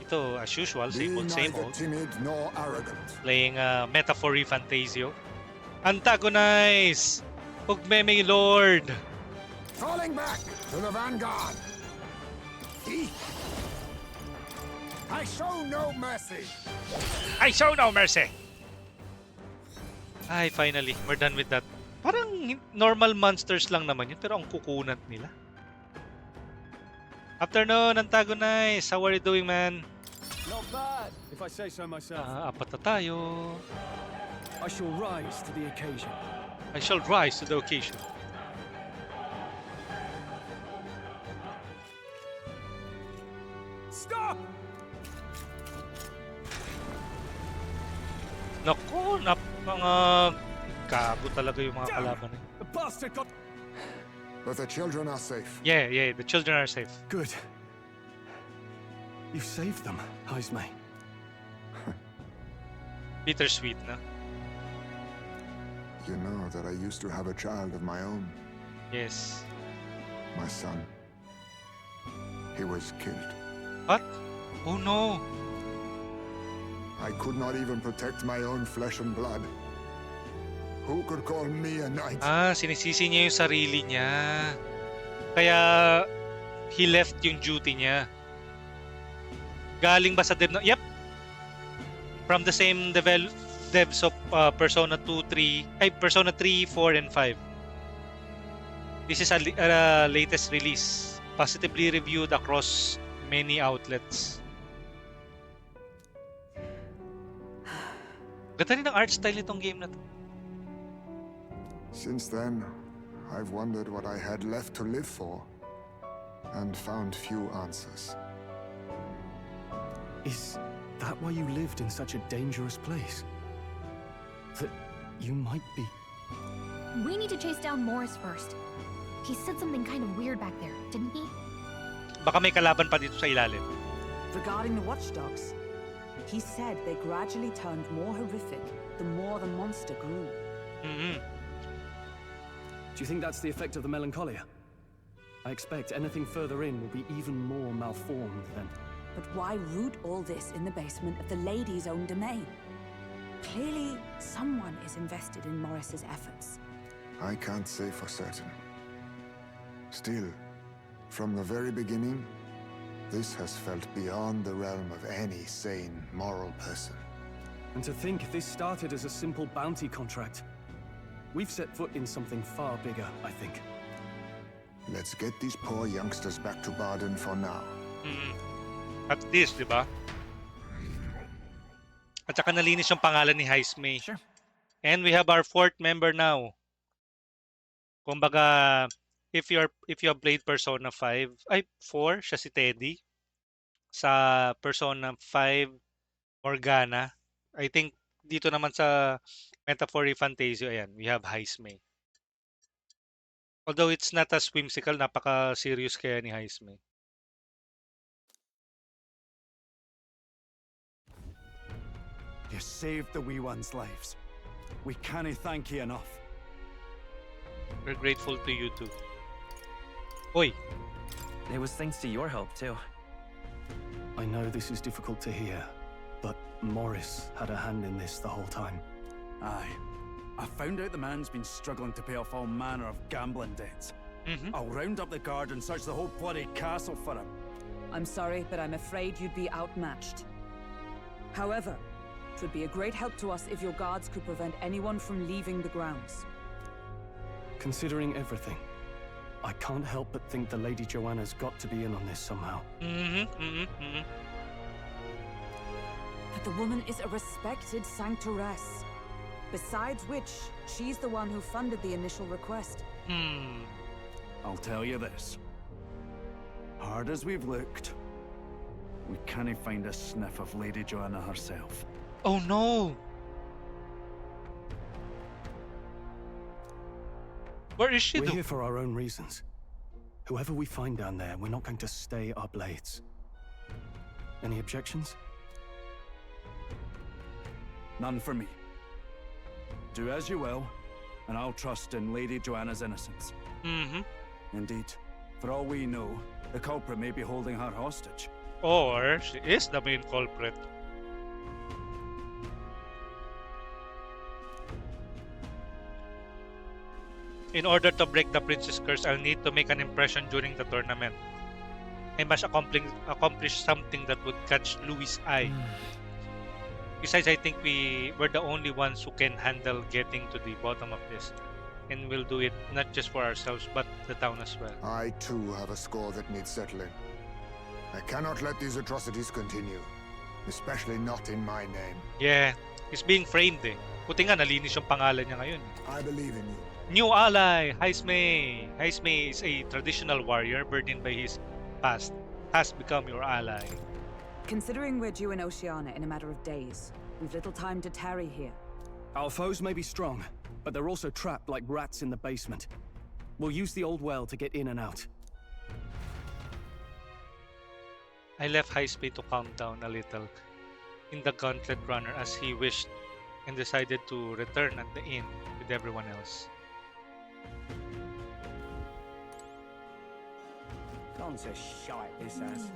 Ito, as usual, Be same neither old. timid nor arrogant. Playing Metaphor ReFantazio. Antagonize! Ugmeme Lord! Falling back to the vanguard. I show no mercy. I show no mercy! Ay, finally, we're done with that. Parang normal monsters lang naman yun, pero ang kukunat nila. Afternoon, Antagonize! How are you doing, man? Not bad, if I say so myself. Apat na tayo. I shall rise to the occasion. I shall rise to the occasion. Stop! Naku, mga gago talaga yung mga kalaban eh. The bastard got... But the children are safe. Yeah, the children are safe. Good. You saved them, Heisme. Bittersweet, na? You know that I used to have a child of my own. Yes. My son. He was killed. What? Oh no! I could not even protect my own flesh and blood. Who could call me a knight? Sinisisi niya yung sarili niya. Kaya he left yung duty niya. Galing ba sa dev na... Yep! From the same devs of Persona 2, 3... Persona 3, 4, and 5. This is a latest release. Positively reviewed across many outlets. Ganda rin ang art style nitong game na to. Since then, I've wondered what I had left to live for, and found few answers. Is that why you lived in such a dangerous place? That you might be... We need to chase down Morris first. He said something kind of weird back there, didn't he? Baka may kalaban pa dito sa ilalim. Regarding the watchdogs, he said they gradually turned more horrific the more the monster grew. Do you think that's the effect of the melancholia? I expect anything further in will be even more malformed then. But why root all this in the basement of the lady's own domain? Clearly, someone is invested in Morris's efforts. I can't say for certain. Still, from the very beginning, this has felt beyond the realm of any sane, moral person. And to think this started as a simple bounty contract. We've set foot in something far bigger, I think. Let's get these poor youngsters back to Baden for now. At least, di ba? At saka nalinis yung pangalan ni Heisme. Sure. And we have our fourth member now. Kumbaga, if you have played Persona 5, 4, siya si Teddy. Sa Persona 5, Morgana. I think dito naman sa Metaphor ReFantazio, ayan, we have Heisme. Although it's not as whimsical, napaka-serious kaya ni Heisme. You saved the wee ones' lives. We can't thank you enough. We're grateful to you too. Oi! It was thanks to your help, too. I know this is difficult to hear, but Morris had a hand in this the whole time. Aye. I found out the man's been struggling to pay off all manner of gambling debts. I'll round up the guard and search the whole bloody castle for him. I'm sorry, but I'm afraid you'd be outmatched. However, it would be a great help to us if your guards could prevent anyone from leaving the grounds. Considering everything, I can't help but think the Lady Joanna's got to be in on this somehow. But the woman is a respected sanctoress. Besides which, she's the one who funded the initial request. I'll tell you this. Hard as we've looked, we can't find a sniff of Lady Joanna herself. Oh no! Where is she? We're here for our own reasons. Whoever we find down there, we're not going to stay our blades. Any objections? None for me. Do as you will, and I'll trust in Lady Joanna's innocence. Indeed, for all we know, the culprit may be holding her hostage. Or she is the main culprit. In order to break the Prince's Curse, I'll need to make an impression during the tournament. I must accomplish something that would catch Louis' eye. Besides, I think we're the only ones who can handle getting to the bottom of this. And we'll do it not just for ourselves, but the town as well. I too have a score that needs settling. I cannot let these atrocities continue. Especially not in my name. Yeah, he's being framed eh. Buti nga nalinis yung pangalan niya ngayon. I believe in you. New ally, Haismei. Haismei is a traditional warrior burdened by his past. Has become your ally. Considering we're due in Oceania in a matter of days, we've little time to tarry here. Our foes may be strong, but they're also trapped like rats in the basement. We'll use the old well to get in and out. I left Haismei to calm down a little in the Gauntlet Runner as he wished and decided to return at the inn with everyone else. Gone to shite, this has.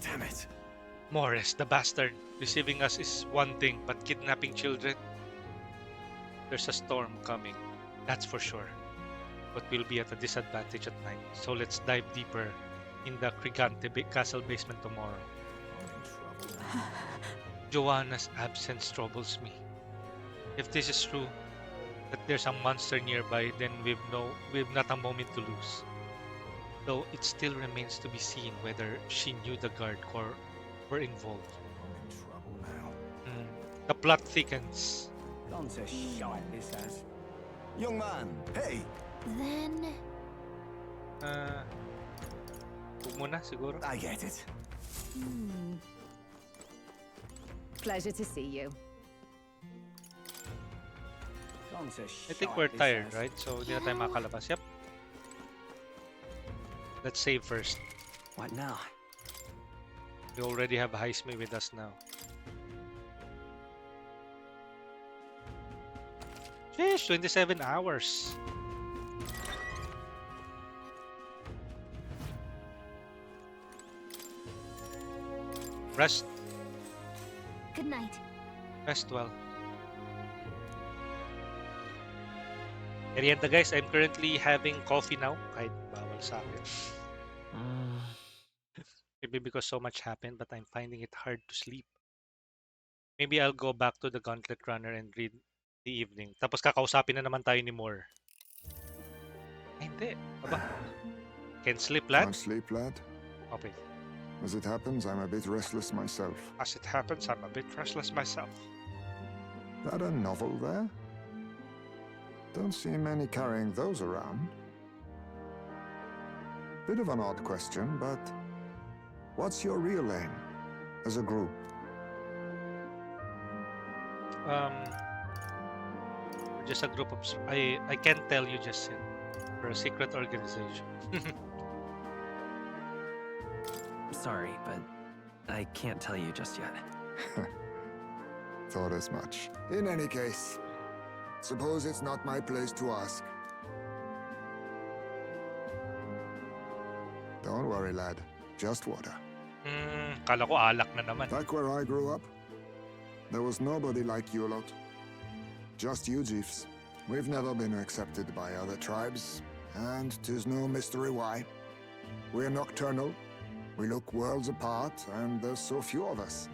Damn it. Morris, the bastard. Receiving us is one thing, but kidnapping children? There's a storm coming, that's for sure. But we'll be at a disadvantage at night, so let's dive deeper in the Krigante castle basement tomorrow. Joanna's absence troubles me. If this is true, that there's a monster nearby, then we've not a moment to lose. Though it still remains to be seen whether she knew the guard corps were involved. The plot thickens. Gone to shite, this has. Young man, hey! Then... Huwag muna, siguro. I get it. Pleasure to see you. Gone to I think we're tired, right? So hindi na tayo makalabas. Yep. Let's save first. What now? We already have Haismei with us now. Sheesh, 27 hours. Rest. Good night. Rest well. Merienda guys, I'm currently having coffee now. Kahit bawal sa akin. Maybe because so much happened, but I'm finding it hard to sleep. Maybe I'll go back to the Gauntlet Runner and read the evening. Tapos kakausapin na naman tayo ni Moore. Ay, hindi. Aba. Can't sleep, lad? Can't sleep, lad? Okay. As it happens, I'm a bit restless myself. As it happens, I'm a bit restless myself. That a novel there? Don't see many carrying those around. Bit of an odd question, but what's your real aim as a group? Just a group of... I can't tell you just yet. We're a secret organization. Sorry, but I can't tell you just yet. Thought as much. In any case, suppose it's not my place to ask. Don't worry, lad. Just water. Kala ko alak na naman. Back where I grew up, there was nobody like you lot. Just you chiefs. We've never been accepted by other tribes, and 'tis no mystery why. We're nocturnal, we look worlds apart, and there's so few of us.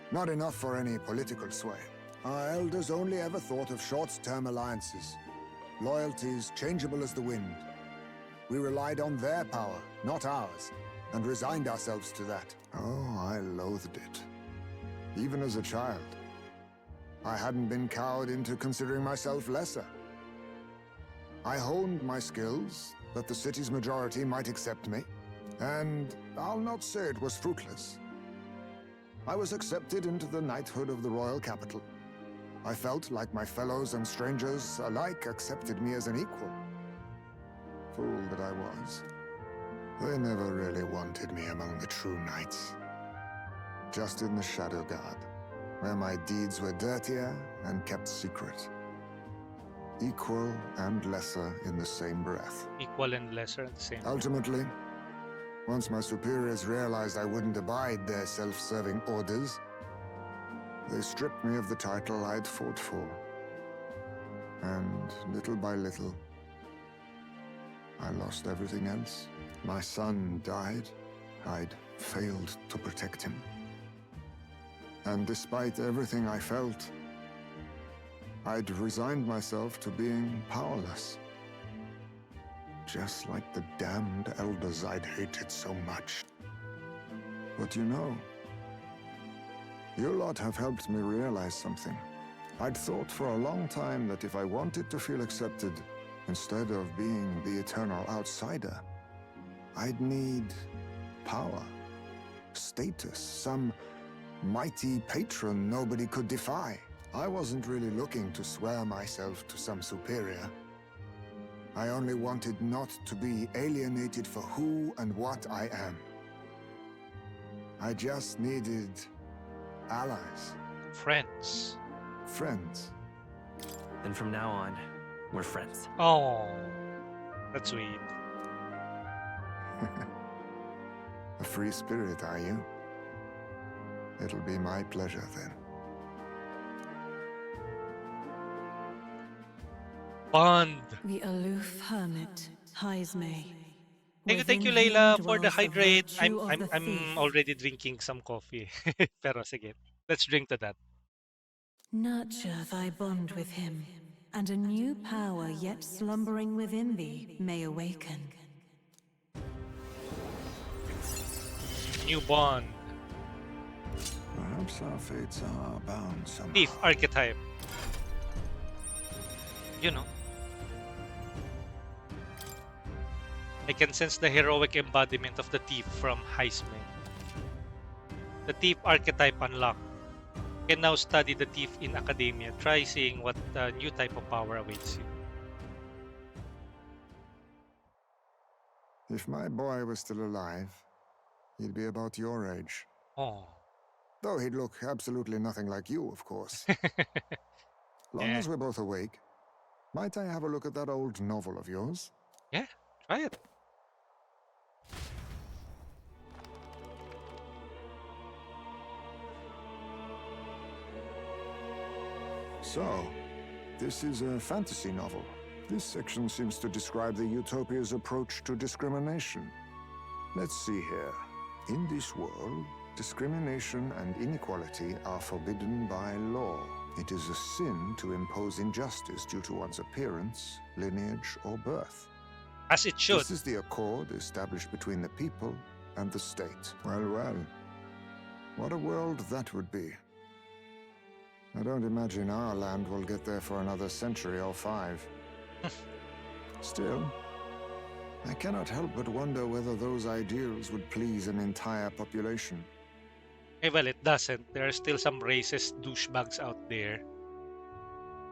Not enough for any political sway. Our elders only ever thought of short-term alliances. Loyalties changeable as the wind. We relied on their power, not ours, and resigned ourselves to that. Oh, I loathed it. Even as a child. I hadn't been cowed into considering myself lesser. I honed my skills, that the city's majority might accept me. And I'll not say it was fruitless. I was accepted into the knighthood of the royal capital. I felt like my fellows and strangers alike accepted me as an equal. Fool that I was. They never really wanted me among the true knights. Just in the Shadow Guard, where my deeds were dirtier and kept secret. Equal and lesser in the same breath. Equal and lesser at the same time. Ultimately, once my superiors realized I wouldn't abide their self-serving orders, they stripped me of the title I'd fought for. And little by little, I lost everything else. My son died. I'd failed to protect him. And despite everything I felt, I'd resigned myself to being powerless. Just like the damned elders I'd hated so much. But you know, you lot have helped me realize something. I'd thought for a long time that if I wanted to feel accepted, instead of being the eternal outsider, I'd need power, status, some mighty patron nobody could defy. I wasn't really looking to swear myself to some superior. I only wanted not to be alienated for who and what I am. I just needed allies. Friends. Friends. Then from now on, we're friends. Oh, that's sweet. A free spirit, are you? It'll be my pleasure then. Bond. The aloof hermit, Heismay. Thank you, Within him Layla, for the dwells the hydrate. virtue of the I'm thief. already drinking some coffee. Pero sige, let's drink to that. Nurture thy bond with him, and a new power yet slumbering within thee may awaken. New bond. Perhaps our fates are bound somehow. Thief archetype. You know. I can sense the heroic embodiment of the thief from Heisman. The thief archetype unlocked. You can now study the thief in academia. Try seeing what new type of power awaits you. If my boy was still alive, he'd be about your age. Oh. Though he'd look absolutely nothing like you, of course. Long Yeah. as we're both awake, might I have a look at that old novel of yours? Yeah, try it. So, this is a fantasy novel. This section seems to describe the Utopia's approach to discrimination. Let's see here. In this world, discrimination and inequality are forbidden by law. It is a sin to impose injustice due to one's appearance, lineage, or birth. As it should. This is the accord established between the people and the state. Well, well. What a world that would be. I don't imagine our land will get there for another century or 5. Still, I cannot help but wonder whether those ideals would please an entire population. Well, it doesn't. There are still some racist douchebags out there.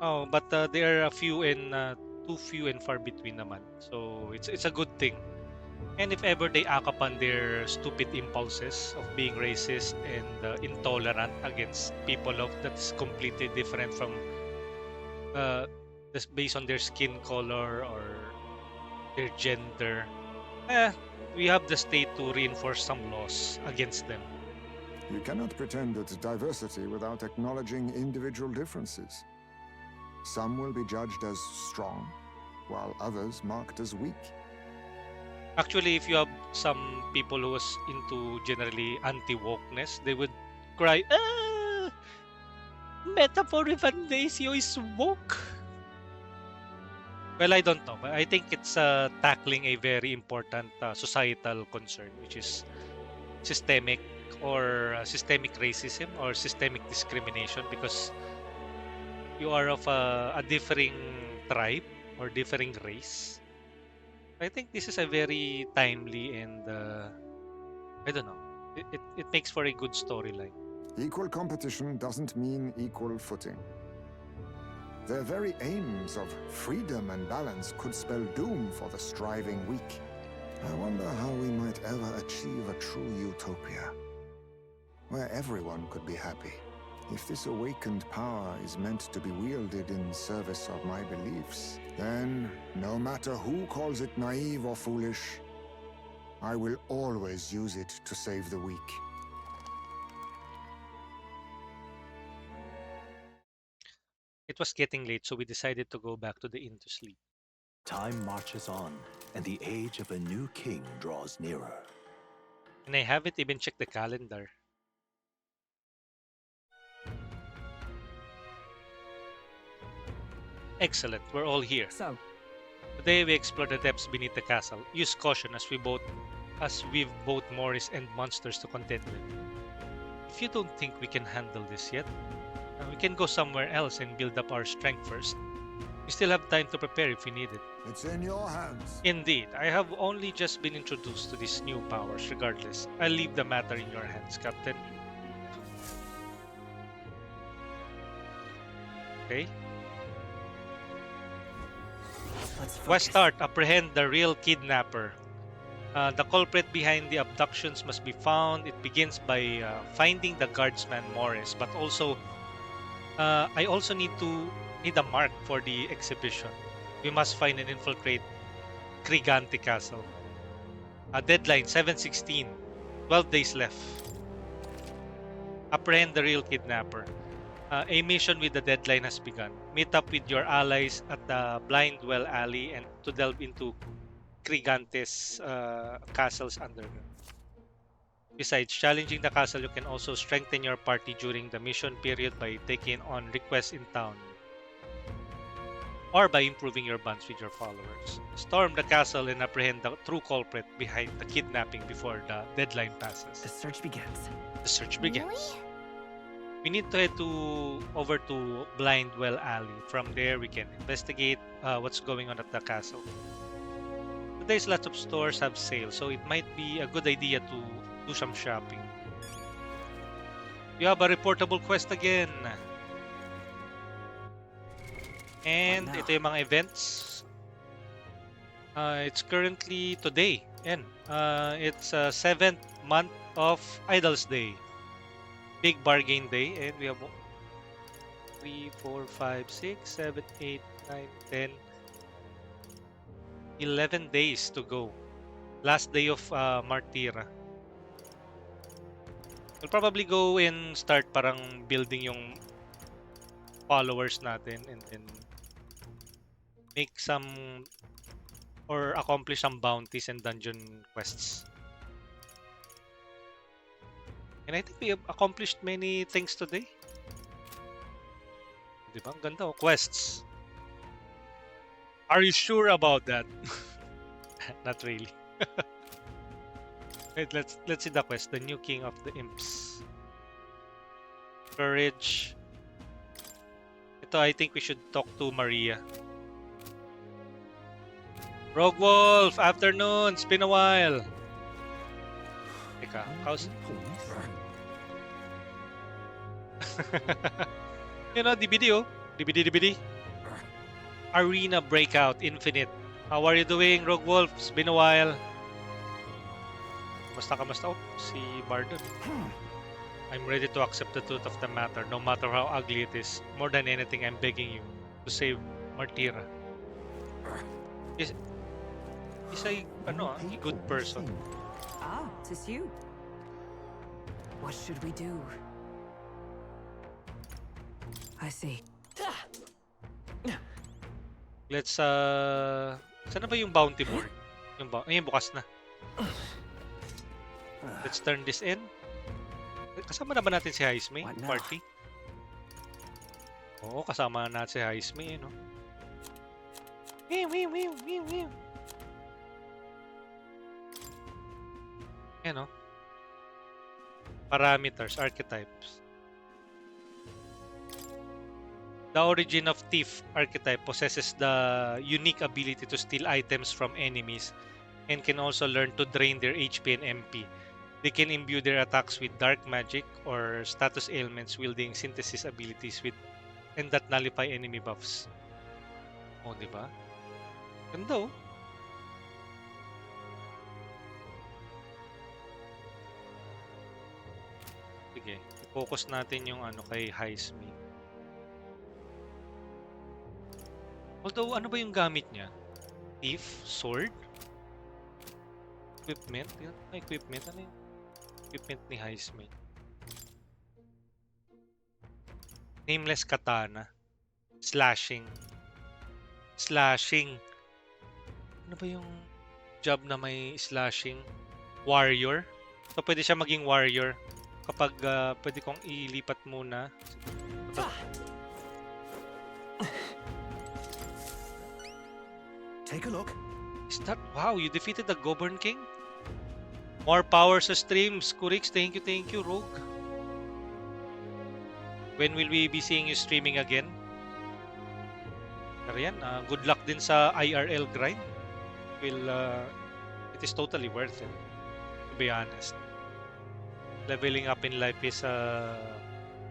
Oh, but there are a few and too few and far between naman. So it's a good thing. And if ever they act upon their stupid impulses of being racist and intolerant against people of that's completely different from just based on their skin color or their gender, we have the state to reinforce some laws against them. You cannot pretend at diversity without acknowledging individual differences. Some will be judged as strong, while others marked as weak. Actually, if you have some people who was into generally anti-wokeness, they would cry, ah! Metaphor ReFantazio is woke. Well, I don't know. But I think it's tackling a very important societal concern, which is systemic systemic racism or systemic discrimination because you are of a differing tribe or differing race. I think this is a very timely and I don't know. It makes for a good storyline. Equal competition doesn't mean equal footing. Their very aims of freedom and balance could spell doom for the striving weak. I wonder how we might ever achieve a true utopia, where everyone could be happy. If this awakened power is meant to be wielded in service of my beliefs, then, no matter who calls it naive or foolish, I will always use it to save the weak. It was getting late, so we decided to go back to the inn to sleep. Time marches on, and the age of a new king draws nearer. And I haven't even checked the calendar. Excellent, we're all here. So, today we explore the depths beneath the castle. Use caution as we've both Morris and monsters to contend with. If you don't think we can handle this yet, we can go somewhere else and build up our strength first. We still have time to prepare if we need it. It's in your hands. Indeed, I have only just been introduced to these new powers. Regardless, I'll leave the matter in your hands, Captain. Okay. Quest start. Apprehend the real kidnapper. The culprit behind the abductions must be found. It begins by finding the guardsman Morris, but also I also need a mark for the exhibition. We must find and infiltrate Krigante Castle. Deadline 7/16. 12 days left. Apprehend the real kidnapper. A mission with the deadline has begun. Meet up with your allies at the Blind Well Alley and to delve into Krigante's castle's underground. Besides challenging the castle, you can also strengthen your party during the mission period by taking on requests in town or by improving your bonds with your followers. Storm the castle and apprehend the true culprit behind the kidnapping before the deadline passes. the search begins. The search begins. We need to head over to Blind Well Alley. From there, we can investigate what's going on at the castle. Today's lots of stores have sales, so it might be a good idea to do some shopping. We have a reportable quest again. And ito yung mga events. It's currently today. Yan. It's 7th month of Idol's Day. Big bargain day. And we have 3, 4, 5, 6, 7, 8, 9, 10, 11 days to go. Last day of Martira. We'll probably go and start parang building yung followers natin and then make some or accomplish some bounties and dungeon quests. And I think we have accomplished many things today. Diba? Ang ganda oh. Quests. Are you sure about that? Not really. Wait, let's see the quest. The new king of the imps. Courage. Ito, I think we should talk to Maria. Rogue Wolf, afternoon. It's been a while. Teka, how's... You know, DVD oh. DVD. Arena Breakout Infinite. How are you doing, Rogue Wolf? It's been a while. Kamusta? Oh, si Bardon. I'm ready to accept the truth of the matter, no matter how ugly it is. More than anything, I'm begging you to save Martira. He's a good person. Ah, tis you. What should we do? I see. Let's saan na ba yung bounty board? Yung bukas na. Let's turn this in. Kasama na ba natin si Heisme? Party? Oo, kasama na natin si Heisme, no? Wiw, wiw, wiw, wiw, wiw. Yan, no? Parameters, archetypes. The origin of Thief archetype possesses the unique ability to steal items from enemies and can also learn to drain their HP and MP. They can imbue their attacks with dark magic or status ailments wielding synthesis abilities with and that nullify enemy buffs. Oh, di ba? Ganda oh. Sige, i-focus natin yung ano kay Heisme. Although, ano ba yung gamit niya? Thief? Sword? Equipment? Equipment? Ano yung equipment ni Heisme? Nameless Katana. Slashing. Slashing. Ano ba yung job na may slashing? Warrior. So, pwede siya maging warrior. Kapag pwede kong ilipat muna. Take a look. Is that... Wow, you defeated the Goblin King? More power sa streams. Kurix, thank you, Rogue. When will we be seeing you streaming again? Pero yan, good luck din sa IRL grind. It is totally worth it, to be honest. Leveling up in life is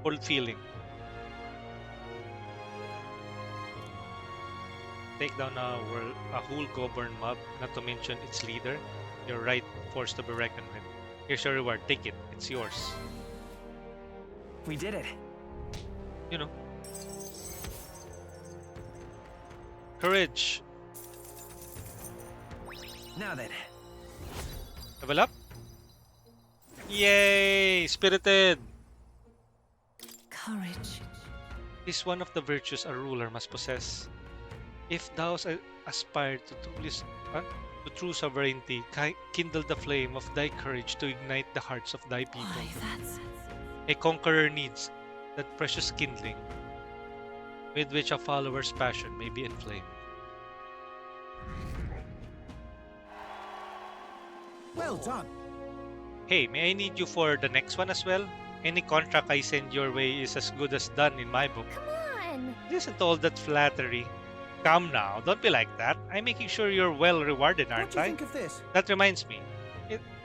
fulfilling. Take down a whole Goblin mob, not to mention its leader. You're right, force to be reckoned with. Here's your reward. Take it. It's yours. We did it. You know. Courage. Now then. Level up. Yay! Spirited. Courage. Is one of the virtues a ruler must possess. If thou aspire to true sovereignty, kindle the flame of thy courage to ignite the hearts of thy people. Why, that's... A conqueror needs that precious kindling with which a follower's passion may be inflamed. Well done. Hey, may I need you for the next one as well? Any contract I send your way is as good as done in my book. Come on! It isn't all that flattery. Come now, don't be like that. I'm making sure you're well rewarded, aren't What do you I? think of this? That reminds me.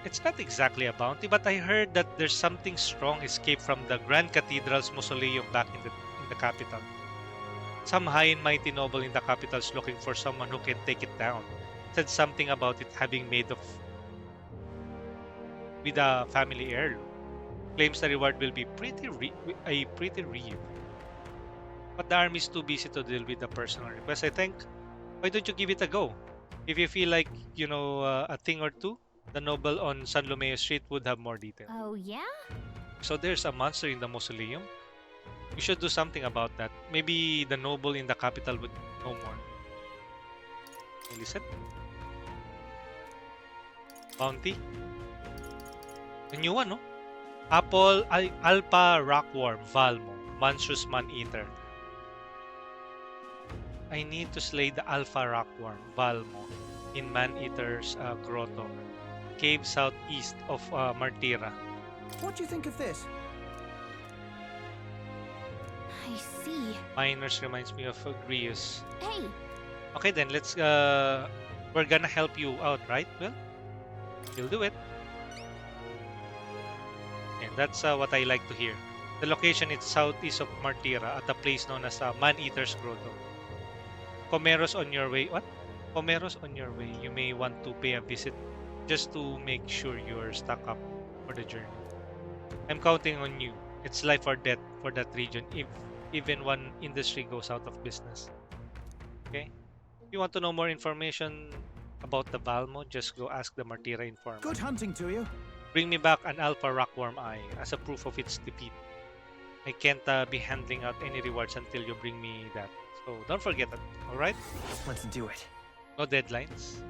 It's not exactly a bounty, but I heard that there's something strong escaped from the Grand Cathedral's mausoleum back in the capital. Some high and mighty noble in the capital is looking for someone who can take it down. Said something about it having made of with a family heirloom. Claims the reward will be pretty real. But the army is too busy to deal with the personal request. I think, why don't you give it a go? If you feel like, you know, a thing or two, the noble on San Lomeo Street would have more detail. Oh, yeah? So there's a monster in the mausoleum. You should do something about that. Maybe the noble in the capital would know more. Listen. Bounty. The new one, no? Apple Alpha Rockworm Valmo, monstrous man-eater. I need to slay the Alpha Rockworm Valmo in Man-Eater's grotto, cave southeast of Martira. What do you think of this? I see. Miners reminds me of Grius. Hey! Okay then, let's we're gonna help you out, right? Well, you'll do it. And that's what I like to hear. The location is southeast of Martira at a place known as Man-Eater's Grotto. Comeros on your way. What? Comeros on your way. You may want to pay a visit just to make sure you're stocked up for the journey. I'm counting on you. It's life or death for that region if even one industry goes out of business. Okay? If you want to know more information about the Valmo, just go ask the Martira informant. Good hunting to you. Bring me back an Alpha Rockworm Eye as a proof of its defeat. I can't be handing out any rewards until you bring me that. So don't forget that, alright? Let's do it. No deadlines.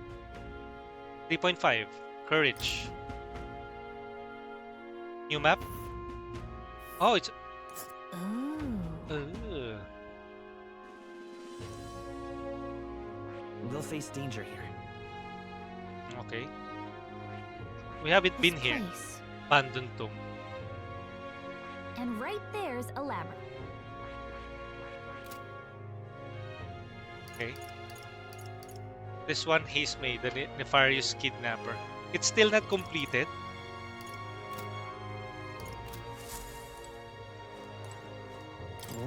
3.5. Courage. New map? Oh, it's... We'll face danger here. Okay. We haven't This been here. place. Abandoned tomb. And right there's a labyrinth. Okay. This one, he's made the nefarious kidnapper. It's still not completed.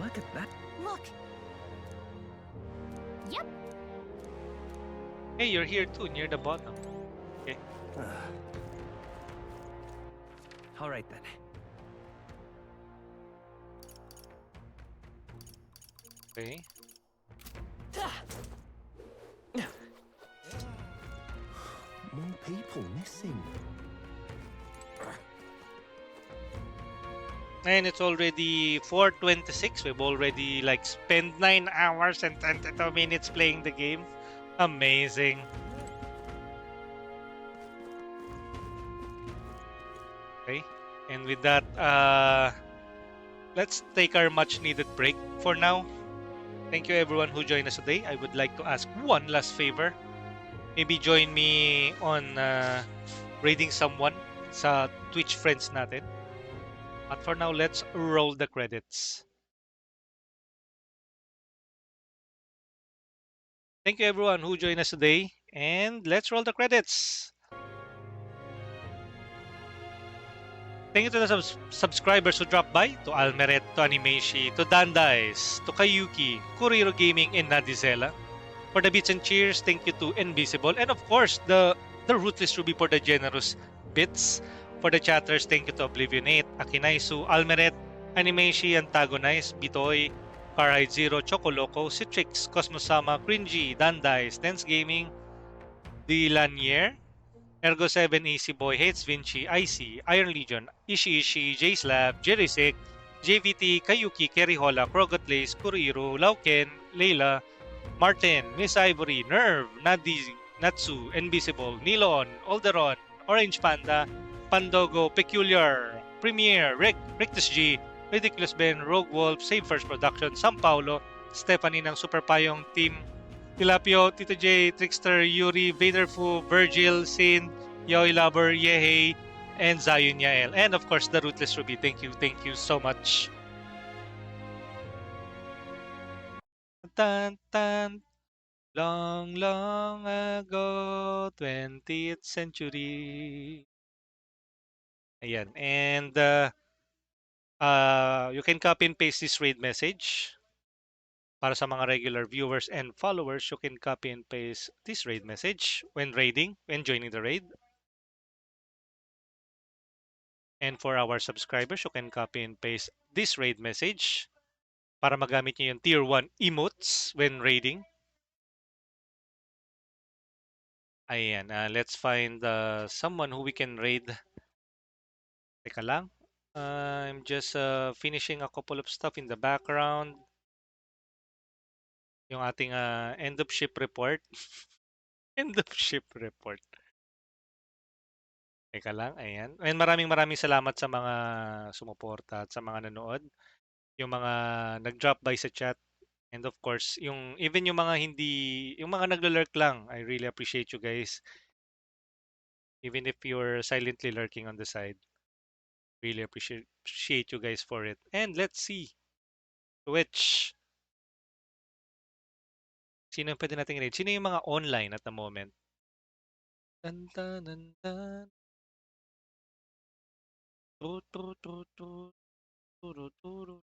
Look at that. Look. Yep. Hey, you're here too, near the bottom. Okay. All right then. Okay. More people missing. And it's already 4:26. We've already like spent 9 hours and 22 minutes playing the game. Amazing. Okay. And with that, let's take our much needed break for now. Thank you everyone who joined us today. I would like to ask one last favor. Maybe join me on raiding someone sa Twitch friends natin. But for now, let's roll the credits. Thank you everyone who joined us today. And let's roll the credits. Thank you to the subscribers who dropped by, to Almeret, to Animeishi, to Dandais, to Kayuki, Kuriro Gaming, and Nadizela. For the beats and cheers, thank you to Invisible, and of course, the Ruthless Ruby for the generous bits. For the chatters, thank you to Oblivionate, Akinaisu, Almeret, Animeishi, Antagonize, Bitoy, Carhide Zero, Chocoloco, Citrix, Cosmosama, Cringy, Dandais, Dance Gaming, Dilanier, Ergo 7, Easy Boy, Hates Vinci, Icy, Iron Legion, Ishi, J-Slab, Jerisik, JVT, Kayuki, Kerihola, Krogatlace, Kuriro, Lauken, Leila, Martin, Miss Ivory, Nerve, Nadi, Natsu, Invisible, Nilon, Olderon, Orange Panda, Pandogo, Peculiar, Premier, Rictus G, Ridiculous Ben, Rogue Wolf, Save First Production, Sam Paulo, Stephanie ng Super Payong Team, Tilapio, Tito J, Trickster, Yuri, Vaderfu, Virgil, Sin, Yoy Lover, Yehei, and Zayun Yael. And of course, the Ruthless Ruby. Thank you so much. Tan, tan, long, long ago, 20th century. Ayan. And you can copy and paste this raid message. Para sa mga regular viewers and followers, you can copy and paste this raid message when raiding, when joining the raid. And for our subscribers, you can copy and paste this raid message para magamit nyo yung tier 1 emotes when raiding. Ayan, let's find someone who we can raid. Teka lang. I'm just finishing a couple of stuff in the background. Yung ating end of ship report. End of ship report. Teka lang, ayan. And maraming salamat sa mga sumuporta at sa mga nanood. Yung mga nag-drop by sa chat. And of course, even yung mga yung mga naglo-lurk lang, I really appreciate you guys. Even if you're silently lurking on the side. Really appreciate you guys for it. And let's see. Which sino yung pwede nating raid? Sino yung mga online at the moment? Dun, dun, dun, dun. Tu, tu, tu, tu, tu, tu, tu.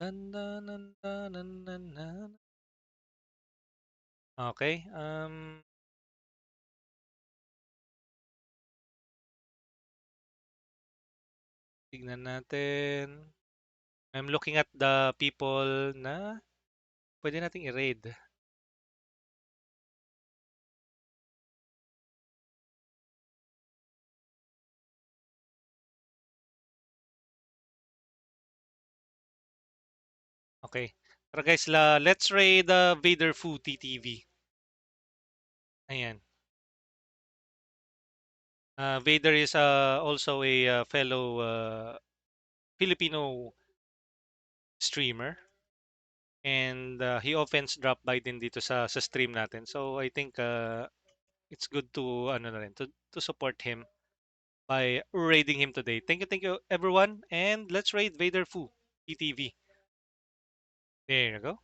Dun, dun, dun, dun, dun, dun, dun. Okay. Tignan natin. I'm looking at the people na pwede nating i-raid. Okay. Tara guys, let's raid Vader Fu TTV. Ayan. Vader is also a fellow Filipino streamer. And he often drop by din dito sa stream natin. So I think it's good to ano na rin, to support him by raiding him today. Thank you everyone, and let's raid Vader Fu PTV. There you go.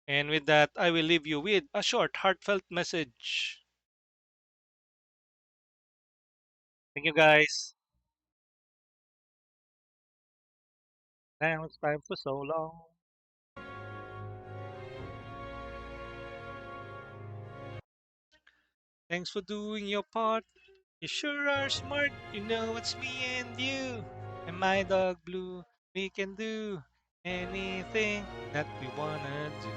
And with that, I will leave you with a short, heartfelt message. Thank you, guys. Now it's time for so long. Thanks for doing your part. You sure are smart. You know it's me and you. And my dog Blue. We can do anything that we wanna do.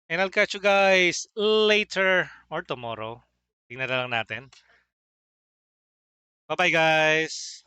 And I'll catch you guys later or tomorrow. Tingnan na lang natin. Bye-bye, guys.